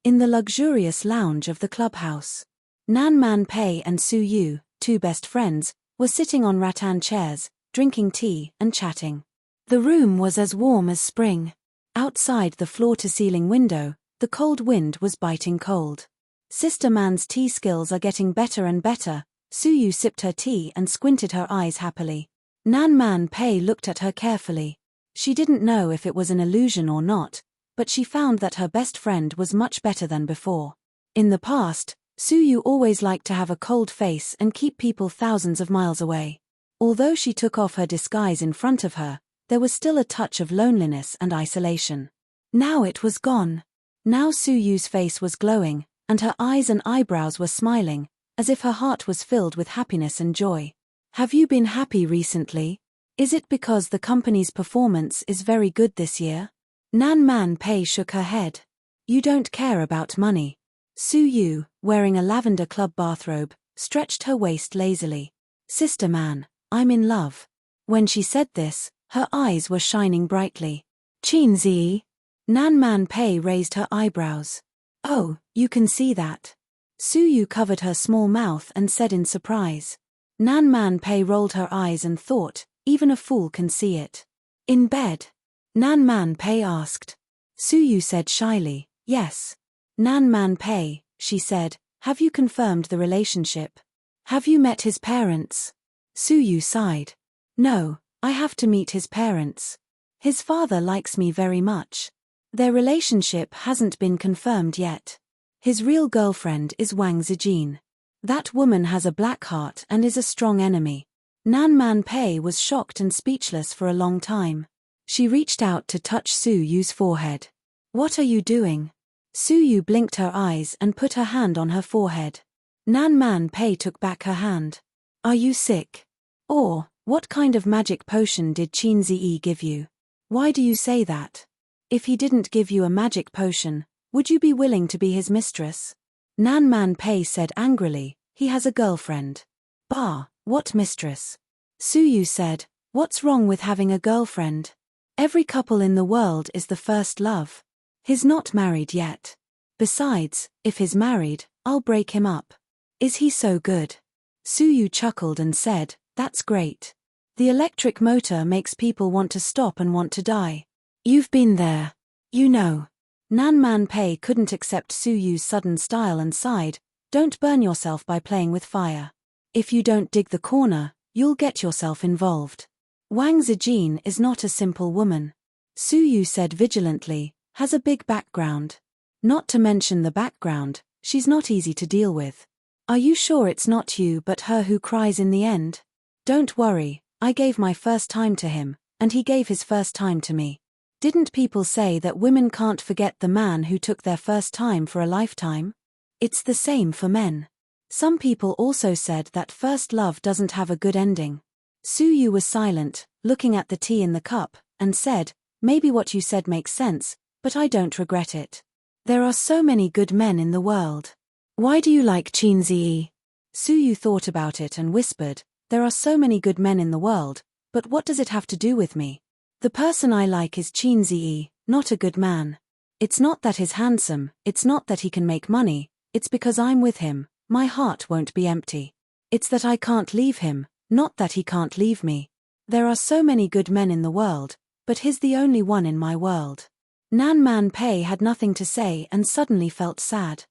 In the luxurious lounge of the clubhouse, Nan Man Pei and Su Yu, 2 best friends, were sitting on rattan chairs, drinking tea and chatting. The room was as warm as spring. Outside the floor-to-ceiling window, the cold wind was biting cold. Sister Man's tea skills are getting better and better. Su Yu sipped her tea and squinted her eyes happily. Nan Man Pei looked at her carefully. She didn't know if it was an illusion or not, but she found that her best friend was much better than before. In the past, Su Yu always liked to have a cold face and keep people thousands of miles away. Although she took off her disguise in front of her, there was still a touch of loneliness and isolation. Now it was gone. Now Suyu's face was glowing, and her eyes and eyebrows were smiling, as if her heart was filled with happiness and joy. Have you been happy recently? Is it because the company's performance is very good this year? Nan Man Pei shook her head. You don't care about money. Suyu, wearing a lavender club bathrobe, stretched her waist lazily. Sister Man, I'm in love. When she said this, her eyes were shining brightly. Qin Zi? Nan Man Pei raised her eyebrows. Oh, you can see that. Suyu covered her small mouth and said in surprise. Nan Man Pei rolled her eyes and thought, even a fool can see it. In bed? Nan Man Pei asked. Suyu said shyly, yes. Nan Man Pei, she said, have you confirmed the relationship? Have you met his parents? Suyu sighed. No, I have to meet his parents. His father likes me very much. Their relationship hasn't been confirmed yet. His real girlfriend is Wang Zijin. That woman has a black heart and is a strong enemy. Nan Man Pei was shocked and speechless for a long time. She reached out to touch Suyu's forehead. What are you doing? Suyu blinked her eyes and put her hand on her forehead. Nan Man Pei took back her hand. Are you sick? Or, what kind of magic potion did Qin Zi give you? Why do you say that? If he didn't give you a magic potion, would you be willing to be his mistress? Nan Man Pei said angrily, he has a girlfriend. Bah, what mistress? Suyu said, what's wrong with having a girlfriend? Every couple in the world is the first love. He's not married yet. Besides, if he's married, I'll break him up. Is he so good? Suyu chuckled and said, that's great. The electric motor makes people want to stop and want to die. You've been there. You know. Nan Man Pei couldn't accept Suyu's sudden style and sighed, don't burn yourself by playing with fire. If you don't dig the corner, you'll get yourself involved. Wang Zijin is not a simple woman. Suyu said vigilantly, has a big background. Not to mention the background, she's not easy to deal with. Are you sure it's not you but her who cries in the end? Don't worry, I gave my first time to him, and he gave his first time to me. Didn't people say that women can't forget the man who took their first time for a lifetime? It's the same for men. Some people also said that first love doesn't have a good ending. Suyu was silent, looking at the tea in the cup, and said, maybe what you said makes sense, but I don't regret it. There are so many good men in the world. Why do you like Qin Zi? Suyu thought about it and whispered, there are so many good men in the world, but what does it have to do with me? The person I like is Qin Zi, not a good man. It's not that he's handsome, it's not that he can make money, it's because I'm with him, my heart won't be empty. It's that I can't leave him, not that he can't leave me. There are so many good men in the world, but he's the only one in my world. Nan Man Pei had nothing to say and suddenly felt sad.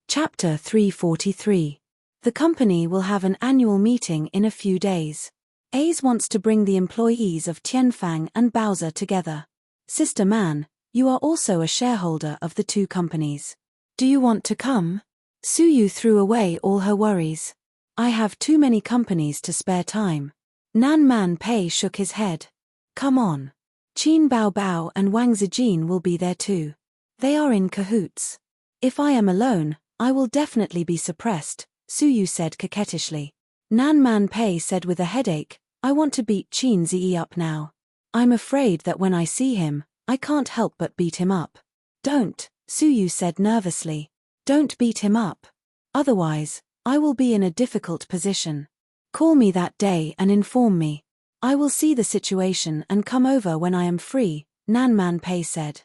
Chapter 343. The company will have an annual meeting in a few days. Ace wants to bring the employees of Tianfang and Bowser together. Sister Man, you are also a shareholder of the two companies. Do you want to come? Suyu threw away all her worries. I have too many companies to spare time. Nan Man Pei shook his head. Come on. Qin Bao Bao and Wang Zijin will be there too. They are in cahoots. If I am alone, I will definitely be suppressed, Suyu said coquettishly. Nan Man Pei said with a headache, I want to beat Qin Zi up now. I'm afraid that when I see him, I can't help but beat him up. Don't, Suyu said nervously. Don't beat him up. Otherwise, I will be in a difficult position. Call me that day and inform me. I will see the situation and come over when I am free, Nan Man Pei said.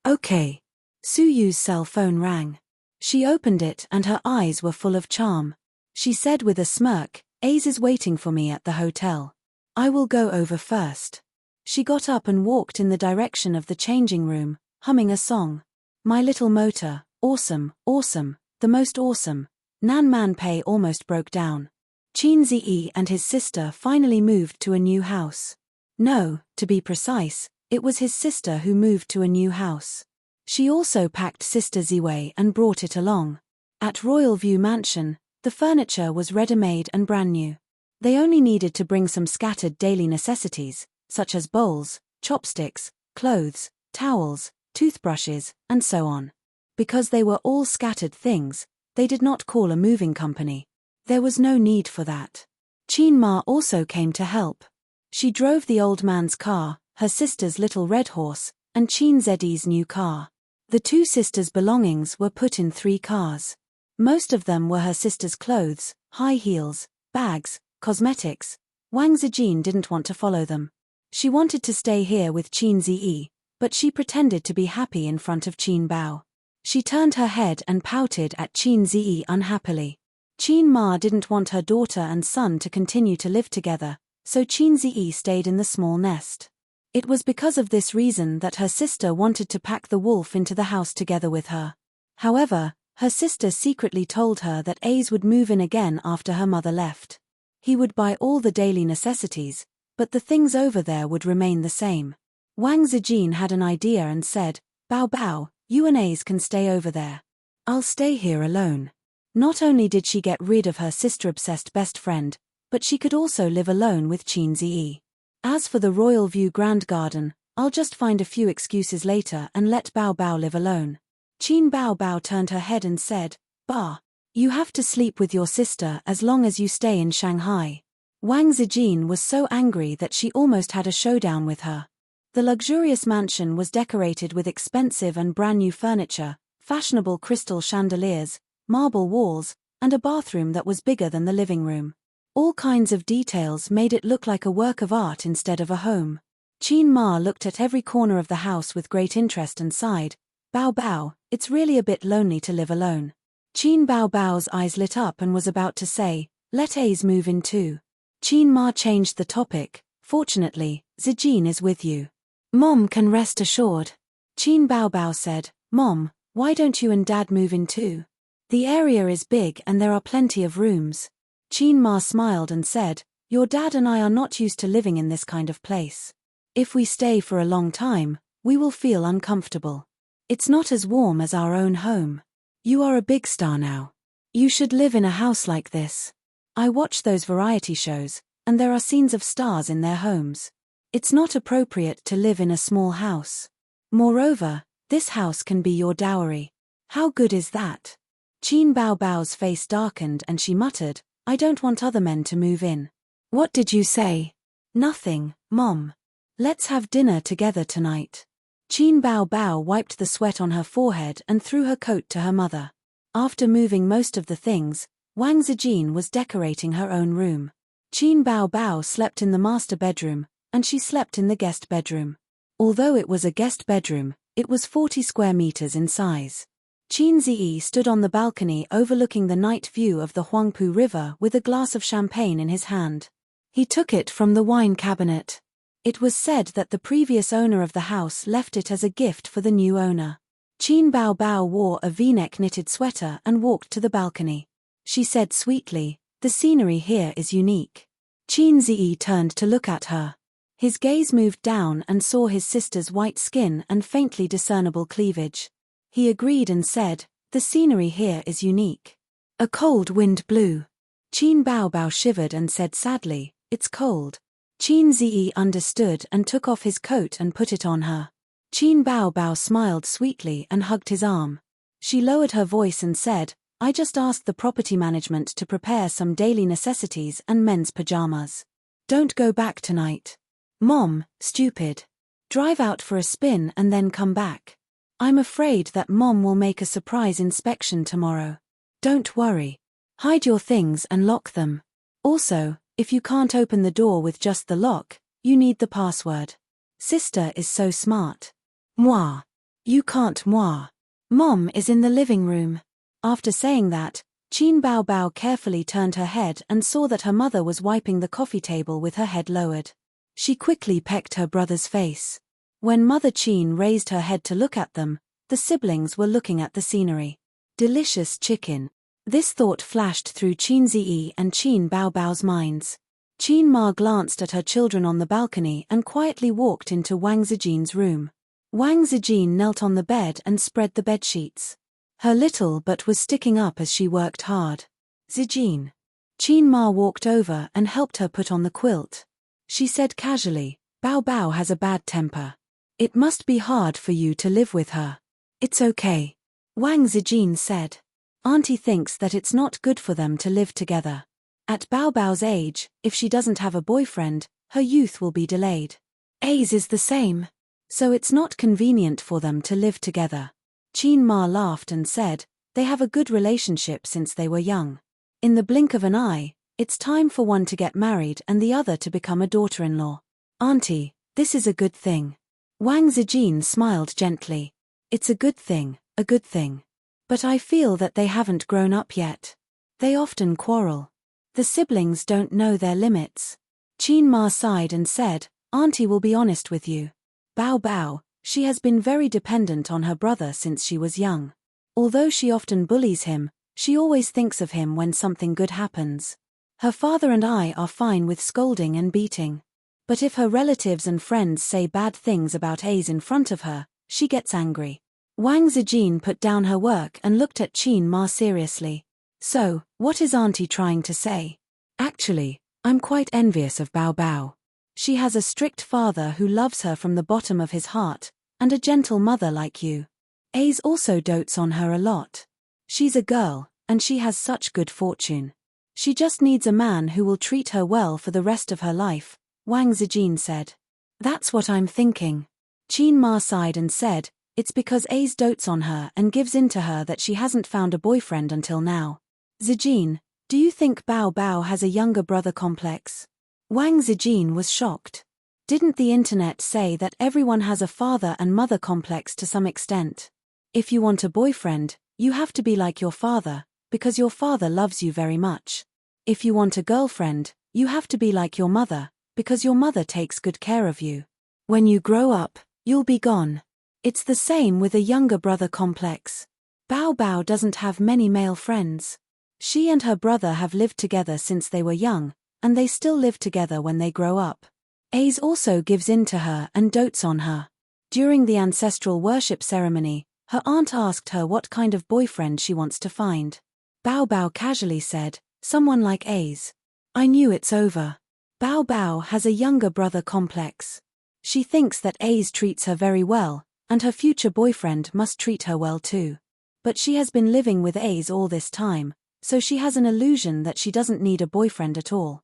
Okay. Suyu's cell phone rang. She opened it and her eyes were full of charm. She said with a smirk, Ace is waiting for me at the hotel. I will go over first. She got up and walked in the direction of the changing room, humming a song. My little motor, awesome, awesome, the most awesome. Nan Man Pei almost broke down. Qin Zi and his sister finally moved to a new house. No, to be precise, it was his sister who moved to a new house. She also packed Sister Ziwei and brought it along. At Royal View Mansion, the furniture was ready-made and brand new. They only needed to bring some scattered daily necessities, such as bowls, chopsticks, clothes, towels, toothbrushes, and so on. Because they were all scattered things, they did not call a moving company. There was no need for that. Qin Ma also came to help. She drove the old man's car, her sister's little red horse, and Qin Zedi's new car. The two sisters' belongings were put in 3 cars. Most of them were her sister's clothes, high heels, bags, cosmetics. Wang Zijin didn't want to follow them. She wanted to stay here with Qin Zi, but she pretended to be happy in front of Qin Bao. She turned her head and pouted at Qin Zi unhappily. Qin Ma didn't want her daughter and son to continue to live together, so Qin Zi stayed in the small nest. It was because of this reason that her sister wanted to pack the wolf into the house together with her. However, her sister secretly told her that Ace would move in again after her mother left. He would buy all the daily necessities, but the things over there would remain the same. Wang Zijin had an idea and said, "Bao Bao, you and Ace can stay over there. I'll stay here alone." Not only did she get rid of her sister-obsessed best friend, but she could also live alone with Qin Zi. As for the Royal View Grand Garden, I'll just find a few excuses later and let Bao Bao live alone. Qin Bao Bao turned her head and said, "Bah, you have to sleep with your sister as long as you stay in Shanghai." Wang Zijin was so angry that she almost had a showdown with her. The luxurious mansion was decorated with expensive and brand-new furniture, fashionable crystal chandeliers, marble walls, and a bathroom that was bigger than the living room. All kinds of details made it look like a work of art instead of a home. Qin Ma looked at every corner of the house with great interest and sighed, "Bao Bao, it's really a bit lonely to live alone." Qin Bao Bao's eyes lit up and was about to say, "Let Ace move in too." Qin Ma changed the topic, "Fortunately, Zijin is with you. Mom can rest assured." Qin Bao Bao said, "Mom, why don't you and Dad move in too? The area is big and there are plenty of rooms." Qin Ma smiled and said, "Your dad and I are not used to living in this kind of place. If we stay for a long time, we will feel uncomfortable. It's not as warm as our own home. You are a big star now. You should live in a house like this. I watch those variety shows, and there are scenes of stars in their homes. It's not appropriate to live in a small house. Moreover, this house can be your dowry. How good is that?" Qin Bao Bao's face darkened and she muttered, "I don't want other men to move in." "What did you say?" "Nothing, Mom. Let's have dinner together tonight." Qin Bao Bao wiped the sweat on her forehead and threw her coat to her mother. After moving most of the things, Wang Zijin was decorating her own room. Qin Bao Bao slept in the master bedroom, and she slept in the guest bedroom. Although it was a guest bedroom, it was 40 square meters in size. Qin Zi stood on the balcony overlooking the night view of the Huangpu River with a glass of champagne in his hand. He took it from the wine cabinet. It was said that the previous owner of the house left it as a gift for the new owner. Qin Bao Bao wore a V-neck knitted sweater and walked to the balcony. She said sweetly, "The scenery here is unique." Qin Zi turned to look at her. His gaze moved down and saw his sister's white skin and faintly discernible cleavage. He agreed and said, "The scenery here is unique." A cold wind blew. Qin Bao Bao shivered and said sadly, "It's cold." Qin Zi understood and took off his coat and put it on her. Qin Bao Bao smiled sweetly and hugged his arm. She lowered her voice and said, "I just asked the property management to prepare some daily necessities and men's pajamas. Don't go back tonight. Mom, stupid. Drive out for a spin and then come back. I'm afraid that Mom will make a surprise inspection tomorrow. Don't worry. Hide your things and lock them. Also, if you can't open the door with just the lock, you need the password. Sister is so smart. Moi. You can't moi. Mom is in the living room." After saying that, Qin Bao Bao carefully turned her head and saw that her mother was wiping the coffee table with her head lowered. She quickly pecked her brother's face. When Mother Qin raised her head to look at them, the siblings were looking at the scenery. Delicious chicken. This thought flashed through Qin Zi and Qin Bao Bao's minds. Qin Ma glanced at her children on the balcony and quietly walked into Wang Zijin's room. Wang Zijin knelt on the bed and spread the bedsheets. Her little butt was sticking up as she worked hard. "Zijin." Qin Ma walked over and helped her put on the quilt. She said casually, Bao Bao has a bad temper. It must be hard for you to live with her. It's okay. Wang Zijin said. Auntie thinks that it's not good for them to live together. At Bao Bao's age, if she doesn't have a boyfriend, her youth will be delayed. A's is the same. So it's not convenient for them to live together. Qin Ma laughed and said, they have a good relationship since they were young. In the blink of an eye, it's time for one to get married and the other to become a daughter-in-law. Auntie, this is a good thing. Wang Zijin smiled gently. It's a good thing, a good thing. But I feel that they haven't grown up yet. They often quarrel. The siblings don't know their limits. Qin Ma sighed and said, Auntie will be honest with you. Bao Bao, she has been very dependent on her brother since she was young. Although she often bullies him, she always thinks of him when something good happens. Her father and I are fine with scolding and beating. But if her relatives and friends say bad things about A's in front of her, she gets angry. Wang Zijin put down her work and looked at Qin Ma seriously. So, what is Auntie trying to say? Actually, I'm quite envious of Bao Bao. She has a strict father who loves her from the bottom of his heart, and a gentle mother like you. A's also dotes on her a lot. She's a girl, and she has such good fortune. She just needs a man who will treat her well for the rest of her life, Wang Zijin said. That's what I'm thinking. Qin Ma sighed and said, it's because A's dotes on her and gives in to her that she hasn't found a boyfriend until now. Zijin, do you think Bao Bao has a younger brother complex? Wang Zijin was shocked. Didn't the internet say that everyone has a father and mother complex to some extent? If you want a boyfriend, you have to be like your father, because your father loves you very much. If you want a girlfriend, you have to be like your mother, because your mother takes good care of you. When you grow up, you'll be gone. It's the same with a younger brother complex. Bao Bao doesn't have many male friends. She and her brother have lived together since they were young, and they still live together when they grow up. A's also gives in to her and dotes on her. During the ancestral worship ceremony, her aunt asked her what kind of boyfriend she wants to find. Bao Bao casually said, someone like A's. I knew it's over. Bao Bao has a younger brother complex. She thinks that A's treats her very well, and her future boyfriend must treat her well too. But she has been living with A's all this time, so she has an illusion that she doesn't need a boyfriend at all.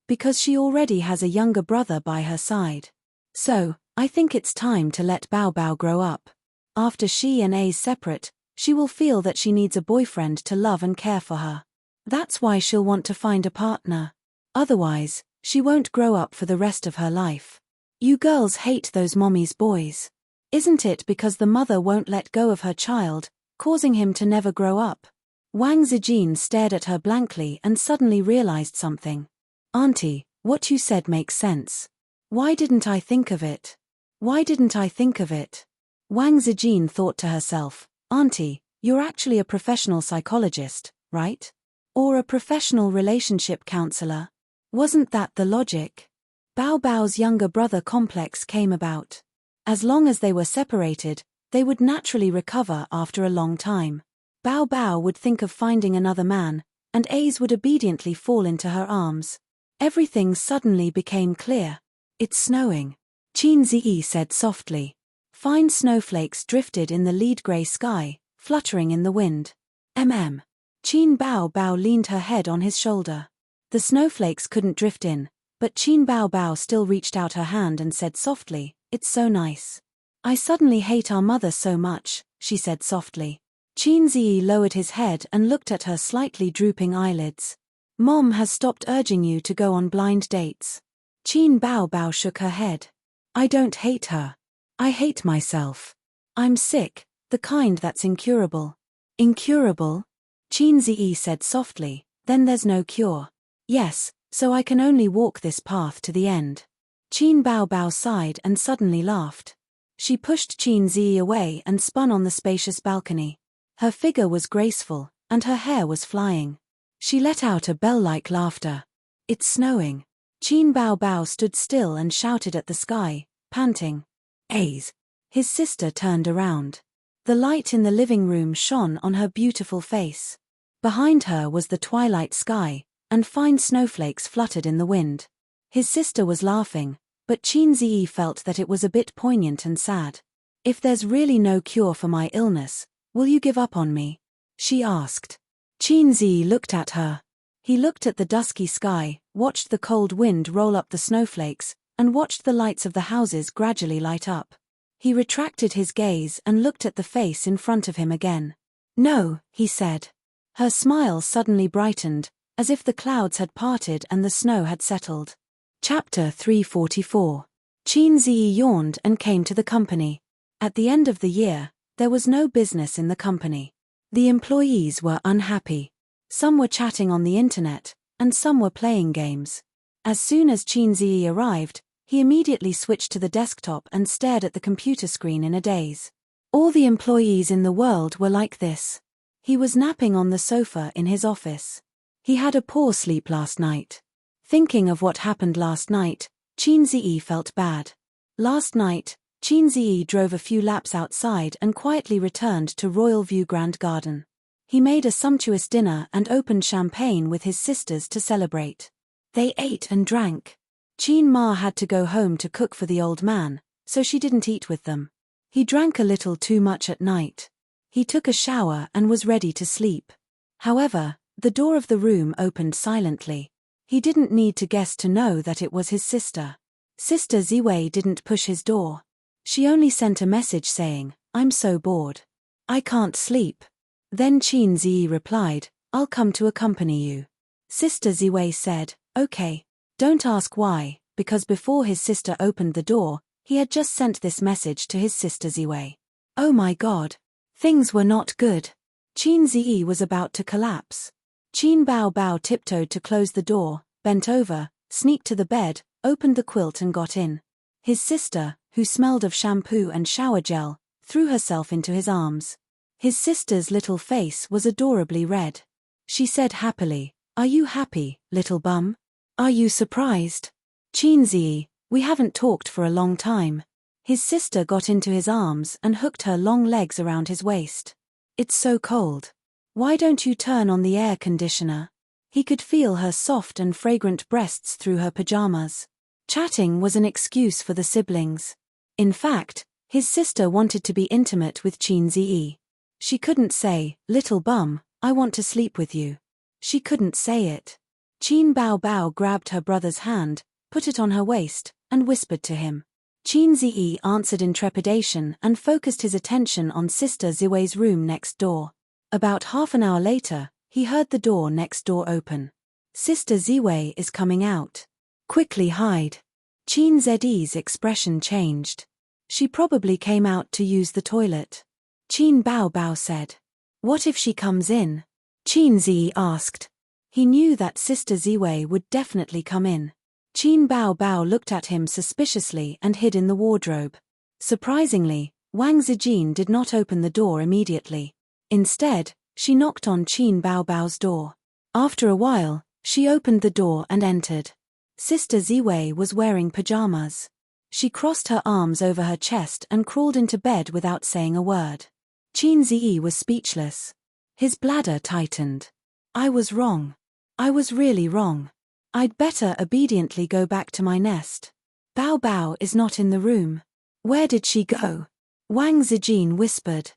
Because she already has a younger brother by her side. So, I think it's time to let Bao Bao grow up. After she and A's separate, she will feel that she needs a boyfriend to love and care for her. That's why she'll want to find a partner. Otherwise, she won't grow up for the rest of her life. You girls hate those mommy's boys. Isn't it because the mother won't let go of her child, causing him to never grow up? Wang Zijin stared at her blankly and suddenly realized something. Auntie, what you said makes sense. Why didn't I think of it? Why didn't I think of it? Wang Zijin thought to herself, Auntie, you're actually a professional psychologist, right? Or a professional relationship counselor? Wasn't that the logic? Bao Bao's younger brother complex came about. As long as they were separated, they would naturally recover after a long time. Bao Bao would think of finding another man, and A's would obediently fall into her arms. Everything suddenly became clear. It's snowing. Qin Zi said softly. Fine snowflakes drifted in the lead-grey sky, fluttering in the wind. Qin Bao Bao leaned her head on his shoulder. The snowflakes couldn't drift in, but Qin Bao Bao still reached out her hand and said softly, it's so nice. I suddenly hate our mother so much, she said softly. Qin Zi lowered his head and looked at her slightly drooping eyelids. Mom has stopped urging you to go on blind dates. Qin Bao Bao shook her head. I don't hate her. I hate myself. I'm sick, the kind that's incurable. Incurable? Qin Zi said softly, then there's no cure. Yes, so I can only walk this path to the end. Qin Bao Bao sighed and suddenly laughed. She pushed Qin Zi away and spun on the spacious balcony. Her figure was graceful, and her hair was flying. She let out a bell-like laughter. It's snowing. Qin Bao Bao stood still and shouted at the sky, panting. A's. His sister turned around. The light in the living room shone on her beautiful face. Behind her was the twilight sky, and fine snowflakes fluttered in the wind. His sister was laughing, But Qin Ziyi felt that it was a bit poignant and sad. If there's really no cure for my illness, will you give up on me? She asked. Qin Ziyi looked at her. He looked at the dusky sky, watched the cold wind roll up the snowflakes, and watched the lights of the houses gradually light up. He retracted his gaze and looked at the face in front of him again. No, he said. Her smile suddenly brightened, as if the clouds had parted and the snow had settled. Chapter 344. Qin Ziyi yawned and came to the company. At the end of the year, there was no business in the company. The employees were unhappy. Some were chatting on the internet, and some were playing games. As soon as Qin Ziyi arrived, he immediately switched to the desktop and stared at the computer screen in a daze. All the employees in the world were like this. He was napping on the sofa in his office. He had a poor sleep last night. Thinking of what happened last night, Qin Ziyi felt bad. Last night, Qin Ziyi drove a few laps outside and quietly returned to Royal View Grand Garden. He made a sumptuous dinner and opened champagne with his sisters to celebrate. They ate and drank. Qin Ma had to go home to cook for the old man, so she didn't eat with them. He drank a little too much at night. He took a shower and was ready to sleep. However, the door of the room opened silently. He didn't need to guess to know that it was his sister. Sister Ziwei didn't push his door. She only sent a message saying, "I'm so bored. I can't sleep." Then Qin Ziyi replied, "I'll come to accompany you." Sister Ziwei said, "Okay." Don't ask why, because before his sister opened the door, he had just sent this message to his sister Ziwei. Oh my God. Things were not good. Qin Ziyi was about to collapse. Qin Bao Bao tiptoed to close the door, bent over, sneaked to the bed, opened the quilt and got in. His sister, who smelled of shampoo and shower gel, threw herself into his arms. His sister's little face was adorably red. She said happily, "Are you happy, little bum? Are you surprised? Qin Ziyi, we haven't talked for a long time." His sister got into his arms and hooked her long legs around his waist. "It's so cold. Why don't you turn on the air conditioner?" He could feel her soft and fragrant breasts through her pajamas. Chatting was an excuse for the siblings. In fact, his sister wanted to be intimate with Qin Ziyi. She couldn't say, "Little bum, I want to sleep with you." She couldn't say it. Qin Bao Bao grabbed her brother's hand, put it on her waist, and whispered to him. Qin Ziyi answered in trepidation and focused his attention on Sister Ziwei's room next door. About half an hour later, he heard the door next door open. "Sister Ziwei is coming out. Quickly hide." Qin Ziyi's expression changed. "She probably came out to use the toilet." Qin Bao Bao said. "What if she comes in?" Qin Ziyi asked. He knew that Sister Ziwei would definitely come in. Qin Bao Bao looked at him suspiciously and hid in the wardrobe. Surprisingly, Wang Zijin did not open the door immediately. Instead, she knocked on Qin Bao Bao's door. After a while, she opened the door and entered. Sister Ziwei was wearing pajamas. She crossed her arms over her chest and crawled into bed without saying a word. Qin Ziyi was speechless. His bladder tightened. "I was wrong. I was really wrong. I'd better obediently go back to my nest. Bao Bao is not in the room. Where did she go?" Wang Zijin whispered.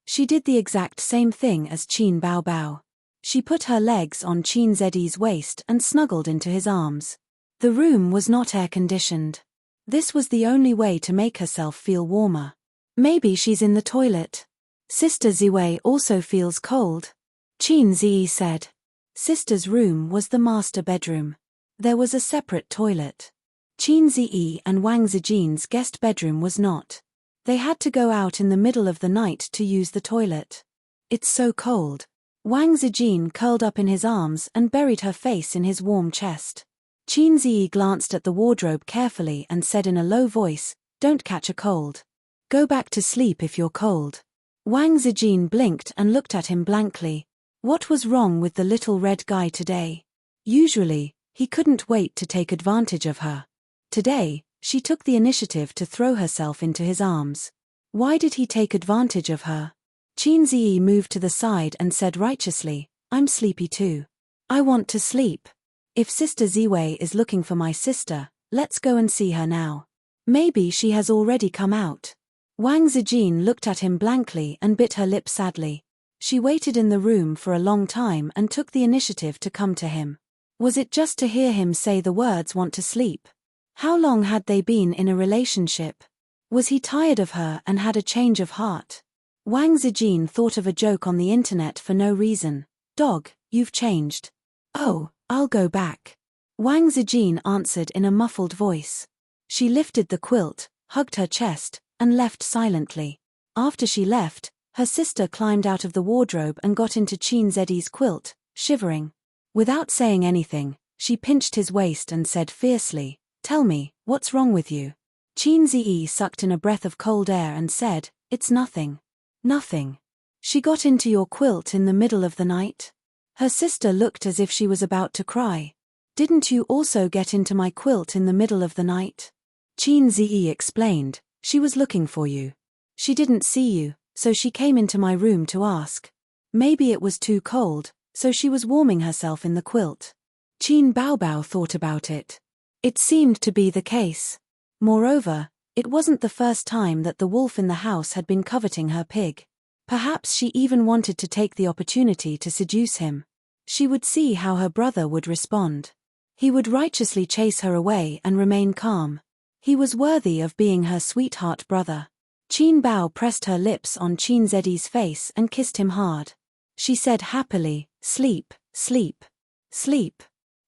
She did the exact same thing as Qin Bao Bao. She put her legs on Qin Ziyi's waist and snuggled into his arms. The room was not air-conditioned. This was the only way to make herself feel warmer. "Maybe she's in the toilet. Sister Ziwei also feels cold," Qin Ziyi said. Sister's room was the master bedroom. There was a separate toilet. Qin Ziyi and Wang Zijin's guest bedroom was not. They had to go out in the middle of the night to use the toilet. "It's so cold." Wang Zijin curled up in his arms and buried her face in his warm chest. Qin Ziyi glanced at the wardrobe carefully and said in a low voice, "Don't catch a cold. Go back to sleep if you're cold." Wang Zijin blinked and looked at him blankly. What was wrong with the little red guy today? Usually, he couldn't wait to take advantage of her. Today, she took the initiative to throw herself into his arms. Why did he take advantage of her? Qin Ziyi moved to the side and said righteously, "I'm sleepy too. I want to sleep. If Sister Ziwei is looking for my sister, Let's go and see her now. Maybe she has already come out. Wang Zijin looked at him blankly and bit her lip sadly. She waited in the room for a long time and took the initiative to come to him. Was it just to hear him say the words "want to sleep"? How long had they been in a relationship? Was he tired of her and had a change of heart? Wang Zijin thought of a joke on the internet for no reason. "Dog, you've changed." "Oh, I'll go back," Wang Zijin answered in a muffled voice. She lifted the quilt, hugged her chest, and left silently. After she left, her sister climbed out of the wardrobe and got into Qin Zedi's quilt, shivering. Without saying anything, she pinched his waist and said fiercely, "Tell me, what's wrong with you?" Qin Zi sucked in a breath of cold air and said, "It's nothing." "Nothing? She got into your quilt in the middle of the night?" Her sister looked as if she was about to cry. "Didn't you also get into my quilt in the middle of the night?" Qin Zi explained, "She was looking for you. She didn't see you, so she came into my room to ask. Maybe it was too cold, so she was warming herself in the quilt." Qin Baobao thought about it. It seemed to be the case. Moreover, it wasn't the first time that the wolf in the house had been coveting her pig. Perhaps she even wanted to take the opportunity to seduce him. She would see how her brother would respond. He would righteously chase her away and remain calm. He was worthy of being her sweetheart brother. Qin Bao pressed her lips on Qin Zedi's face and kissed him hard. She said happily, "Sleep, sleep, sleep.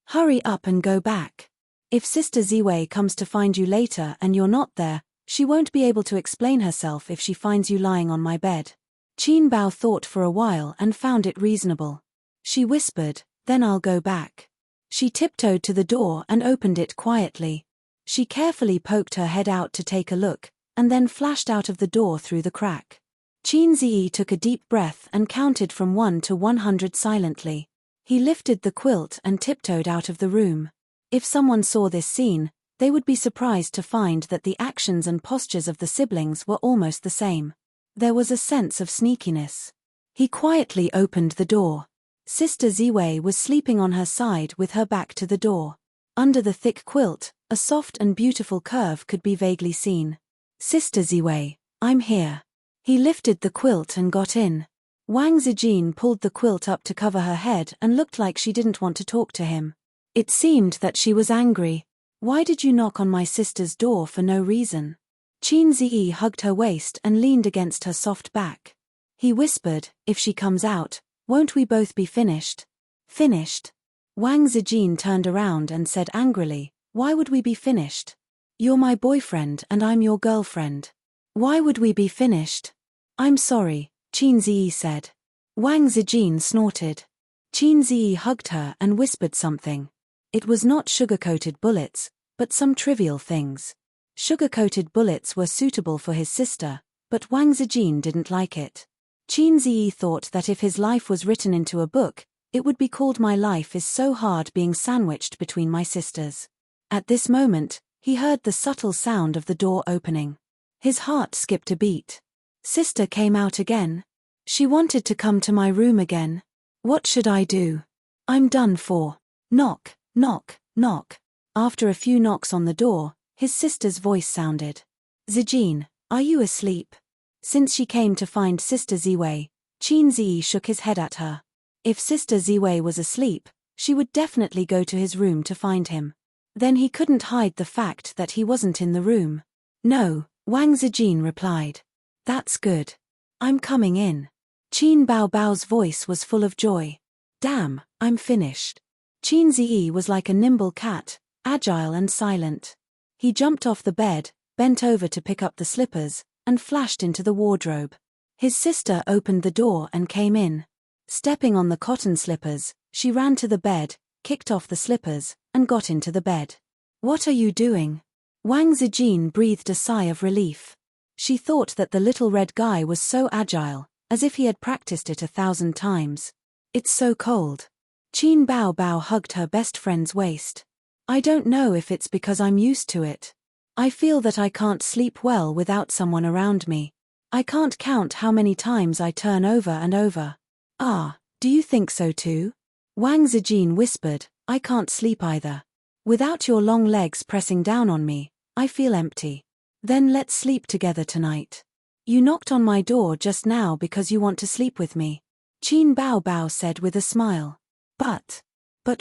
Hurry up and go back. If Sister Ziwei comes to find you later and you're not there, she won't be able to explain herself if she finds you lying on my bed." Qin Bao thought for a while and found it reasonable. She whispered, "Then I'll go back." She tiptoed to the door and opened it quietly. She carefully poked her head out to take a look, and then flashed out of the door through the crack. Qin Zi took a deep breath and counted from 1 to 100 silently. He lifted the quilt and tiptoed out of the room. If someone saw this scene, they would be surprised to find that the actions and postures of the siblings were almost the same. There was a sense of sneakiness. He quietly opened the door. Sister Ziwei was sleeping on her side with her back to the door. Under the thick quilt, a soft and beautiful curve could be vaguely seen. "Sister Ziwei, I'm here." He lifted the quilt and got in. Wang Zijin pulled the quilt up to cover her head and looked like she didn't want to talk to him. It seemed that she was angry. "Why did you knock on my sister's door for no reason?" Qin Zi hugged her waist and leaned against her soft back. He whispered, "If she comes out, won't we both be finished?" "Finished?" Wang Zijin turned around and said angrily, "Why would we be finished? You're my boyfriend and I'm your girlfriend. Why would we be finished?" "I'm sorry," Qin Zi said. Wang Zijin snorted. Qin Zi hugged her and whispered something. It was not sugar-coated bullets, but some trivial things. Sugar-coated bullets were suitable for his sister, but Wang Zijin didn't like it. Qin Zi thought that if his life was written into a book, it would be called "My Life is So Hard Being Sandwiched Between My Sisters." At this moment, he heard the subtle sound of the door opening. His heart skipped a beat. Sister came out again. She wanted to come to my room again. What should I do? I'm done for. Knock, knock, knock. After a few knocks on the door, his sister's voice sounded. "Zijin, are you asleep?" Since she came to find Sister Ziwei, Qin Zi shook his head at her. If Sister Ziwei was asleep, she would definitely go to his room to find him. Then he couldn't hide the fact that he wasn't in the room. "No," Wang Zijin replied. "That's good. I'm coming in." Qin Baobao's voice was full of joy. "Damn, I'm finished." Qin Zi was like a nimble cat, agile and silent. He jumped off the bed, bent over to pick up the slippers, and flashed into the wardrobe. His sister opened the door and came in. Stepping on the cotton slippers, she ran to the bed, kicked off the slippers, and got into the bed. "What are you doing?" Wang Zijin breathed a sigh of relief. She thought that the little red guy was so agile, as if he had practiced it 1,000 times. "It's so cold." Qin Baobao hugged her best friend's waist. "I don't know if it's because I'm used to it. I feel that I can't sleep well without someone around me. I can't count how many times I turn over and over." "Ah, do you think so too?" Wang Zijin whispered, "I can't sleep either. Without your long legs pressing down on me, I feel empty. Then let's sleep together tonight. You knocked on my door just now because you want to sleep with me. Qin Bao Bao said with a smile. But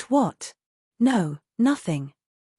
what? No, nothing.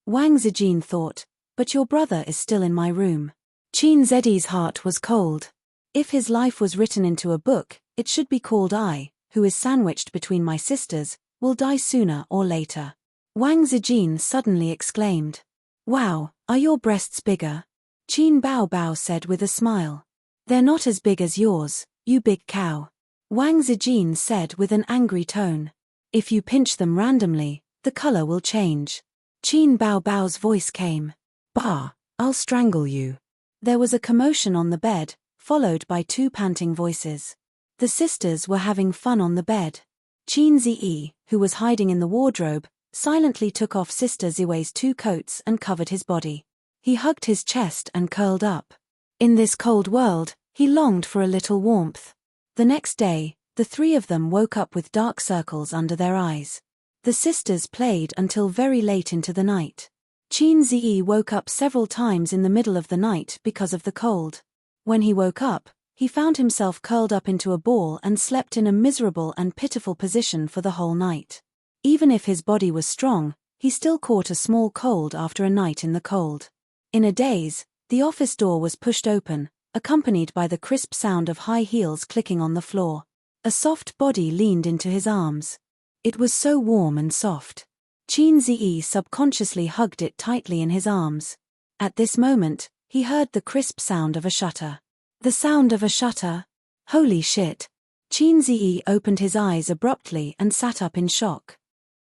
Wang Zijin thought, but your brother is still in my room. Qin Zedi's heart was cold. If his life was written into a book, it should be called I, who is sandwiched between my sisters, will die sooner or later. Wang Zijin suddenly exclaimed. Wow, are your breasts bigger? Qin Bao Bao said with a smile. They're not as big as yours, you big cow. Wang Zijin said with an angry tone. If you pinch them randomly, the color will change. Qin Bao Bao's voice came. Bah, I'll strangle you. There was a commotion on the bed, followed by two panting voices. The sisters were having fun on the bed. Qin Ziyi, who was hiding in the wardrobe, silently took off Sister Ziwei's 2 coats and covered his body. He hugged his chest and curled up. In this cold world, he longed for a little warmth. The next day, the 3 of them woke up with dark circles under their eyes. The sisters played until very late into the night. Qin Ziyi woke up several times in the middle of the night because of the cold. When he woke up, he found himself curled up into a ball and slept in a miserable and pitiful position for the whole night. Even if his body was strong, he still caught a small cold after a night in the cold. In a daze, the office door was pushed open, accompanied by the crisp sound of high heels clicking on the floor. A soft body leaned into his arms. It was so warm and soft. Qin Ziyi subconsciously hugged it tightly in his arms. At this moment, he heard the crisp sound of a shutter. The sound of a shutter? Holy shit! Qin Ziyi opened his eyes abruptly and sat up in shock.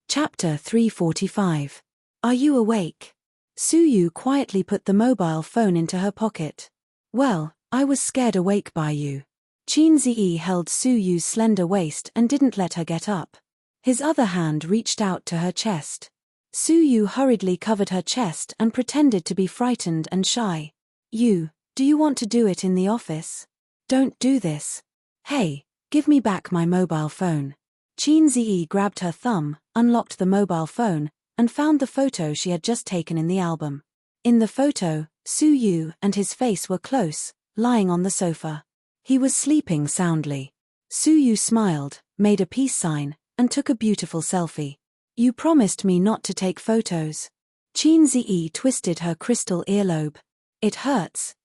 Chapter 345. Are you awake? Su Yu quietly put the mobile phone into her pocket. Well, I was scared awake by you. Qin Ziyi held Su Yu's slender waist and didn't let her get up. His other hand reached out to her chest. Su Yu hurriedly covered her chest and pretended to be frightened and shy. Do you want to do it in the office? Don't do this. Hey, give me back my mobile phone. Qin Ziyi grabbed her thumb, unlocked the mobile phone, and found the photo she had just taken in the album. In the photo, Su Yu and his face were close, lying on the sofa. He was sleeping soundly. Su Yu smiled, made a peace sign, and took a beautiful selfie. You promised me not to take photos. Qin Ziyi twisted her crystal earlobe. It hurts,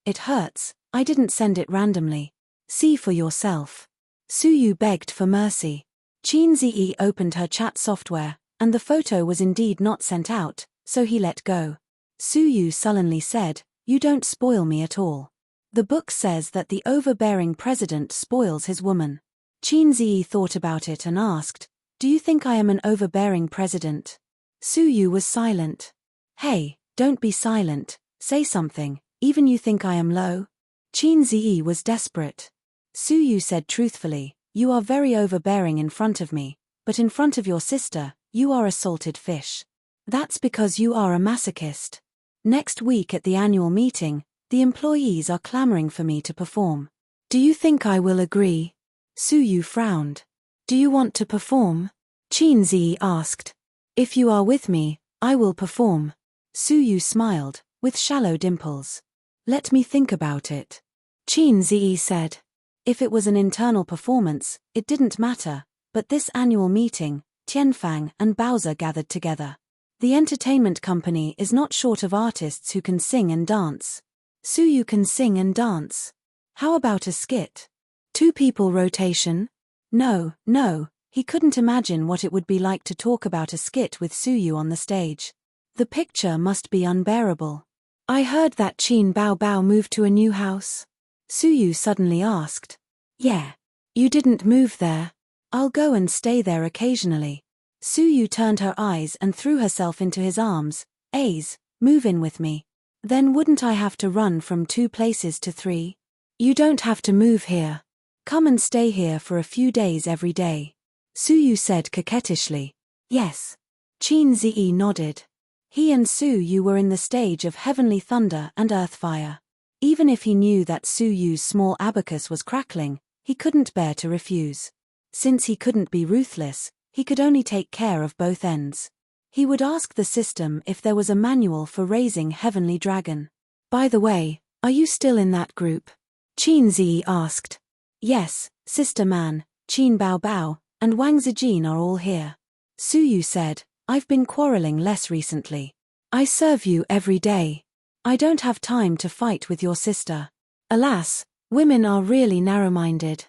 I didn't send it randomly. See for yourself. Su Yu begged for mercy. Qin Ziyi opened her chat software, and the photo was indeed not sent out, so he let go. Su Yu sullenly said, You don't spoil me at all. The book says that the overbearing president spoils his woman. Qin Ziyi thought about it and asked, Do you think I am an overbearing president? Su Yu was silent. Hey, don't be silent, say something, even you think I am low? Qin Ziyi was desperate. Su Yu said truthfully, You are very overbearing in front of me, but in front of your sister, you are a salted fish. That's because you are a masochist. Next week at the annual meeting, the employees are clamoring for me to perform. Do you think I will agree? Su Yu frowned. Do you want to perform? Qin Ziyi asked. If you are with me, I will perform. Su Yu smiled, with shallow dimples. Let me think about it. Qin Ziyi said. If it was an internal performance, it didn't matter, but this annual meeting, Tianfang and Bowser gathered together. The entertainment company is not short of artists who can sing and dance. Su Yu can sing and dance. How about a skit? 2 people rotation? No, he couldn't imagine what it would be like to talk about a skit with Su Yu on the stage. The picture must be unbearable. I heard that Qin Bao Bao moved to a new house. Su Yu suddenly asked. Yeah. You didn't move there. I'll go and stay there occasionally. Su Yu turned her eyes and threw herself into his arms. Aze, move in with me. Then wouldn't I have to run from 2 places to 3? You don't have to move here. Come and stay here for a few days every day. Su Yu said coquettishly. Yes. Qin Ziyi nodded. He and Su Yu were in the stage of heavenly thunder and earthfire. Even if he knew that Su Yu's small abacus was crackling, he couldn't bear to refuse. Since he couldn't be ruthless, he could only take care of both ends. He would ask the system if there was a manual for raising heavenly dragon. By the way, are you still in that group? Qin Zi asked. Yes, Sister Man, Qin Bao Bao, and Wang Zijin are all here. Suyu said, I've been quarreling less recently. I serve you every day. I don't have time to fight with your sister. Alas, women are really narrow-minded.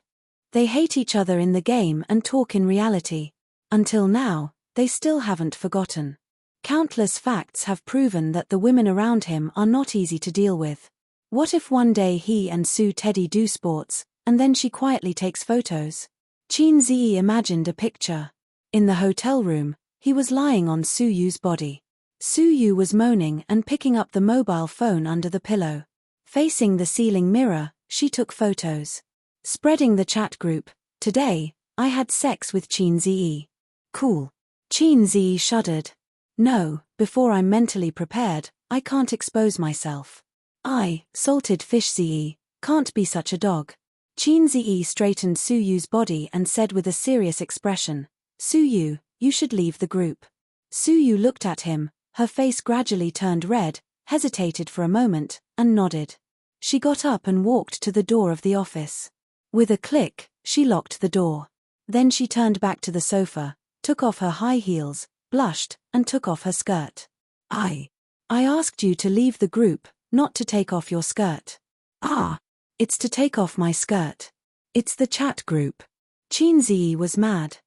They hate each other in the game and talk in reality. Until now, they still haven't forgotten. Countless facts have proven that the women around him are not easy to deal with. What if one day he and Su Teddy do sports, and then she quietly takes photos? Qin Zi imagined a picture. In the hotel room, he was lying on Suyu's body. Suyu was moaning and picking up the mobile phone under the pillow. Facing the ceiling mirror, she took photos. Spreading the chat group, today, I had sex with Qin Zi. Cool. Qin Zi shuddered. No, before I'm mentally prepared, I can't expose myself. Salted fish Zi, can't be such a dog. Qin Zi straightened Suyu's body and said with a serious expression, Suyu, you should leave the group. Suyu looked at him, her face gradually turned red, hesitated for a moment, and nodded. She got up and walked to the door of the office. With a click, she locked the door. Then she turned back to the sofa, took off her high heels, blushed, and took off her skirt. I asked you to leave the group, not to take off your skirt. It's to take off my skirt. It's the chat group. Qin Zi was mad.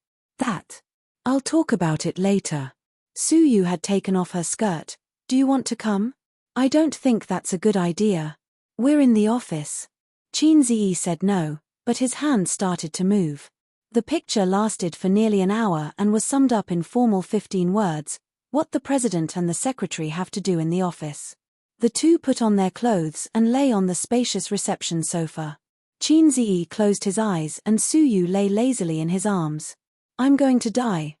I'll talk about it later. Suyu had taken off her skirt. Do you want to come? I don't think that's a good idea. We're in the office. Qin Zi said no, but his hand started to move. The picture lasted for nearly an hour and was summed up in formal 15 words, what the president and the secretary have to do in the office. The two put on their clothes and lay on the spacious reception sofa. Qin Zi closed his eyes and Suyu lay lazily in his arms. I'm going to die,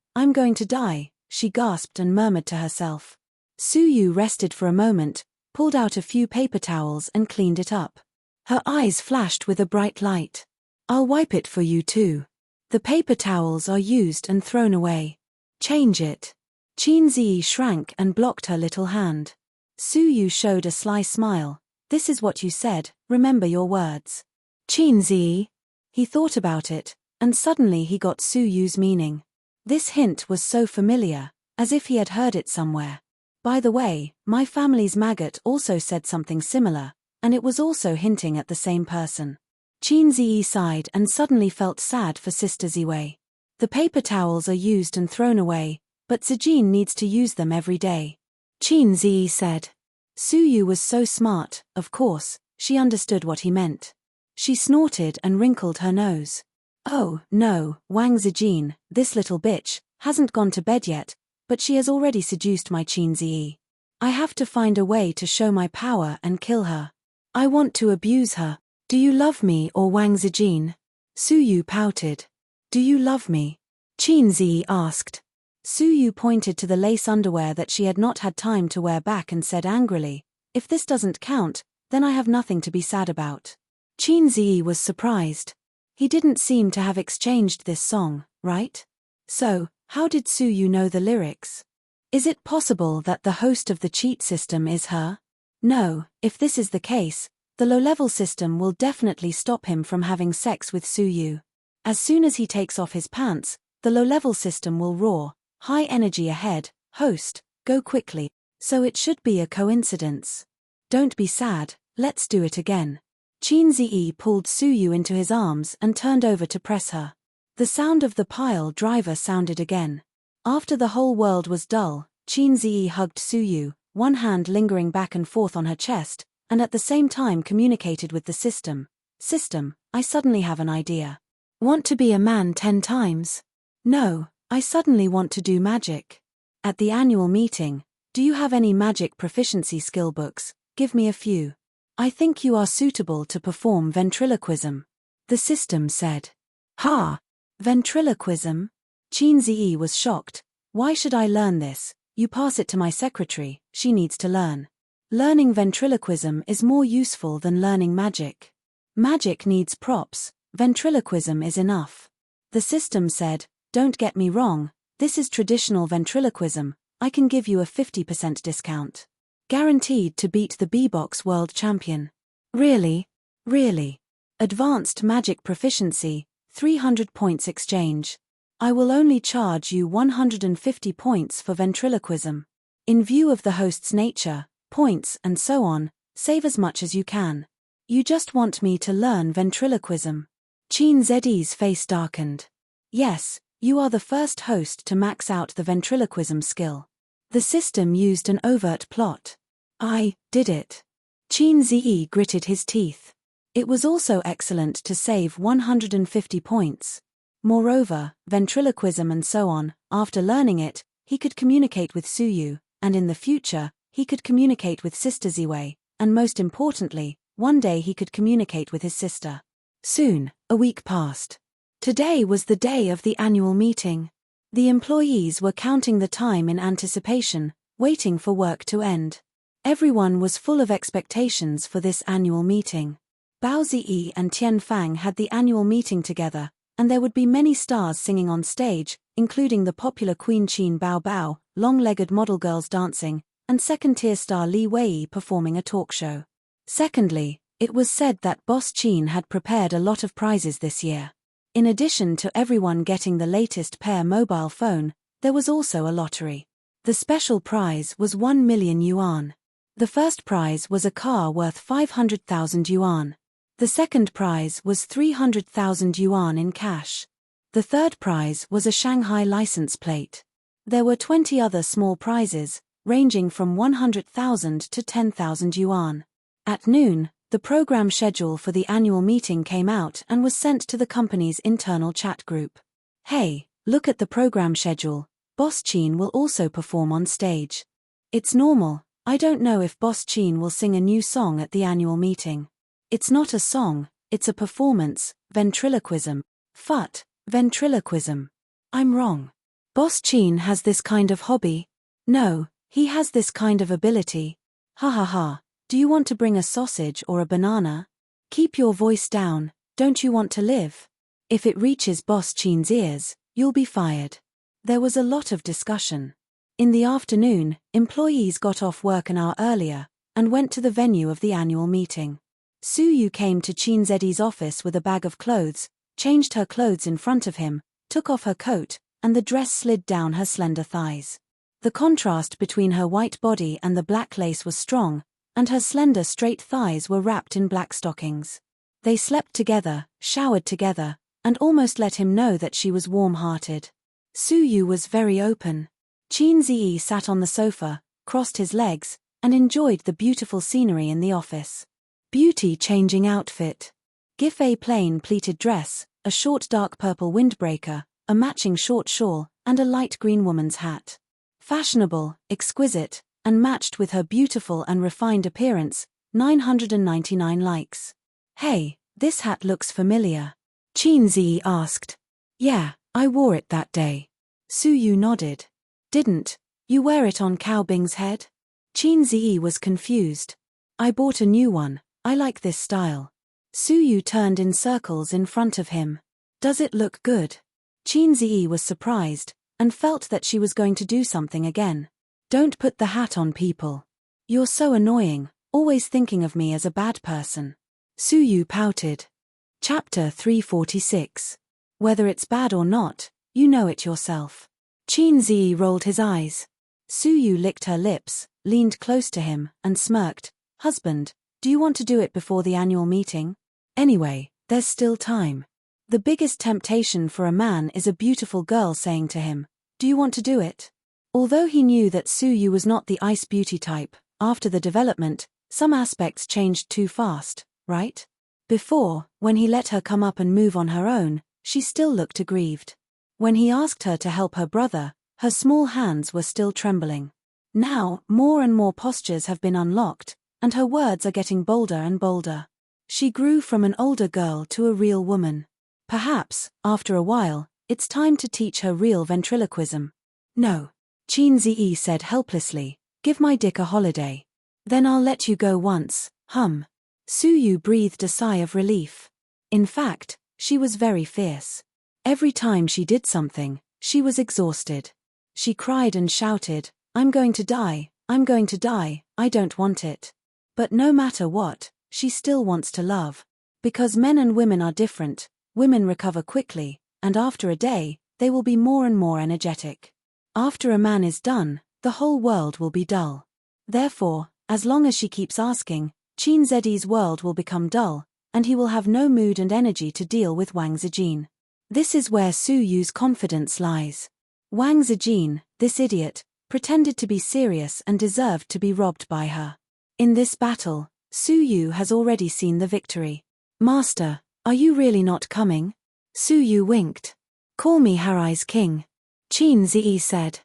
she gasped and murmured to herself. Suyu rested for a moment, pulled out a few paper towels and cleaned it up. Her eyes flashed with a bright light. I'll wipe it for you too. The paper towels are used and thrown away. Change it. Qin Zi shrank and blocked her little hand. Suyu showed a sly smile. This is what you said, remember your words. Qin Zi. He thought about it, and suddenly he got Suyu's meaning. This hint was so familiar, as if he had heard it somewhere. By the way, my family's maggot also said something similar, and it was also hinting at the same person. Qin Zi sighed and suddenly felt sad for Sister Ziwei. The paper towels are used and thrown away, but Zijin needs to use them every day. Qin Zi said. Suyu was so smart, of course, she understood what he meant. She snorted and wrinkled her nose. Oh, no, Wang Zijin, this little bitch, hasn't gone to bed yet, but she has already seduced my Qin Zi. I have to find a way to show my power and kill her. I want to abuse her. Do you love me or Wang Zijin? Suyu pouted. Do you love me? Qin Zi asked. Suyu pointed to the lace underwear that she had not had time to wear back and said angrily, if this doesn't count, then I have nothing to be sad about. Qin Zi was surprised. He didn't seem to have exchanged this song, right? So, how did Suyu know the lyrics? Is it possible that the host of the cheat system is her? No, if this is the case, the low-level system will definitely stop him from having sex with Suyu. As soon as he takes off his pants, the low-level system will roar, high energy ahead, host, go quickly. So it should be a coincidence. Don't be sad, let's do it again. Qin Zi pulled Suyu into his arms and turned over to press her. The sound of the pile driver sounded again. After the whole world was dull, Qin Zi hugged Suyu, one hand lingering back and forth on her chest, and at the same time communicated with the system. System, I suddenly have an idea. Want to be a man 10 times? No, I suddenly want to do magic. At the annual meeting, do you have any magic proficiency skill books? Give me a few. I think you are suitable to perform ventriloquism. The system said. Ha! Ventriloquism? Qin Zi was shocked. Why should I learn this? You pass it to my secretary, she needs to learn. Learning ventriloquism is more useful than learning magic. Magic needs props, ventriloquism is enough. The system said, don't get me wrong, this is traditional ventriloquism, I can give you a 50% discount. Guaranteed to beat the B-Box World Champion. Really? Really? Advanced Magic Proficiency, 300 points exchange. I will only charge you 150 points for ventriloquism. In view of the host's nature, points and so on, save as much as you can. You just want me to learn ventriloquism. Qin Zi's face darkened. Yes, you are the first host to max out the ventriloquism skill. The system used an overt plot. I did it. Qin Zi gritted his teeth. It was also excellent to save 150 points. Moreover, ventriloquism and so on, after learning it, he could communicate with Suyu, and in the future, he could communicate with Sister Ziwei, and most importantly, one day he could communicate with his sister. Soon, a week passed. Today was the day of the annual meeting. The employees were counting the time in anticipation, waiting for work to end. Everyone was full of expectations for this annual meeting. Bao Ziyi and Tian Fang had the annual meeting together, and there would be many stars singing on stage, including the popular Queen Qin Bao Bao, long-legged model girls dancing, and second-tier star Li Wei performing a talk show. Secondly, it was said that Boss Qin had prepared a lot of prizes this year. In addition to everyone getting the latest Pair mobile phone, there was also a lottery. The special prize was 1 million yuan. The first prize was a car worth 500,000 yuan. The second prize was 300,000 yuan in cash. The third prize was a Shanghai license plate. There were 20 other small prizes, ranging from 100,000 to 10,000 yuan. At noon, the program schedule for the annual meeting came out and was sent to the company's internal chat group. Hey, look at the program schedule. Boss Qin will also perform on stage. It's normal. I don't know if Boss Qin will sing a new song at the annual meeting. It's not a song, it's a performance, ventriloquism. Phut, ventriloquism. I'm wrong. Boss Qin has this kind of hobby. No, he has this kind of ability. Ha ha ha. Do you want to bring a sausage or a banana? Keep your voice down, don't you want to live? If it reaches Boss Qin's ears, you'll be fired. There was a lot of discussion. In the afternoon, employees got off work an hour earlier, and went to the venue of the annual meeting. Suyu came to Qin Zi's office with a bag of clothes, changed her clothes in front of him, took off her coat, and the dress slid down her slender thighs. The contrast between her white body and the black lace was strong, and her slender straight thighs were wrapped in black stockings. They slept together, showered together, and almost let him know that she was warm-hearted. Suyu was very open. Qin Zi sat on the sofa, crossed his legs, and enjoyed the beautiful scenery in the office. Beauty-changing outfit. Giffey plain pleated dress, a short dark purple windbreaker, a matching short shawl, and a light green woman's hat. Fashionable, exquisite, and matched with her beautiful and refined appearance, 999 likes. Hey, this hat looks familiar. Qin Zi asked. Yeah, I wore it that day. Suyu nodded. Didn't you wear it on Cao Bing's head? Qin Zi was confused. I bought a new one, I like this style. Suyu turned in circles in front of him. Does it look good? Qin Zi was surprised, and felt that she was going to do something again. Don't put the hat on people. You're so annoying, always thinking of me as a bad person. Suyu pouted. Chapter 346. Whether it's bad or not, you know it yourself. Qin Zi rolled his eyes. Suyu licked her lips, leaned close to him, and smirked. Husband, do you want to do it before the annual meeting? Anyway, there's still time. The biggest temptation for a man is a beautiful girl saying to him, do you want to do it? Although he knew that Suyu was not the ice beauty type, after the development, some aspects changed too fast, right? Before, when he let her come up and move on her own, she still looked aggrieved. When he asked her to help her brother, her small hands were still trembling. Now, more and more postures have been unlocked, and her words are getting bolder and bolder. She grew from an older girl to a real woman. Perhaps, after a while, it's time to teach her real ventriloquism. No. Qin Zi said helplessly, give my dick a holiday. Then I'll let you go once, hum. Suyu breathed a sigh of relief. In fact, she was very fierce. Every time she did something, she was exhausted. She cried and shouted, I'm going to die, I'm going to die, I don't want it. But no matter what, she still wants to love. Because men and women are different, women recover quickly, and after a day, they will be more and more energetic. After a man is done, the whole world will be dull. Therefore, as long as she keeps asking, Qin Zi's world will become dull, and he will have no mood and energy to deal with Wang Zijin. This is where Su Yu's confidence lies. Wang Zijin, this idiot, pretended to be serious and deserved to be robbed by her. In this battle, Su Yu has already seen the victory. Master, are you really not coming? Su Yu winked. Call me Harai's king. Qin Zi said.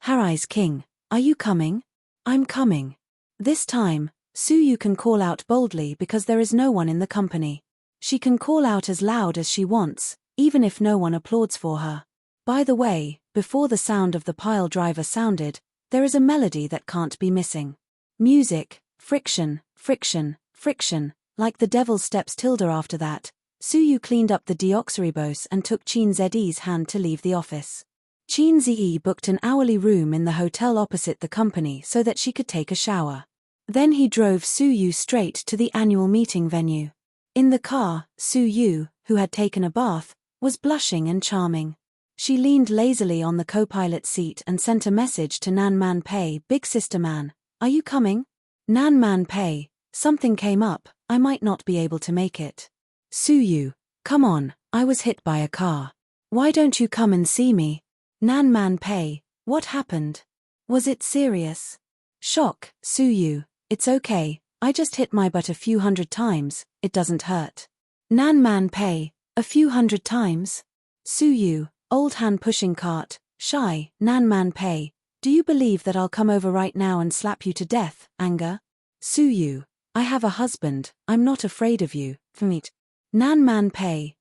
Harai's king, are you coming? I'm coming. This time, Su Yu can call out boldly because there is no one in the company. She can call out as loud as she wants, even if no one applauds for her. By the way, before the sound of the pile driver sounded, there is a melody that can't be missing. Music, friction, friction, friction, like the devil's steps tilde after that. Su Yu cleaned up the deoxyribose and took Qin Zi's hand to leave the office. Qin Zi booked an hourly room in the hotel opposite the company so that she could take a shower. Then he drove Su Yu straight to the annual meeting venue. In the car, Su Yu, who had taken a bath, was blushing and charming. She leaned lazily on the co-pilot seat and sent a message to Nan Man Pei, Big Sister Man. Are you coming? Nan Man Pei, something came up, I might not be able to make it. Su Yu, come on, I was hit by a car. Why don't you come and see me? Nan Man Pei, what happened? Was it serious? Shock, Su Yu, it's okay, I just hit my butt a few hundred times, it doesn't hurt. Nan Man Pei, a few hundred times? Su Yu, old hand pushing cart, shy. Nan Man Pei, do you believe that I'll come over right now and slap you to death, anger? Su Yu, I have a husband, I'm not afraid of you, Fmeet. Nan Man Pei,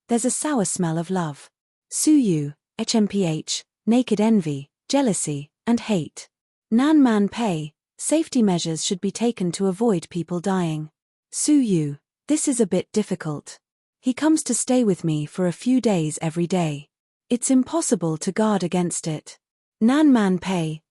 there's a sour smell of love. Su Yu, HMPH, naked envy, jealousy, and hate. Nan Man Pei, safety measures should be taken to avoid people dying. Su Yu, this is a bit difficult. He comes to stay with me for a few days every day. It's impossible to guard against it. Nan Man Pei, ?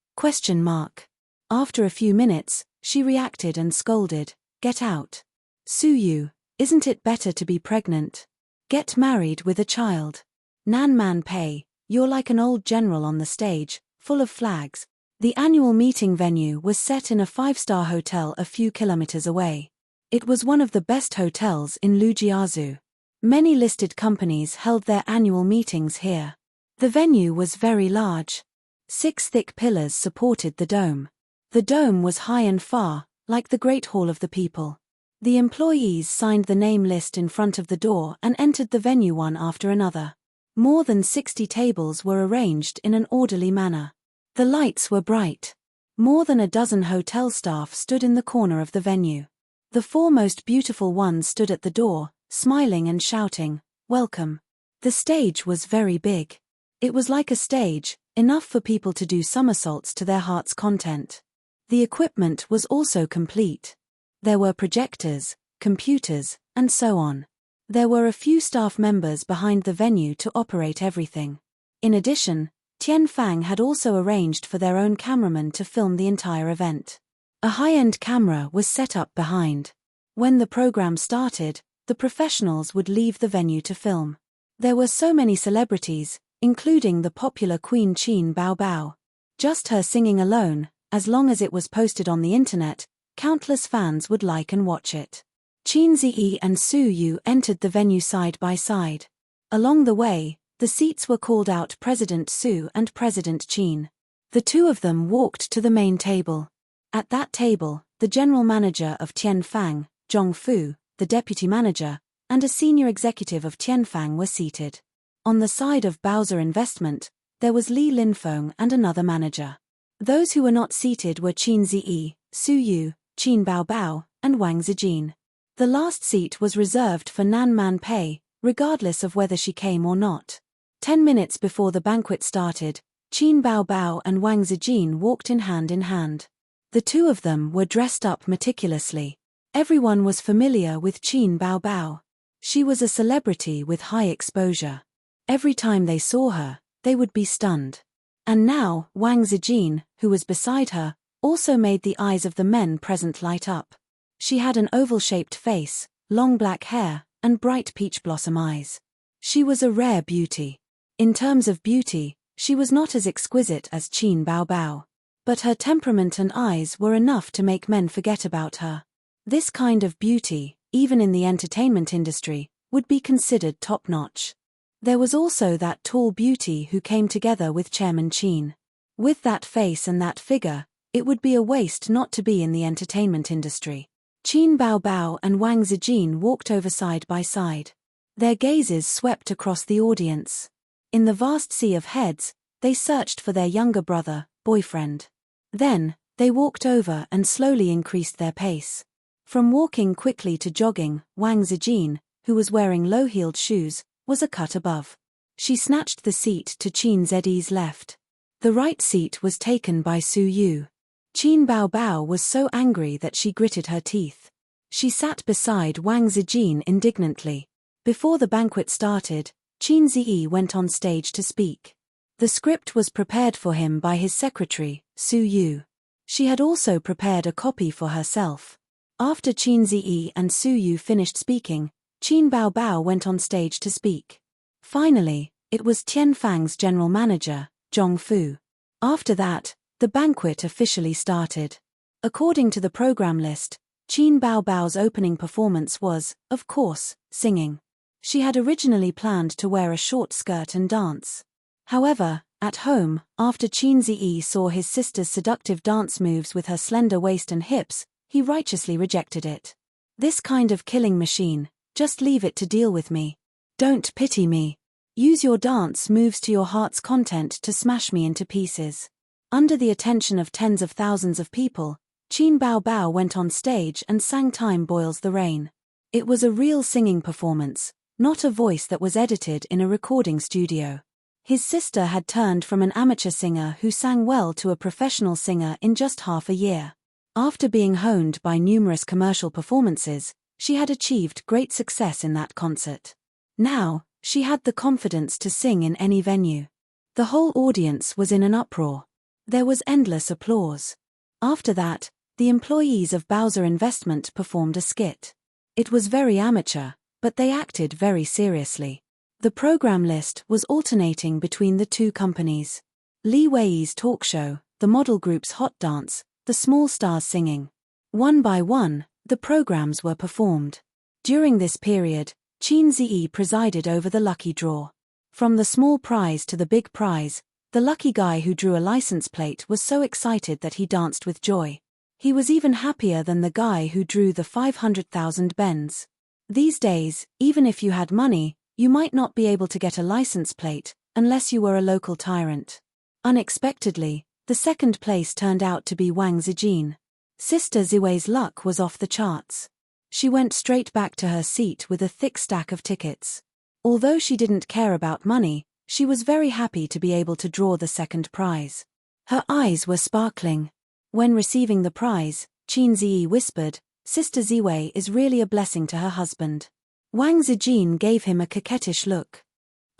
After a few minutes, she reacted and scolded, get out. Su Yu, isn't it better to be pregnant? Get married with a child. Nan Man Pei, you're like an old general on the stage, full of flags. The annual meeting venue was set in a 5-star hotel a few kilometers away. It was one of the best hotels in Lujiazhu. Many listed companies held their annual meetings here. The venue was very large. 6 thick pillars supported the dome. The dome was high and far, like the Great Hall of the People. The employees signed the name list in front of the door and entered the venue one after another. More than 60 tables were arranged in an orderly manner. The lights were bright. More than a dozen hotel staff stood in the corner of the venue. The 4 most beautiful ones stood at the door, smiling and shouting, welcome. The stage was very big. It was like a stage, enough for people to do somersaults to their heart's content. The equipment was also complete. There were projectors, computers, and so on. There were a few staff members behind the venue to operate everything. In addition, Tian Fang had also arranged for their own cameraman to film the entire event. A high-end camera was set up behind. When the program started, the professionals would leave the venue to film. There were so many celebrities, including the popular Queen Qin Bao Bao. Just her singing alone, as long as it was posted on the internet, countless fans would like and watch it. Qin Zi and Su Yu entered the venue side by side. Along the way, the seats were called out President Su and President Qin. The two of them walked to the main table. At that table, the general manager of Tianfang, Zhong Fu, the deputy manager, and a senior executive of Tianfang were seated. On the side of Bowser Investment, there was Li Linfeng and another manager. Those who were not seated were Qin Zi, Su Yu, Qin Bao Bao, and Wang Zijin. The last seat was reserved for Nan Man Pei, regardless of whether she came or not. 10 minutes before the banquet started, Qin Bao Bao and Wang Zijin walked in hand. The two of them were dressed up meticulously. Everyone was familiar with Qin Bao Bao. She was a celebrity with high exposure. Every time they saw her, they would be stunned. And now, Wang Zijin, who was beside her, also made the eyes of the men present light up. She had an oval-shaped face, long black hair, and bright peach blossom eyes. She was a rare beauty. In terms of beauty, she was not as exquisite as Qin Baobao. But her temperament and eyes were enough to make men forget about her. This kind of beauty, even in the entertainment industry, would be considered top-notch. There was also that tall beauty who came together with Chairman Qin. With that face and that figure, it would be a waste not to be in the entertainment industry. Qin Baobao and Wang Zijin walked over side by side. Their gazes swept across the audience. In the vast sea of heads, they searched for their younger brother, boyfriend. Then, they walked over and slowly increased their pace. From walking quickly to jogging, Wang Zijin, who was wearing low-heeled shoes, was a cut above. She snatched the seat to Qin Zhi's left. The right seat was taken by Su Yu. Qin Baobao was so angry that she gritted her teeth. She sat beside Wang Zijin indignantly. Before the banquet started, Qin Zhi went on stage to speak. The script was prepared for him by his secretary, Su Yu. She had also prepared a copy for herself. After Qin Zhi and Su Yu finished speaking, Qin Baobao went on stage to speak. Finally, it was Tianfang's general manager, Zhong Fu. After that, the banquet officially started. According to the program list, Qin Baobao's opening performance was, of course, singing. She had originally planned to wear a short skirt and dance. However, at home, after Qin Zhi saw his sister's seductive dance moves with her slender waist and hips, he righteously rejected it. This kind of killing machine, just leave it to deal with me. Don't pity me. Use your dance moves to your heart's content to smash me into pieces. Under the attention of tens of thousands of people, Qin Baobao went on stage and sang Time Boils the Rain. It was a real singing performance, not a voice that was edited in a recording studio. His sister had turned from an amateur singer who sang well to a professional singer in just half a year. After being honed by numerous commercial performances, she had achieved great success in that concert. Now, she had the confidence to sing in any venue. The whole audience was in an uproar. There was endless applause. After that, the employees of Bowser Investment performed a skit. It was very amateur, but they acted very seriously. The program list was alternating between the two companies. Li Wei's talk show, the model group's hot dance, the small stars singing. One by one, the programs were performed. During this period, Qin Zhi presided over the lucky draw. From the small prize to the big prize, the lucky guy who drew a license plate was so excited that he danced with joy. He was even happier than the guy who drew the 500,000 bens. These days, even if you had money, you might not be able to get a license plate, unless you were a local tyrant. Unexpectedly, the second place turned out to be Wang Zijin. Sister Ziwei's luck was off the charts. She went straight back to her seat with a thick stack of tickets. Although she didn't care about money, she was very happy to be able to draw the second prize. Her eyes were sparkling. When receiving the prize, Qin Zhi whispered, "Sister Ziwei is really a blessing to her husband." Wang Zijin gave him a coquettish look.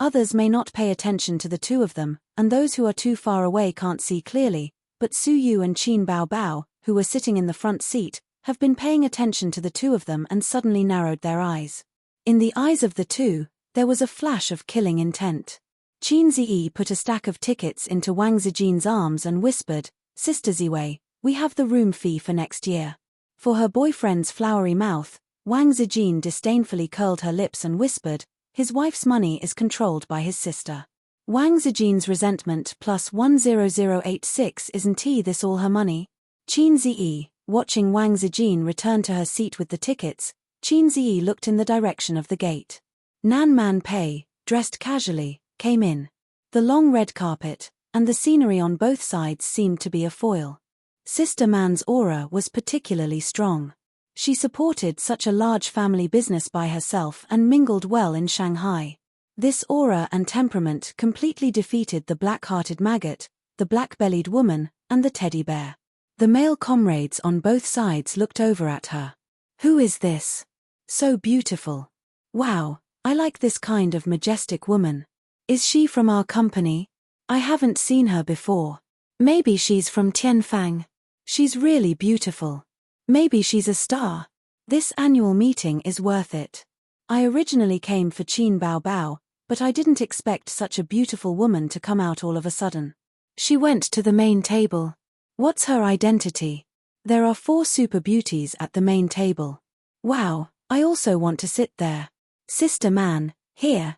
Others may not pay attention to the two of them, and those who are too far away can't see clearly, but Su Yu and Qin Baobao, who were sitting in the front seat, have been paying attention to the two of them and suddenly narrowed their eyes. In the eyes of the two, there was a flash of killing intent. Qin Zhi put a stack of tickets into Wang Zijin's arms and whispered, "Sister Ziwei, we have the room fee for next year." For her boyfriend's flowery mouth, Wang Zijin disdainfully curled her lips and whispered, "His wife's money is controlled by his sister." Wang Zijin's resentment plus 10086. Isn't this all her money? Qin Zhi, watching Wang Zijin return to her seat with the tickets, Qin Zhi looked in the direction of the gate. Nan Man Pei, dressed casually, came in. The long red carpet, and the scenery on both sides seemed to be a foil. Sister Man's aura was particularly strong. She supported such a large family business by herself and mingled well in Shanghai. This aura and temperament completely defeated the black-hearted maggot, the black-bellied woman, and the teddy bear. The male comrades on both sides looked over at her. "Who is this? So beautiful. Wow, I like this kind of majestic woman. Is she from our company? I haven't seen her before. Maybe she's from Tianfang. She's really beautiful. Maybe she's a star. This annual meeting is worth it. I originally came for Qin Bao Bao, but I didn't expect such a beautiful woman to come out all of a sudden. She went to the main table. What's her identity? There are 4 super beauties at the main table. Wow, I also want to sit there. Sister Man, here.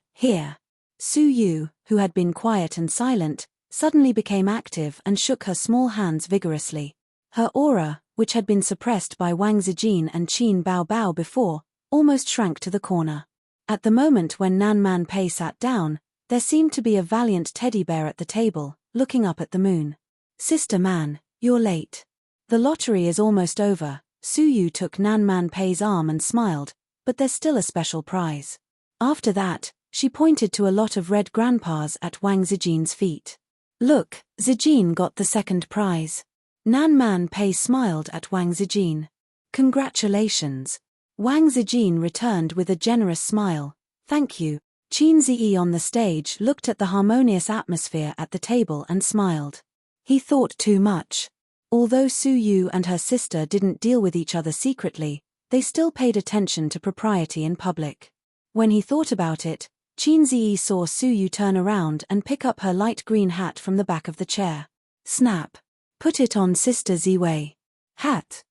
Su Yu, who had been quiet and silent, suddenly became active and shook her small hands vigorously. Her aura, which had been suppressed by Wang Zijin and Qin Bao Bao before, almost shrank to the corner. At the moment when Nan Man Pei sat down, there seemed to be a valiant teddy bear at the table, looking up at the moon. Sister Man, you're late. The lottery is almost over. Su Yu took Nan Man Pei's arm and smiled, but there's still a special prize. After that, she pointed to a lot of red grandpas at Wang Zijin's feet. Look, Zijin got the second prize. Nan Man Pei smiled at Wang Zijin. Congratulations. Wang Zijin returned with a generous smile. Thank you. Qin Ziyi on the stage looked at the harmonious atmosphere at the table and smiled. He thought too much. Although Su Yu and her sister didn't deal with each other secretly, they still paid attention to propriety in public. When he thought about it, Qin Ziyi saw Su Yu turn around and pick up her light green hat from the back of the chair. Snap. Put it on Sister Ziwei. Hat.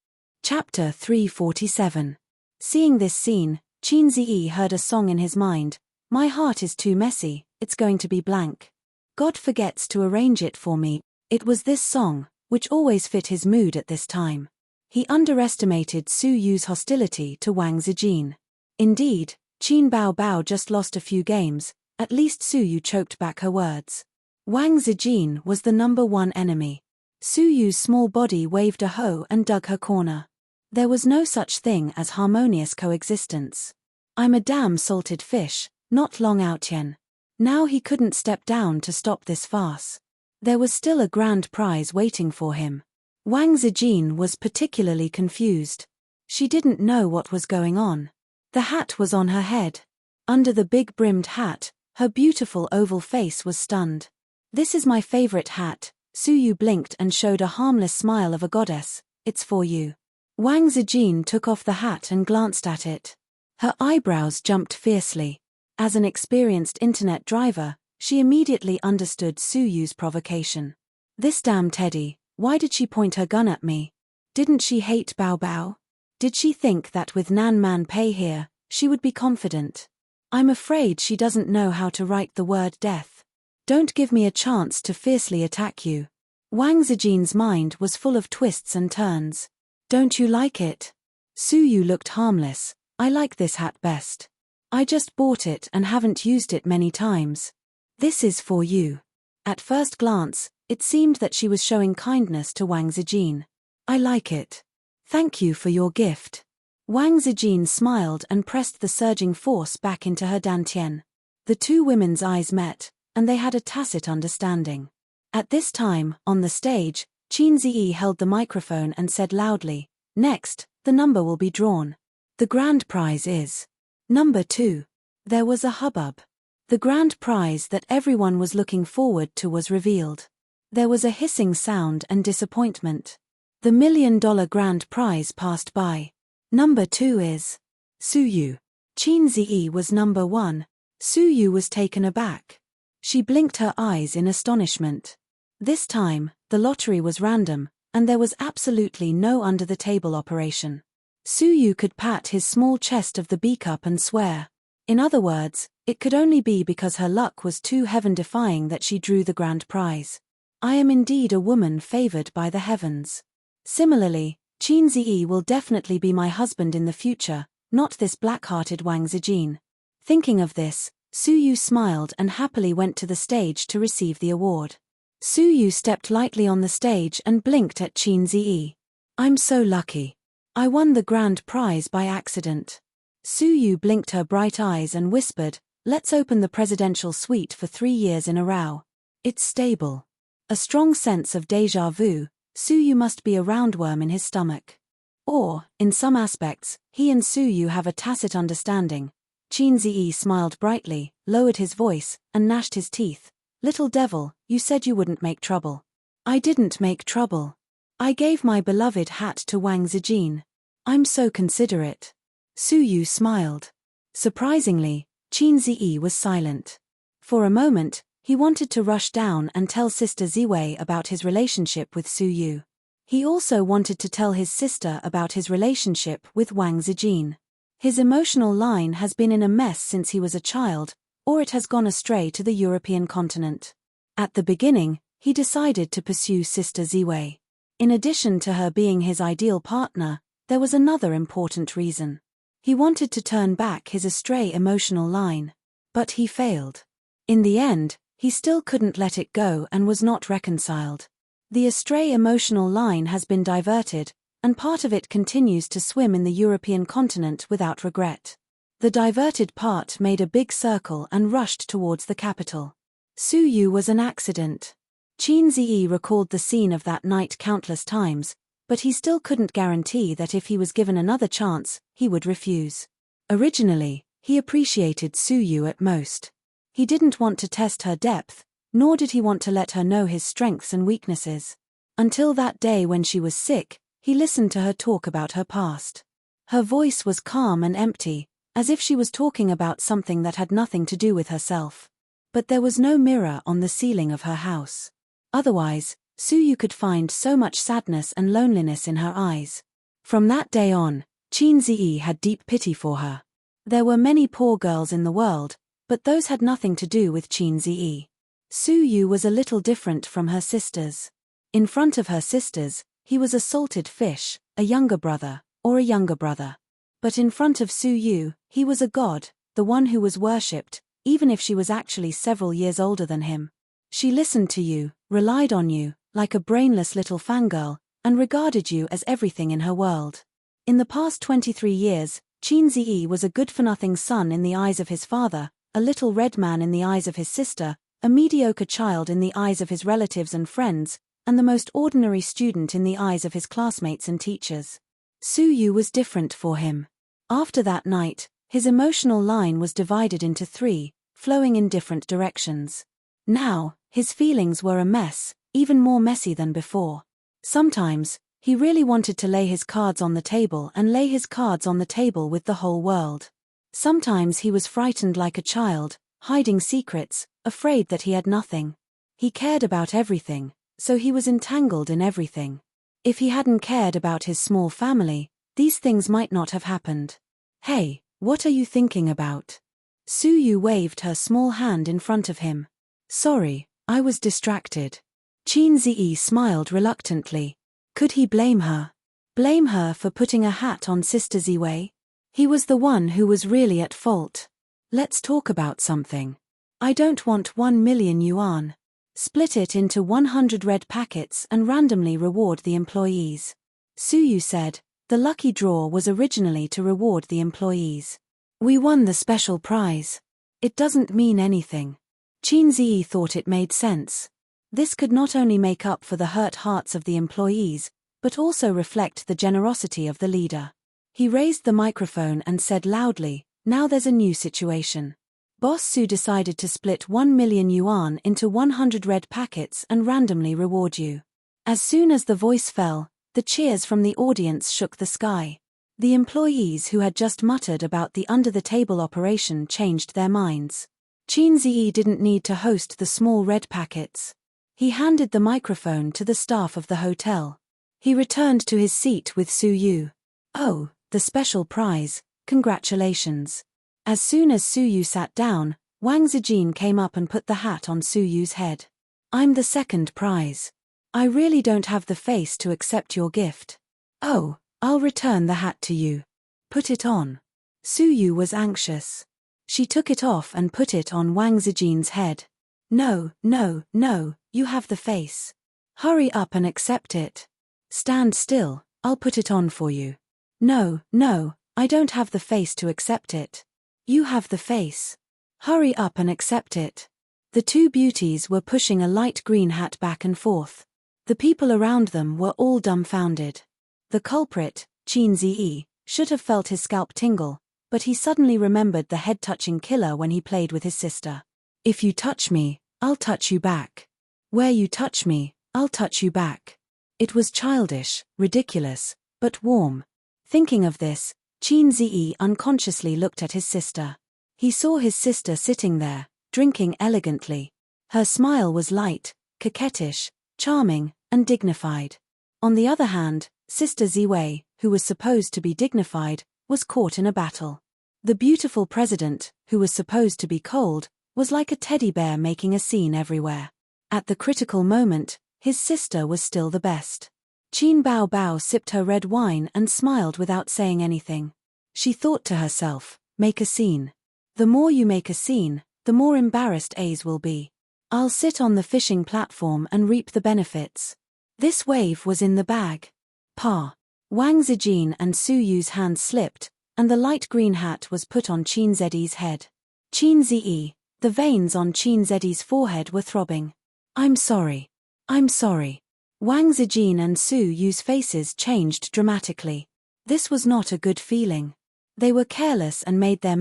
Chapter 347. Seeing this scene, Qin Ziyi heard a song in his mind. My heart is too messy, it's going to be blank. God forgets to arrange it for me. It was this song, which always fit his mood at this time. He underestimated Su Yu's hostility to Wang Zijin. Indeed, Qin Bao Bao just lost a few games, at least Su Yu choked back her words. Wang Zijin was the #1 enemy. Su Yu's small body waved a hoe and dug her corner. There was no such thing as harmonious coexistence. I'm a damn salted fish, not Long Outyen. Now he couldn't step down to stop this farce. There was still a grand prize waiting for him. Wang Zijin was particularly confused. She didn't know what was going on. The hat was on her head. Under the big-brimmed hat, her beautiful oval face was stunned. This is my favorite hat. Su Yu blinked and showed a harmless smile of a goddess. It's for you. Wang Zijin took off the hat and glanced at it. Her eyebrows jumped fiercely. As an experienced internet driver, she immediately understood Su Yu's provocation. This damn Teddy, why did she point her gun at me? Didn't she hate Bao Bao? Did she think that with Nan Man Pei here, she would be confident? I'm afraid she doesn't know how to write the word death. Don't give me a chance to fiercely attack you. Wang Zijin's mind was full of twists and turns. Don't you like it? Su Yu looked harmless. I like this hat best. I just bought it and haven't used it many times. This is for you. At first glance, it seemed that she was showing kindness to Wang Zijin. I like it. Thank you for your gift. Wang Zijin smiled and pressed the surging force back into her dantian. The two women's eyes met, and they had a tacit understanding. At this time, on the stage, Qin Ziyi held the microphone and said loudly, Next, the number will be drawn. The grand prize is number 2. There was a hubbub. The grand prize that everyone was looking forward to was revealed. There was a hissing sound and disappointment. The $1 million grand prize passed by. Number 2 is Su Yu. Qin Ziyi was number 1. Su Yu was taken aback. She blinked her eyes in astonishment. This time, the lottery was random, and there was absolutely no under-the-table operation. Su Yu could pat his small chest of the B-cup and swear. In other words, it could only be because her luck was too heaven-defying that she drew the grand prize. I am indeed a woman favored by the heavens. Similarly, Qin Ziyi will definitely be my husband in the future, not this black-hearted Wang Zijin. Thinking of this, Su Yu smiled and happily went to the stage to receive the award. Su Yu stepped lightly on the stage and blinked at Qin Ziyi. I'm so lucky. I won the grand prize by accident. Su Yu blinked her bright eyes and whispered, Let's open the presidential suite for 3 years in a row. It's stable. A strong sense of déjà vu, Su Yu must be a roundworm in his stomach. Or, in some aspects, he and Su Yu have a tacit understanding. Qin Ziyi smiled brightly, lowered his voice, and gnashed his teeth. Little devil, you said you wouldn't make trouble. I didn't make trouble. I gave my beloved hat to Wang Zijin. I'm so considerate. Su Yu smiled. Surprisingly, Qin Ziyi was silent. For a moment, he wanted to rush down and tell Sister Ziwei about his relationship with Su Yu. He also wanted to tell his sister about his relationship with Wang Zijin. His emotional line has been in a mess since he was a child, or it has gone astray to the European continent. At the beginning, he decided to pursue Sister Ziwei. In addition to her being his ideal partner, there was another important reason. He wanted to turn back his astray emotional line. But he failed. In the end, he still couldn't let it go and was not reconciled. The astray emotional line has been diverted, and part of it continues to swim in the European continent without regret. The diverted part made a big circle and rushed towards the capital. Su Yu was an accident. Qin Ziyi recalled the scene of that night countless times, but he still couldn't guarantee that if he was given another chance, he would refuse. Originally, he appreciated Su Yu at most. He didn't want to test her depth, nor did he want to let her know his strengths and weaknesses. Until that day when she was sick, he listened to her talk about her past. Her voice was calm and empty, as if she was talking about something that had nothing to do with herself. But there was no mirror on the ceiling of her house. Otherwise, Su Yu could find so much sadness and loneliness in her eyes. From that day on, Qin Ziyi had deep pity for her. There were many poor girls in the world, but those had nothing to do with Qin Ziyi. Su Yu was a little different from her sisters. In front of her sisters, he was a salted fish, a younger brother, or a younger brother. But in front of Su Yu, he was a god, the one who was worshipped, even if she was actually several years older than him. She listened to you, relied on you, like a brainless little fangirl, and regarded you as everything in her world. In the past 23 years, Qin Ziyi was a good-for-nothing son in the eyes of his father, a little red man in the eyes of his sister, a mediocre child in the eyes of his relatives and friends, and the most ordinary student in the eyes of his classmates and teachers. Su Yu was different for him. After that night, his emotional line was divided into three, flowing in different directions. Now, his feelings were a mess, even more messy than before. Sometimes, he really wanted to lay his cards on the table and lay his cards on the table with the whole world. Sometimes he was frightened like a child, hiding secrets, afraid that he had nothing. He cared about everything, so he was entangled in everything. If he hadn't cared about his small family, these things might not have happened. Hey, what are you thinking about? Su Yu waved her small hand in front of him. Sorry, I was distracted. Qin Ziyi smiled reluctantly. Could he blame her? Blame her for putting a hat on Sister Ziwei? He was the one who was really at fault. Let's talk about something. I don't want 1 million yuan. Split it into 100 red packets and randomly reward the employees. Su Yu said, the lucky draw was originally to reward the employees. We won the special prize. It doesn't mean anything. Qin Ziyi thought it made sense. This could not only make up for the hurt hearts of the employees, but also reflect the generosity of the leader. He raised the microphone and said loudly, now there's a new situation. Boss Su decided to split 1 million yuan into 100 red packets and randomly reward you. As soon as the voice fell, the cheers from the audience shook the sky. The employees who had just muttered about the under-the-table operation changed their minds. Qin Ziyi didn't need to host the small red packets. He handed the microphone to the staff of the hotel. He returned to his seat with Su Yu. Oh, the special prize, congratulations. As soon as Su Yu sat down, Wang Zijin came up and put the hat on Su Yu's head. I'm the second prize. I really don't have the face to accept your gift. Oh, I'll return the hat to you. Put it on. Su Yu was anxious. She took it off and put it on Wang Zijin's head. No, no, no, you have the face. Hurry up and accept it. Stand still, I'll put it on for you. No, no, I don't have the face to accept it. You have the face. Hurry up and accept it. The two beauties were pushing a light green hat back and forth. The people around them were all dumbfounded. The culprit, Qin Ziyi, should have felt his scalp tingle, but he suddenly remembered the head-touching killer when he played with his sister. If you touch me, I'll touch you back. Where you touch me, I'll touch you back. It was childish, ridiculous, but warm. Thinking of this, Qin Ziyi unconsciously looked at his sister. He saw his sister sitting there, drinking elegantly. Her smile was light, coquettish, charming, and dignified. On the other hand, Sister Ziwei, who was supposed to be dignified, was caught in a battle. The beautiful president, who was supposed to be cold, was like a teddy bear making a scene everywhere. At the critical moment, his sister was still the best. Qin Bao Bao sipped her red wine and smiled without saying anything. She thought to herself, make a scene. The more you make a scene, the more embarrassed A's will be. I'll sit on the fishing platform and reap the benefits. This wave was in the bag. Pa. Wang Zijin and Su Yu's hands slipped, and the light green hat was put on Qin Ziyi's head. Qin Ziyi, the veins on Qin Ziyi's forehead were throbbing. I'm sorry. I'm sorry. Wang Zijin and Su Yu's faces changed dramatically. This was not a good feeling. They were careless and made their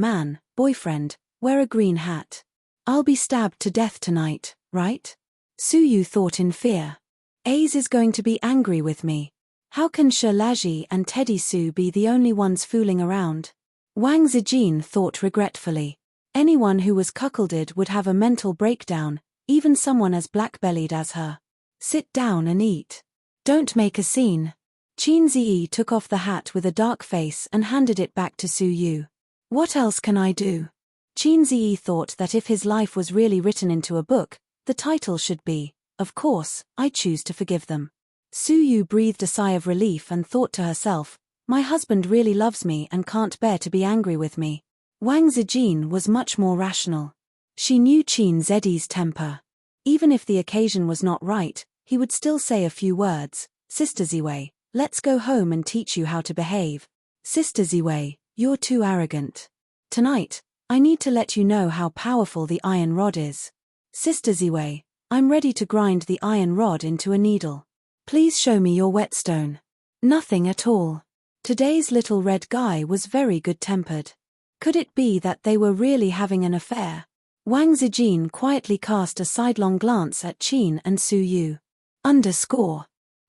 boyfriend, wear a green hat. I'll be stabbed to death tonight, right? Su Yu thought in fear. A's is going to be angry with me. How can Shalaji and Teddy Su be the only ones fooling around? Wang Zijin thought regretfully. Anyone who was cuckolded would have a mental breakdown, even someone as black-bellied as her. Sit down and eat. Don't make a scene. Qin Ziyi took off the hat with a dark face and handed it back to Su Yu. What else can I do? Qin Ziyi thought that if his life was really written into a book, the title should be, Of Course, I Choose to Forgive Them. Su Yu breathed a sigh of relief and thought to herself, my husband really loves me and can't bear to be angry with me. Wang Zijin was much more rational. She knew Qin Ziyi's temper. Even if the occasion was not right, he would still say a few words. Sister Ziwei, let's go home and teach you how to behave. Sister Ziwei, you're too arrogant. Tonight, I need to let you know how powerful the iron rod is. Sister Ziwei, I'm ready to grind the iron rod into a needle. Please show me your whetstone. Nothing at all. Today's little red guy was very good-tempered. Could it be that they were really having an affair? Wang Zijin quietly cast a sidelong glance at Qin and Su Yu.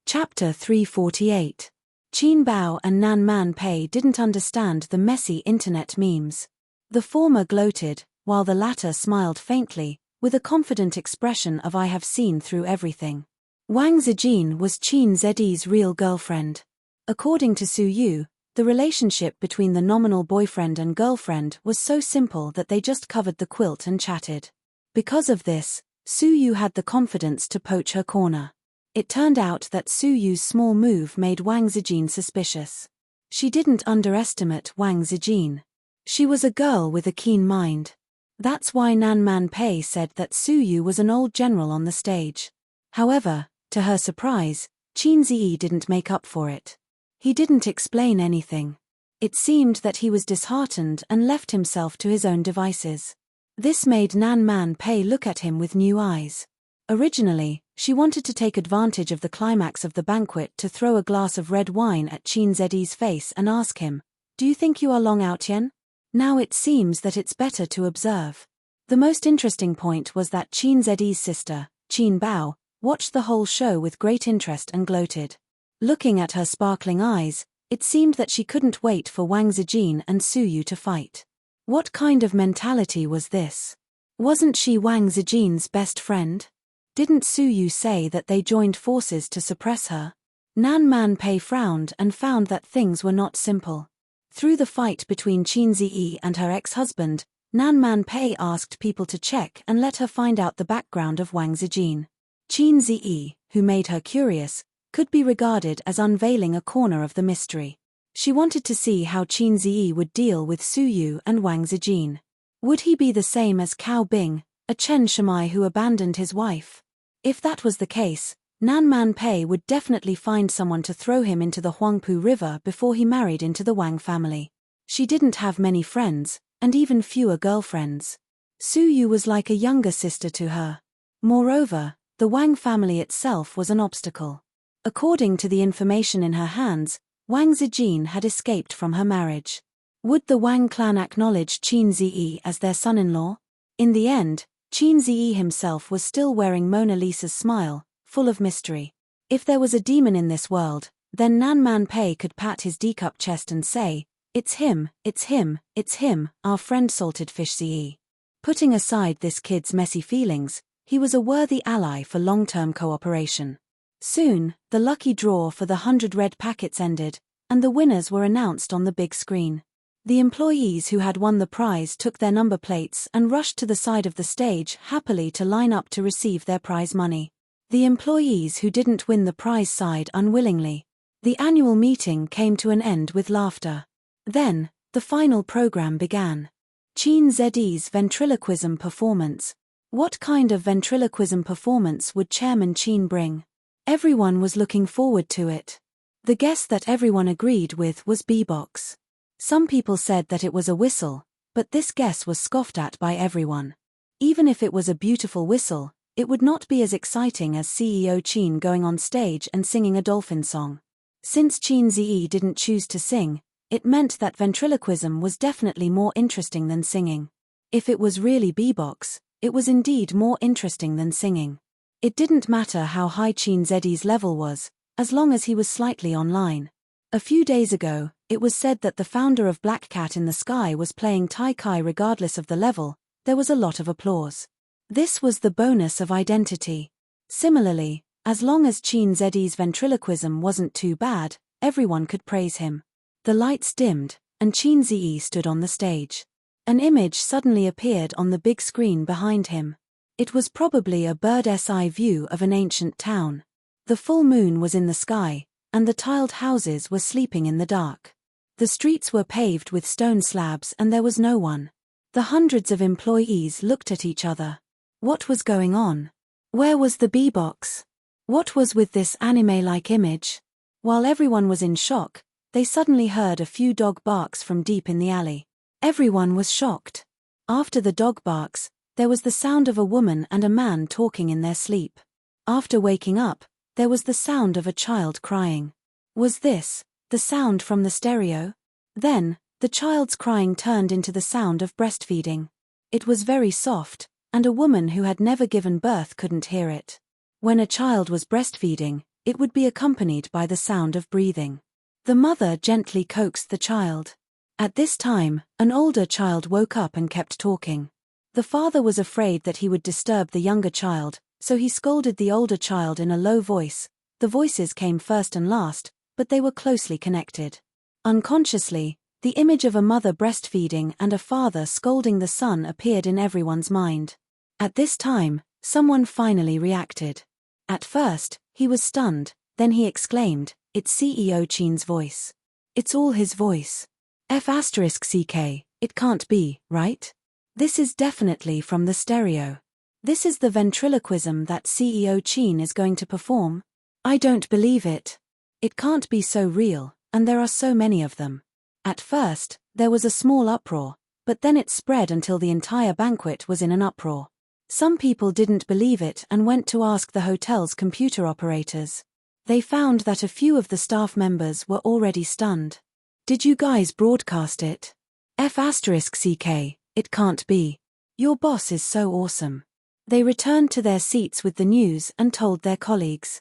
Chapter 348. Qin Bao and Nan Man Pei didn't understand the messy internet memes. The former gloated, while the latter smiled faintly, with a confident expression of I have seen through everything. Wang Zijin was Qin Ziyi's real girlfriend. According to Su Yu, the relationship between the nominal boyfriend and girlfriend was so simple that they just covered the quilt and chatted. Because of this, Su Yu had the confidence to poach her corner. It turned out that Su Yu's small move made Wang Zijin suspicious. She didn't underestimate Wang Zijin. She was a girl with a keen mind. That's why Nan Man Pei said that Su Yu was an old general on the stage. However, to her surprise, Qin Ziyi didn't make up for it. He didn't explain anything. It seemed that he was disheartened and left himself to his own devices. This made Nan Man Pei look at him with new eyes. Originally, she wanted to take advantage of the climax of the banquet to throw a glass of red wine at Qin Ziyi's face and ask him, do you think you are Long Outyen? Now it seems that it's better to observe. The most interesting point was that Qin Ziyi's sister, Qin Bao, watched the whole show with great interest and gloated. Looking at her sparkling eyes, it seemed that she couldn't wait for Wang Zijin and Su Yu to fight. What kind of mentality was this? Wasn't she Wang Zijin's best friend? Didn't Su Yu say that they joined forces to suppress her? Nan Man Pei frowned and found that things were not simple. Through the fight between Qin Ziyi and her ex-husband, Nan Man Pei asked people to check and let her find out the background of Wang Zijin. Qin Ziyi, who made her curious, could be regarded as unveiling a corner of the mystery. She wanted to see how Qin Ziyi would deal with Su Yu and Wang Zijin. Would he be the same as Cao Bing, a Chen Shimai who abandoned his wife? If that was the case, Nan Man Pei would definitely find someone to throw him into the Huangpu River before he married into the Wang family. She didn't have many friends, and even fewer girlfriends. Su Yu was like a younger sister to her. Moreover, the Wang family itself was an obstacle. According to the information in her hands, Wang Zijin had escaped from her marriage. Would the Wang clan acknowledge Qin Ziyi as their son-in-law? In the end, Qin Ziyi himself was still wearing Mona Lisa's smile, full of mystery. If there was a demon in this world, then Nan Man Pei could pat his D-cup chest and say, "It's him, it's him, it's him, our friend Salted Fish Ziyi." Putting aside this kid's messy feelings, he was a worthy ally for long-term cooperation. Soon, the lucky draw for the 100 red packets ended, and the winners were announced on the big screen. The employees who had won the prize took their number plates and rushed to the side of the stage happily to line up to receive their prize money. The employees who didn't win the prize sighed unwillingly. The annual meeting came to an end with laughter. Then, the final program began. Qin Ziyi's ventriloquism performance. What kind of ventriloquism performance would Chairman Qin bring? Everyone was looking forward to it. The guess that everyone agreed with was beatbox. Some people said that it was a whistle, but this guess was scoffed at by everyone. Even if it was a beautiful whistle, it would not be as exciting as CEO Qin going on stage and singing a dolphin song. Since Qin Ziyi didn't choose to sing, it meant that ventriloquism was definitely more interesting than singing. If it was really beatbox, it was indeed more interesting than singing. It didn't matter how high Qin Ziyi's level was, as long as he was slightly online. A few days ago, it was said that the founder of Black Cat in the Sky was playing Tai Kai regardless of the level. There was a lot of applause. This was the bonus of identity. Similarly, as long as Qin Ziyi's ventriloquism wasn't too bad, everyone could praise him. The lights dimmed, and Qin Ziyi stood on the stage. An image suddenly appeared on the big screen behind him. It was probably a bird's-eye view of an ancient town. The full moon was in the sky, and the tiled houses were sleeping in the dark. The streets were paved with stone slabs and there was no one. The hundreds of employees looked at each other. What was going on? Where was the beatbox? What was with this anime-like image? While everyone was in shock, they suddenly heard a few dog barks from deep in the alley. Everyone was shocked. After the dog barks, there was the sound of a woman and a man talking in their sleep. After waking up, there was the sound of a child crying. Was this the sound from the stereo? Then, the child's crying turned into the sound of breastfeeding. It was very soft, and a woman who had never given birth couldn't hear it. When a child was breastfeeding, it would be accompanied by the sound of breathing. The mother gently coaxed the child. At this time, an older child woke up and kept talking. The father was afraid that he would disturb the younger child, so he scolded the older child in a low voice. The voices came first and last, but they were closely connected. Unconsciously, the image of a mother breastfeeding and a father scolding the son appeared in everyone's mind. At this time, someone finally reacted. At first, he was stunned, then he exclaimed, "It's CEO Qin's voice. It's all his voice. F***ck, it can't be, right? This is definitely from the stereo. This is the ventriloquism that CEO Qin is going to perform? I don't believe it. It can't be so real, and there are so many of them." At first, there was a small uproar, but then it spread until the entire banquet was in an uproar. Some people didn't believe it and went to ask the hotel's computer operators. They found that a few of the staff members were already stunned. "Did you guys broadcast it? F***ck, it can't be. Your boss is so awesome." They returned to their seats with the news and told their colleagues.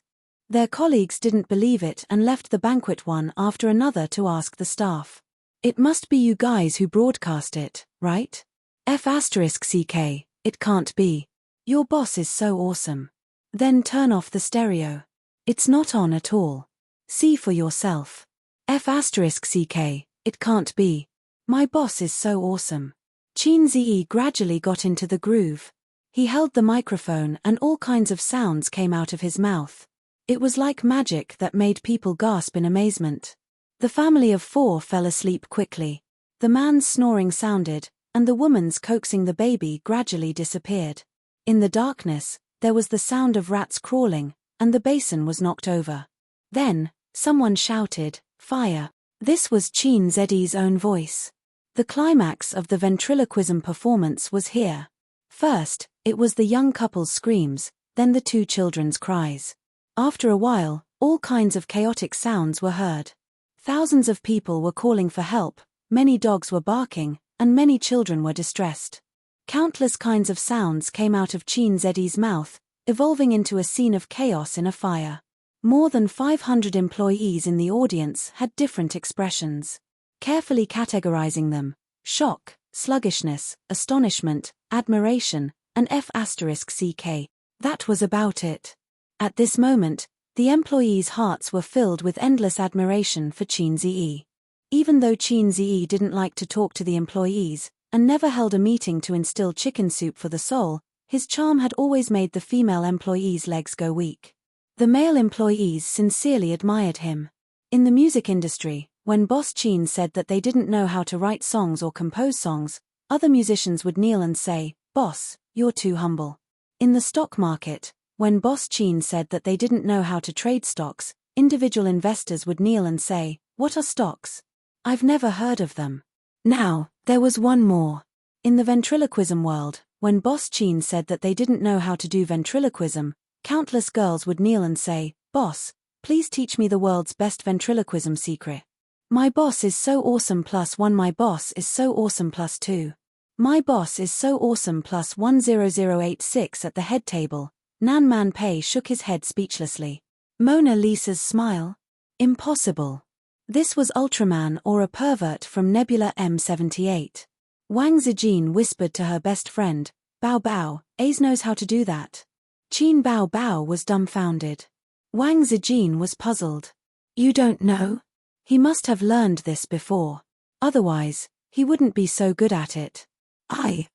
Their colleagues didn't believe it and left the banquet one after another to ask the staff. "It must be you guys who broadcast it, right? F***ck, it can't be. Your boss is so awesome. Then turn off the stereo. It's not on at all. See for yourself. F***ck, it can't be. My boss is so awesome." Qin Ziyi gradually got into the groove. He held the microphone and all kinds of sounds came out of his mouth. It was like magic that made people gasp in amazement. The family of 4 fell asleep quickly. The man's snoring sounded, and the woman's coaxing the baby gradually disappeared. In the darkness, there was the sound of rats crawling, and the basin was knocked over. Then, someone shouted, "Fire!" This was Qin Ziyi's own voice. The climax of the ventriloquism performance was here. First, it was the young couple's screams, then the 2 children's cries. After a while, all kinds of chaotic sounds were heard. Thousands of people were calling for help, many dogs were barking, and many children were distressed. Countless kinds of sounds came out of Chin Zedi's mouth, evolving into a scene of chaos in a fire. More than 500 employees in the audience had different expressions. Carefully categorizing them: shock, sluggishness, astonishment, admiration, and F***. That was about it. At this moment, the employees' hearts were filled with endless admiration for Chin Zi. Even though Chin Zi didn't like to talk to the employees, and never held a meeting to instill chicken soup for the soul, his charm had always made the female employees' legs go weak. The male employees sincerely admired him. In the music industry, when Boss Chin said that they didn't know how to write songs or compose songs, other musicians would kneel and say, "Boss, you're too humble." In the stock market, when Boss Chin said that they didn't know how to trade stocks, individual investors would kneel and say, "What are stocks? I've never heard of them." Now, there was one more. In the ventriloquism world, when Boss Chin said that they didn't know how to do ventriloquism, countless girls would kneel and say, "Boss, please teach me the world's best ventriloquism secret. My boss is so awesome +1, my boss is so awesome +2. My boss is so awesome +10086." At the head table, Nan Man Pei shook his head speechlessly. Mona Lisa's smile? Impossible. This was Ultraman or a pervert from Nebula M78. Wang Zijin whispered to her best friend, "Bao Bao, Ace knows how to do that." Qin Bao Bao was dumbfounded. Wang Zijin was puzzled. "You don't know? He must have learned this before. Otherwise, he wouldn't be so good at it." I.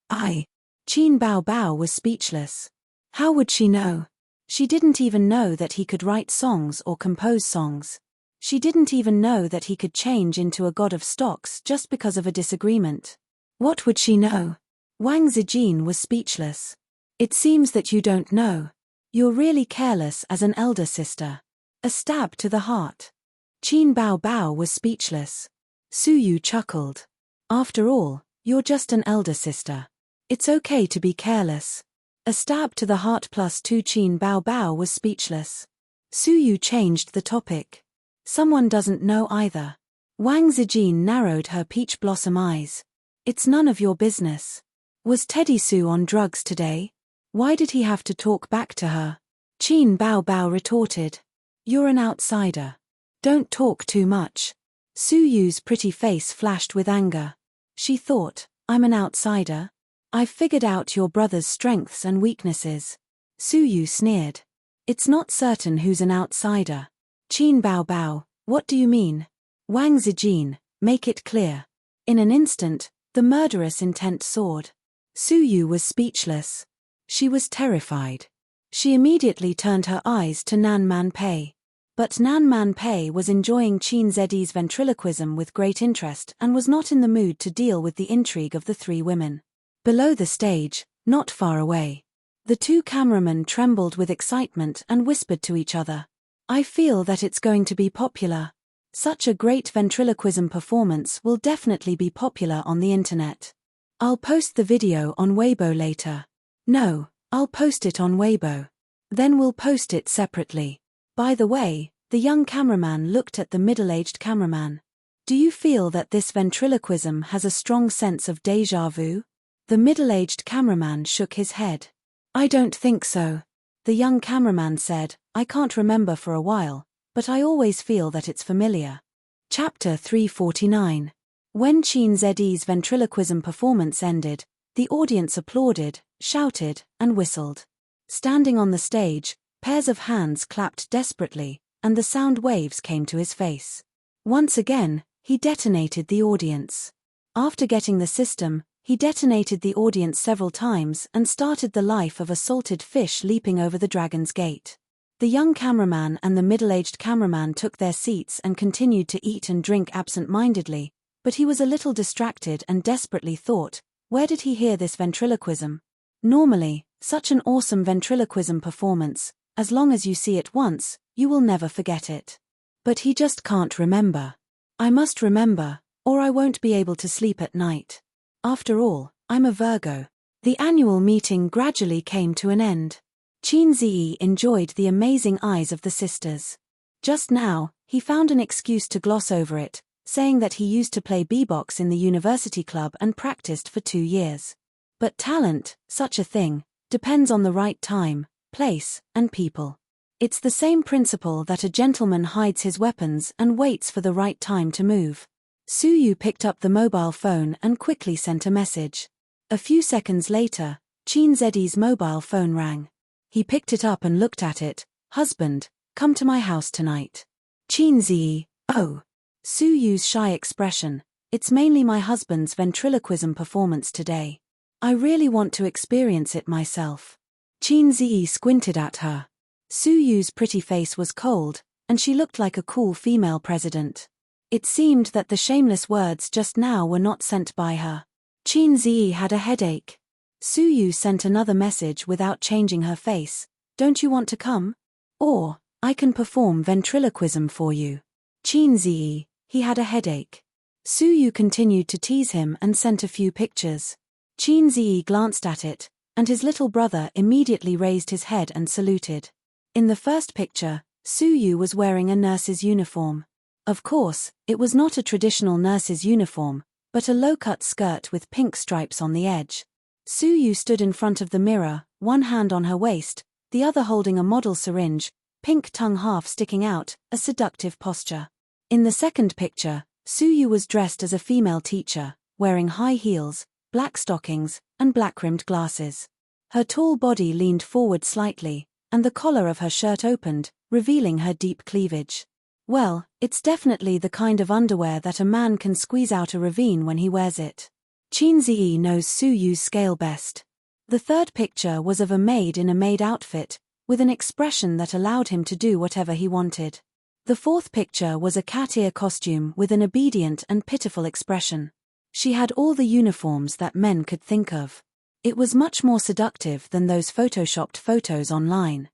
Qin Bao Bao was speechless. How would she know? She didn't even know that he could write songs or compose songs. She didn't even know that he could change into a god of stocks just because of a disagreement. What would she know? Wang Zijin was speechless. "It seems that you don't know. You're really careless as an elder sister." A stab to the heart. Qin Bao Bao was speechless. Su Yu chuckled. "After all, you're just an elder sister. It's okay to be careless." A stab to the heart +2. Qin Bao Bao was speechless. Su Yu changed the topic. "Someone doesn't know either." Wang Zijin narrowed her peach blossom eyes. "It's none of your business. Was Teddy Sue on drugs today? Why did he have to talk back to her?" Qin Bao Bao retorted. "You're an outsider. Don't talk too much." Su Yu's pretty face flashed with anger. She thought, "I'm an outsider? I've figured out your brother's strengths and weaknesses." Su Yu sneered. "It's not certain who's an outsider." Qin Bao Bao, what do you mean? Wang Zijin, make it clear. In an instant, the murderous intent soared. Su Yu was speechless. She was terrified. She immediately turned her eyes to Nan Man Pei. But Nan Man Pei was enjoying Chin Zedi's ventriloquism with great interest and was not in the mood to deal with the intrigue of the three women. Below the stage, not far away, the two cameramen trembled with excitement and whispered to each other. "I feel that it's going to be popular. Such a great ventriloquism performance will definitely be popular on the internet. I'll post the video on Weibo later." "No, I'll post it on Weibo. Then we'll post it separately. By the way," the young cameraman looked at the middle-aged cameraman. "Do you feel that this ventriloquism has a strong sense of déjà vu?" The middle-aged cameraman shook his head. "I don't think so." The young cameraman said, "I can't remember for a while, but I always feel that it's familiar." Chapter 349. When Chin Zedi's ventriloquism performance ended, the audience applauded, shouted, and whistled. Standing on the stage, pairs of hands clapped desperately, and the sound waves came to his face. Once again, he detonated the audience. After getting the system, he detonated the audience several times and started the life of a salted fish leaping over the Dragon's Gate. The young cameraman and the middle-aged cameraman took their seats and continued to eat and drink absent-mindedly, but he was a little distracted and desperately thought, where did he hear this ventriloquism? Normally, such an awesome ventriloquism performance, as long as you see it once, you will never forget it. But he just can't remember. "I must remember, or I won't be able to sleep at night. After all, I'm a Virgo." The annual meeting gradually came to an end. Chin Zi enjoyed the amazing eyes of the sisters. Just now, he found an excuse to gloss over it, saying that he used to play beatbox in the university club and practiced for 2 years. But talent, such a thing, depends on the right time, place, and people. It's the same principle that a gentleman hides his weapons and waits for the right time to move. Suyu picked up the mobile phone and quickly sent a message. A few seconds later, Chin Zedi's mobile phone rang. He picked it up and looked at it. Husband, come to my house tonight. Chin Zi, oh. Suyu's shy expression, it's mainly my husband's ventriloquism performance today. I really want to experience it myself. Chin Zi squinted at her. Suyu's pretty face was cold, and she looked like a cool female president. It seemed that the shameless words just now were not sent by her. Chin Zi had a headache. Suyu sent another message without changing her face. Don't you want to come? Or, I can perform ventriloquism for you. Chin Zi, he had a headache. Suyu continued to tease him and sent a few pictures. Chin Zi glanced at it, and his little brother immediately raised his head and saluted. In the first picture, Suyu was wearing a nurse's uniform. Of course, it was not a traditional nurse's uniform, but a low-cut skirt with pink stripes on the edge. Suyu stood in front of the mirror, one hand on her waist, the other holding a model syringe, pink tongue half sticking out, a seductive posture. In the second picture, Suyu was dressed as a female teacher, wearing high heels, black stockings, and black-rimmed glasses. Her tall body leaned forward slightly, and the collar of her shirt opened, revealing her deep cleavage. Well, it's definitely the kind of underwear that a man can squeeze out a ravine when he wears it. Chin Zi knows Suyu's scale best. The third picture was of a maid in a maid outfit, with an expression that allowed him to do whatever he wanted. The fourth picture was a cat ear costume with an obedient and pitiful expression. She had all the uniforms that men could think of. It was much more seductive than those photoshopped photos online.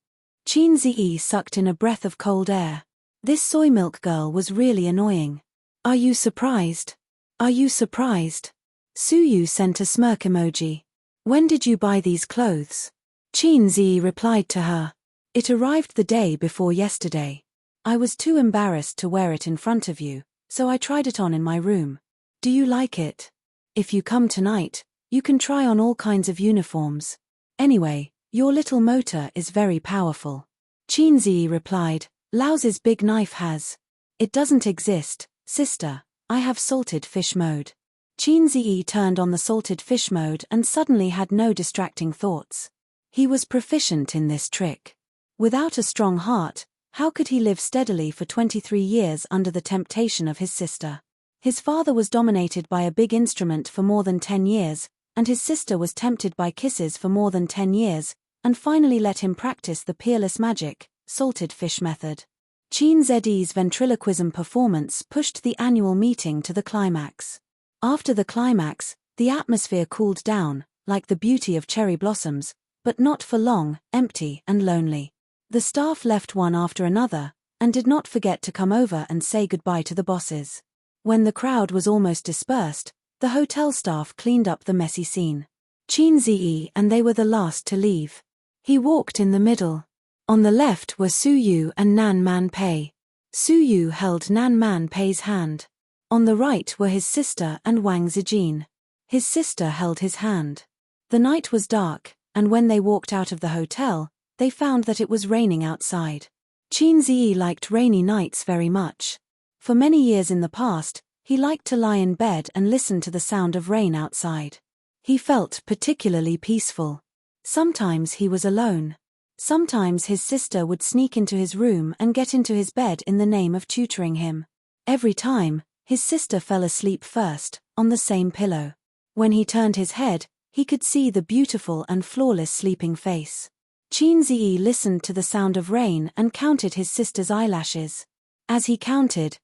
Chin Zi sucked in a breath of cold air. This soy milk girl was really annoying. Are you surprised? Are you surprised? Suyu sent a smirk emoji. When did you buy these clothes? Chin Zi replied to her. It arrived the day before yesterday. I was too embarrassed to wear it in front of you, so I tried it on in my room. Do you like it? If you come tonight, you can try on all kinds of uniforms. Anyway, your little motor is very powerful. Chin Zi replied, Lao's big knife has. It doesn't exist, sister, I have salted fish mode. Chin Zi turned on the salted fish mode and suddenly had no distracting thoughts. He was proficient in this trick. Without a strong heart, how could he live steadily for 23 years under the temptation of his sister? His father was dominated by a big instrument for more than 10 years, and his sister was tempted by kisses for more than 10 years, and finally let him practice the peerless magic, salted fish method. Chin Zedi's ventriloquism performance pushed the annual meeting to the climax. After the climax, the atmosphere cooled down, like the beauty of cherry blossoms, but not for long, empty and lonely. The staff left one after another, and did not forget to come over and say goodbye to the bosses. When the crowd was almost dispersed, the hotel staff cleaned up the messy scene. Chin Zi and they were the last to leave. He walked in the middle. On the left were Suyu and Nan Man Pei. Suyu held Nan Man Pei's hand. On the right were his sister and Wang Zijin. His sister held his hand. The night was dark, and when they walked out of the hotel, they found that it was raining outside. Chin Zi liked rainy nights very much. For many years in the past, he liked to lie in bed and listen to the sound of rain outside. He felt particularly peaceful. Sometimes he was alone. Sometimes his sister would sneak into his room and get into his bed in the name of tutoring him. Every time, his sister fell asleep first, on the same pillow. When he turned his head, he could see the beautiful and flawless sleeping face. Chin Zi listened to the sound of rain and counted his sister's eyelashes. As he counted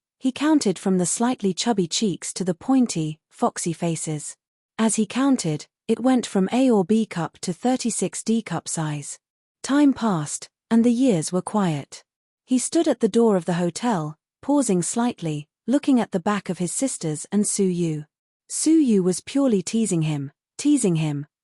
from the slightly chubby cheeks to the pointy, foxy faces. As he counted, it went from A or B cup to 36D cup size. Time passed, and the years were quiet. He stood at the door of the hotel, pausing slightly, looking at the back of his sisters and Suyu. Suyu was purely teasing him,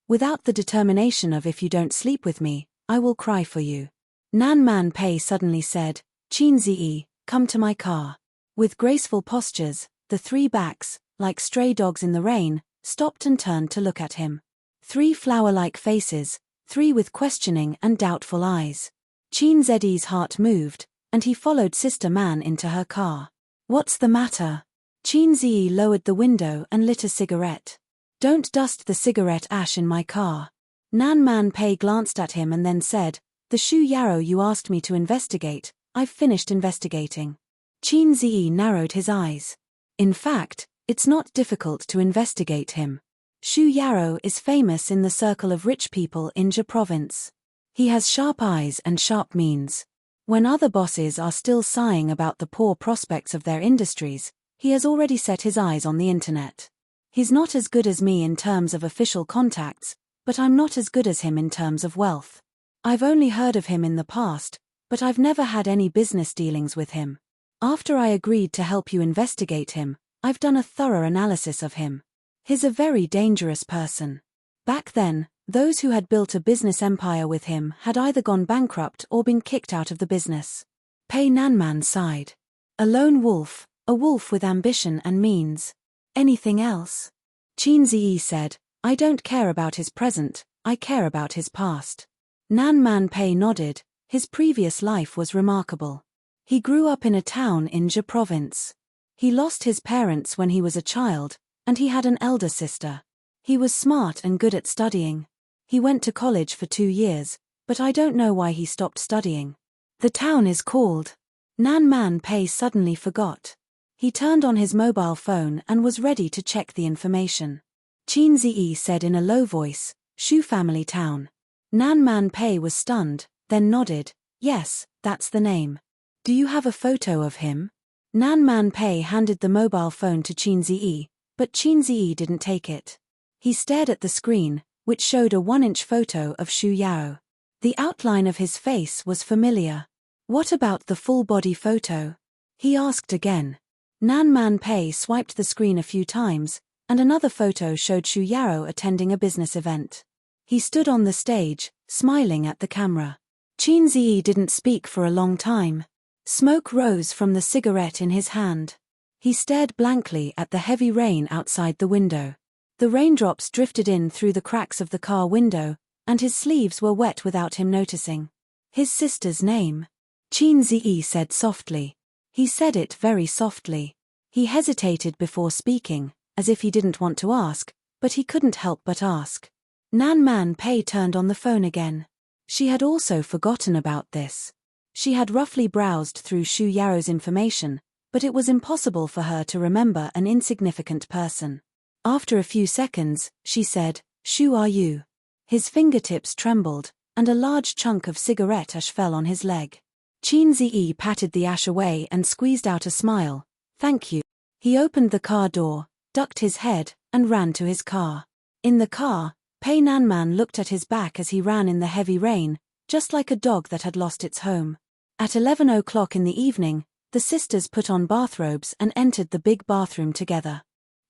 without the determination of if you don't sleep with me, I will cry for you. Nan Man Pei suddenly said, Chin Zi, come to my car. With graceful postures, the three backs, like stray dogs in the rain, stopped and turned to look at him. 3 flower-like faces, 3 with questioning and doubtful eyes. Qin Zi's heart moved, and he followed Sister Man into her car. What's the matter? Qin Zi lowered the window and lit a cigarette. Don't dust the cigarette ash in my car. Nan Man Pei glanced at him and then said, the Shu Yarrow you asked me to investigate, I've finished investigating. Qin Zi narrowed his eyes. In fact, it's not difficult to investigate him. Shu Yarrow is famous in the circle of rich people in Jia province. He has sharp eyes and sharp means. When other bosses are still sighing about the poor prospects of their industries, he has already set his eyes on the internet. He's not as good as me in terms of official contacts, but I'm not as good as him in terms of wealth. I've only heard of him in the past, but I've never had any business dealings with him. After I agreed to help you investigate him, I've done a thorough analysis of him. He's a very dangerous person. Back then, those who had built a business empire with him had either gone bankrupt or been kicked out of the business. Pei Nanman sighed. A lone wolf, a wolf with ambition and means. Anything else? Qin Zi said, I don't care about his present, I care about his past. Nan Man Pei nodded, his previous life was remarkable. He grew up in a town in Jia province. He lost his parents when he was a child, and he had an elder sister. He was smart and good at studying. He went to college for 2 years, but I don't know why he stopped studying. The town is called. Nan Man Pei suddenly forgot. He turned on his mobile phone and was ready to check the information. Qin Zi said in a low voice, Shu family town. Nan Man Pei was stunned, then nodded, yes, that's the name. Do you have a photo of him? Nan Man Pei handed the mobile phone to Qin Zi, but Qin Zi didn't take it. He stared at the screen, which showed a 1-inch photo of Shu Yao. The outline of his face was familiar. What about the full-body photo? He asked again. Nan Man Pei swiped the screen a few times, and another photo showed Shu Yao attending a business event. He stood on the stage, smiling at the camera. Qin Zi didn't speak for a long time. Smoke rose from the cigarette in his hand. He stared blankly at the heavy rain outside the window. The raindrops drifted in through the cracks of the car window, and his sleeves were wet without him noticing. His sister's name? Qin Zi said softly. He said it very softly. He hesitated before speaking, as if he didn't want to ask, but he couldn't help but ask. Nan Man Pei turned on the phone again. She had also forgotten about this. She had roughly browsed through Shu Yao's information, but it was impossible for her to remember an insignificant person. After a few seconds, she said, Shu are you? His fingertips trembled, and a large chunk of cigarette ash fell on his leg. Qin Zi patted the ash away and squeezed out a smile. Thank you. He opened the car door, ducked his head, and ran to his car. In the car, Pei Nanman looked at his back as he ran in the heavy rain, just like a dog that had lost its home. At 11 o'clock in the evening, the sisters put on bathrobes and entered the big bathroom together.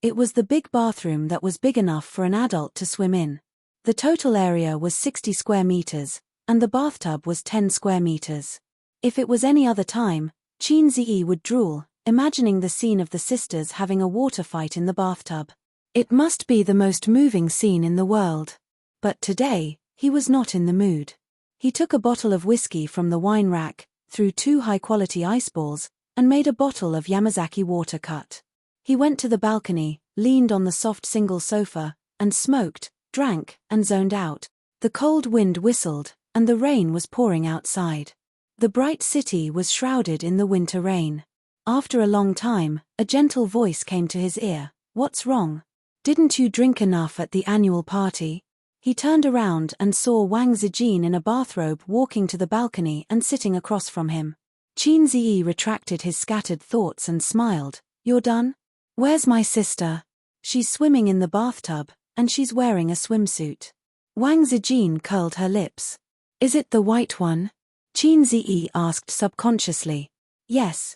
It was the big bathroom that was big enough for an adult to swim in. The total area was 60 square meters, and the bathtub was 10 square meters. If it was any other time, Qin Zi would drool, imagining the scene of the sisters having a water fight in the bathtub. It must be the most moving scene in the world. But today, he was not in the mood. He took a bottle of whiskey from the wine rack, threw 2 high-quality ice balls, and made a bottle of Yamazaki water cut. He went to the balcony, leaned on the soft single sofa, and smoked, drank, and zoned out. The cold wind whistled, and the rain was pouring outside. The bright city was shrouded in the winter rain. After a long time, a gentle voice came to his ear. What's wrong? Didn't you drink enough at the annual party? He turned around and saw Wang Zijin in a bathrobe walking to the balcony and sitting across from him. Qin Zi retracted his scattered thoughts and smiled. You're done? Where's my sister? She's swimming in the bathtub, and she's wearing a swimsuit. Wang Zijin curled her lips. Is it the white one? Qin Zi asked subconsciously. Yes,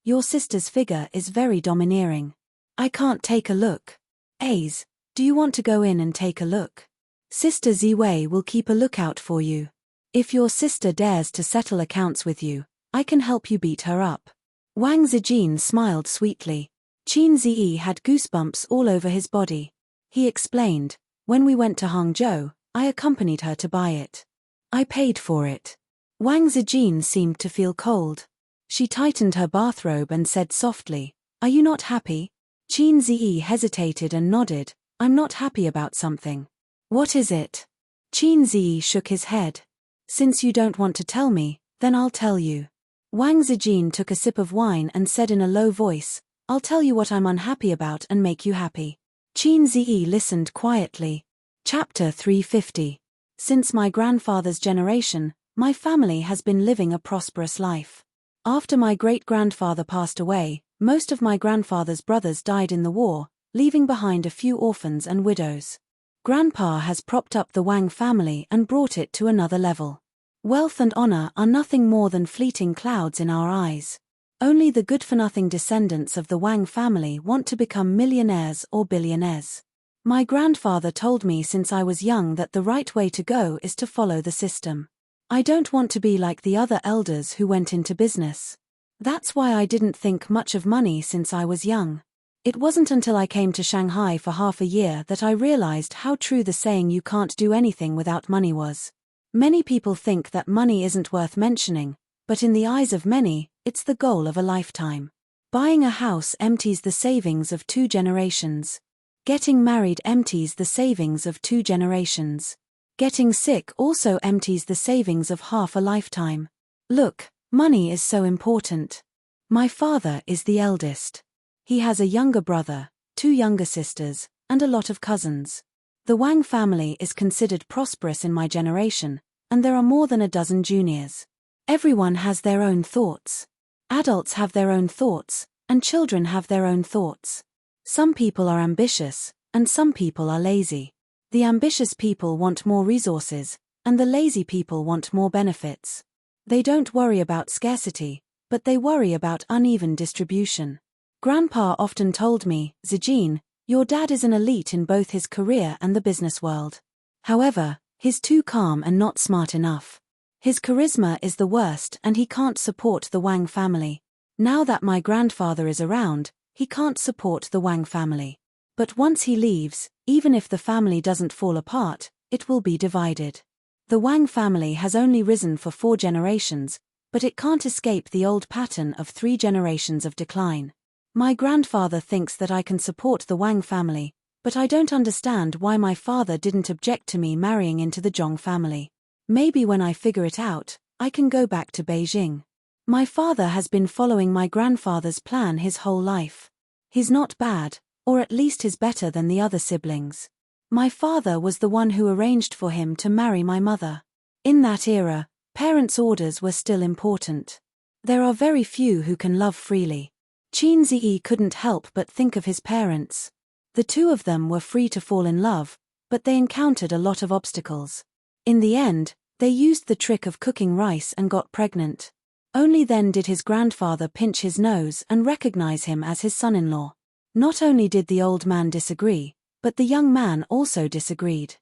your sister's figure is very domineering. I can't take a look. Aze, do you want to go in and take a look? Sister Ziwei will keep a lookout for you. If your sister dares to settle accounts with you, I can help you beat her up. Wang Zijin smiled sweetly. Qin Zi had goosebumps all over his body. He explained, When we went to Hangzhou, I accompanied her to buy it. I paid for it. Wang Zijin seemed to feel cold. She tightened her bathrobe and said softly, "Are you not happy?" Qin Ziyi hesitated and nodded. "I'm not happy about something." "What is it?" Qin Ziyi shook his head. "Since you don't want to tell me, then I'll tell you." Wang Zijin took a sip of wine and said in a low voice, "I'll tell you what I'm unhappy about and make you happy." Qin Ziyi listened quietly. Chapter 350. Since my grandfather's generation, my family has been living a prosperous life. After my great-grandfather passed away, most of my grandfather's brothers died in the war, leaving behind a few orphans and widows. Grandpa has propped up the Wang family and brought it to another level. Wealth and honor are nothing more than fleeting clouds in our eyes. Only the good-for-nothing descendants of the Wang family want to become millionaires or billionaires. My grandfather told me since I was young that the right way to go is to follow the system. I don't want to be like the other elders who went into business. That's why I didn't think much of money since I was young. It wasn't until I came to Shanghai for half a year that I realized how true the saying "you can't do anything without money" was. Many people think that money isn't worth mentioning, but in the eyes of many, it's the goal of a lifetime. Buying a house empties the savings of 2 generations. Getting married empties the savings of 2 generations. Getting sick also empties the savings of half a lifetime. Look, money is so important. My father is the eldest. He has a younger brother, 2 younger sisters, and a lot of cousins. The Wang family is considered prosperous in my generation, and there are more than a dozen juniors. Everyone has their own thoughts. Adults have their own thoughts, and children have their own thoughts. Some people are ambitious, and some people are lazy. The ambitious people want more resources, and the lazy people want more benefits. They don't worry about scarcity, but they worry about uneven distribution. Grandpa often told me, "Zijin, your dad is an elite in both his career and the business world. However, he's too calm and not smart enough. His charisma is the worst and he can't support the Wang family. Now that my grandfather is around, he can't support the Wang family. But once he leaves, even if the family doesn't fall apart, it will be divided. The Wang family has only risen for 4 generations, but it can't escape the old pattern of 3 generations of decline. My grandfather thinks that I can support the Wang family, but I don't understand why my father didn't object to me marrying into the Zhong family. Maybe when I figure it out, I can go back to Beijing. My father has been following my grandfather's plan his whole life. He's not bad, or at least he's better than the other siblings. My father was the one who arranged for him to marry my mother. In that era, parents' orders were still important. There are very few who can love freely. Qin Ziyi couldn't help but think of his parents. The 2 of them were free to fall in love, but they encountered a lot of obstacles. In the end, they used the trick of cooking rice and got pregnant. Only then did his grandfather pinch his nose and recognize him as his son-in-law. Not only did the old man disagree, but the young man also disagreed.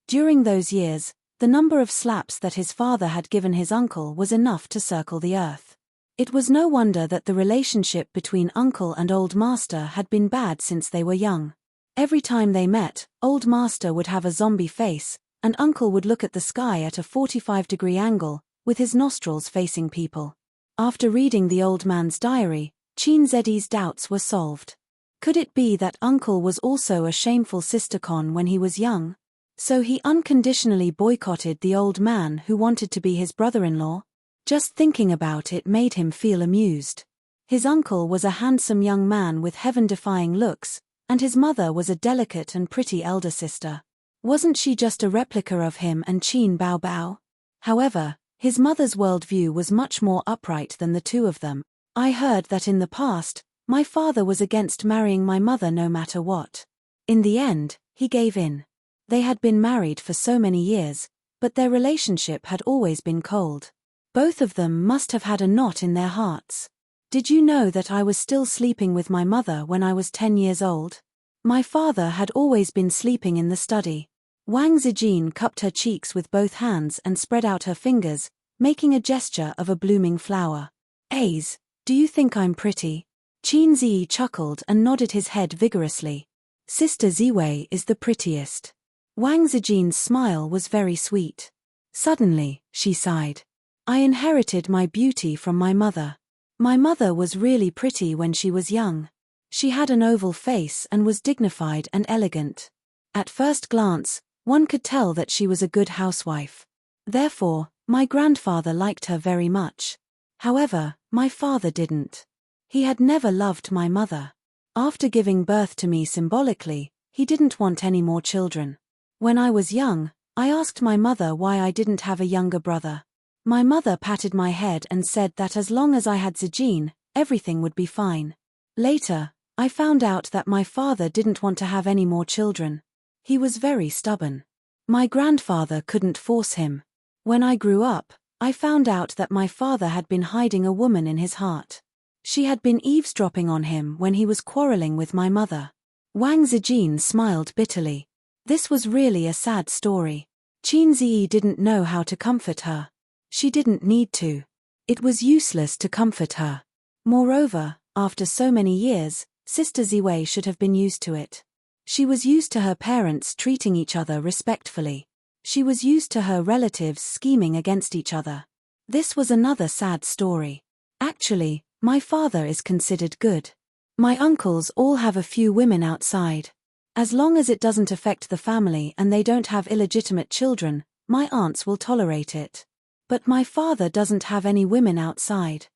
During those years, the number of slaps that his father had given his uncle was enough to circle the earth. It was no wonder that the relationship between uncle and old master had been bad since they were young. Every time they met, old master would have a zombie face, and uncle would look at the sky at a 45-degree angle, with his nostrils facing people. After reading the old man's diary, Qin Ziyi's doubts were solved. Could it be that uncle was also a shameful sistercon when he was young? So he unconditionally boycotted the old man who wanted to be his brother-in-law? Just thinking about it made him feel amused. His uncle was a handsome young man with heaven-defying looks, and his mother was a delicate and pretty elder sister. Wasn't she just a replica of him and Qin Baobao? However, his mother's worldview was much more upright than the 2 of them. I heard that in the past, my father was against marrying my mother no matter what. In the end, he gave in. They had been married for so many years, but their relationship had always been cold. Both of them must have had a knot in their hearts. Did you know that I was still sleeping with my mother when I was 10 years old? My father had always been sleeping in the study. Wang Zijin cupped her cheeks with both hands and spread out her fingers, making a gesture of a blooming flower. "Aze, do you think I'm pretty?" Qin Ziyi chuckled and nodded his head vigorously. "Sister Ziwei is the prettiest." Wang Zijin's smile was very sweet. Suddenly, she sighed. I inherited my beauty from my mother. My mother was really pretty when she was young. She had an oval face and was dignified and elegant. At first glance, one could tell that she was a good housewife. Therefore, my grandfather liked her very much. However, my father didn't. He had never loved my mother. After giving birth to me symbolically, he didn't want any more children. When I was young, I asked my mother why I didn't have a younger brother. My mother patted my head and said that as long as I had Zijin, everything would be fine. Later, I found out that my father didn't want to have any more children. He was very stubborn. My grandfather couldn't force him. When I grew up, I found out that my father had been hiding a woman in his heart. She had been eavesdropping on him when he was quarreling with my mother. Wang Zijin smiled bitterly. This was really a sad story. Qin Ziyi didn't know how to comfort her. She didn't need to. It was useless to comfort her. Moreover, after so many years, Sister Ziwei should have been used to it. She was used to her parents treating each other respectfully. She was used to her relatives scheming against each other. This was another sad story. Actually, my father is considered good. My uncles all have a few women outside. As long as it doesn't affect the family and they don't have illegitimate children, my aunts will tolerate it. But my father doesn't have any women outside.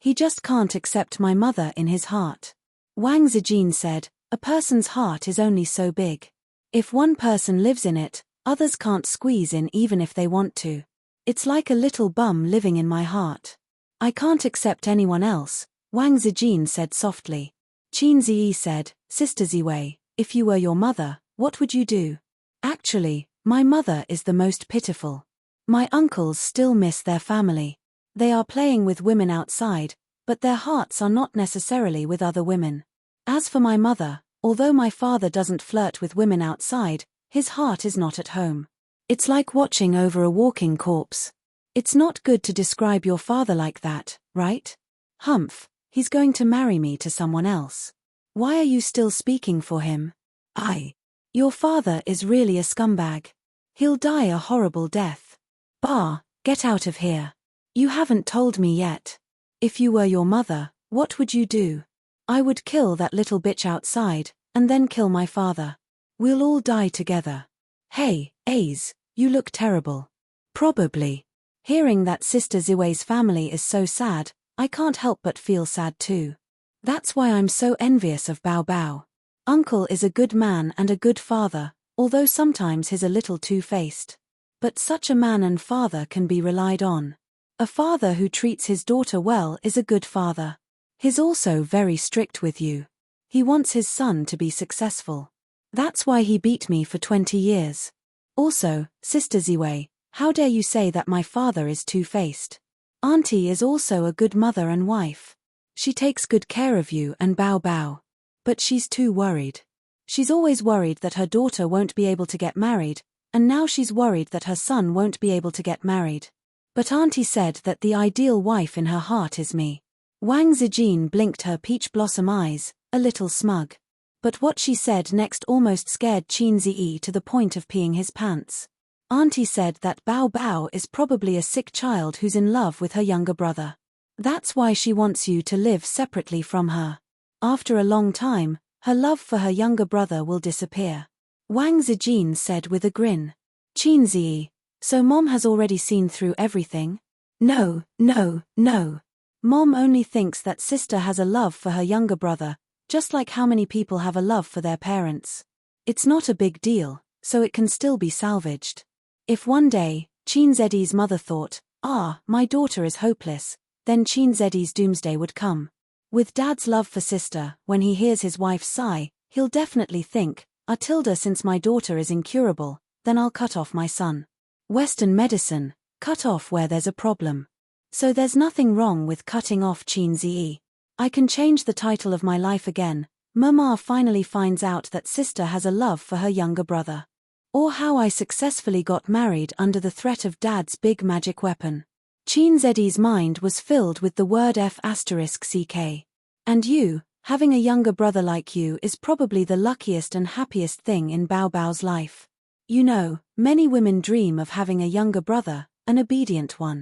He just can't accept my mother in his heart. Wang Zijin said, a person's heart is only so big. If one person lives in it, others can't squeeze in even if they want to. It's like a little bum living in my heart. I can't accept anyone else, Wang Zijin said softly. Qin Ziyi said, Sister Ziwei, if you were your mother, what would you do? Actually, my mother is the most pitiful. My uncles still miss their family. They are playing with women outside, but their hearts are not necessarily with other women. As for my mother, although my father doesn't flirt with women outside, his heart is not at home. It's like watching over a walking corpse. It's not good to describe your father like that, right? Humph, he's going to marry me to someone else. Why are you still speaking for him? Your father is really a scumbag. He'll die a horrible death. Bah, get out of here. You haven't told me yet. If you were your mother, what would you do? I would kill that little bitch outside, and then kill my father. We'll all die together. Hey, Ace, you look terrible. Probably. Hearing that Sister Ziwei's family is so sad, I can't help but feel sad too. That's why I'm so envious of Bao Bao. Uncle is a good man and a good father, although sometimes he's a little two-faced. But such a man and father can be relied on. A father who treats his daughter well is a good father. He's also very strict with you. He wants his son to be successful. That's why he beat me for 20 years. Also, Sister Ziwei, how dare you say that my father is two-faced? Auntie is also a good mother and wife. She takes good care of you and Bao Bao. But she's too worried. She's always worried that her daughter won't be able to get married, and now she's worried that her son won't be able to get married. But Auntie said that the ideal wife in her heart is me. Wang Zijin blinked her peach blossom eyes, a little smug. But what she said next almost scared Qin Ziyi to the point of peeing his pants. Auntie said that Bao Bao is probably a sick child who's in love with her younger brother. That's why she wants you to live separately from her. After a long time, her love for her younger brother will disappear. Wang Zijin said with a grin. Qin Ziyi, so Mom has already seen through everything? No. Mom only thinks that sister has a love for her younger brother, just like how many people have a love for their parents. It's not a big deal, so it can still be salvaged. If one day, Qin Ziyi's mother thought, my daughter is hopeless, then Qin Ziyi's doomsday would come. With Dad's love for sister, when he hears his wife sigh, he'll definitely think, since my daughter is incurable, then I'll cut off my son. Western medicine, cut off where there's a problem. So there's nothing wrong with cutting off Qin Ziyi. I can change the title of my life again. Mama finally finds out that sister has a love for her younger brother. Or how I successfully got married under the threat of Dad's big magic weapon. Qin Ziyi's mind was filled with the word F***ck. And you, having a younger brother like you is probably the luckiest and happiest thing in Bao Bao's life. You know, many women dream of having a younger brother, an obedient one.